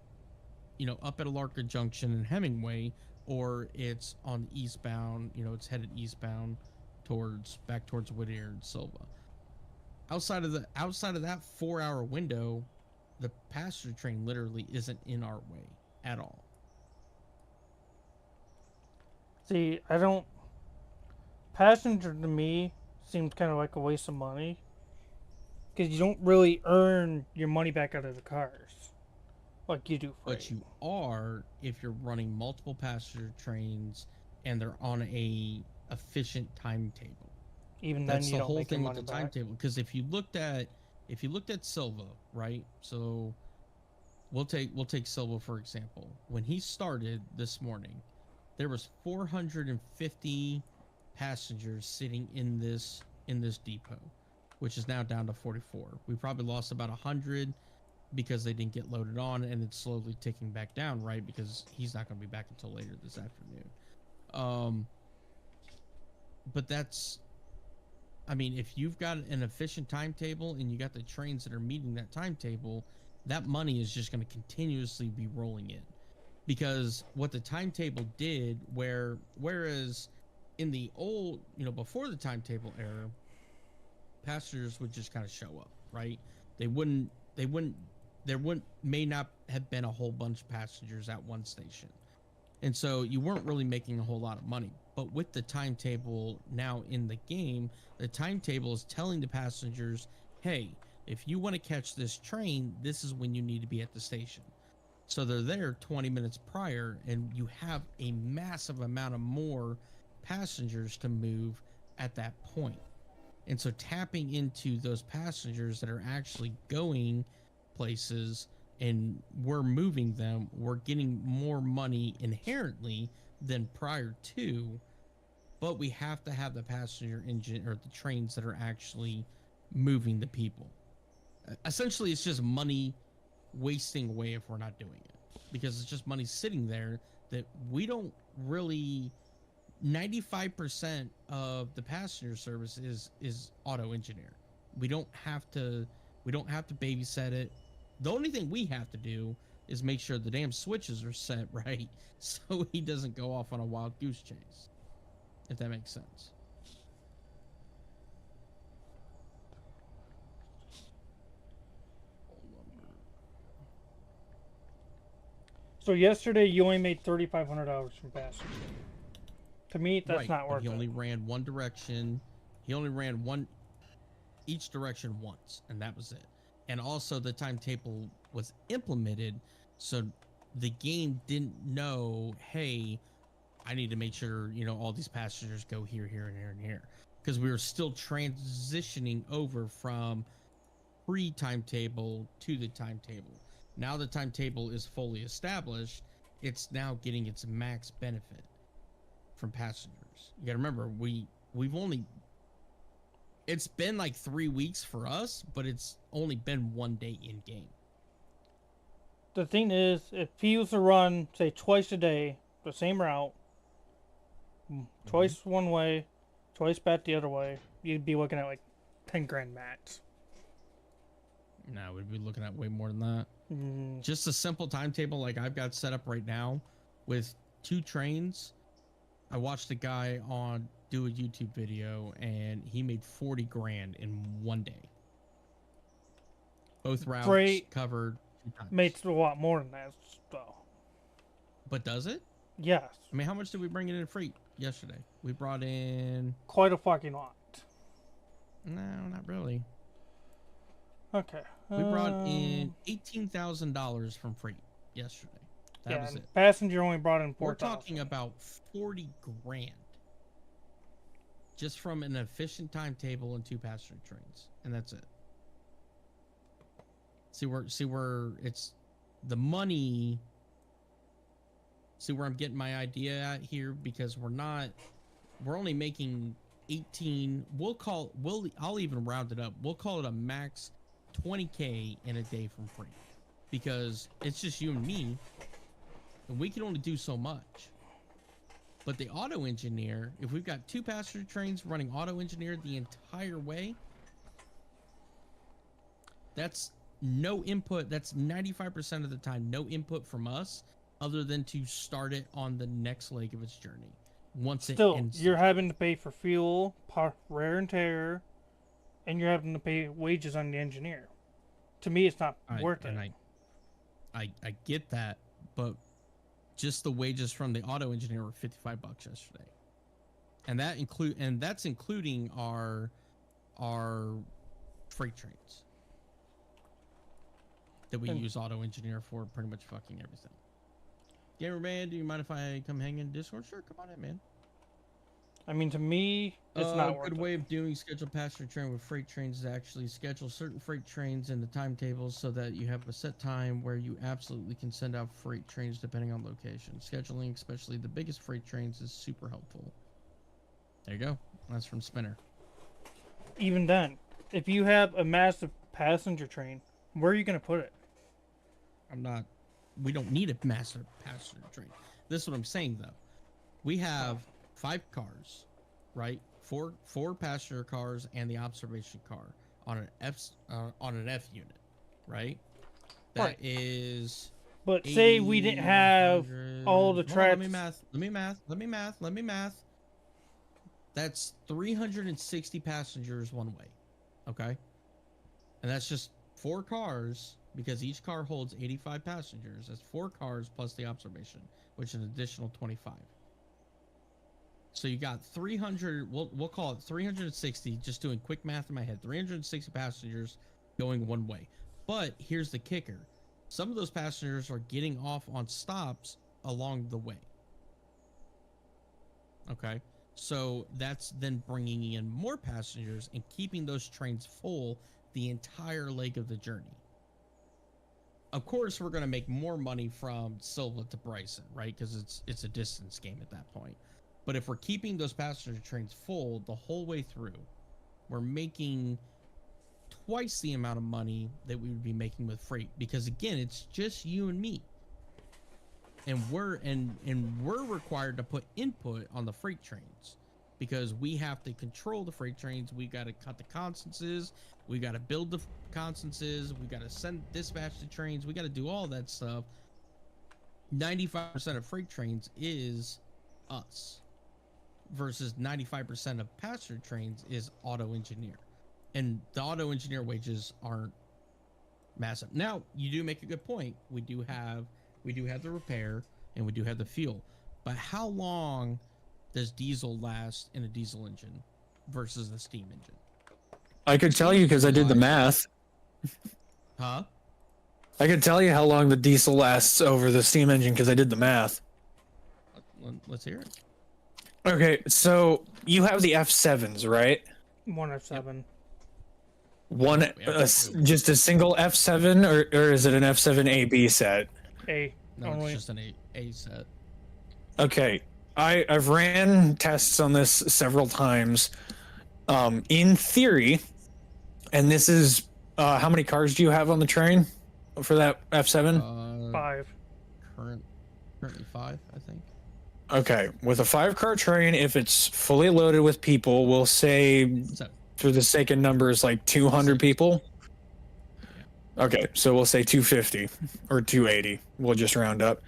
up at Alarka Junction in Hemingway, or it's on the eastbound, it's headed eastbound back towards Whittier and Silva. Outside of that 4-hour window, the passenger train literally isn't in our way at all. See, I don't. Passenger to me seems kind of like a waste of money. Because you don't really earn your money back out of the cars like you do freight. But you are if you're running multiple passenger trains and they're on a efficient timetable. Even then, That's you the don't whole make your thing with money the back. timetable. Because if you looked at Silva, right? So we'll take Silva for example. When he started this morning, there was 450 passengers sitting in this depot, which is now down to 44. We probably lost about 100 because they didn't get loaded on, and it's slowly ticking back down, right? Because he's not going to be back until later this afternoon. But if you've got an efficient timetable and you got the trains that are meeting that timetable, that money is just going to continuously be rolling in. Because what the timetable did, whereas in the old, before the timetable era, passengers would just kind of show up, right? There may not have been a whole bunch of passengers at one station. And so you weren't really making a whole lot of money. But with the timetable now in the game, the timetable is telling the passengers, hey, if you want to catch this train, this is when you need to be at the station. So they're there 20 minutes prior, and you have a massive amount of more passengers to move at that point. And so tapping into those passengers that are actually going places and we're moving them, we're getting more money inherently than prior to, but we have to have the passenger engine or the trains that are actually moving the people. Essentially, it's just money wasting away if we're not doing it, because it's just money sitting there that we don't really. 95% of the passenger service is auto engineer. We don't have to babysit it. The only thing we have to do is make sure the damn switches are set right so he doesn't go off on a wild goose chase, if that makes sense. So yesterday you only made $3,500 from passenger. To me, that's right, not worth he it. only ran one direction. He only ran each direction once, and that was it. And also the timetable was implemented, so the game didn't know, hey, I need to make sure, all these passengers go here, here, and here, and here. Because we were still transitioning over from pre-timetable to the timetable. Now the timetable is fully established. It's now getting its max benefit from passengers. You gotta remember, we've only, it's been like 3 weeks for us, but it's only been 1 day in game. The thing is, if he was to run, say, twice a day, the same route, twice one way, twice back the other way, you'd be looking at like 10 grand max. No, we'd be looking at way more than that. Just a simple timetable like I've got set up right now with 2 trains. I watched a guy do a YouTube video and he made 40 grand in 1 day. Both routes Freight covered 2 times. makes a lot more than that, though. But does it? Yes. I mean, how much did we bring in freight yesterday? We brought in... Quite a fucking lot. No, not really. Okay. We brought in $18,000 from freight yesterday. That was and it. passenger only brought in 4,000. We're talking about 40 grand just from an efficient timetable and 2 passenger trains, and that's it. See where it's the money. See where I'm getting my idea at here, because we're only making 18. I'll even round it up. We'll call it a max 20K in a day from freight, because it's just you and me, and we can only do so much. But the auto engineer, if we've got 2 passenger trains running auto engineer the entire way, that's no input. That's 95% of the time no input from us, other than to start it on the next leg of its journey. Still, you're having to pay for fuel, wear and tear, and you're having to pay wages on the engineer. To me, it's not worth it. I get that, but just the wages from the auto engineer were $55 yesterday, and that's including our freight trains that we use auto engineer for pretty much fucking everything. Gamer man, do you mind if I come hang in Discord? Sure, come on in, man. I mean, to me, it's not worth it. A good way of doing scheduled passenger train with freight trains is actually schedule certain freight trains in the timetables so that you have a set time where you absolutely can send out freight trains depending on location. Scheduling, especially the biggest freight trains, is super helpful. There you go. That's from Spinner. Even then, if you have a massive passenger train, where are you going to put it? We don't need a massive passenger train. This is what I'm saying, though. We have 5 cars, right? Four passenger cars and the observation car on an F unit, right? That is. But say we didn't have all the tracks. Let me math. That's 360 passengers one way, okay? And that's just 4 cars, because each car holds 85 passengers. That's 4 cars plus the observation, which is an additional 25. So you got 300, we'll call it 360, just doing quick math in my head, 360 passengers going one way. But here's the kicker. Some of those passengers are getting off on stops along the way. Okay? So that's then bringing in more passengers and keeping those trains full the entire leg of the journey. Of course, we're going to make more money from Silva to Bryson, right? Because it's a distance game at that point. But if we're keeping those passenger trains full the whole way through, we're making twice the amount of money that we would be making with freight, because again, it's just you and me, and we're required to put input on the freight trains, because we have to control the freight trains. We got to cut the constances, we got to build the constances, we got to send dispatch the trains, we got to do all that stuff. 95% of freight trains is us, versus 95% of passenger trains is auto engineer, and the auto engineer wages aren't massive. Now, you do make a good point. We do have the repair and we do have the fuel, but how long does diesel last in a diesel engine versus the steam engine? I could tell you because I did the math. Huh? I could tell you how long the diesel lasts over the steam engine because I did the math. Let's hear it. Okay, so you have the F7s, right? 1 F7. just a single F7, or is it an F7 AB set? A. No, Only. it's just an A set. Okay, I've ran tests on this several times. In theory, and this is how many cars do you have on the train for that F7? 5. Currently 5, I think. Okay, with a 5-car train, if it's fully loaded with people, we'll say, So, for the sake of numbers, like 200 people. Yeah. Okay, so we'll say 250 or 280. We'll just round up.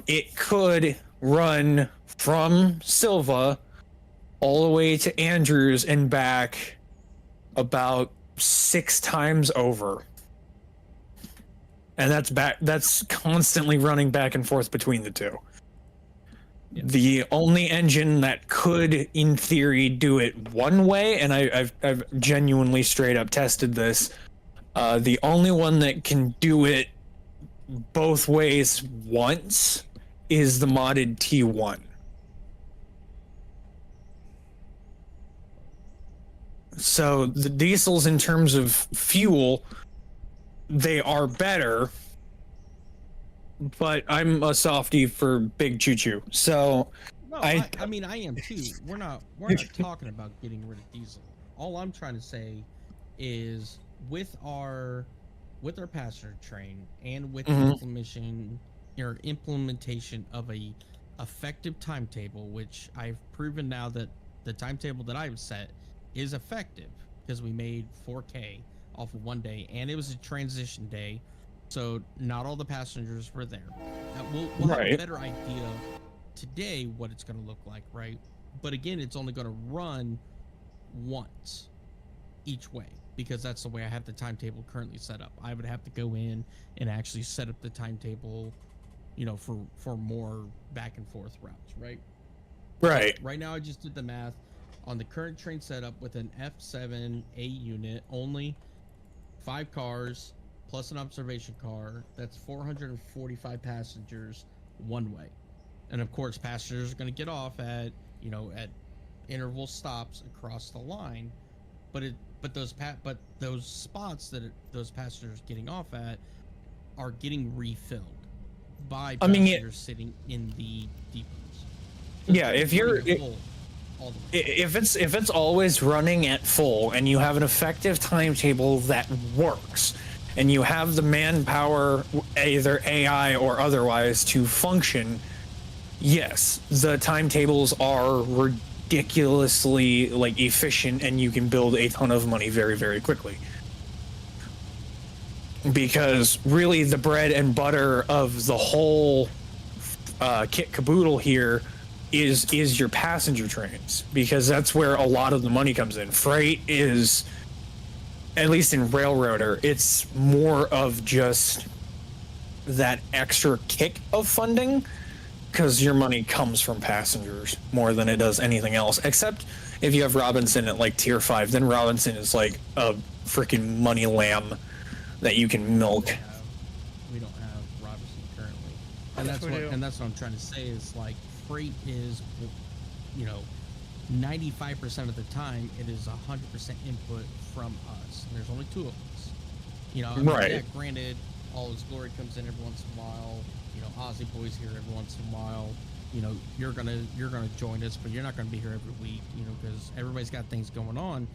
It could run from Silva all the way to Andrews and back about 6 times over. And that's constantly running back and forth between the two. Yeah. The only engine that could, in theory, do it one way, and I've genuinely straight up tested this, the only one that can do it both ways once is the modded T1. So the diesels, in terms of fuel, they are better, but I'm a softie for big choo-choo. So no, I mean, I am too. We're not talking about getting rid of diesel. All I'm trying to say is with our passenger train and with the implementation of a effective timetable, which I've proven now that the timetable that I've set is effective because we made 4K off of one day, and it was a transition day, so not all the passengers were there. We'll have a better idea today what it's going to look like, right? But again, it's only going to run once each way because that's the way I have the timetable currently set up. I would have to go in and actually set up the timetable, for more back and forth routes, right? Right now, I just did the math on the current train setup with an F7A unit, only 5 cars plus an observation car. That's 445 passengers one way, and of course, passengers are going to get off at interval stops across the line, but those spots that those passengers getting off at are getting refilled by passengers sitting in the depots. So yeah, if it's always running at full and you have an effective timetable that works and you have the manpower, either AI or otherwise, to function, yes, the timetables are ridiculously efficient and you can build a ton of money very, very quickly. Because really the bread and butter of the whole kit caboodle here is your passenger trains, because that's where a lot of the money comes in. Freight is, at least in Railroader, it's more of just that extra kick of funding, because your money comes from passengers more than it does anything else, except if you have Robinson at tier 5, then Robinson is like a freaking money lamb that you can milk. We don't have Robinson currently, and that's what I'm trying to say is freight is, 95% of the time it is 100% input from us. And there's only 2 of us. Yeah, granted, All His Glory comes in every once in a while. Aussie Boy's here every once in a while. You're gonna join us, but you're not gonna be here every week. Because everybody's got things going on.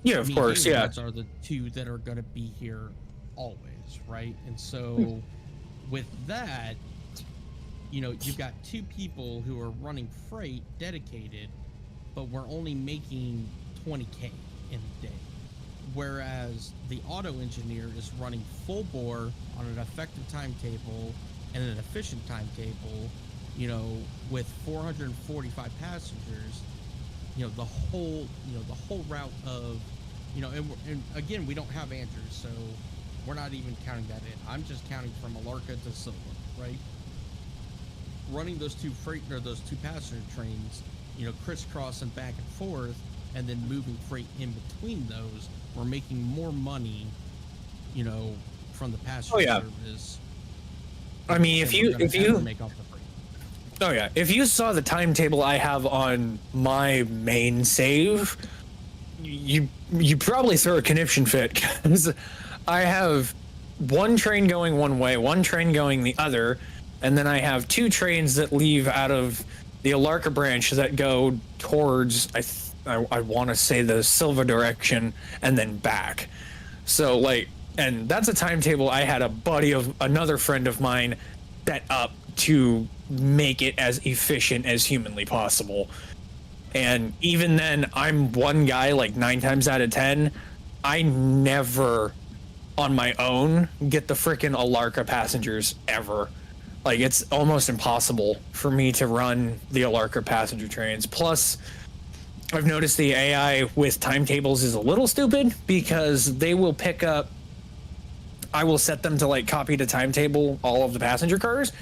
Yeah, of course. Yeah, those are the 2 that are gonna be here always, right? And so with that, you've got 2 people who are running freight dedicated, but we're only making 20K in a day. Whereas the auto engineer is running full bore on an effective timetable and an efficient timetable, with 445 passengers, the whole route of, and again, we don't have Andrews, so we're not even counting that in. I'm just counting from Alarca to Silva, right? Running those 2 passenger trains, crisscrossing back and forth, and then moving freight in between those, we're making more money, from the passenger service. I mean, if you make off the freight. Oh yeah, if you saw the timetable I have on my main save, you probably throw a conniption fit because I have one train going one way, one train going the other, and then I have two trains that leave out of the Alarka branch that go towards I want to say the Silva direction and then back. So like, and that's a timetable I had a buddy of another friend of mine set up to make it as efficient as humanly possible. And even then, I'm one guy, like 9 times out of 10, I never on my own get the freaking Alarka passengers ever. Like, it's almost impossible for me to run the Alarka passenger trains. Plus, I've noticed the AI with timetables is a little stupid because they will pick up, I will set them to like copy to timetable all of the passenger cars.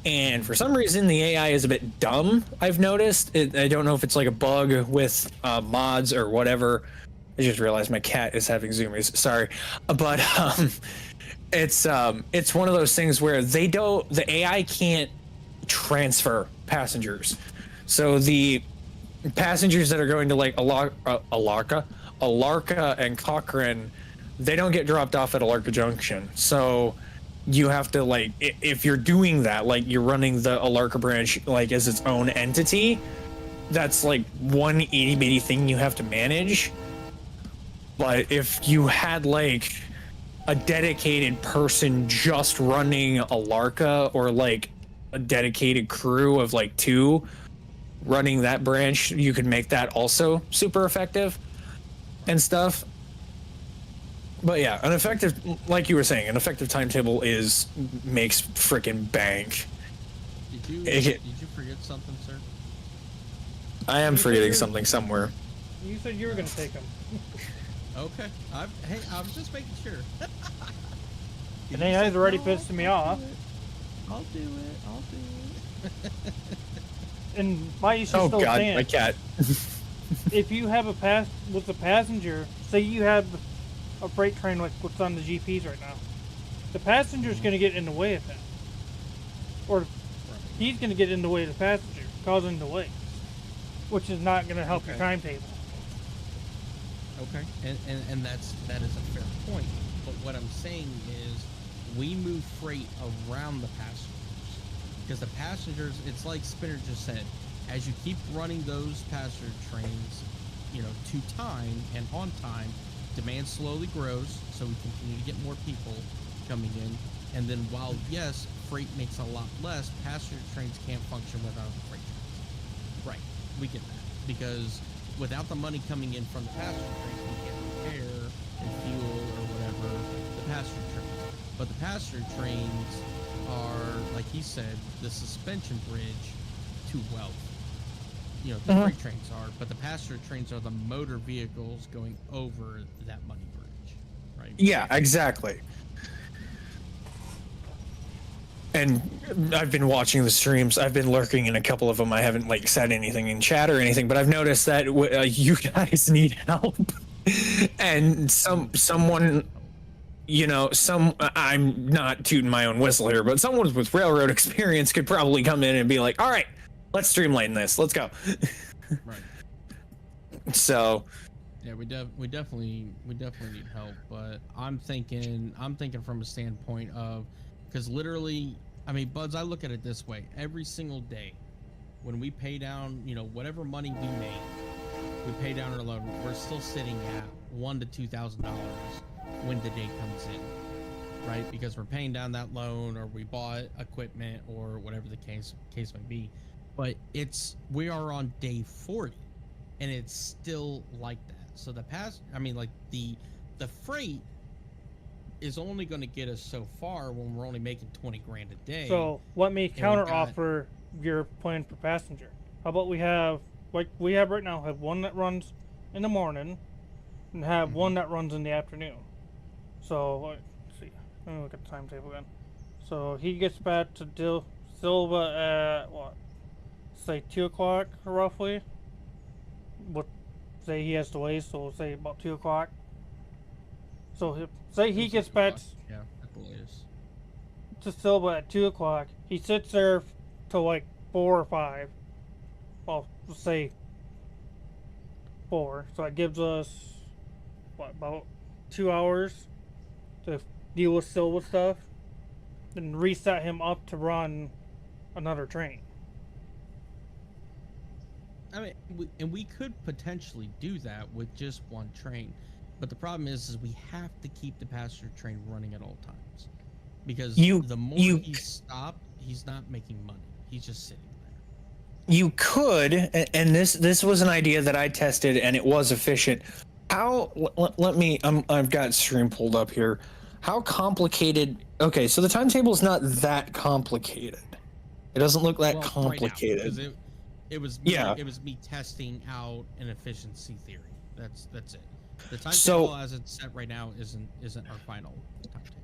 And for some reason, the AI is a bit dumb, I've noticed. I don't know if it's like a bug with mods or whatever. I just realized my cat is having zoomies. Sorry. But it's one of those things where the AI can't transfer passengers. So the passengers that are going to like Alarka and Cochrane, they don't get dropped off at Alarka Junction. So you have to like, if you're doing that, like you're running the Alarka branch like as its own entity, that's like one itty bitty thing you have to manage. But if you had like a dedicated person just running Alarka, or like a dedicated crew of like 2 running that branch, you could make that also super effective and stuff. But yeah, an effective, like you were saying, an effective timetable makes freaking bank. Did you forget something, sir? I am forgetting something somewhere. You said you were going to take them. Okay. Hey, I was just making sure. And AI's already pissing me off. I'll do it. And my issue Oh still god, stands. my cat. If you have with a passenger, say you have a freight train like what's on the GPs right now, the passenger's going to get in the way of that. Or he's going to get in the way of the passenger, causing delays, which is not going to help your timetable. Okay, and that is a fair point. But what I'm saying is, we move freight around the passengers, because the passengers, it's like Spinner just said, as you keep running those passenger trains, to time and on time, demand slowly grows, so we continue to get more people coming in. And then while yes, freight makes a lot less, passenger trains can't function without the freight trains. Right, we get that, because without the money coming in from the passenger trains, we can't repair and fuel or whatever the passenger trains. But the passenger trains are, like he said, the suspension bridge to wealth. The freight trains are, but the passenger trains are the motor vehicles going over that money bridge, right? Yeah, exactly. And I've been watching the streams. I've been lurking in a couple of them. I haven't like said anything in chat or anything, but I've noticed that you guys need help. And someone, I'm not tooting my own whistle here, but someone with railroad experience could probably come in and be like, all right, let's streamline this. Let's go. Right. So. Yeah, we definitely need help, but I'm thinking from a standpoint of, because literally, I mean, Buds, I look at it this way: every single day, when we pay down, whatever money we make, we pay down our loan. We're still sitting at $1,000 to $2,000 when the day comes in, right? Because we're paying down that loan, or we bought equipment, or whatever the case may be. But we are on day 40, and it's still like that. So the freight is only going to get us so far when we're only making 20 grand a day. So let me counter offer your plan for passenger. How about we have, like we have right now, have one that runs in the morning and have one that runs in the afternoon. So let's see, let me look at the timetable again. So he gets back to Silva at what? Say 2 o'clock roughly. What? Say he has delays, so we'll say about 2 o'clock. So say he gets back at the latest to Silva at 2 o'clock. He sits there till like 4 or 5. Well, let's say 4, so it gives us what, about 2 hours to deal with Silva stuff, then reset him up to run another train. I mean, we could potentially do that with just one train, but the problem is we have to keep the passenger train running at all times, because the more he's stopped, he's not making money. He's just sitting there. You could, and this was an idea that I tested, and it was efficient. How? Let me. I've got stream pulled up here. How complicated? Okay, so the timetable is not that complicated. It doesn't look that complicated. Right now, it was me, it was me testing out an efficiency theory. That's it. The timetable as it's set right now isn't our final timetable.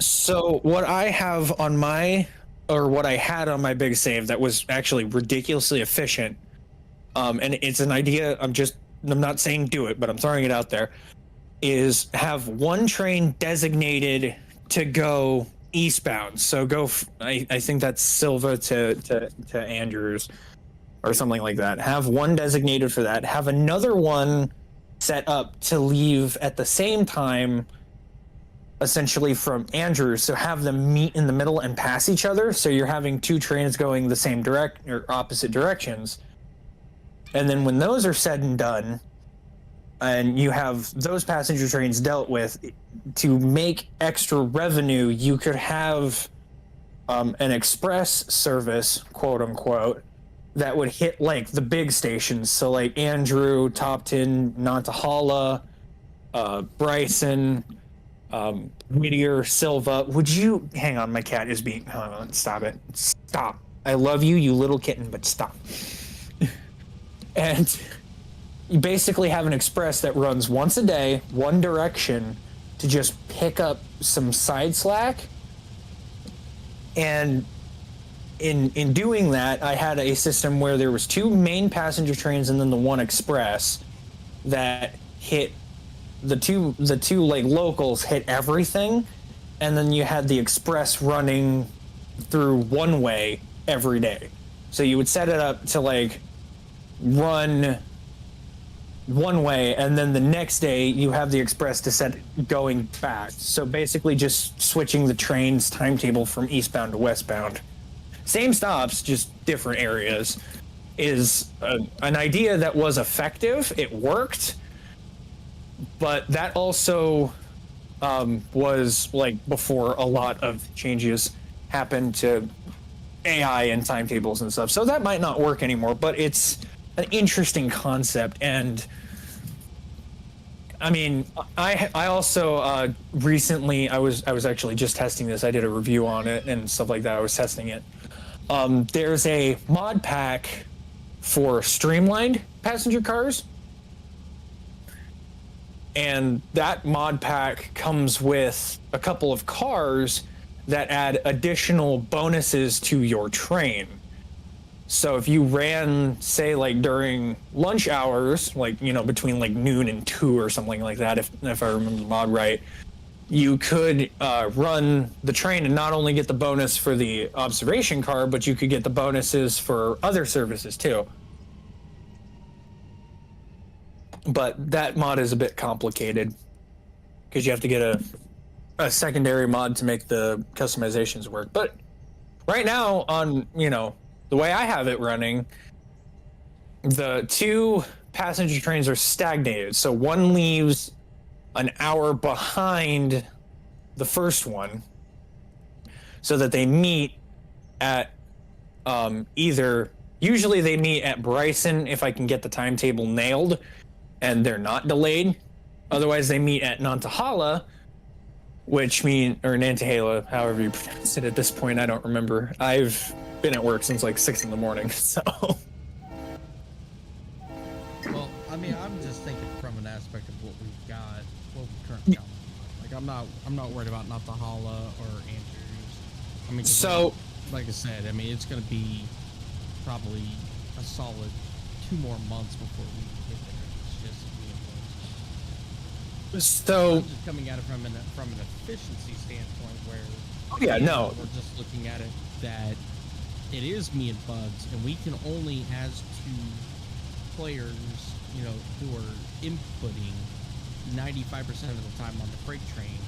So what I have on what I had on my big save that was actually ridiculously efficient, and it's an idea. I'm not saying do it, but I'm throwing it out there. Is have one train designated to go eastbound. So go. I think that's Silva to Andrews, or something like that. Have one designated for that. Have another one set up to leave at the same time, essentially from Andrews. So have them meet in the middle and pass each other. So you're having two trains going the same or opposite directions. And then when those are said and done, and you have those passenger trains dealt with, to make extra revenue, you could have an express service, quote unquote, that would hit like the big stations. So like Andrew, Topton, Nantahala, Bryson, Whittier, Silva. Would you hang on? My cat is being. Hang on, stop it. Stop. I love you, you little kitten, but stop. And you basically have an express that runs once a day, one direction, to just pick up some side slack. And in doing that, I had a system where there was two main passenger trains and then the one express that hit the two like locals hit everything, and then you had the express running through one way every day. So you would set it up to like run one way, and then the next day you have the express to set going back. So basically just switching the train's timetable from eastbound to westbound. Same stops, just different areas, is an idea that was effective. It worked, but that also was like before a lot of changes happened to AI and timetables and stuff. So that might not work anymore, but it's an interesting concept. And I mean, I also recently I was actually just testing this. I did a review on it and stuff like that. I was testing it. There's a mod pack for streamlined passenger cars, and that mod pack comes with a couple of cars that add additional bonuses to your train. So if you ran, say, like during lunch hours, like, you know, between like noon and 2 or something like that, if I remember the mod right, you could run the train and not only get the bonus for the observation car, but you could get the bonuses for other services too. But that mod is a bit complicated because you have to get a secondary mod to make the customizations work. But right now, on, you know, the way I have it running, the two passenger trains are stagnated. So one leaves an hour behind the first one, so that they meet at usually they meet at Bryson if I can get the timetable nailed and they're not delayed. Otherwise they meet at Nantahala, or Nantahala, however you pronounce it at this point. I don't remember. I've been at work since like 6 in the morning, so. Well, I mean, I'm just thinking from an aspect of what we've got, what we currently got. Like, I'm not worried about Nantahala or Andrews. I mean, so, like I said, I mean, it's going to be probably a solid 2 more months before we get there. It's just reinforced. So I'm just coming at it from an efficiency standpoint, where we're just looking at it that it is me and Bugs, and we can only, as 2 players, who are inputting 95% of the time on the freight train,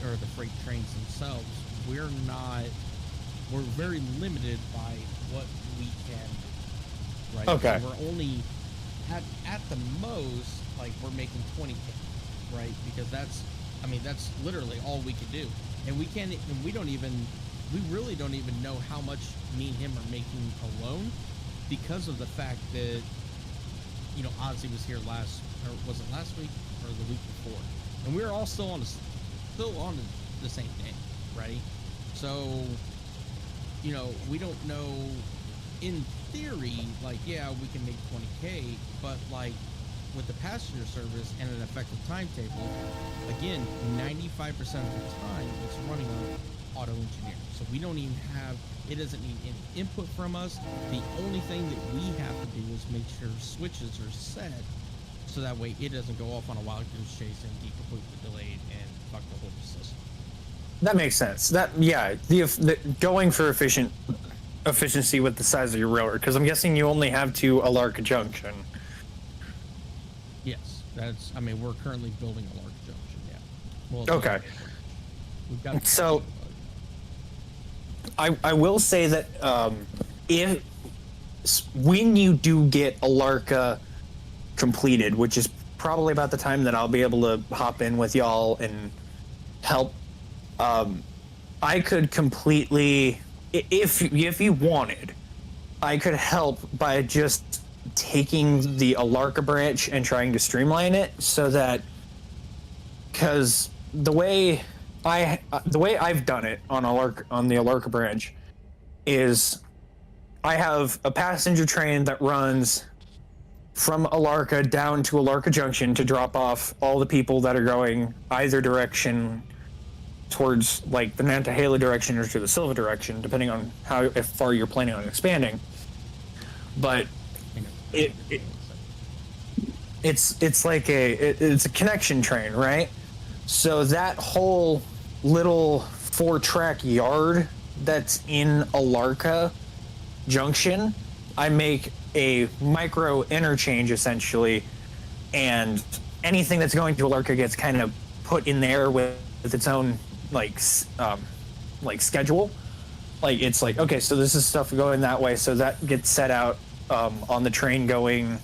or the freight trains themselves, we're very limited by what we can do, right? Okay. And we're only at the most, like, we're making 20K, right? Because that's literally all we can do. And we really don't even know how much me and him are making alone, because of the fact that, Ozzy was here was it last week or the week before? And we were all still on the same day, right? So, we don't know, in theory, like, yeah, we can make 20K, but like with the passenger service and an effective timetable, again, 95% of the time it's running on auto engineer. So we don't even it doesn't need any input from us. The only thing that we have to do is make sure switches are set, so that way it doesn't go off on a wild goose chase and be completely delayed and fuck the whole system. That makes sense. The going for efficiency with the size of your railroad, because I'm guessing you only have to Alarka Junction. Yes, we're currently building a large junction. Yeah. Well, Okay. We've got So, I will say that when you do get Alarka completed, which is probably about the time that I'll be able to hop in with y'all and help, I could completely, if you wanted, I could help by just taking the Alarka branch and trying to streamline it, so that, because the way I've done it on the Alarka branch is I have a passenger train that runs from Alarka down to Alarka Junction to drop off all the people that are going either direction towards, like, the Nantahala direction or to the Silva direction, depending on how far you're planning on expanding. But it's like it's a connection train, right? So that whole little 4-track yard that's in Alarka Junction, I make a micro interchange essentially, and anything that's going to Alarka gets kind of put in there with its own like schedule. Like, it's like, okay, so this is stuff going that way, so that gets set out on the train going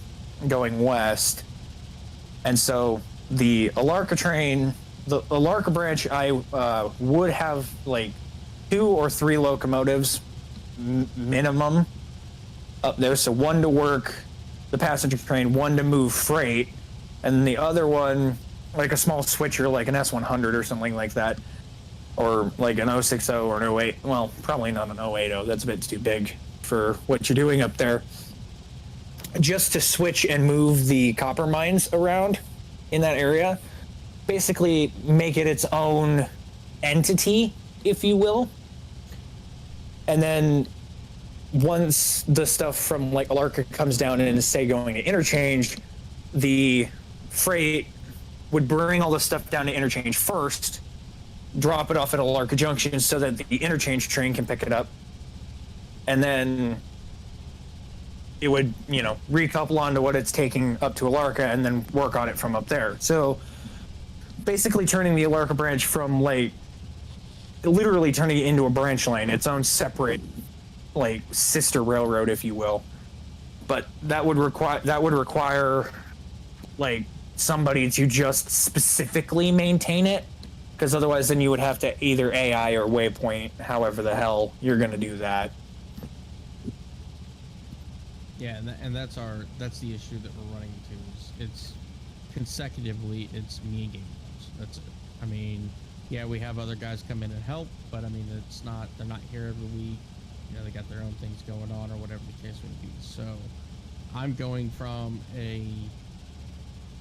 west. And so the Alarka train, the Alarka branch, I would have like 2 or 3 locomotives minimum up there. So 1 to work the passenger train, 1 to move freight, and the other one, like a small switcher, like an S100 or something like that, or like an 060 or an 08. Well, probably not an 080. That's a bit too big for what you're doing up there. Just to switch and move the copper mines around in that area. Basically make it its own entity, if you will. And then once the stuff from like Alarka comes down and is, say, going to interchange, the freight would bring all the stuff down to interchange first, drop it off at Alarka Junction so that the interchange train can pick it up, and then it would, recouple onto what it's taking up to Alarka and then work on it from up there. So basically turning the Alarka branch from literally turning it into a branch line, its own separate sister railroad, if you will. But that would require somebody to just specifically maintain it, because otherwise then you would have to either AI or waypoint, however the hell you're going to do that. Yeah, and that's the issue that we're running into. It's consecutively, it's me and game modes. That's it. Yeah, we have other guys come in and help, but they're not here every week. They got their own things going on or whatever the case may be. So I'm going from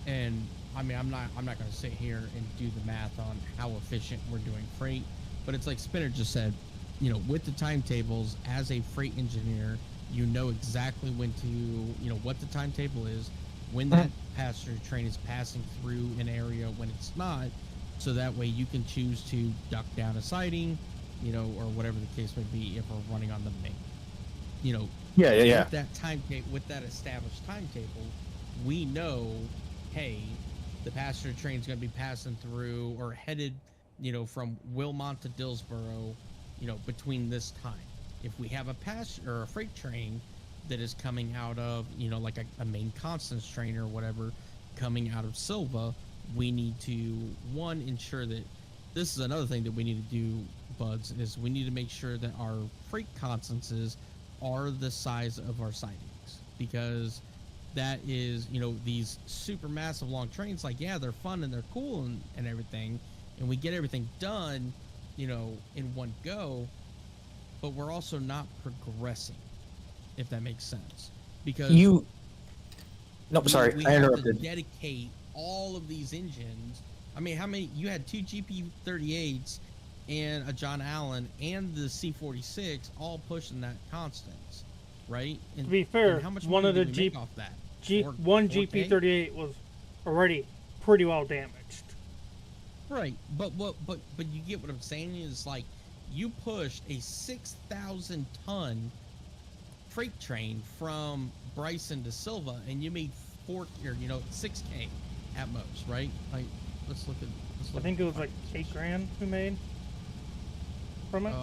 I'm not going to sit here and do the math on how efficient we're doing freight, but it's like Spinner just said, with the timetables, as a freight engineer, exactly when to, what the timetable is, when that passenger train is passing through an area, when it's not, so that way you can choose to duck down a siding, or whatever the case may be if we're running on the main. Yeah. With that with that established timetable, we know, hey, the passenger train's going to be passing through or headed, from Wilmot to Dillsboro, between this time. If we have a passenger or a freight train that is coming out of, like a main Constance train or whatever, coming out of Silva, we need to, one, ensure that this is another thing that we need to do, Buds, is we need to make sure that our freight constances are the size of our sidings, because that is, these super massive long trains, like, yeah, they're fun and they're cool and everything, and we get everything done, in one go, but we're also not progressing, if that makes sense, because sorry, we I have interrupted. to dedicate all of these engines. I mean, how many? You had two GP38s and a John Allen and the C46 all pushing that Constance, right? And, To be fair, and how much one money of the did we make off that? one 4K? GP38 was already pretty well damaged. Right, but you get what I'm saying is, like, you pushed a 6,000 ton freight train from Bryson to Silva, and you made 6K at most, right? Like, let's look. I think it was like $8,000 we made from it.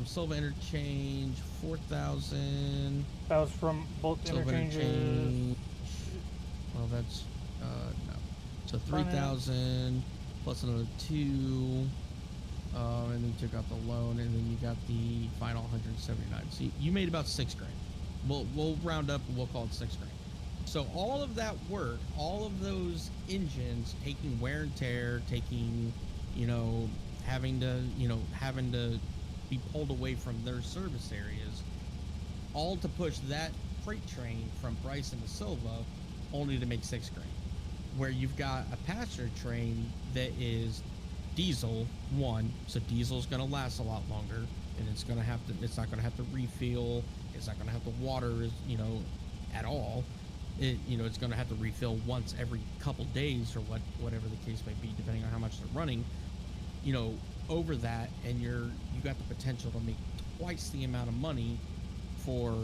Silva interchange 4,000. That was from both Silva interchanges. interchange. Well, that's no. So 3,000 plus another 2. And then you took out the loan, and then you got the final 179. So you made about $6,000. We'll round up and we'll call it $6,000. So all of that work, all of those engines taking wear and tear, taking, having to be pulled away from their service areas, all to push that freight train from Bryson to Silva, only to make $6,000. Where you've got a passenger train that is diesel, so diesel's going to last a lot longer, and it's not going to have to refuel, it's not going to have to water, at all. It's going to have to refill once every couple days or whatever the case may be, depending on how much they're running, over that, and you got the potential to make twice the amount of money for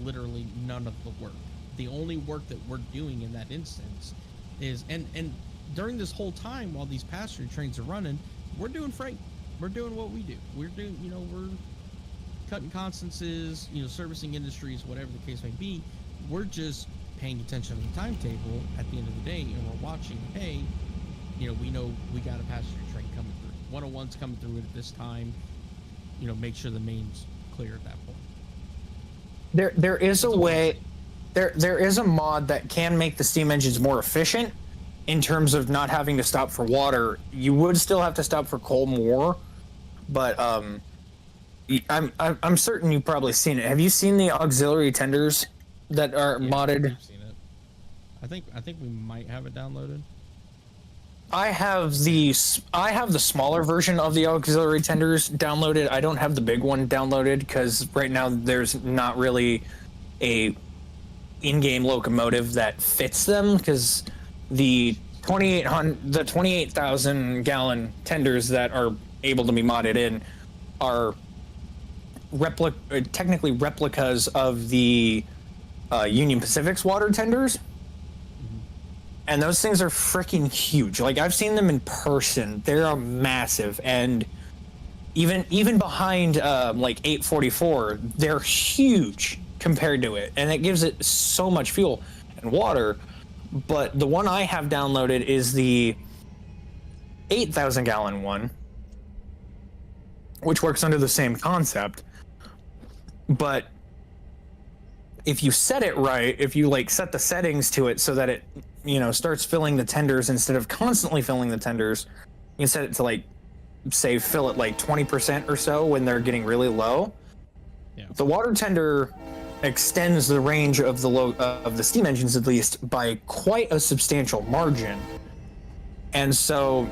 literally none of the work. The only work that we're doing in that instance is, and during this whole time while these passenger trains are running, we're doing freight. We're doing what we do. We're doing, we're cutting constances, servicing industries, whatever the case may be. We're just paying attention to the timetable at the end of the day, and we're watching, hey, we know we got a passenger train coming through. 101's coming through at this time. Make sure the main's clear at that point. There is a way, there is a mod that can make the steam engines more efficient in terms of not having to stop for water. You would still have to stop for coal more, but I'm certain you've probably seen it. Have you seen the auxiliary tenders that are modded? I've seen it. I think we might have it downloaded. I have the smaller version of the auxiliary tenders downloaded. I don't have the big one downloaded because right now there's not really a in-game locomotive that fits them, because the 28,000 gallon tenders that are able to be modded in are technically replicas of the Union Pacific's water tenders. And those things are freaking huge. Like, I've seen them in person. They're massive. And even behind like 844, they're huge compared to it. And it gives it so much fuel and water. But the one I have downloaded is the 8,000 gallon one, which works under the same concept. But if you set it right, if you like set the settings to it so that it, starts filling the tenders instead of constantly filling the tenders, you can set it to, like, say, fill it like 20% or so when they're getting really low. Yeah. The water tender extends the range of the steam engines, at least, by quite a substantial margin. And so,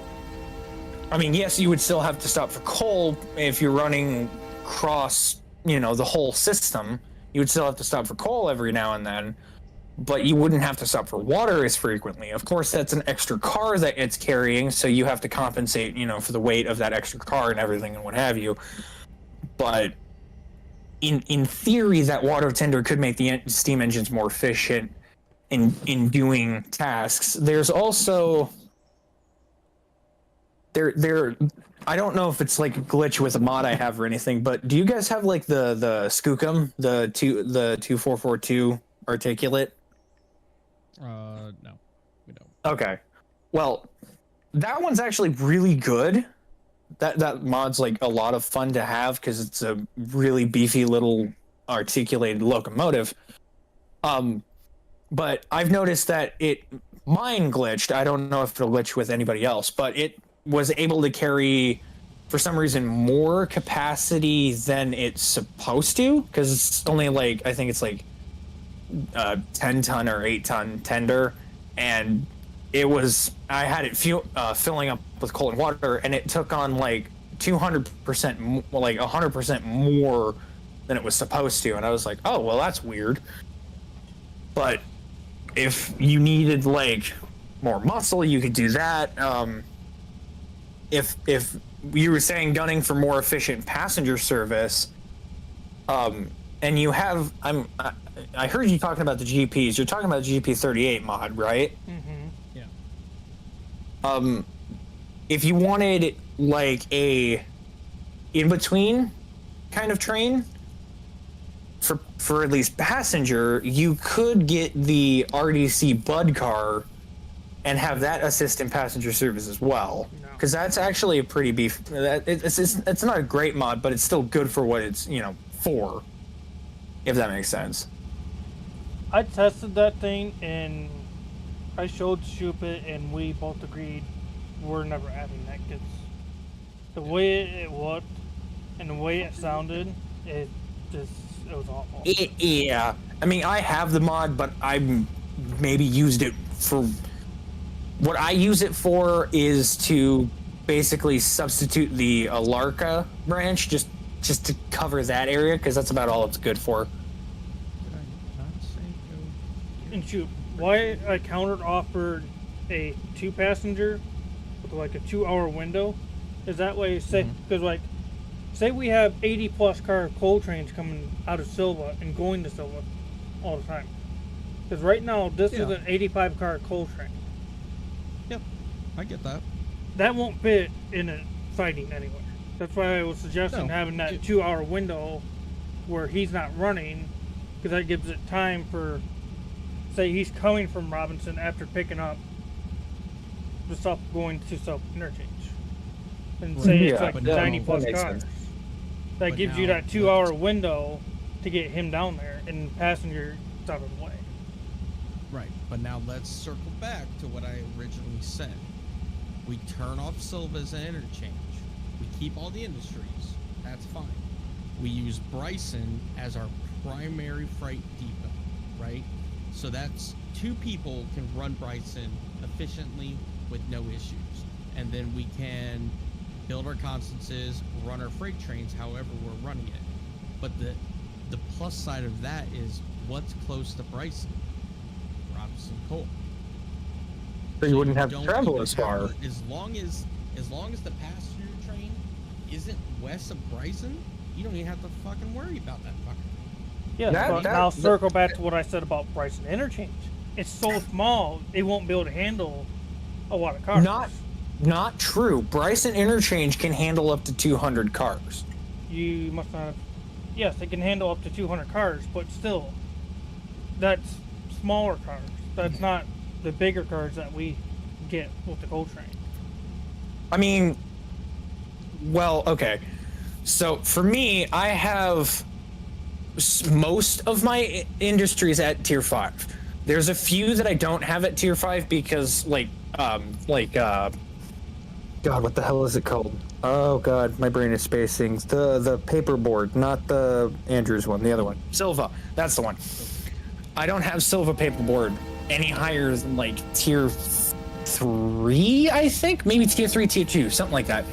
I mean, yes, you would still have to stop for coal if you're running across, the whole system. You would still have to stop for coal every now and then, but you wouldn't have to stop for water as frequently. Of course, that's an extra car that it's carrying, so you have to compensate, for the weight of that extra car and everything and what have you. But in theory, that water tender could make the steam engines more efficient in doing tasks. There's also there I don't know if it's like a glitch with a mod I have or anything, but do you guys have like the Skookum, the 2442 articulate? No, we don't. Okay. Well, that one's actually really good. That mod's like a lot of fun to have because it's a really beefy little articulated locomotive. But I've noticed that mine glitched. I don't know if it'll glitch with anybody else, but it was able to carry, for some reason, more capacity than it's supposed to, because it's only like, I think it's like 10 ton or 8 ton tender, and I had it filling up with cold water, and it took on like 200%, like 100% more than it was supposed to, and I was like, oh, well, that's weird. But if you needed like more muscle, you could do that. If you were saying gunning for more efficient passenger service, and you have, I heard you talking about the GPs. You're talking about the GP38 mod, right? Mm-hmm. Yeah. If you wanted like a in-between kind of train for at least passenger, you could get the RDC Bud car and have that assist in passenger service as well. Because that's actually a pretty beef. It's not a great mod, but it's still good for what it's for. If that makes sense. I tested that thing and I showed Shoop it, and we both agreed we're never adding that because the way it looked and the way it sounded, it was awful. Yeah, I mean, I have the mod, but I maybe used it for what I use it for is to basically substitute the Alarka branch just to cover that area, because that's about all it's good for. Did I not say go? And Shoop, why I countered offered a 2-passenger with like a 2-hour window is that way, say, because say we have 80 plus car coal trains coming out of Silva and going to Silva all the time. Because right now this is an 85 car coal train. Yep, I get that. That won't fit in a sighting anywhere. That's why I was suggesting having that 2-hour window where he's not running, because that gives it time for, say he's coming from Robinson after picking up the stuff going to Silva interchange. And say it's like 90 plus cars. Sense. That But gives you now that 2-hour window to get him down there and passenger out of the way. Right, but now let's circle back to what I originally said. We turn off Silva as an interchange. We keep all the industries. That's fine. We use Bryson as our primary freight depot, right? So that's 2 people can run Bryson efficiently with no issues. And then we can build our constances, run our freight trains however we're running it. But the plus side of that is what's close to Bryson? Robinson Coal. So you wouldn't have to don't travel even as far. have to- as long as the passenger train isn't west of Bryson, you don't even have to fucking worry about that fucker. Yeah, but now circle back to what I said about Bryson interchange. It's so small, it won't be able to handle a lot of cars. Not true. Bryson interchange can handle up to 200 cars. You must not have. Yes, it can handle up to 200 cars, but still, that's smaller cars. That's not the bigger cars that we get with the coal train. I mean, well, okay. So for me, I have most of my industries at tier 5. There's a few that I don't have at tier 5 because God, what the hell is it called? Oh God, my brain is spacing. The paperboard, not the Andrews one, the other one. Silva, that's the one. I don't have Silva paperboard any higher than like tier 3, I think, maybe tier 3, tier 2, something like that.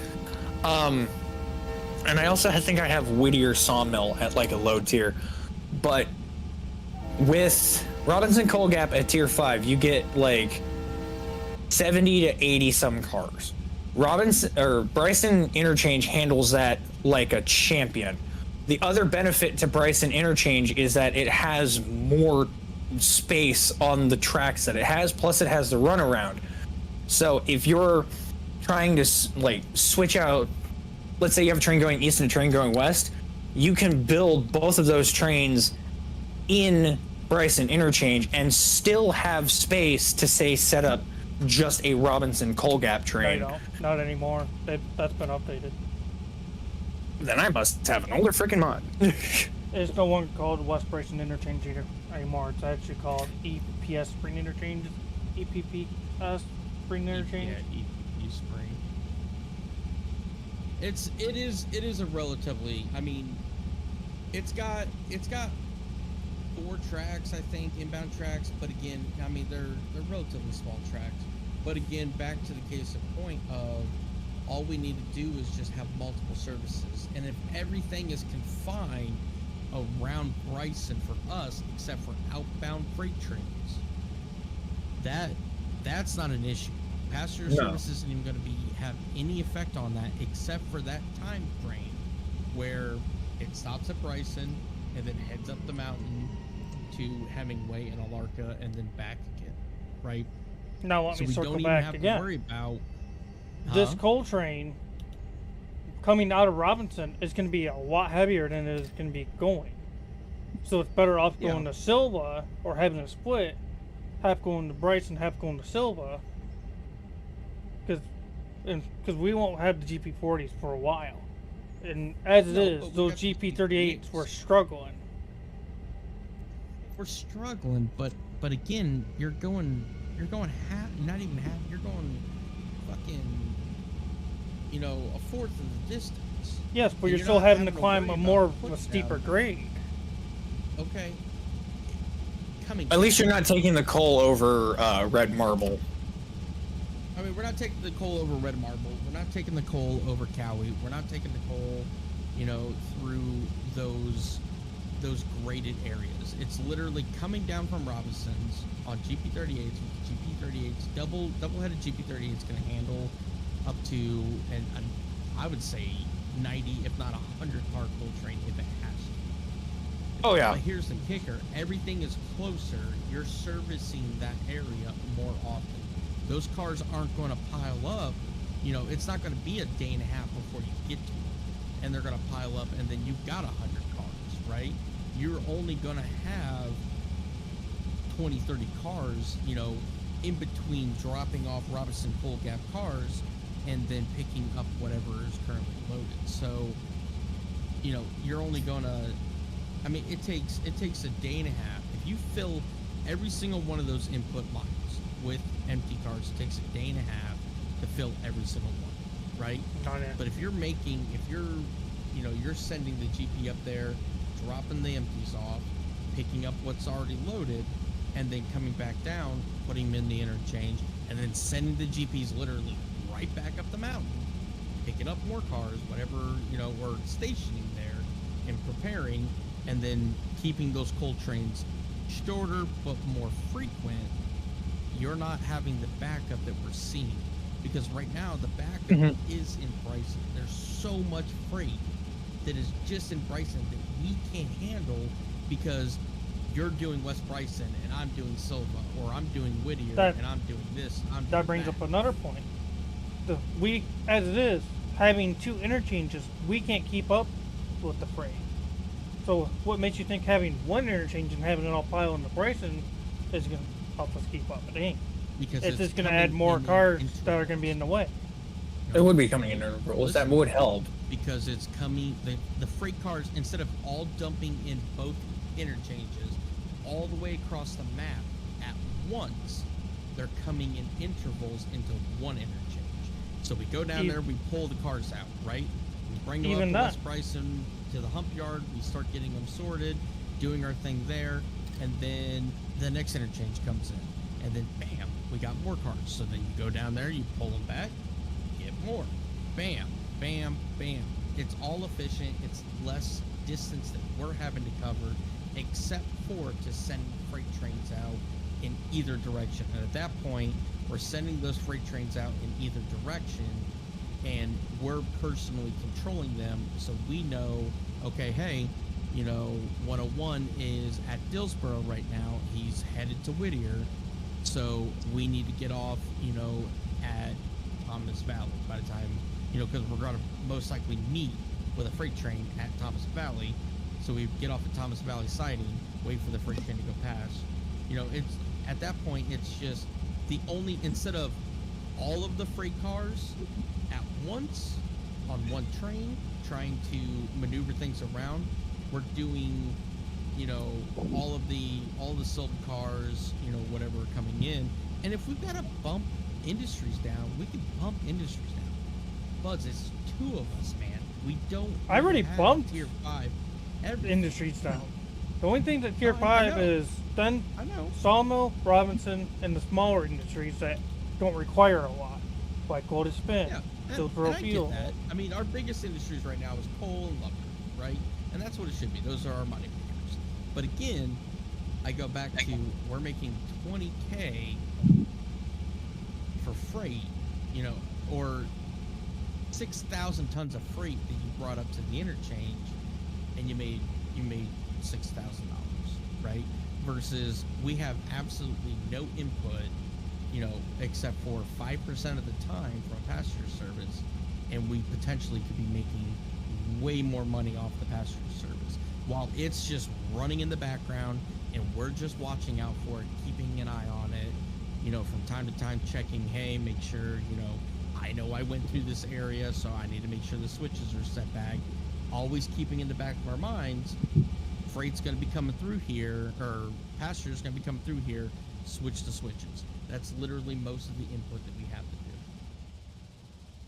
And I also think I have Whittier Sawmill at like a low tier, but with Robinson Coal Gap at tier 5, you get like 70 to 80 some cars. Bryson Interchange handles that like a champion. The other benefit to Bryson Interchange is that it has more space on the tracks that it has. Plus, it has the runaround. So if you're trying to like switch out, let's say you have a train going east and a train going west, you can build both of those trains in Bryson interchange and still have space to say set up just a Robinson Coal Gap No, train. you don't. Not anymore. That's been updated. Then I must have an older freaking mod. It's no longer called West Bryson Interchange anymore. It's actually called EPS Spring Interchange. EPPS Spring Interchange. Yeah, EPP Spring. It is a relatively. I mean, it's got 4 tracks, I think, inbound tracks. But again, I mean, they're relatively small tracks. But again, back to the case in point of all we need to do is just have multiple services. And if everything is confined around Bryson for us, except for outbound freight trains, that's not an issue. Passenger service isn't even going to have any effect on that, except for that time frame where it stops at Bryson and then heads up the mountain to Hemingway and Alarka and then back again, right? Now let So me we circle don't even back have again. to worry about This coal train coming out of Robinson is going to be a lot heavier than it is going to be going. So it's better off going to Silva or having a split, half going to Bryson, half going to Silva, because we won't have the GP40s for a while. And as it is, those GP38s were struggling. We're struggling, but again, you're going half, not even half. You're going fucking, a fourth of the distance. Yes, but And you're still not having to worry climb a about more of a push steeper down. grade. Okay. Coming. At least you're not taking the coal over red marble. I mean, we're not taking the coal over Red Marble. We're not taking the coal over Cowie. We're not taking the coal, through those graded areas. It's literally coming down from Robinson's on GP38s. GP38s, double-headed GP38s can handle up to, and I would say 90, if not 100 car coal train if it has to. Oh yeah. But here's the kicker: everything is closer. You're servicing that area more often. Those cars aren't going to pile up. It's not going to be a day and a half before you get to them, and they're going to pile up, and then you've got 100 cars, right? You're only going to have 20, 30 cars, in between dropping off Robinson Coal Gap cars and then picking up whatever is currently loaded. So, you're only going to, I mean, it takes a day and a half. If you fill every single one of those input lines with empty cars, it takes a day and a half to fill every single one, right? But if you're sending the GP up there, dropping the empties off, picking up what's already loaded, and then coming back down, putting them in the interchange, and then sending the GPs literally right back up the mountain, picking up more cars, whatever, or stationing there and preparing, and then keeping those coal trains shorter but more frequent, you're not having the backup that we're seeing. Because right now, the backup is in Bryson. There's so much freight that is just in Bryson that we can't handle because you're doing West Bryson and I'm doing Silva, or I'm doing Whittier and I'm doing this. That brings up another point. We, as it is, having 2 interchanges, we can't keep up with the freight. So what makes you think having 1 interchange and having it all pile into Bryson is going to help us keep up? It ain't. Because It's just going to add more cars that are going to be in the way. It would be coming in intervals. That would help. Because it's coming, the freight cars, instead of all dumping in both interchanges all the way across the map at once, they're coming in intervals into 1 interchange. So we go down there, we pull the cars out, right? We bring them up to West Bryson, to the hump yard, we start getting them sorted, doing our thing there, and then the next interchange comes in, and then bam, we got more cars. So then you go down there, you pull them back, get more, bam, bam, bam. It's all efficient. It's less distance that we're having to cover, except for to send freight trains out in either direction. And at that point, we're sending those freight trains out in either direction, and we're personally controlling them, so we know, okay, hey, You know, 101 is at Dillsboro right now. He's headed to Whittier. So we need to get off, you know, at Thomas Valley by the time, you know, because we're going to most likely meet with a freight train at Thomas Valley. So we get off at Thomas Valley siding, wait for the freight train to go past. You know, it's at that point, it's just the only, instead of all of the freight cars at once on one train, trying to maneuver things around, we're doing, you know, all the silver cars, you know, whatever are coming in. And if we've got to bump industries down, we can bump industries down. Buzz, it's 2 of us, man. We don't. I already have bumped tier 5. industries down. The only thing that tier I 5 know. is then I know. Sawmill, Robinson, and the smaller industries that don't require a lot, like Golden Spin, Yeah, Dillsboro and I get Fuel. that. I mean, our biggest industries right now is coal and lumber, right? And that's what it should be. Those are our money makers. But again, I go back to we're making 20K for freight, you know, or 6,000 tons of freight that you brought up to the interchange, and you made $6,000, right? Versus we have absolutely no input, you know, except for 5% of the time from a passenger service, and we potentially could be making way more money off the passenger service while it's just running in the background and we're just watching out for it, keeping an eye on it, you know, from time to time checking, hey, make sure, you know I went through this area, so I need to make sure the switches are set back. Always keeping in the back of our minds, freight's going to be coming through here, or passenger's going to be coming through here, switch the switches. That's literally most of the input that we have to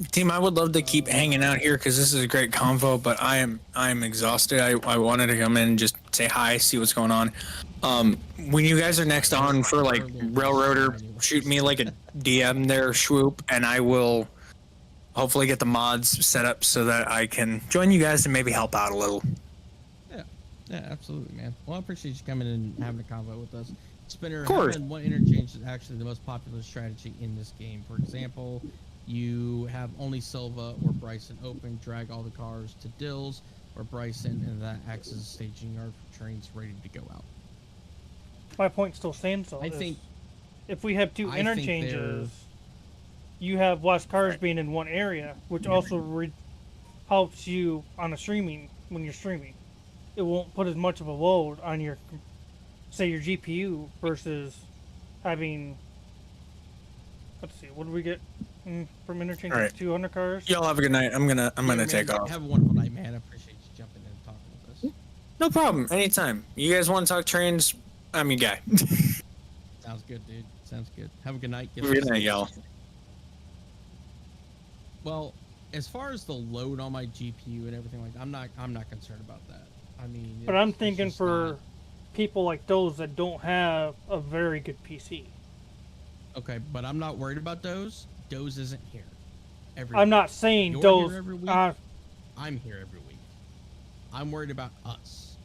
do. Team, I would love to keep hanging out here because this is a great convo, but I am exhausted. I wanted to come in and just say hi, see what's going on. When you guys are next on for like Railroader, shoot me like a DM there, Swoop, and I will hopefully get the mods set up so that I can join you guys and maybe help out a little. Yeah, absolutely, man. Well, I appreciate you coming in and having a convo with us. Spinner, Of course. having one interchange is actually the most popular strategy in this game. For example, you have only Silva or Bryson open, drag all the cars to Dills or Bryson, and that acts as a staging yard for trains ready to go out. My point still stands though. I think if we have 2 I think interchanges, you have less cars being in one area, which also helps you on a streaming when you're streaming. It won't put as much of a load on your, say, your GPU versus having. Let's see, what do we get from interchange? All right. 200 cars. Y'all have a good night. I'm gonna Man, take off. Have a wonderful night, man. I appreciate you jumping in and talking with us. No problem. Anytime. You guys want to talk trains? I'm your guy. Sounds good, dude. Sounds good. Have a good night. Get Good some night, sleep. y'all. Well, as far as the load on my GPU and everything like that, I'm not concerned about that. I mean, But I'm it's thinking just for not- people like those that don't have a very good PC. okay, but I'm not worried about those. Doze isn't here. I'm not saying You're those. here every week. I'm here every week. I'm worried about us.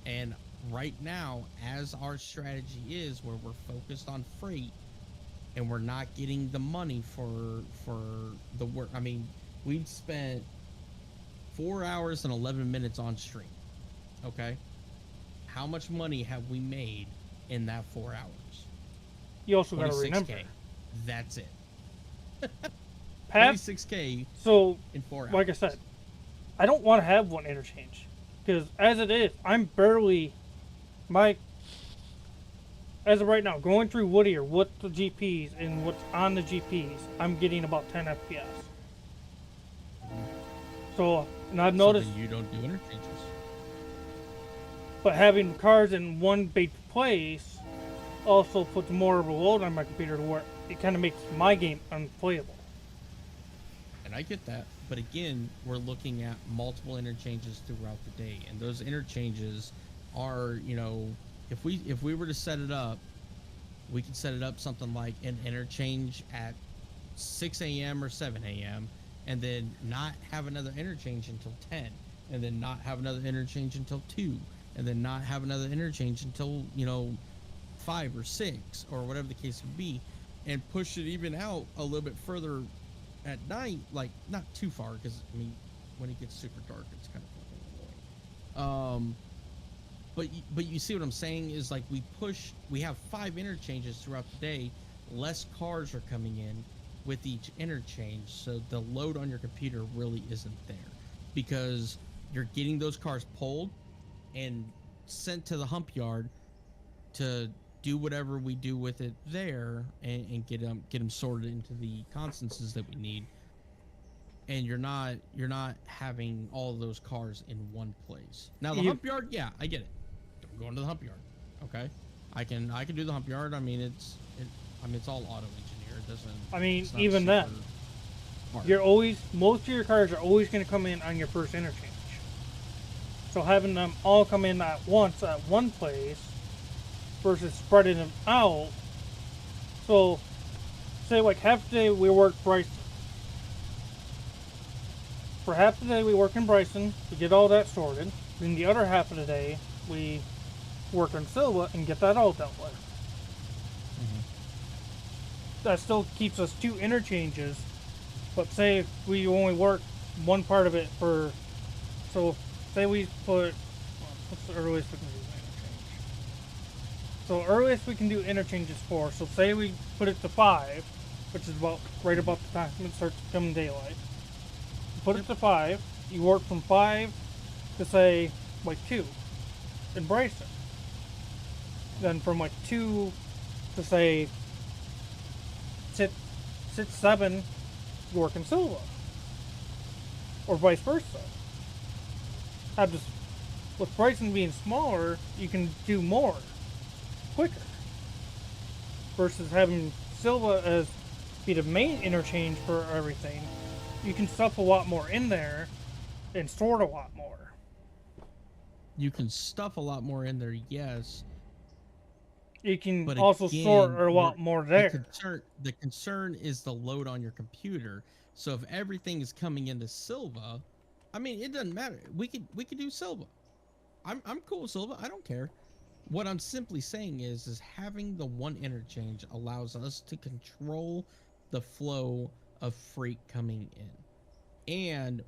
And right now, as our strategy is, where we're focused on freight, and we're not getting the money for the work. I mean, we've spent 4 hours and 11 minutes on stream. Okay, how much money have we made in that 4 hours? You also got to 26K. remember, That's it. Pat. 26K So, in 4 hours. like I said, I don't want to have one interchange because as it is, I'm barely as of right now going through Whittier with the GPs and what's on the GPS. I'm getting about 10 FPS. So, and I've noticed. So then you don't do interchanges. But having cars in one big place also puts more of a load on my computer to where it kind of makes my game unplayable. And I get that. But again, we're looking at multiple interchanges throughout the day. And those interchanges are, you know, if we were to set it up, we could set it up something like an interchange at 6 a.m. or 7 a.m. and then not have another interchange until 10, and then not have another interchange until 2, and then not have another interchange until, you know, 5 or 6 or whatever the case would be, and push it even out a little bit further at night, like not too far, because I mean when it gets super dark it's kind of fucking annoying. but you see what I'm saying is like we have 5 interchanges throughout the day. Less cars are coming in with each interchange, so the load on your computer really isn't there because you're getting those cars pulled and sent to the hump yard to do whatever we do with it there and get them sorted into the constances that we need. And you're not having all of those cars in one place. Now the hump yard, yeah, I get it. I'm going to the hump yard. Okay, I can do the hump yard. I mean it's all auto engineer. It doesn't. I mean, it's not even then, hard. most of your cars are always going to come in on your first interchange. So having them all come in at once at one place versus spreading them out. So, say like half the day we work Bryson. For half the day we work in Bryson to get all that sorted. Then the other half of the day we work in Silva and get that all dealt with. That still keeps us 2 interchanges. But say if we only work one part of it for, so say we put, what's the earliest we can do interchange? So earliest we can do interchange is 4. So say we put it to 5, which is right about the time it starts becoming daylight. Put it to 5. You work from 5 to say like 2 in Bryson. Then from like 2 to say 6, 7, you work in Silva, or vice versa. With Bryson being smaller, you can do more quicker versus having Silva as be the main interchange for everything. You can stuff a lot more in there and sort a lot more. You can stuff a lot more in there, yes. You can But also again, sort a lot more there. The concern is the load on your computer. So if everything is coming into Silva, I mean, it doesn't matter. We could do Silva. I'm cool with Silva. I don't care. What I'm simply saying is having the one interchange allows us to control the flow of freight coming in. And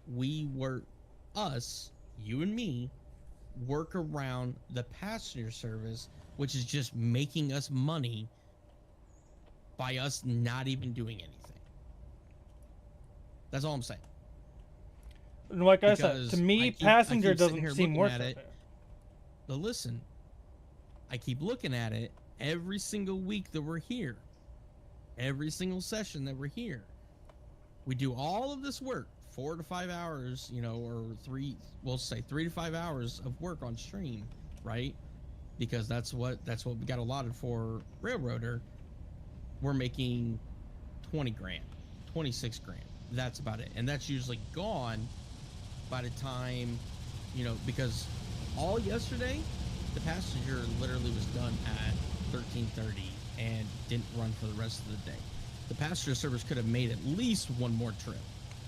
you and me, work around the passenger service, which is just making us money by us not even doing anything. That's all I'm saying. And like I said, to me, passenger doesn't seem worth it. But listen, I keep looking at it every single week that we're here. Every single session that we're here. We do all of this work, 4 to 5 hours, or 3 to 5 hours of work on stream, right? Because that's what we got allotted for Railroader. We're making 20 grand, 26 grand. That's about it. And that's usually gone by the time, because all yesterday, the passenger literally was done at 13:30 and didn't run for the rest of the day. The passenger service could have made at least one more trip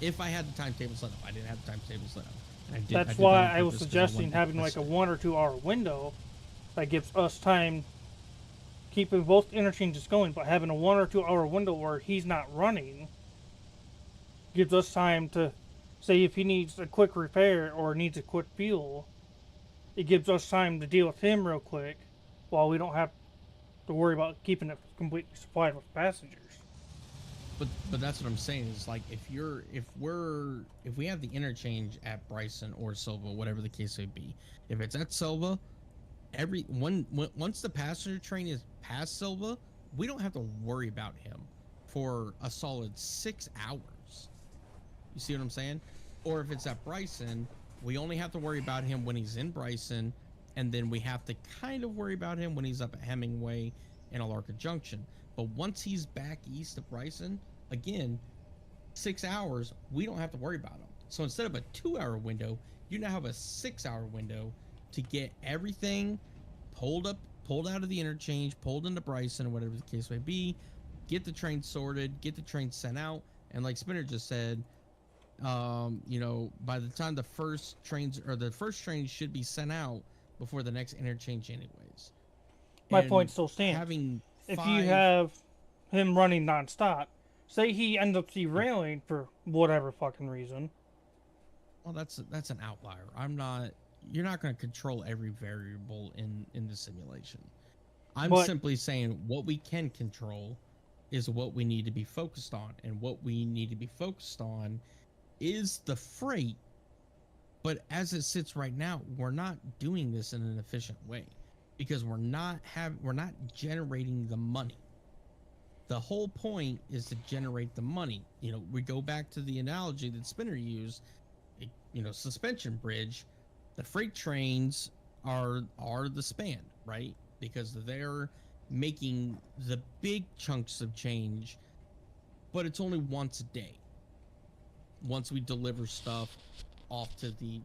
if I had the timetable set up. I didn't have the timetable set up. That's why I was suggesting having like a 1 or 2 hour window that gives us time, keeping both interchanges going, but having a 1 or 2 hour window where he's not running gives us time to say if he needs a quick repair or needs a quick fuel. It gives us time to deal with him real quick while we don't have to worry about keeping it completely supplied with passengers. But that's what I'm saying is like if we have the interchange at Bryson or Silva, whatever the case may be, if it's at Silva, once the passenger train is past Silva, we don't have to worry about him for a solid 6 hours. You see what I'm saying? Or if it's at Bryson, we only have to worry about him when he's in Bryson, and then we have to kind of worry about him when he's up at Hemingway and Alarka Junction. But once he's back east of Bryson, again, 6 hours, we don't have to worry about him. So instead of a 2 hour window, you now have a 6 hour window to get everything pulled out of the interchange, pulled into Bryson, or whatever the case may be, get the train sorted, get the train sent out, and like Spinner just said, by the time the first train should be sent out before the next interchange anyways. My point still stands. If you have him running nonstop, say he ends up derailing for whatever fucking reason. Well, that's an outlier. I'm not you're not going to control every variable in the simulation. I'm But- simply saying what we can control is what we need to be focused on, and what we need to be focused on is the freight. But as it sits right now, we're not doing this in an efficient way because we're not generating the money. The whole point is to generate the money. You know, we go back to the analogy that Spinner used, you know, suspension bridge. The freight trains are the span, right? Because they're making the big chunks of change, but it's only once a day. Once we deliver stuff off to the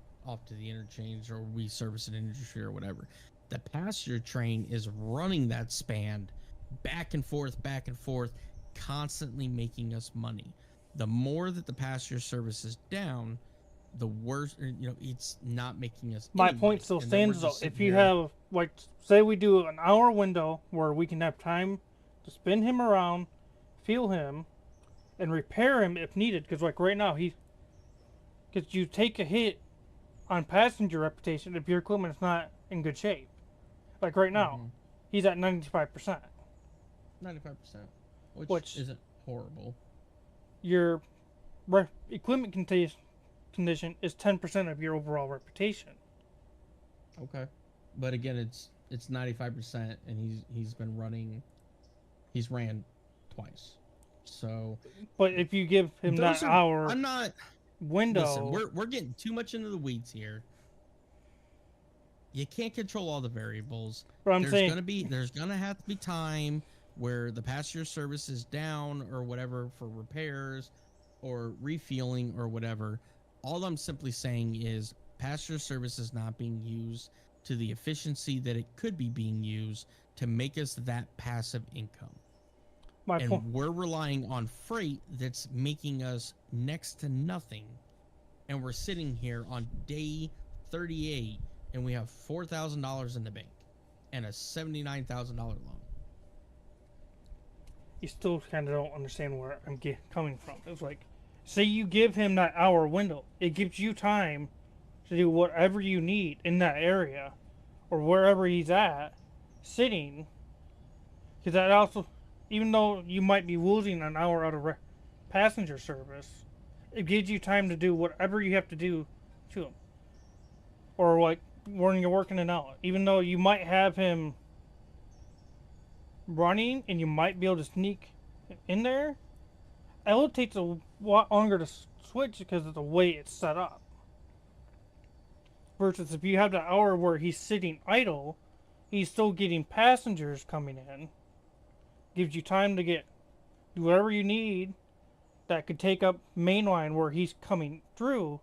interchange, or we service an industry or whatever, the passenger train is running that span back and forth, constantly making us money. The more that the passenger service is down, the worse, you know, it's not making us My any point money. still And then we're stands though. just If sitting you here- have, like, say we do an hour window where we can have time to spin him around, feel him, and repair him if needed. Because like right now, because you take a hit on passenger reputation if your equipment is not in good shape. Like right now, Mhm. he's at 95%. 95%, which Which- isn't horrible. Your equipment condition is 10% of your overall reputation. Okay, but again, it's 95%, and he's been running. He's ran twice, so But if you give him that hour I'm not. window, Listen, we're getting too much into the weeds here. You can't control all the variables. but I'm there's saying gonna have to be time where the passenger service is down or whatever for repairs or refueling or whatever. All I'm simply saying is passenger service is not being used to the efficiency that it could be being used to make us that passive income. my And point. we're relying on freight that's making us next to nothing. And we're sitting here on day 38 and we have $4,000 in the bank and a $79,000 loan. You still kind of don't understand where I'm coming from. It's like, say you give him that hour window, it gives you time to do whatever you need in that area or wherever he's at, sitting. Because that also, even though you might be losing an hour out of passenger service, it gives you time to do whatever you have to do to him. Or like when you're working it out, even though you might have him running and you might be able to sneak in there, it takes a lot longer to switch because of the way it's set up. Versus if you have the hour where he's sitting idle, he's still getting passengers coming in. Gives you time to do whatever you need that could take up mainline where he's coming through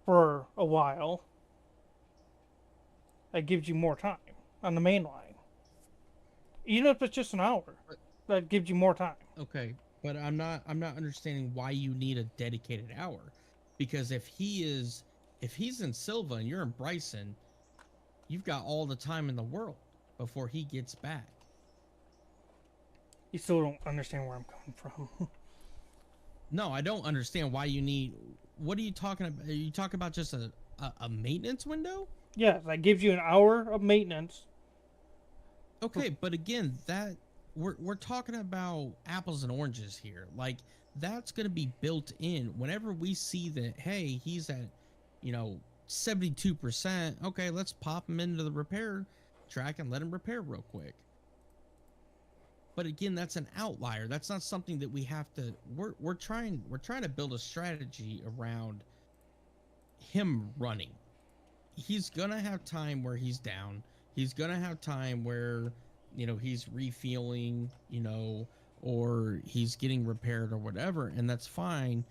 for a while. That gives you more time on the main line. Even if it's just an hour, that gives you more time. Okay, but I'm not understanding why you need a dedicated hour. Because if he's in Silva and you're in Bryson, you've got all the time in the world before he gets back. You still don't understand where I'm coming from. No, I don't understand why you need. What are you talking about? Are you talking about just a maintenance window? Yeah, that gives you an hour of maintenance. Okay, but again, that we're talking about apples and oranges here. Like that's going to be built in whenever we see that. Hey, he's at 72%. Okay, let's pop him into the repair track and let him repair real quick. But again, that's an outlier. That's not something that we have to. We're trying to build a strategy around him running. He's gonna have time where he's down. He's gonna have time where he's refueling, or he's getting repaired or whatever, and that's fine.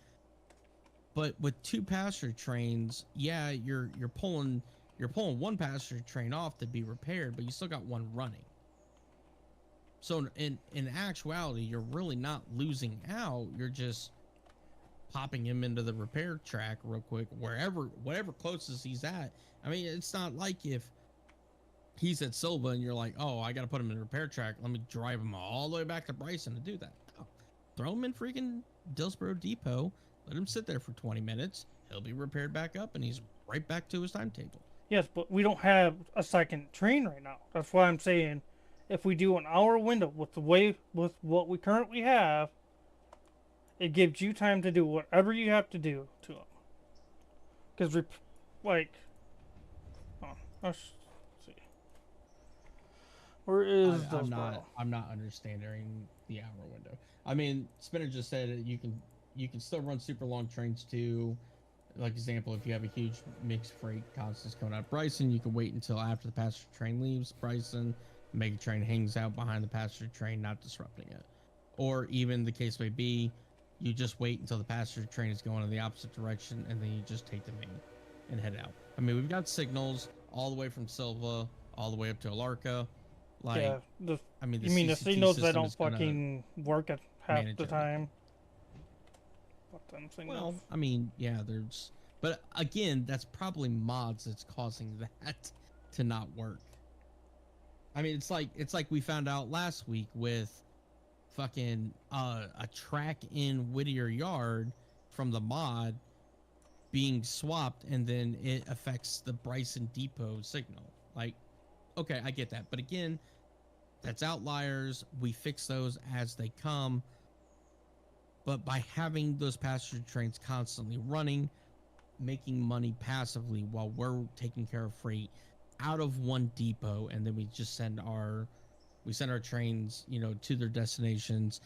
But with two passenger trains, yeah, you're pulling one passenger train off to be repaired, but you still got one running. So in actuality, you're really not losing out. You're just popping him into the repair track real quick, whatever closest he's at. I mean, it's not like if he's at Silva and you're like, oh, I got to put him in the repair track. Let me drive him all the way back to Bryson to do that. No. Throw him in freaking Dillsboro Depot. Let him sit there for 20 minutes. he'll be repaired back up, and he's right back to his timetable. Yes, but we don't have a second train right now. That's why I'm saying, if we do an hour window with what we currently have, it gives you time to do whatever you have to do to them. Because let's see. Where is I'm Dillsboro? not understanding the hour window. I mean, Spinner just said that you can still run super long trains too. Like example, if you have a huge mixed freight constants coming out of Bryson, you can wait until after the passenger train leaves Bryson. Mega train hangs out behind the passenger train, not disrupting it. Or even the case may be, you just wait until the passenger train is going in the opposite direction, and then you just take the main and head out. I mean, we've got signals all the way from Silva all the way up to Alarca. Like, Yeah, I mean, you mean the CCT signals that system don't is gonna fucking work at half manage the it. time? Fuck them signals. Well, I mean, yeah, there's, but again, that's probably mods that's causing that to not work. I mean, it's like we found out last week with fucking a track in Whittier Yard from the mod being swapped, and then it affects the Bryson Depot signal. Like, okay, I get that, but again, that's outliers. We fix those as they come. But by having those passenger trains constantly running, making money passively while we're taking care of freight out of one depot, and then we just send our trains, you know, to their destinations.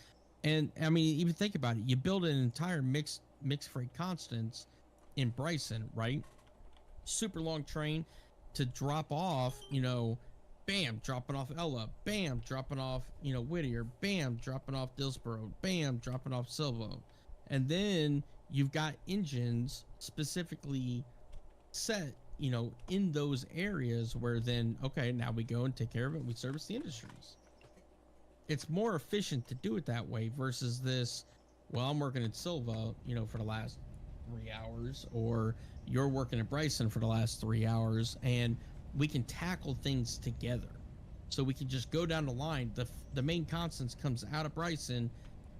And I mean, even think about it. You build an entire mixed freight constants in Bryson, right? Super long train to drop off, you know, bam, dropping off Ella, bam, dropping off, you know, Whittier, bam, dropping off Dillsboro, bam, dropping off Silva. And then you've got engines specifically set, you know, in those areas where then, okay, now we go and take care of it. We service the industries. It's more efficient to do it that way versus this, well, I'm working at Silva, you know, for the last 3 hours, or you're working at Bryson for the last 3 hours, and we can tackle things together. So we can just go down the line. The main constants comes out of Bryson,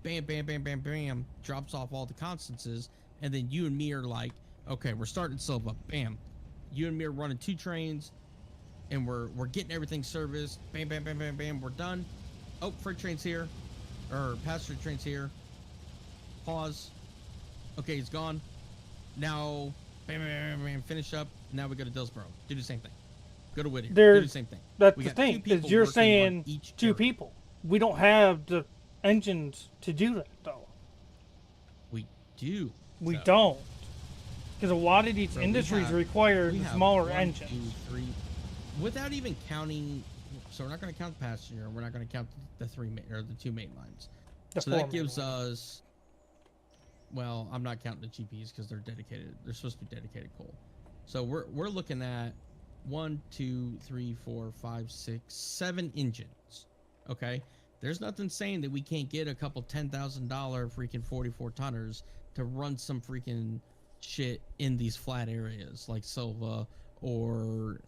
bam, bam, bam, bam, bam, drops off all the constances, and then you and me are like, okay, we're starting Silva, bam. You and me are running 2 trains, and we're getting everything serviced, bam, bam, bam, bam, bam, we're done. Oh, freight train's here, or passenger train's here. Pause. Okay, it's gone. Now, bam, bam, bam, bam, finish up. Now we go to Dillsboro. Do the same thing. Go to Whittier. Do the same thing. That's We the got thing, two people is you're working on saying each 2 area. people. We don't have the engines to do that, though. We do. We so. don't. Because a lot of these Bro, we industries have- require we the have smaller 1, engines. 2, 3, without even counting. So we're not going to count the passenger. We're not going to count the 2 main lines. The So 4 that gives main lines. us. Well, I'm not counting the GPs because they're dedicated. They're supposed to be dedicated coal. So we're looking at 1, 2, 3, 4, 5, 6, 7 engines. Okay, there's nothing saying that we can't get a couple $10,000 freaking 44 tonners to run some freaking shit in these flat areas like Silva or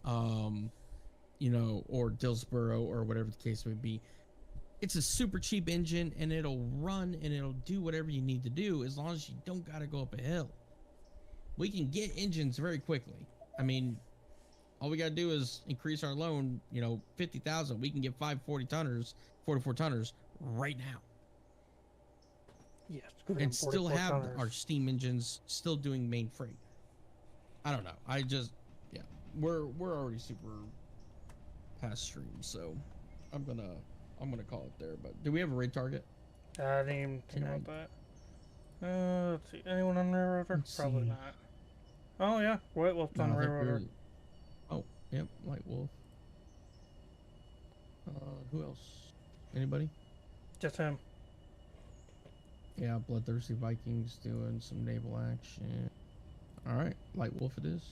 you know, or Dillsboro or whatever the case may be. It's a super cheap engine, and it'll run and it'll do whatever you need to do as long as you don't gotta go up a hill. We can get engines very quickly. I mean, all we gotta do is increase our loan, you know, 50,000. We can get 44 tonners right now, Yes, and still 44 have tonners. our steam engines still doing main freight. I don't know. I just, yeah, we're already super past stream, so I'm gonna call it there. But do we have a raid target? I didn't even think Can about that. Let's see. Anyone on Railroader? Let's Probably see. not. Oh, yeah. White Wolf's on I think Railroader. we're- Oh, yep, White Wolf. Who else? Anybody? Just him. Yeah, Bloodthirsty Vikings doing some naval action. All right, Light Wolf it is.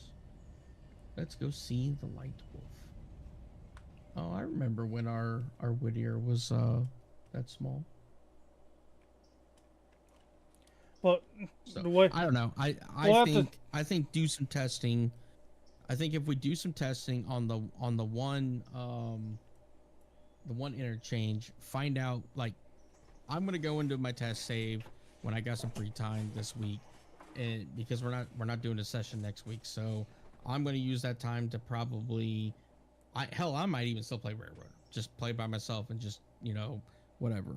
Let's go see the Light Wolf. Oh, I remember when our Whittier was that small. But So, the way I don't know. We'll have to- I think do some testing. I think if we do some testing on the one interchange, find out, like, I'm gonna go into my test save when I got some free time this week and because we're not doing a session next week, so I'm going to use that time to probably, I might even still play Railroad, just play by myself and just whatever,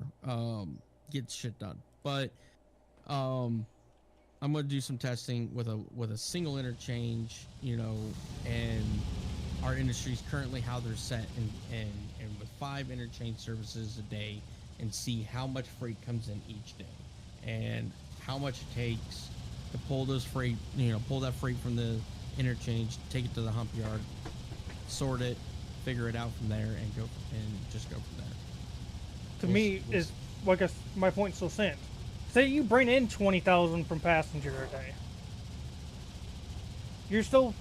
get shit done. But I'm going to do some testing with a single interchange, and our industries currently how they're set, and with 5 interchange services a day, and see how much freight comes in each day and how much it takes to pull those freight, pull that freight from the interchange, take it to the hump yard, sort it, figure it out from there, and just go from there. To me, is like my point still stands. Say you bring in 20,000 from passenger a day. You're still,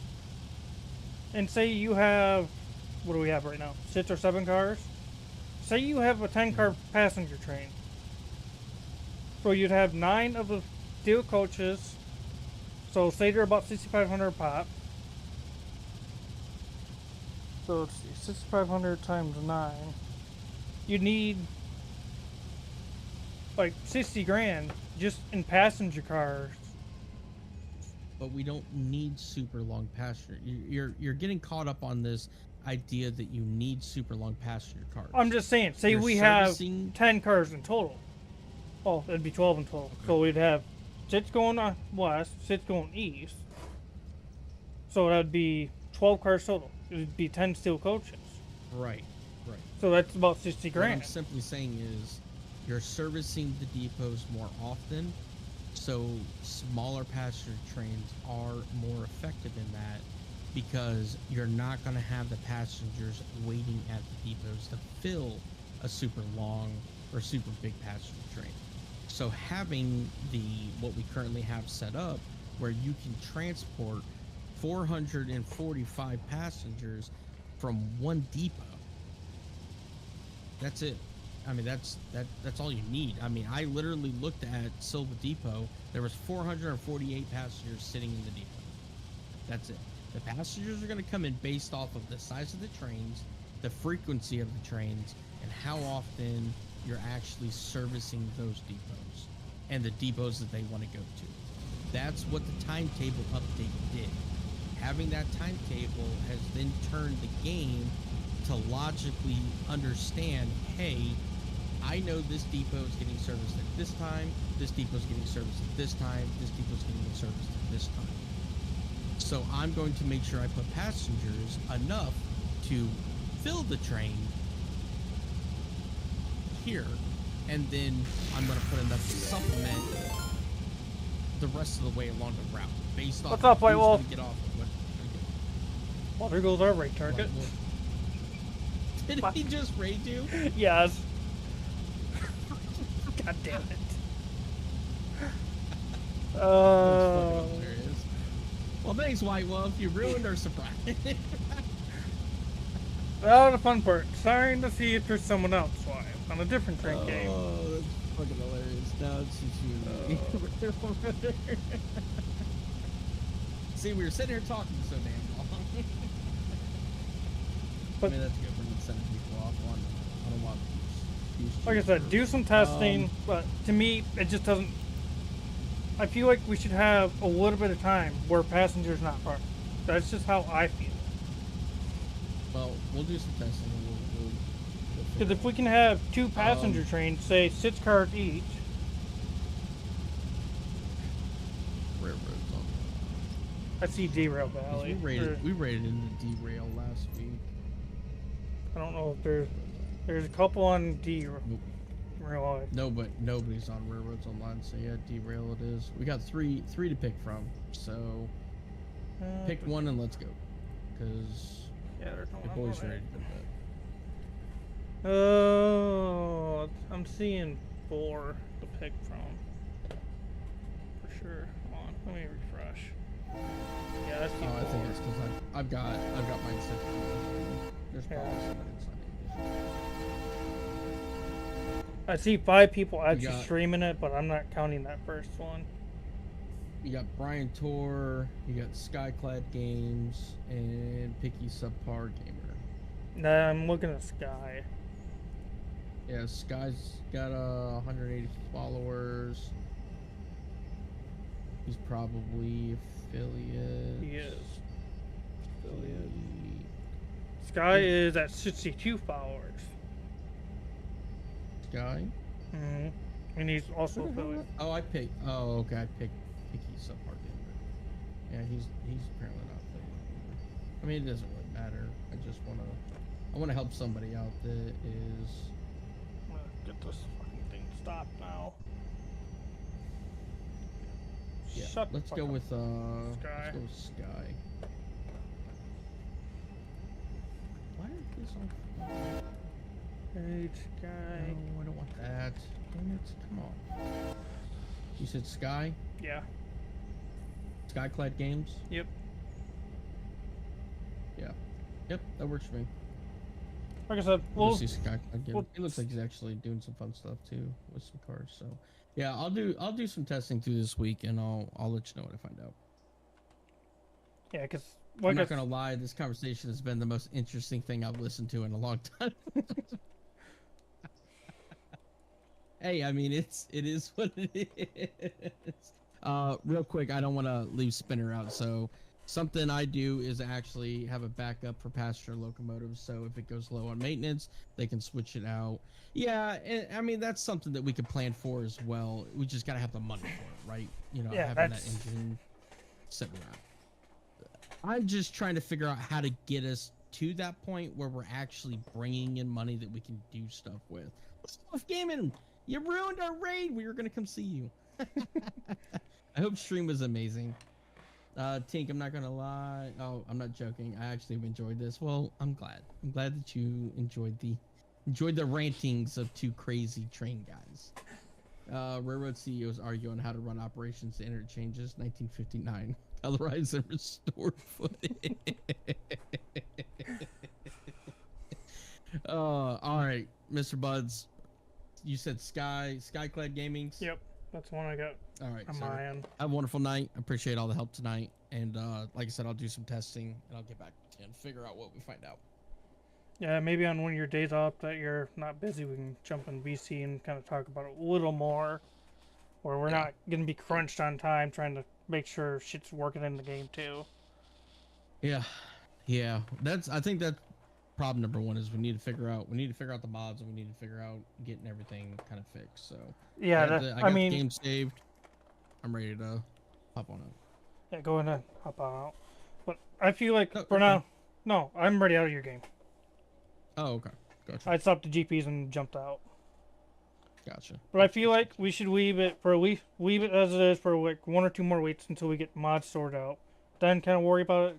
and say you have, what do we have right now? 6 or 7 cars. Say you have a 10-car passenger train. So you'd have 9 of the steel coaches. So say they're about 6,500 pop. So let's see, 6,500 times 9. You'd need like 60 grand just in passenger cars. But we don't need super long passenger. You're getting caught up on this idea that you need super long passenger cars. I'm just saying, say we have 10 cars in total. Oh, it'd be 12 in total. Okay. So we'd have 6 going west, 6 going east. So that'd be 12 cars total. It'd be 10 steel coaches. Right. So that's about 60 grand. What I'm simply saying is you're servicing the depots more often, so smaller passenger trains are more effective in that, because you're not going to have the passengers waiting at the depots to fill a super long or super big passenger train. So having what we currently have set up, where you can transport 445 passengers from one depot, that's it. I mean, that's all you need. I mean, I literally looked at Silva Depot. There was 448 passengers sitting in the depot. That's it. The passengers are going to come in based off of the size of the trains, the frequency of the trains, and how often you're actually servicing those depots and the depots that they want to go to. That's what the timetable update did. Having that timetable has then turned the game to logically understand, hey, I know this depot is getting serviced at this time, this depot is getting serviced at this time, this depot is getting serviced at this time. So I'm going to make sure I put passengers enough to fill the train here, and then I'm going to put enough to supplement the rest of the way along the route based off What's up, White Wolf? Get off of what. Well, there goes our raid target. Did he just raid you? Yes. God damn it. Hilarious. Well, thanks, White Wolf. You ruined our surprise. Well, the fun part. Starting to see if there's someone else live on a different train game. Oh, that's fucking hilarious. Now it's just you and me. See, we were sitting here talking so damn long. But, I mean, that's good. We're not sending people off on a lot of these. like I said, do some testing, but to me, it just doesn't. I feel like we should have a little bit of time where passengers not parked. That's just how I feel. Well, we'll do some testing. We'll Because if we can have 2 passenger trains, say 6 cars each. Railroads on. I see Derail Valley. We rated into derail last week. I don't know if there's a couple on Derail. Nope. No, but nobody's on Railroads Online, so yeah, derail it is. We got three to pick from, so pick one and let's go. Cause yeah, there's no the boys ready to Oh, I'm seeing 4 to pick from. For sure. Hold on, let me refresh. Yeah, that's the I think it's because I've got mine set to there's probably somebody inside. I see 5 people actually streaming it, but I'm not counting that first one. You got Brian Tor, you got Skyclad Games, and Picky Subpar Gamer. Nah, I'm looking at Sky. Yeah, Sky's got 180 followers. He's probably affiliate. He is. Affiliate. Sky is at 62 followers. Guy. Mm-hmm. And he's also affiliate. Oh, I picked. Oh, okay. I picked Picky Subpart Gamer. Yeah, he's apparently not affiliate. I mean, it doesn't really matter. I wanna help somebody out that is. I'm gonna get this fucking thing stopped now. Yeah. Shut the Let's fuck go up. with Sky. Let's go with Sky. Why is this on? Hey, Sky. No, I don't want that. Damn it! Come on. You said Sky? Yeah. Skyclad Games? Yep. Yeah. Yep, that works for me. Like I said, We'll we'll see Skyclad Games. well- It looks like he's actually doing some fun stuff too with some cars. So, yeah, I'll do some testing through this week, and I'll let you know what I find out. yeah, because I'm like not gonna lie, this conversation has been the most interesting thing I've listened to in a long time. Hey, I mean, it is what it is. Real quick, I don't want to leave Spinner out, so something I do is actually have a backup for passenger locomotives, so if it goes low on maintenance, they can switch it out. Yeah, and, I mean, that's something that we could plan for as well. We just gotta have the money for it, right? You know, Yeah, having that that's- engine sitting around. I'm just trying to figure out how to get us to that point where we're actually bringing in money that we can do stuff with. Stuff gaming, you ruined our raid. We were gonna come see you. I hope stream was amazing. Tink, I'm not gonna lie. Oh, I'm not joking. I actually enjoyed this. Well, I'm glad. I'm glad that you enjoyed the rantings of two crazy train guys. Railroad CEOs argue on how to run operations to interchanges. 1959. Colorize and restore footage. All right, Mr. Buds. You said Skyclad Gaming's? Yep, that's one I got All right, on sir. my end. Have a wonderful night. I appreciate all the help tonight. And like I said, I'll do some testing and I'll get back and figure out what we find out. Yeah, maybe on one of your days off that you're not busy, we can jump in VC and kind of talk about it a little more, where we're Yeah. not gonna be crunched on time trying to make sure shit's working in the game too. Yeah. I think that's problem number one is we need to figure out the mods, and we need to figure out getting everything kind of fixed. So Yeah, I got the game saved. I'm ready to hop on it. yeah, go ahead and hop out. But I feel like Oh, for okay. now, no, I'm ready out of your game. Oh, okay. Gotcha. I stopped the GPs and jumped out. Gotcha. But I feel like we should leave it as it is for like 1 or 2 more weeks until we get mods sorted out. Then kind of worry about it.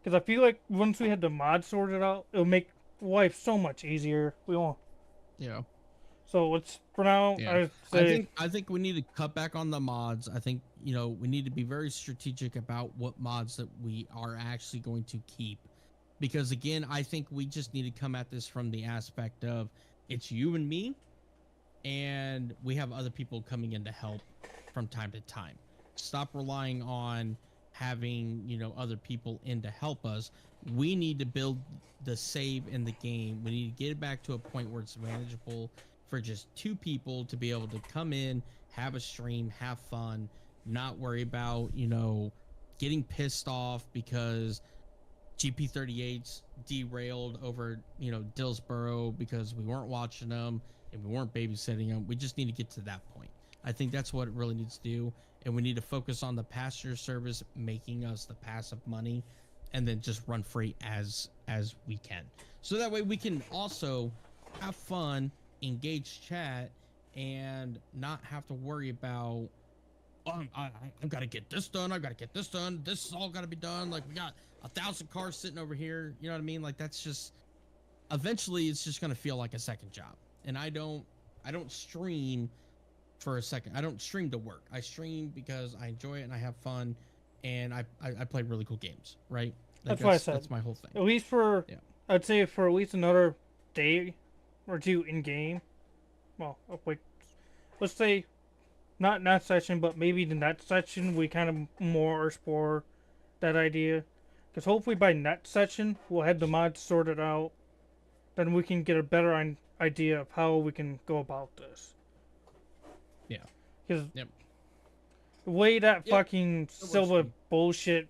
Because I feel like once we had the mods sorted out, it'll make life so much easier. We won't. Yeah. So let's for now. Yeah. I'd say I think we need to cut back on the mods. I think, we need to be very strategic about what mods that we are actually going to keep. Because again, I think we just need to come at this from the aspect of it's you and me, and we have other people coming in to help from time to time. Stop relying on having, other people in to help us. We need to build the save in the game. We need to get it back to a point where it's manageable for just 2 people to be able to come in, have a stream, have fun, not worry about, getting pissed off because GP38's derailed over, Dillsboro because we weren't watching them and we weren't babysitting them. We just need to get to that point. I think that's what it really needs to do. And we need to focus on the passenger service making us the passive money, and then just run free as we can. So that way we can also have fun, engage chat, and not have to worry about, I've got to get this done. I've got to get this done. This is all got to be done. Like, we got 1,000 cars sitting over here. You know what I mean? Like, that's just, eventually it's just going to feel like a second job. And I don't stream for a second. I don't stream to work. I stream because I enjoy it and I have fun, and I play really cool games, right? Like, That's what I said. That's my whole thing. at least for Yeah. I'd say for at least another day or 2 in game. Well, wait, let's say not in that session, but maybe in that session we kind of more explore that idea. Because hopefully by next session we'll have the mods sorted out. Then we can get a better idea of how we can go about this. Yeah. Because Yep. The way that Yep, fucking works for silver me. bullshit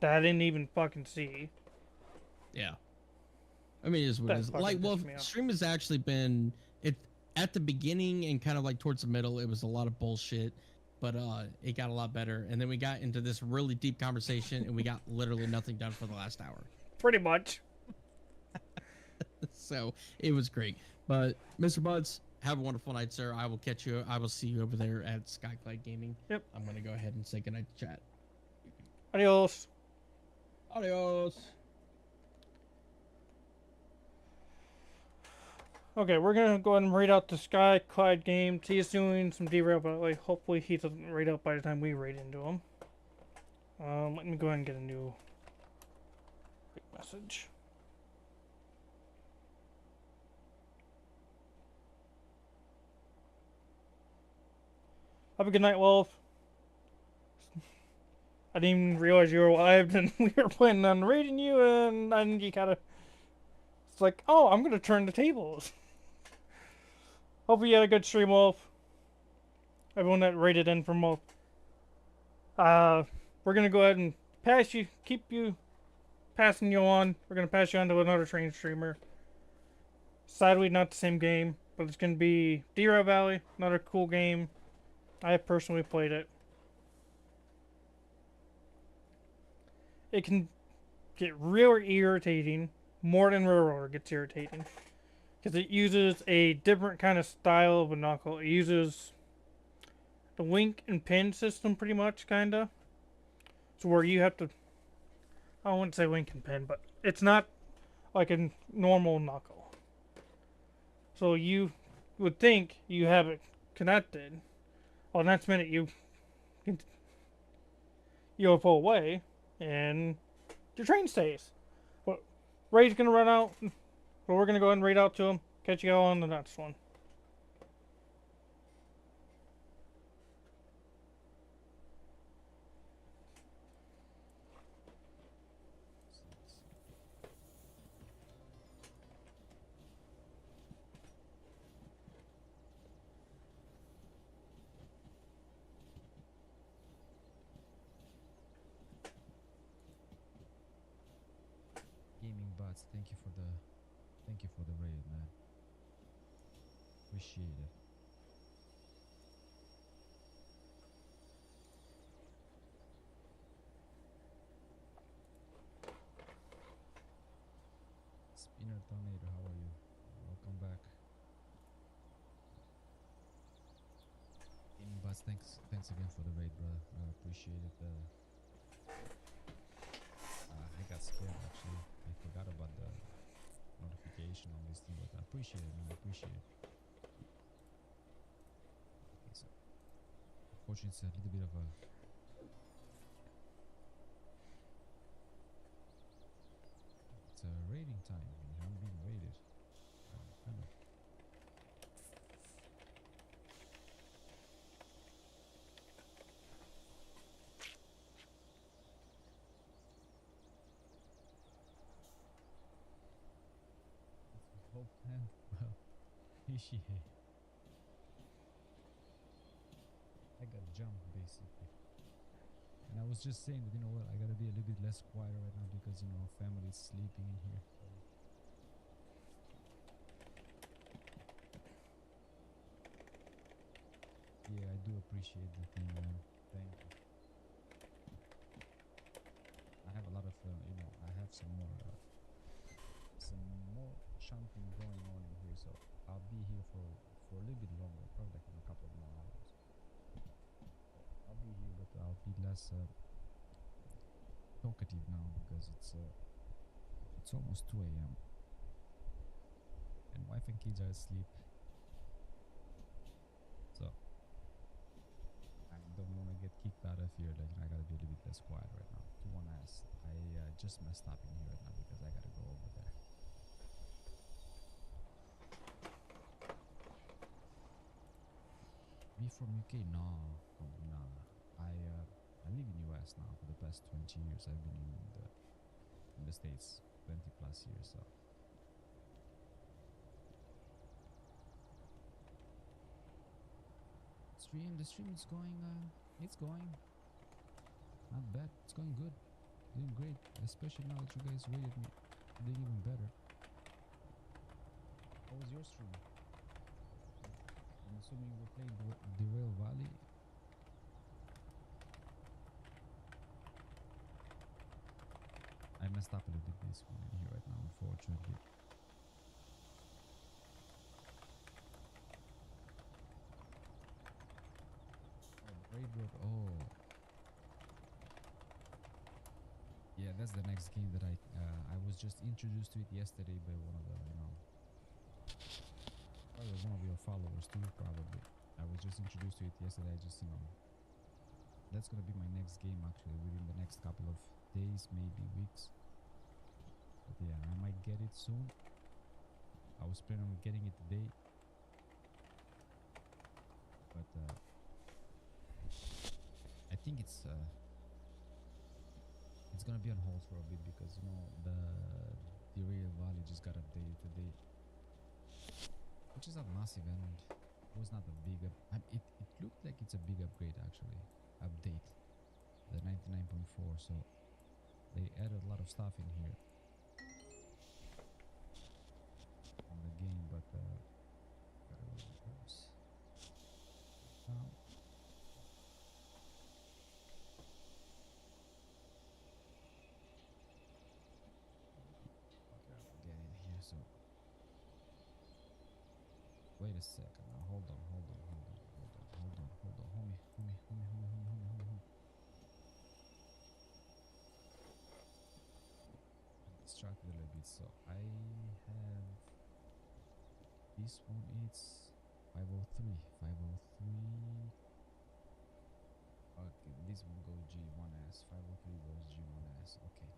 that I didn't even fucking see. Yeah. I mean, it is what it That is. fucking Like, well, pissed me off. stream has actually been it at the beginning and kind of like towards the middle. It was a lot of bullshit, but it got a lot better. And then we got into this really deep conversation, and we got literally nothing done for the last hour. Pretty much. So it was great. But Mr. Buds, have a wonderful night, sir. I will catch you. I will see you over there at Skyclad Gaming. Yep. I'm gonna go ahead and say goodnight to chat. Adios. Adios. Okay, we're gonna go ahead and raid out the Sky Clyde game. He's doing some derail, but like hopefully he doesn't raid out by the time we raid into him. Let me go ahead and get a new message. Have a good night, Wolf. I didn't even realize you were alive, and we were planning on raiding you, and then you kind of. It's like, oh, I'm gonna turn the tables. Hope you had a good stream, Wolf. Everyone that rated in from Wolf. We're gonna go ahead and pass you, passing you on. We're gonna pass you on to another train streamer. Sadly, not the same game, but it's gonna be Derail Valley, another cool game. I have personally played it. It can get real irritating, more than Railroader gets irritating. Because it uses a different kind of style of a knuckle. It uses the wink and pin system pretty much, kinda. So where you have to, I wouldn't say wink and pin, but it's not like a normal knuckle. So you would think you have it connected. Well, next minute you'll pull away and your train stays. But Ray's gonna run out. But we're gonna go ahead and raid out to him. Catch you all on the next one. Gaming bots, thank you for the raid, man. Appreciate it. Spinner Tornado, how are you? Welcome back. Gaming bots, thanks again for the raid, brother. I appreciate it. I got scared actually. I forgot about the notification on this thing, but I appreciate it, man. I appreciate it. Okay, so unfortunately, it's a little bit of a raiding time. I'm being raided. Kind of. Hope, man. Well, appreciate it. I got jumped basically. And I was just saying that, you know what, I gotta be a little bit less quiet right now because, you know, family's sleeping in here. So. Yeah, I do appreciate the thing, man. Thank you. I have a lot of, you know, I have some more chunking going on in here, so I'll be here for a little bit longer, probably like in a couple of more hours. I'll be here, but I'll be less talkative now because it's almost 2 a.m. and wife and kids are asleep, so I don't want to get kicked out of here. Like, I gotta be a little bit less quiet right now. To one ass, I just messed up in here right now because I gotta go over there. Me from UK? Nah. I live in US now for the past 20 years. I've been in the States 20 plus years. So The stream is going. It's going. Not bad. It's going good. Doing great. Especially now that you guys rated me. Doing even better. How was your stream? I'm assuming we played Derail Valley. I messed up a little bit this one in here right now, unfortunately. Oh, Raid Road. Oh. Yeah, that's the next game that I was just introduced to it yesterday by one of the, probably one of your followers too, probably. I was just introduced to it yesterday. I just, that's gonna be my next game actually within the next couple of days, maybe weeks. But yeah, I might get it soon. I was planning on getting it today. But I think it's gonna be on hold for a bit because the Real Valley just got updated today, which is not massive and it was not a big it looked like it's a big upgrade actually, update, the 99.4, so they added a lot of stuff in here on the game, but gotta reverse now. Get in here, so wait a second now, hold on, homie. I'm distracted a little bit, so I have this one, it's 503. Okay, this one goes G1S, 503 goes G1S, okay.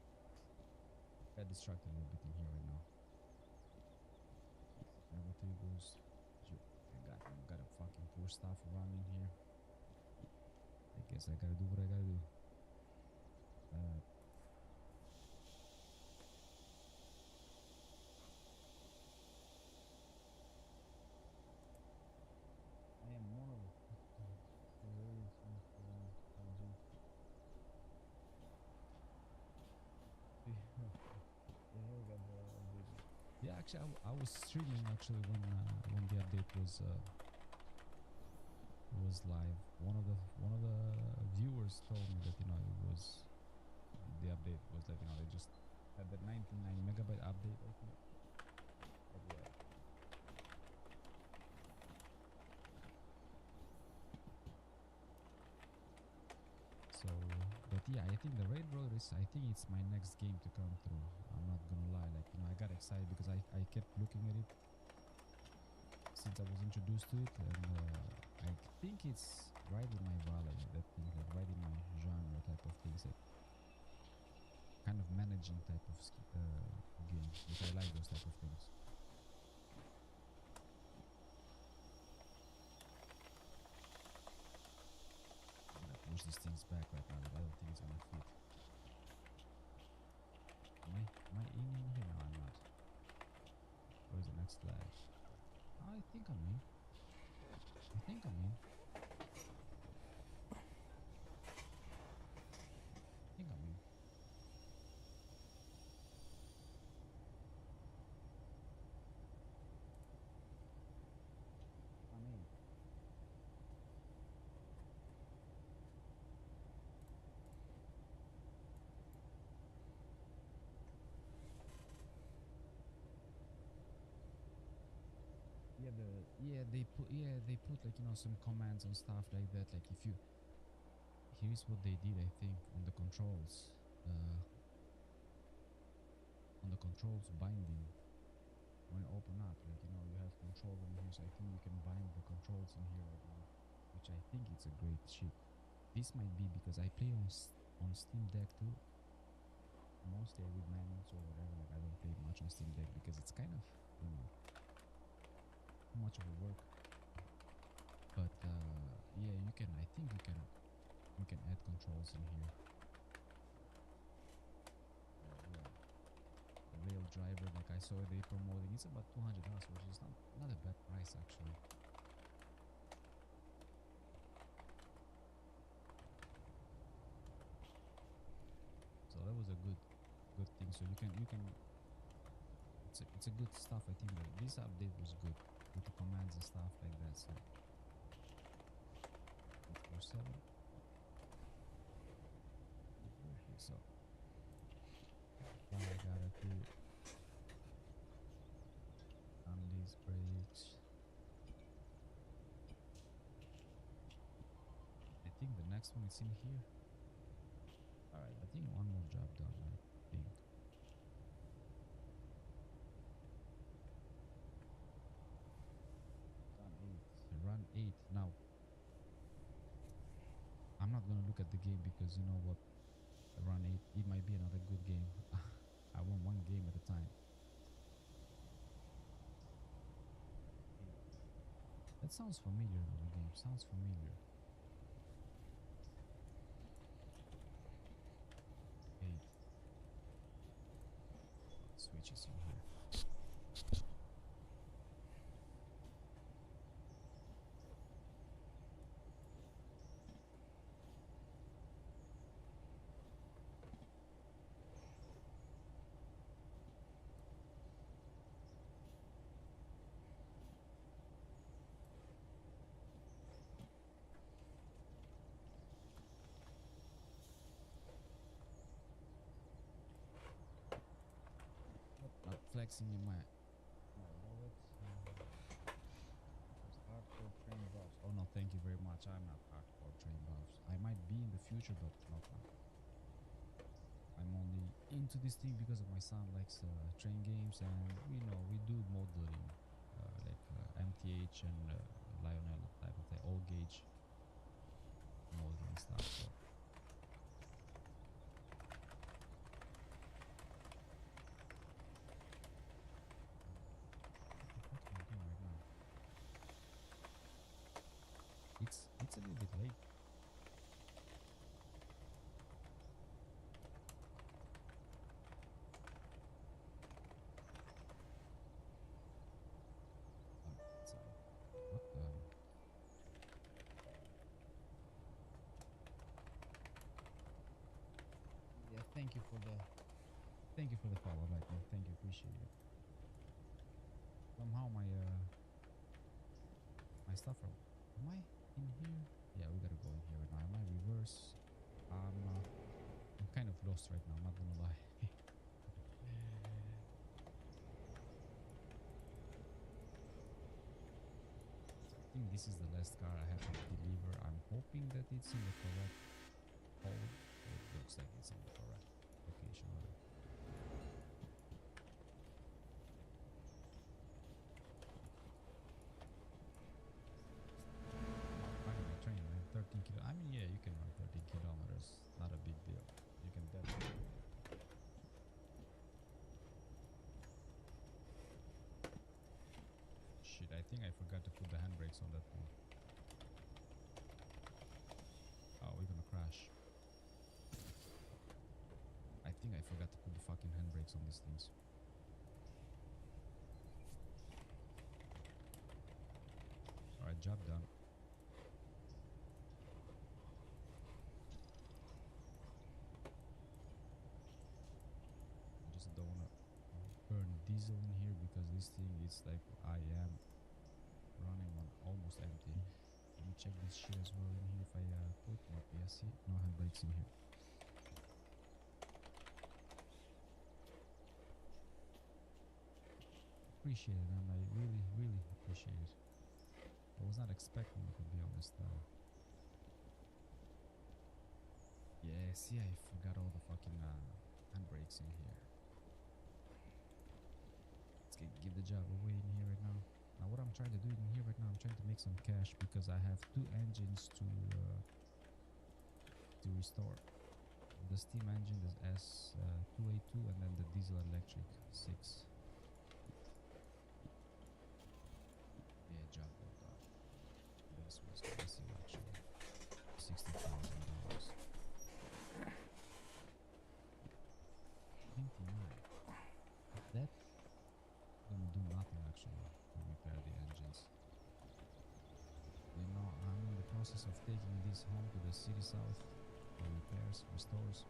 Got distracted a little bit in here right now. 503 goes I gotta fucking push stuff around in here. I guess I gotta do what I gotta do. I am more yeah, actually, I was streaming actually when the update was live. One of the viewers told me that it was the update was that they just had that 99 megabyte update. I think. But yeah. So, but yeah, I think the Raid Road is, I think it's my next game to come through. I'm not gonna lie, like, I got excited because I kept looking at it since I was introduced to it, and I think it's right in my valley, that thing, like right in my genre type of things, like kind of managing type of game, which I like those type of things. Push these things back right now, but I don't think it's gonna fit. Am I in here? No, I'm not. Where's the next flag? I think I'm in. I think I'm in. I'm in. They put like some commands and stuff like that. Like if you, here's what they did. I think on the controls binding, when you open up, like you have control in here. So I think you can bind the controls in here right now, which I think it's a great shit. This might be because I play on Steam Deck too. Mostly I read manuals or whatever. Like I don't play much on Steam Deck because it's kind of too much of a work. But yeah, you can. I think you can add controls in here. The rail driver, like I saw they promoting, it's about $200, which is not a bad price actually. thing, so you can it's a good stuff. I think that this update was good with the commands and stuff like that. So 4/7. So now I gotta do on these brakes. I think the next one is in here. Alright, I think one more job done, I think. Run 8 now. I'm not gonna look at the game because you know what, run 8, it might be another good game. I want one game at a time. That sounds familiar, another game, sounds familiar. 8. Switches in here. Not flexing in my wallet. Hardcore train buffs. Oh no, thank you very much. I'm not hardcore train buffs. I might be in the future, but not now. I'm only into this thing because of my son likes train games, and we know we do modeling, like MTH and Lionel type of thing, all gauge modeling stuff. So. What am I doing right now? It's a little bit late. Sorry. What the? Yeah, thank you for the follow, Lightning. Thank you, appreciate it. Somehow my stuff from. Am I in here? Yeah, we gotta go in here right now. Am I reverse? I'm kind of lost right now. I'm not gonna lie. I think this is the last car I have to deliver. I'm hoping that it's in the correct hole. It looks like it's in the correct location. Running a train, man. 13 kilo. I mean, yeah, you can run 13 kilometers. Not a big deal. You can definitely. Shit, I think I forgot to put the handbrakes on that one. Oh, we're gonna crash. I think I forgot to put the fucking handbrakes on these things. Alright, job done. I just don't wanna burn diesel in here because this thing is like I am running on almost empty. Let me check this shit as well in here if I put no PSC, no handbrakes in here. Appreciate it, man. I really, really appreciate it. I was not expecting it, to be honest. Yeah, see, I forgot all the fucking handbrakes in here. Let's give the job away in here right now. Now, what I'm trying to do in here right now, I'm trying to make some cash because I have 2 engines to restore. The steam engine is S2A2 and then the diesel electric 6. Yeah, job well done. This was massive actually. $60,000. 29. That gonna do nothing actually to repair the engines. You know, I'm in the process of taking this home to the city south for repairs, restores.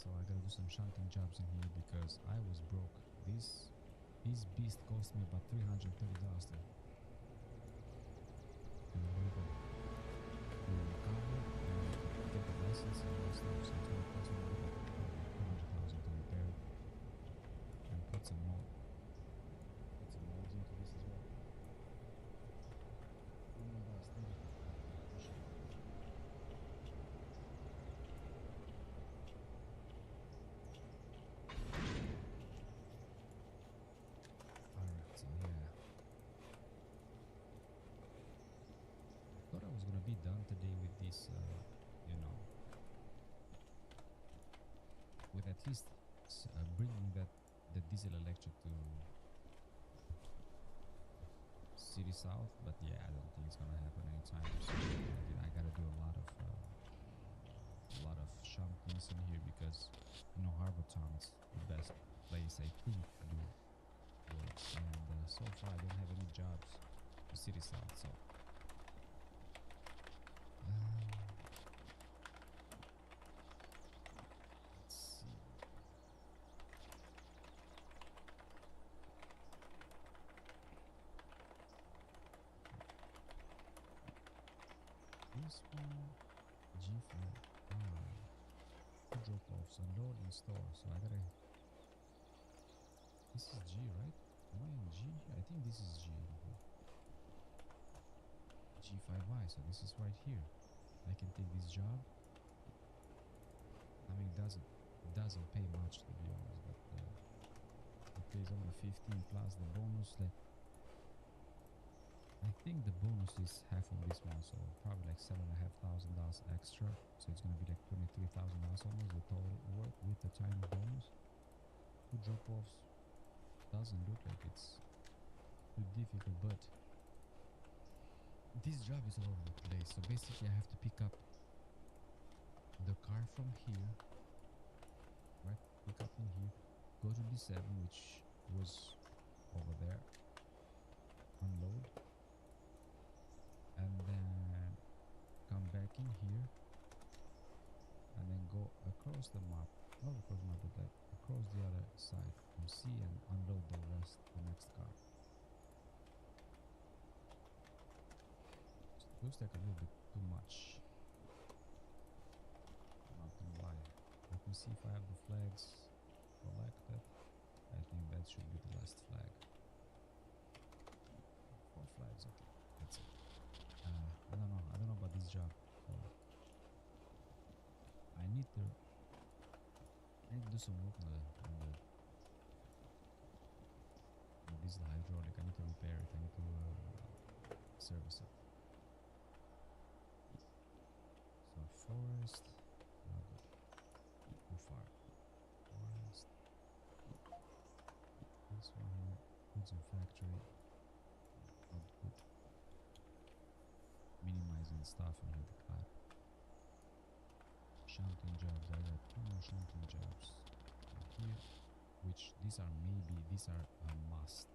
So I gotta do some shunting jobs in here because I was broke. This beast cost me about $330 to labor, to recover and get the license and all that stuff. So it's gonna cost me about $200,000 to repair it and put some molds into this as well. Oh my gosh, thank you. Appreciate it. Alright, so yeah. Thought I was gonna be done today with this, you know, with at least bringing the diesel electric to City South, but yeah, I don't think it's gonna happen anytime soon. I gotta do a lot of shuntings in here because you know Harbor Town is the best place I think to do work, and so far I don't have any jobs to City South, so. Let's see. This one, G5, drop-offs, unload and store. So I gotta. This is G, right? Am I in G? I think this is G. G5I. So this is right here. I can take this job. I mean, it doesn't pay much to be honest, but it pays only 15 plus the bonus. Like, I think the bonus is half of this one, so probably like $7,500 extra. So it's gonna be like $23,000 almost the total work with the tiny bonus. 2 drop-offs doesn't look like it's too difficult, but this job is all over the place. So basically, I have to pick up the car from here, right? Pick up in here, go to B7, which was over there, unload, and then come back in here, and then go across the map, not across the map, but like across the other side from C and unload the rest, the next car. Looks like a little bit too much. Not gonna lie. Let me see if I have the flags collected. I think that should be the last flag. 4 flags, okay. That's it. I don't know about this job. So I need to do some work on this hydraulic. I need to repair it. I need to service it. So forest, not good. Too far. Forest. This one here, goods and factory. Not good. Minimizing stuff in here, the clap. Shunting jobs. I got 2 more shunting jobs here, which these are a must.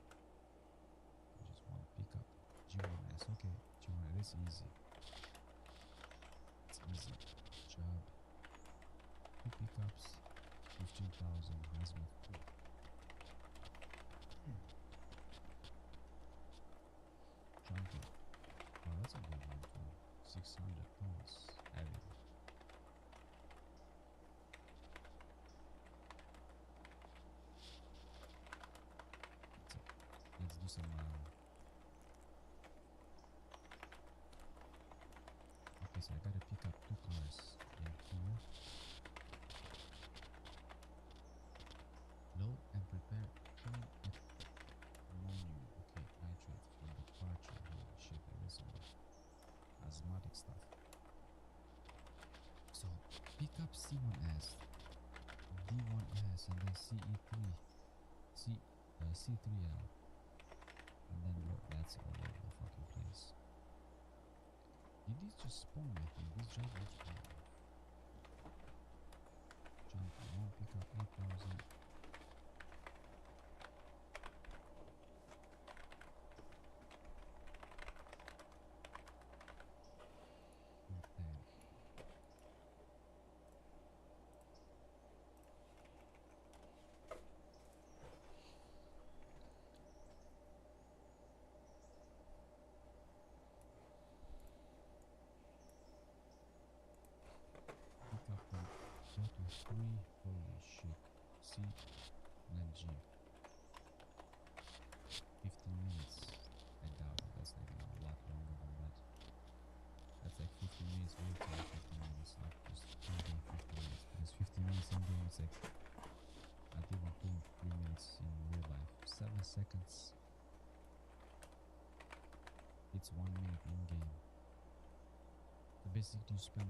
I just want to pick up G1S. Okay, G1S, it's easy. It's easy. Job. 2 pickups, 15,000 hazmat 2. Shunting. Oh, that's a good one too. 600 tons. Heavy. Let's do some okay, so I gotta pick up 2 cars in here. Load and prepare train at ammonia. Okay, nitrate for departure. Holy shit, there is some asthmatic stuff. So pick up C1S, D1S, and then C3L. And then look, that's all over the fucking place. Did this just spawn? I think this job will spawn. Jump 1, pick up 8,000. C, then G. 15 minutes. I doubt it. That's like, you know, a lot longer than that. That's like 15 minutes real time, 15 minutes, not just in game 15 minutes. Because 15 minutes in game is like not even 2-3 minutes in real life. 7 seconds. It's 1 minute in game. So basically you spend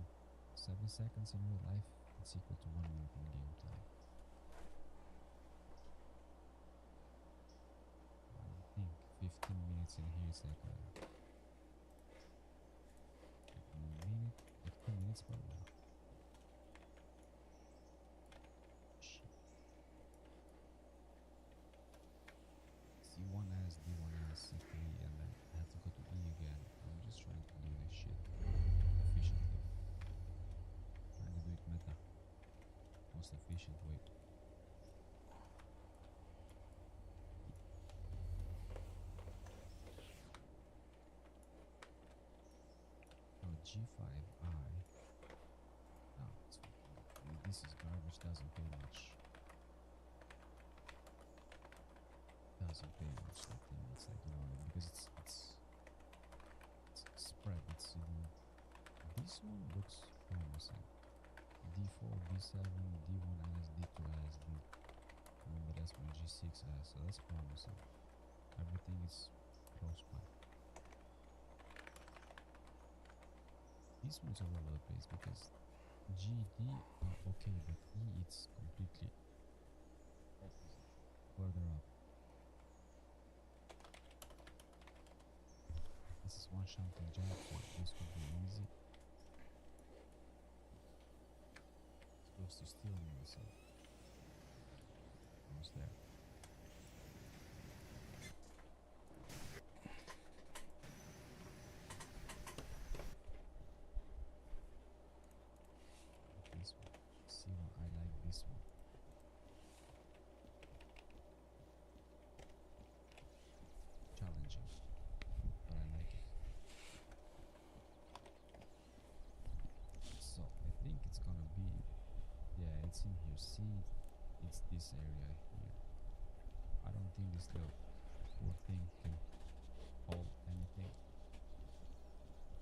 7 seconds in real life, it's equal to 1 minute in game time. I think 15 minutes in here is like a minute, like 2 minutes probably. Shit. C1S, D1S, C3, and then I have to go to E again. I'm just trying to do this shit efficiently. Trying to do it meta. Most efficient way. Oh, G5I. No, it's fucking, this is garbage, doesn't pay much. Doesn't pay much, that thing. It's like, you know, because it's spread, it's, you know, this one looks promising. D4, D7, D1S, D2S, remember that's my G6S, so that's promising. Everything is close by. This one's all over the place because G, D are okay, but E it's completely opposite. Further up. This is one shunting jump, so this could be easy. Supposed to steal me, so almost there. This one. See what I like this one. Challenging, but I like it. So I think it's gonna be, yeah, it's in here. See, it's this area here. I don't think this little poor thing can hold anything.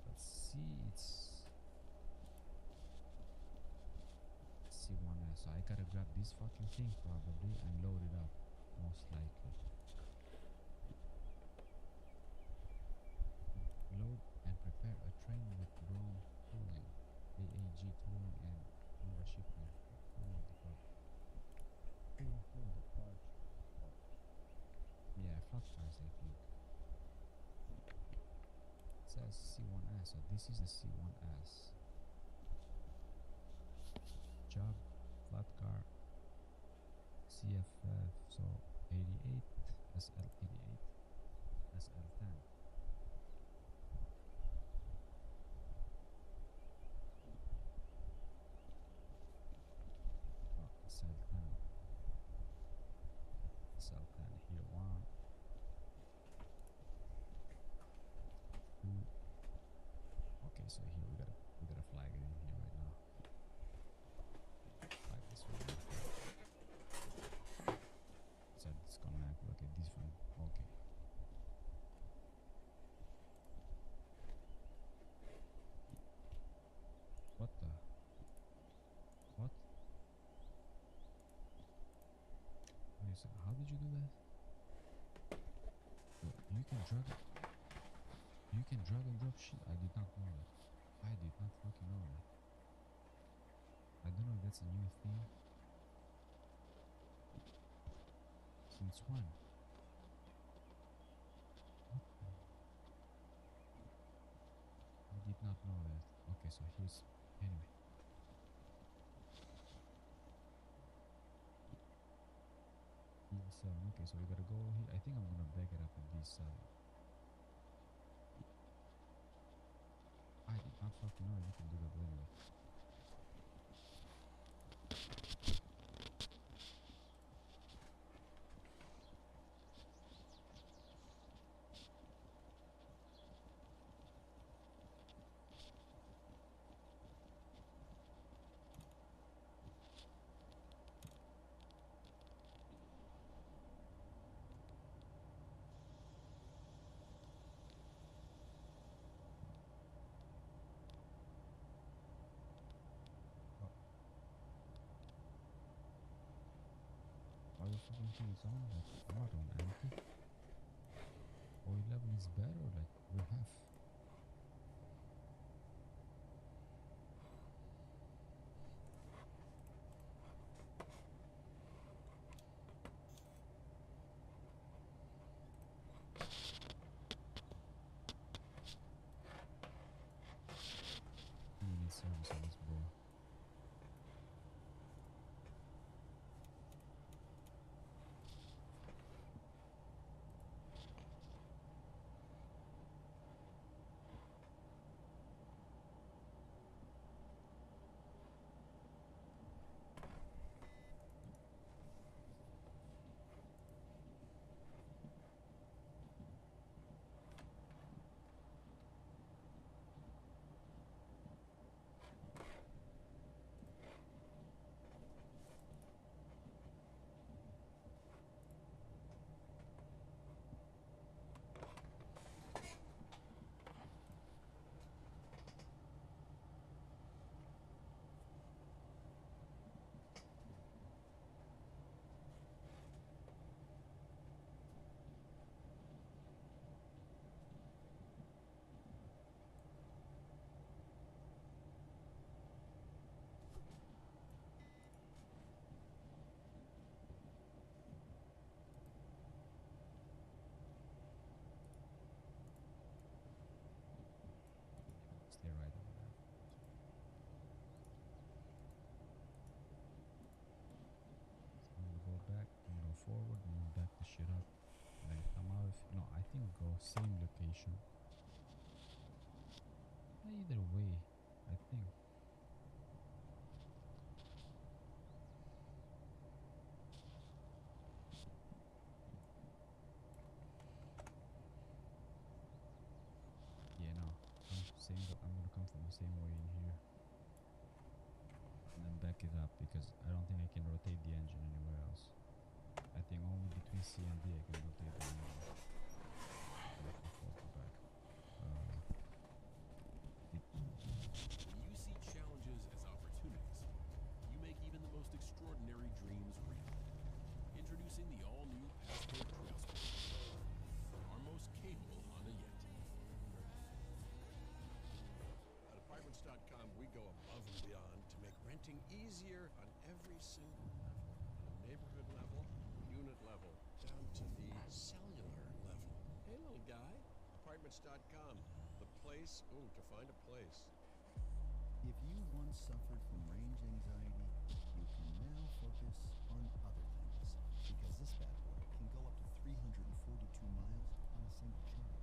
But see, it's C1S. So I gotta grab this fucking thing probably and load it up, most likely. Load and prepare a train with drone tooling, AAG tooling and Honda shipment. Hold the part. Hold the part. Yeah, flat tires I think. It says C1S, so this is the C1S. Job, flat car, CFF, so 88, SL88, SL10. Oh, SL10. SL10 here, 1, 2. Okay, so here we gotta flag it in here right now. Flag this one. So disconnect. Okay, this one. Okay. What the? What? Wait a second. How did you do that? Wait, you can drag. You can drag and drop shit. I did not know that. I did not fucking know that. I don't know if that's a new thing. Since when? What the? I did not know that. Okay, so here's anyway. E7. Okay, so we gotta go here. I think I'm gonna back it up at D7. I did not fucking know you can do that anyway. the fucking thing is on. Like, I'm not on empty. Oil level is better, like, we're half. We need service on this bro. Stay right over there. So I'm gonna go back and go forward and then back the shit up. And then come out if no, I think go same location. Either way, I think. Yeah, no. I'm gonna come from the same way in here. And then back it up because I don't think I can rotate the engine anywhere else. I think only between C and D I can rotate the engine. Back. When you see challenges as opportunities, you make even the most extraordinary dreams real. Introducing the all-new Passport Trail Sport, our most capable Honda yet. At Apartments.com, we go above and beyond to make renting easier on every single level. On a neighborhood level, unit level, down to the cellular level. Hey, little guy, Apartments.com, the place, to find a place. If you once suffered from range anxiety, you can now focus on other things, because this bad boy can go up to 342 miles on a single charge.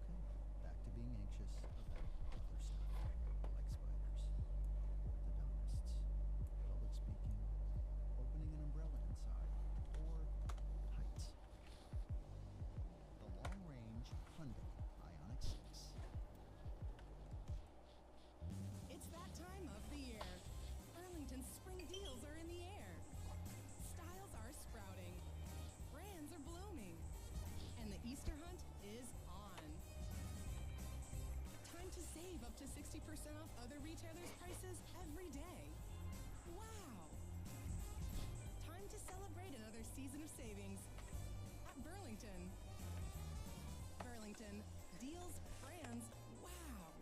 Okay, back to being anxious about other stuff, like spiders, orthodontists, public speaking, opening an umbrella inside, or heights. The long-range Hyundai Ioniq 6. It's that time of the year. Burlington's spring deals are in the air. Styles are sprouting. Brands are blooming. And the Easter hunt is on. Time to save up to 60% off other retailers' prices every day. Wow! Time to celebrate another season of savings at Burlington. Burlington. Deals, brands, wow!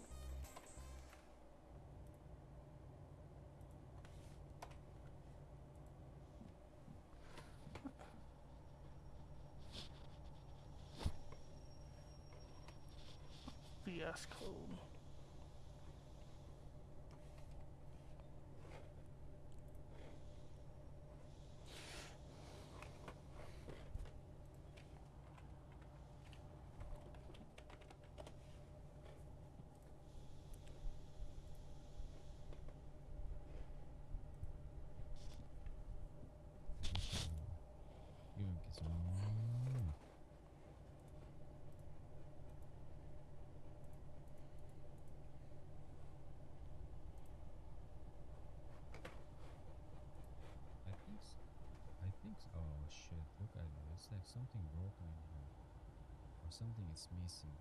VS Code. Give him kiss. Oh shit, look at it. It's like something broken in here. Or something is missing.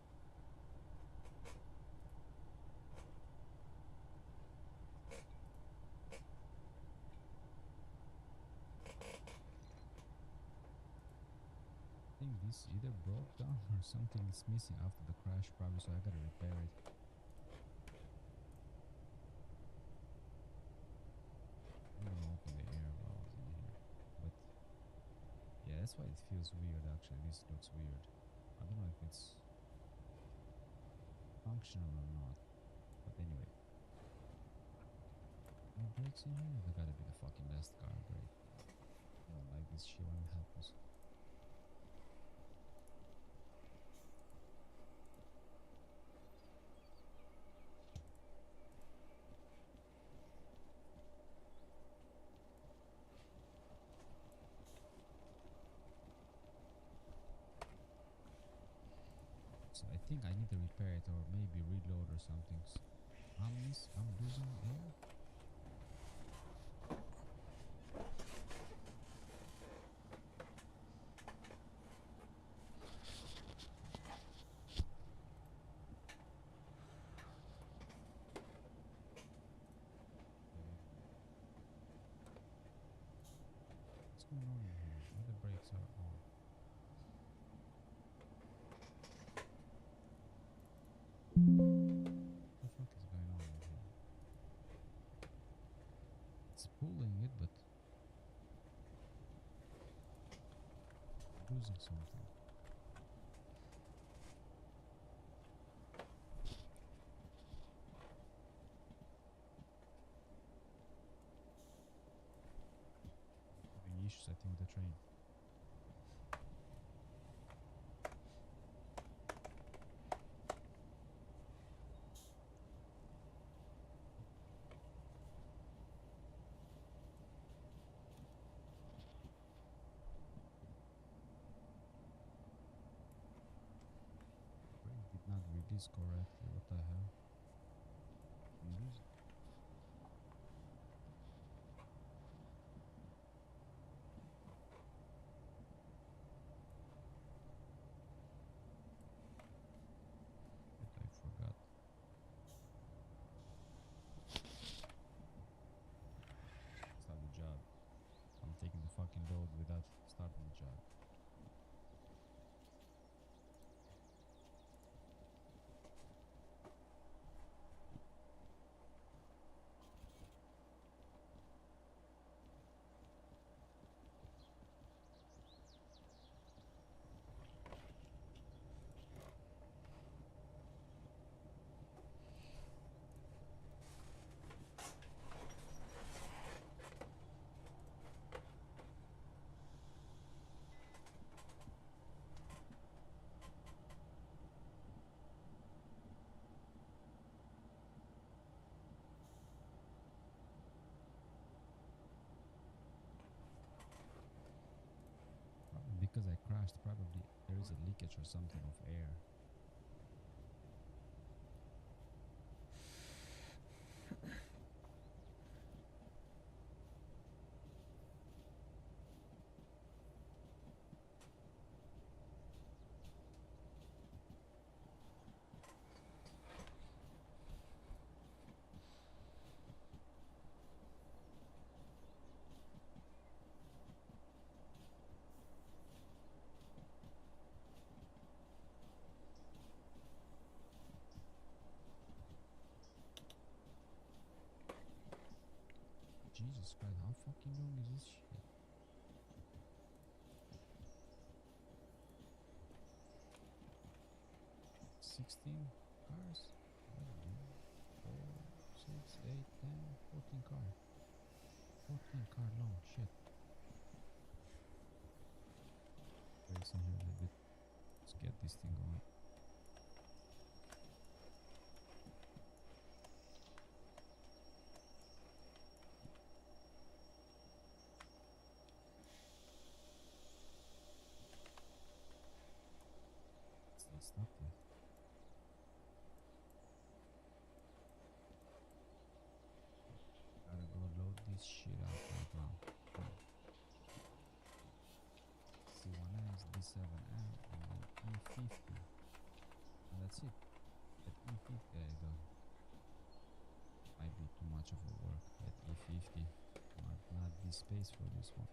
It's either broke down or something is missing after the crash, probably, so I gotta repair it. I'm gonna open the air valves in here. But yeah, that's why it feels weird actually. This looks weird. I don't know if it's functional or not. But anyway. Any brakes in here? They gotta be the fucking best car brake. I don't like this shit when it happens. So I think I need to repair it or maybe reload or something. I'm losing air. What's going on in here? Why the brakes are on? What the fuck is going on in here? It's pulling it, but losing something. Having issues, I think, with the train. Brake did not release correctly. What the hell? Lose it. Shit, I forgot. Start the job. I'm taking the fucking load without starting the job. Probably because I crashed, probably there is a leakage or something of air. Jesus Christ, how fucking long is this shit? 16 cars? What, dude? 4, 6, 8, 10, 14 car. 14 car long, shit. Brakes in here a little bit. Let's get this thing going. It's not stopped yet. Gotta go load this shit out right now. C1S, D7M, and then E50. And that's it. At E50, there you go. Might be too much of a work at E50. Might not be space for this one.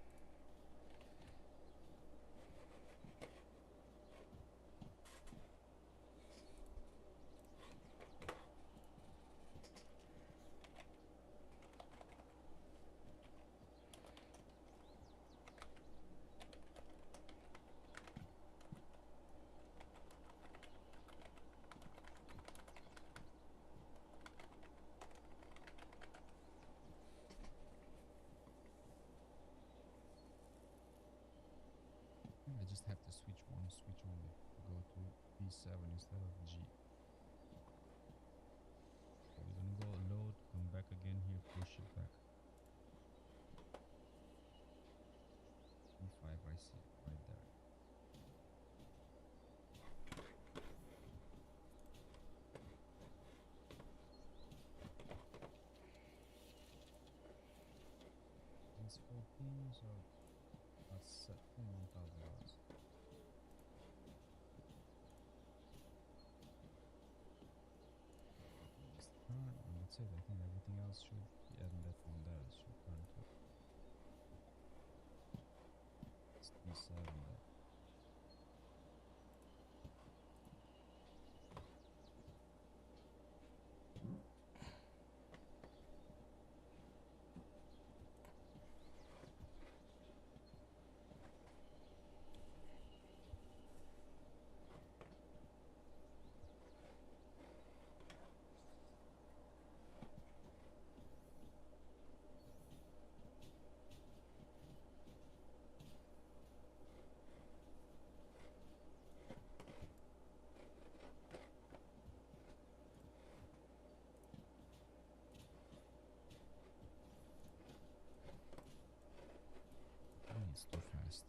That's 14, so that's $21,000. Turn, and that's it. I think everything else should, yeah, and that one there should turn to 67 there. It's too fast.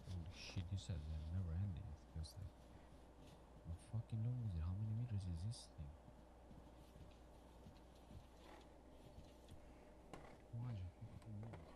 Holy shit, you said they're never ending. It feels like. How fucking long is it? How many meters is this thing? 452 meters.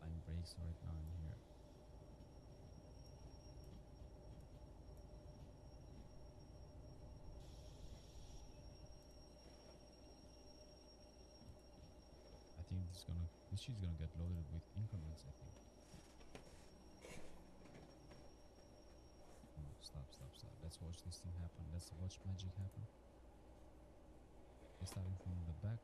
Line breaks right now in here. I think this shit's gonna get loaded with increments, I think. Oh, stop. Let's watch this thing happen. Let's watch magic happen. It's starting from the back.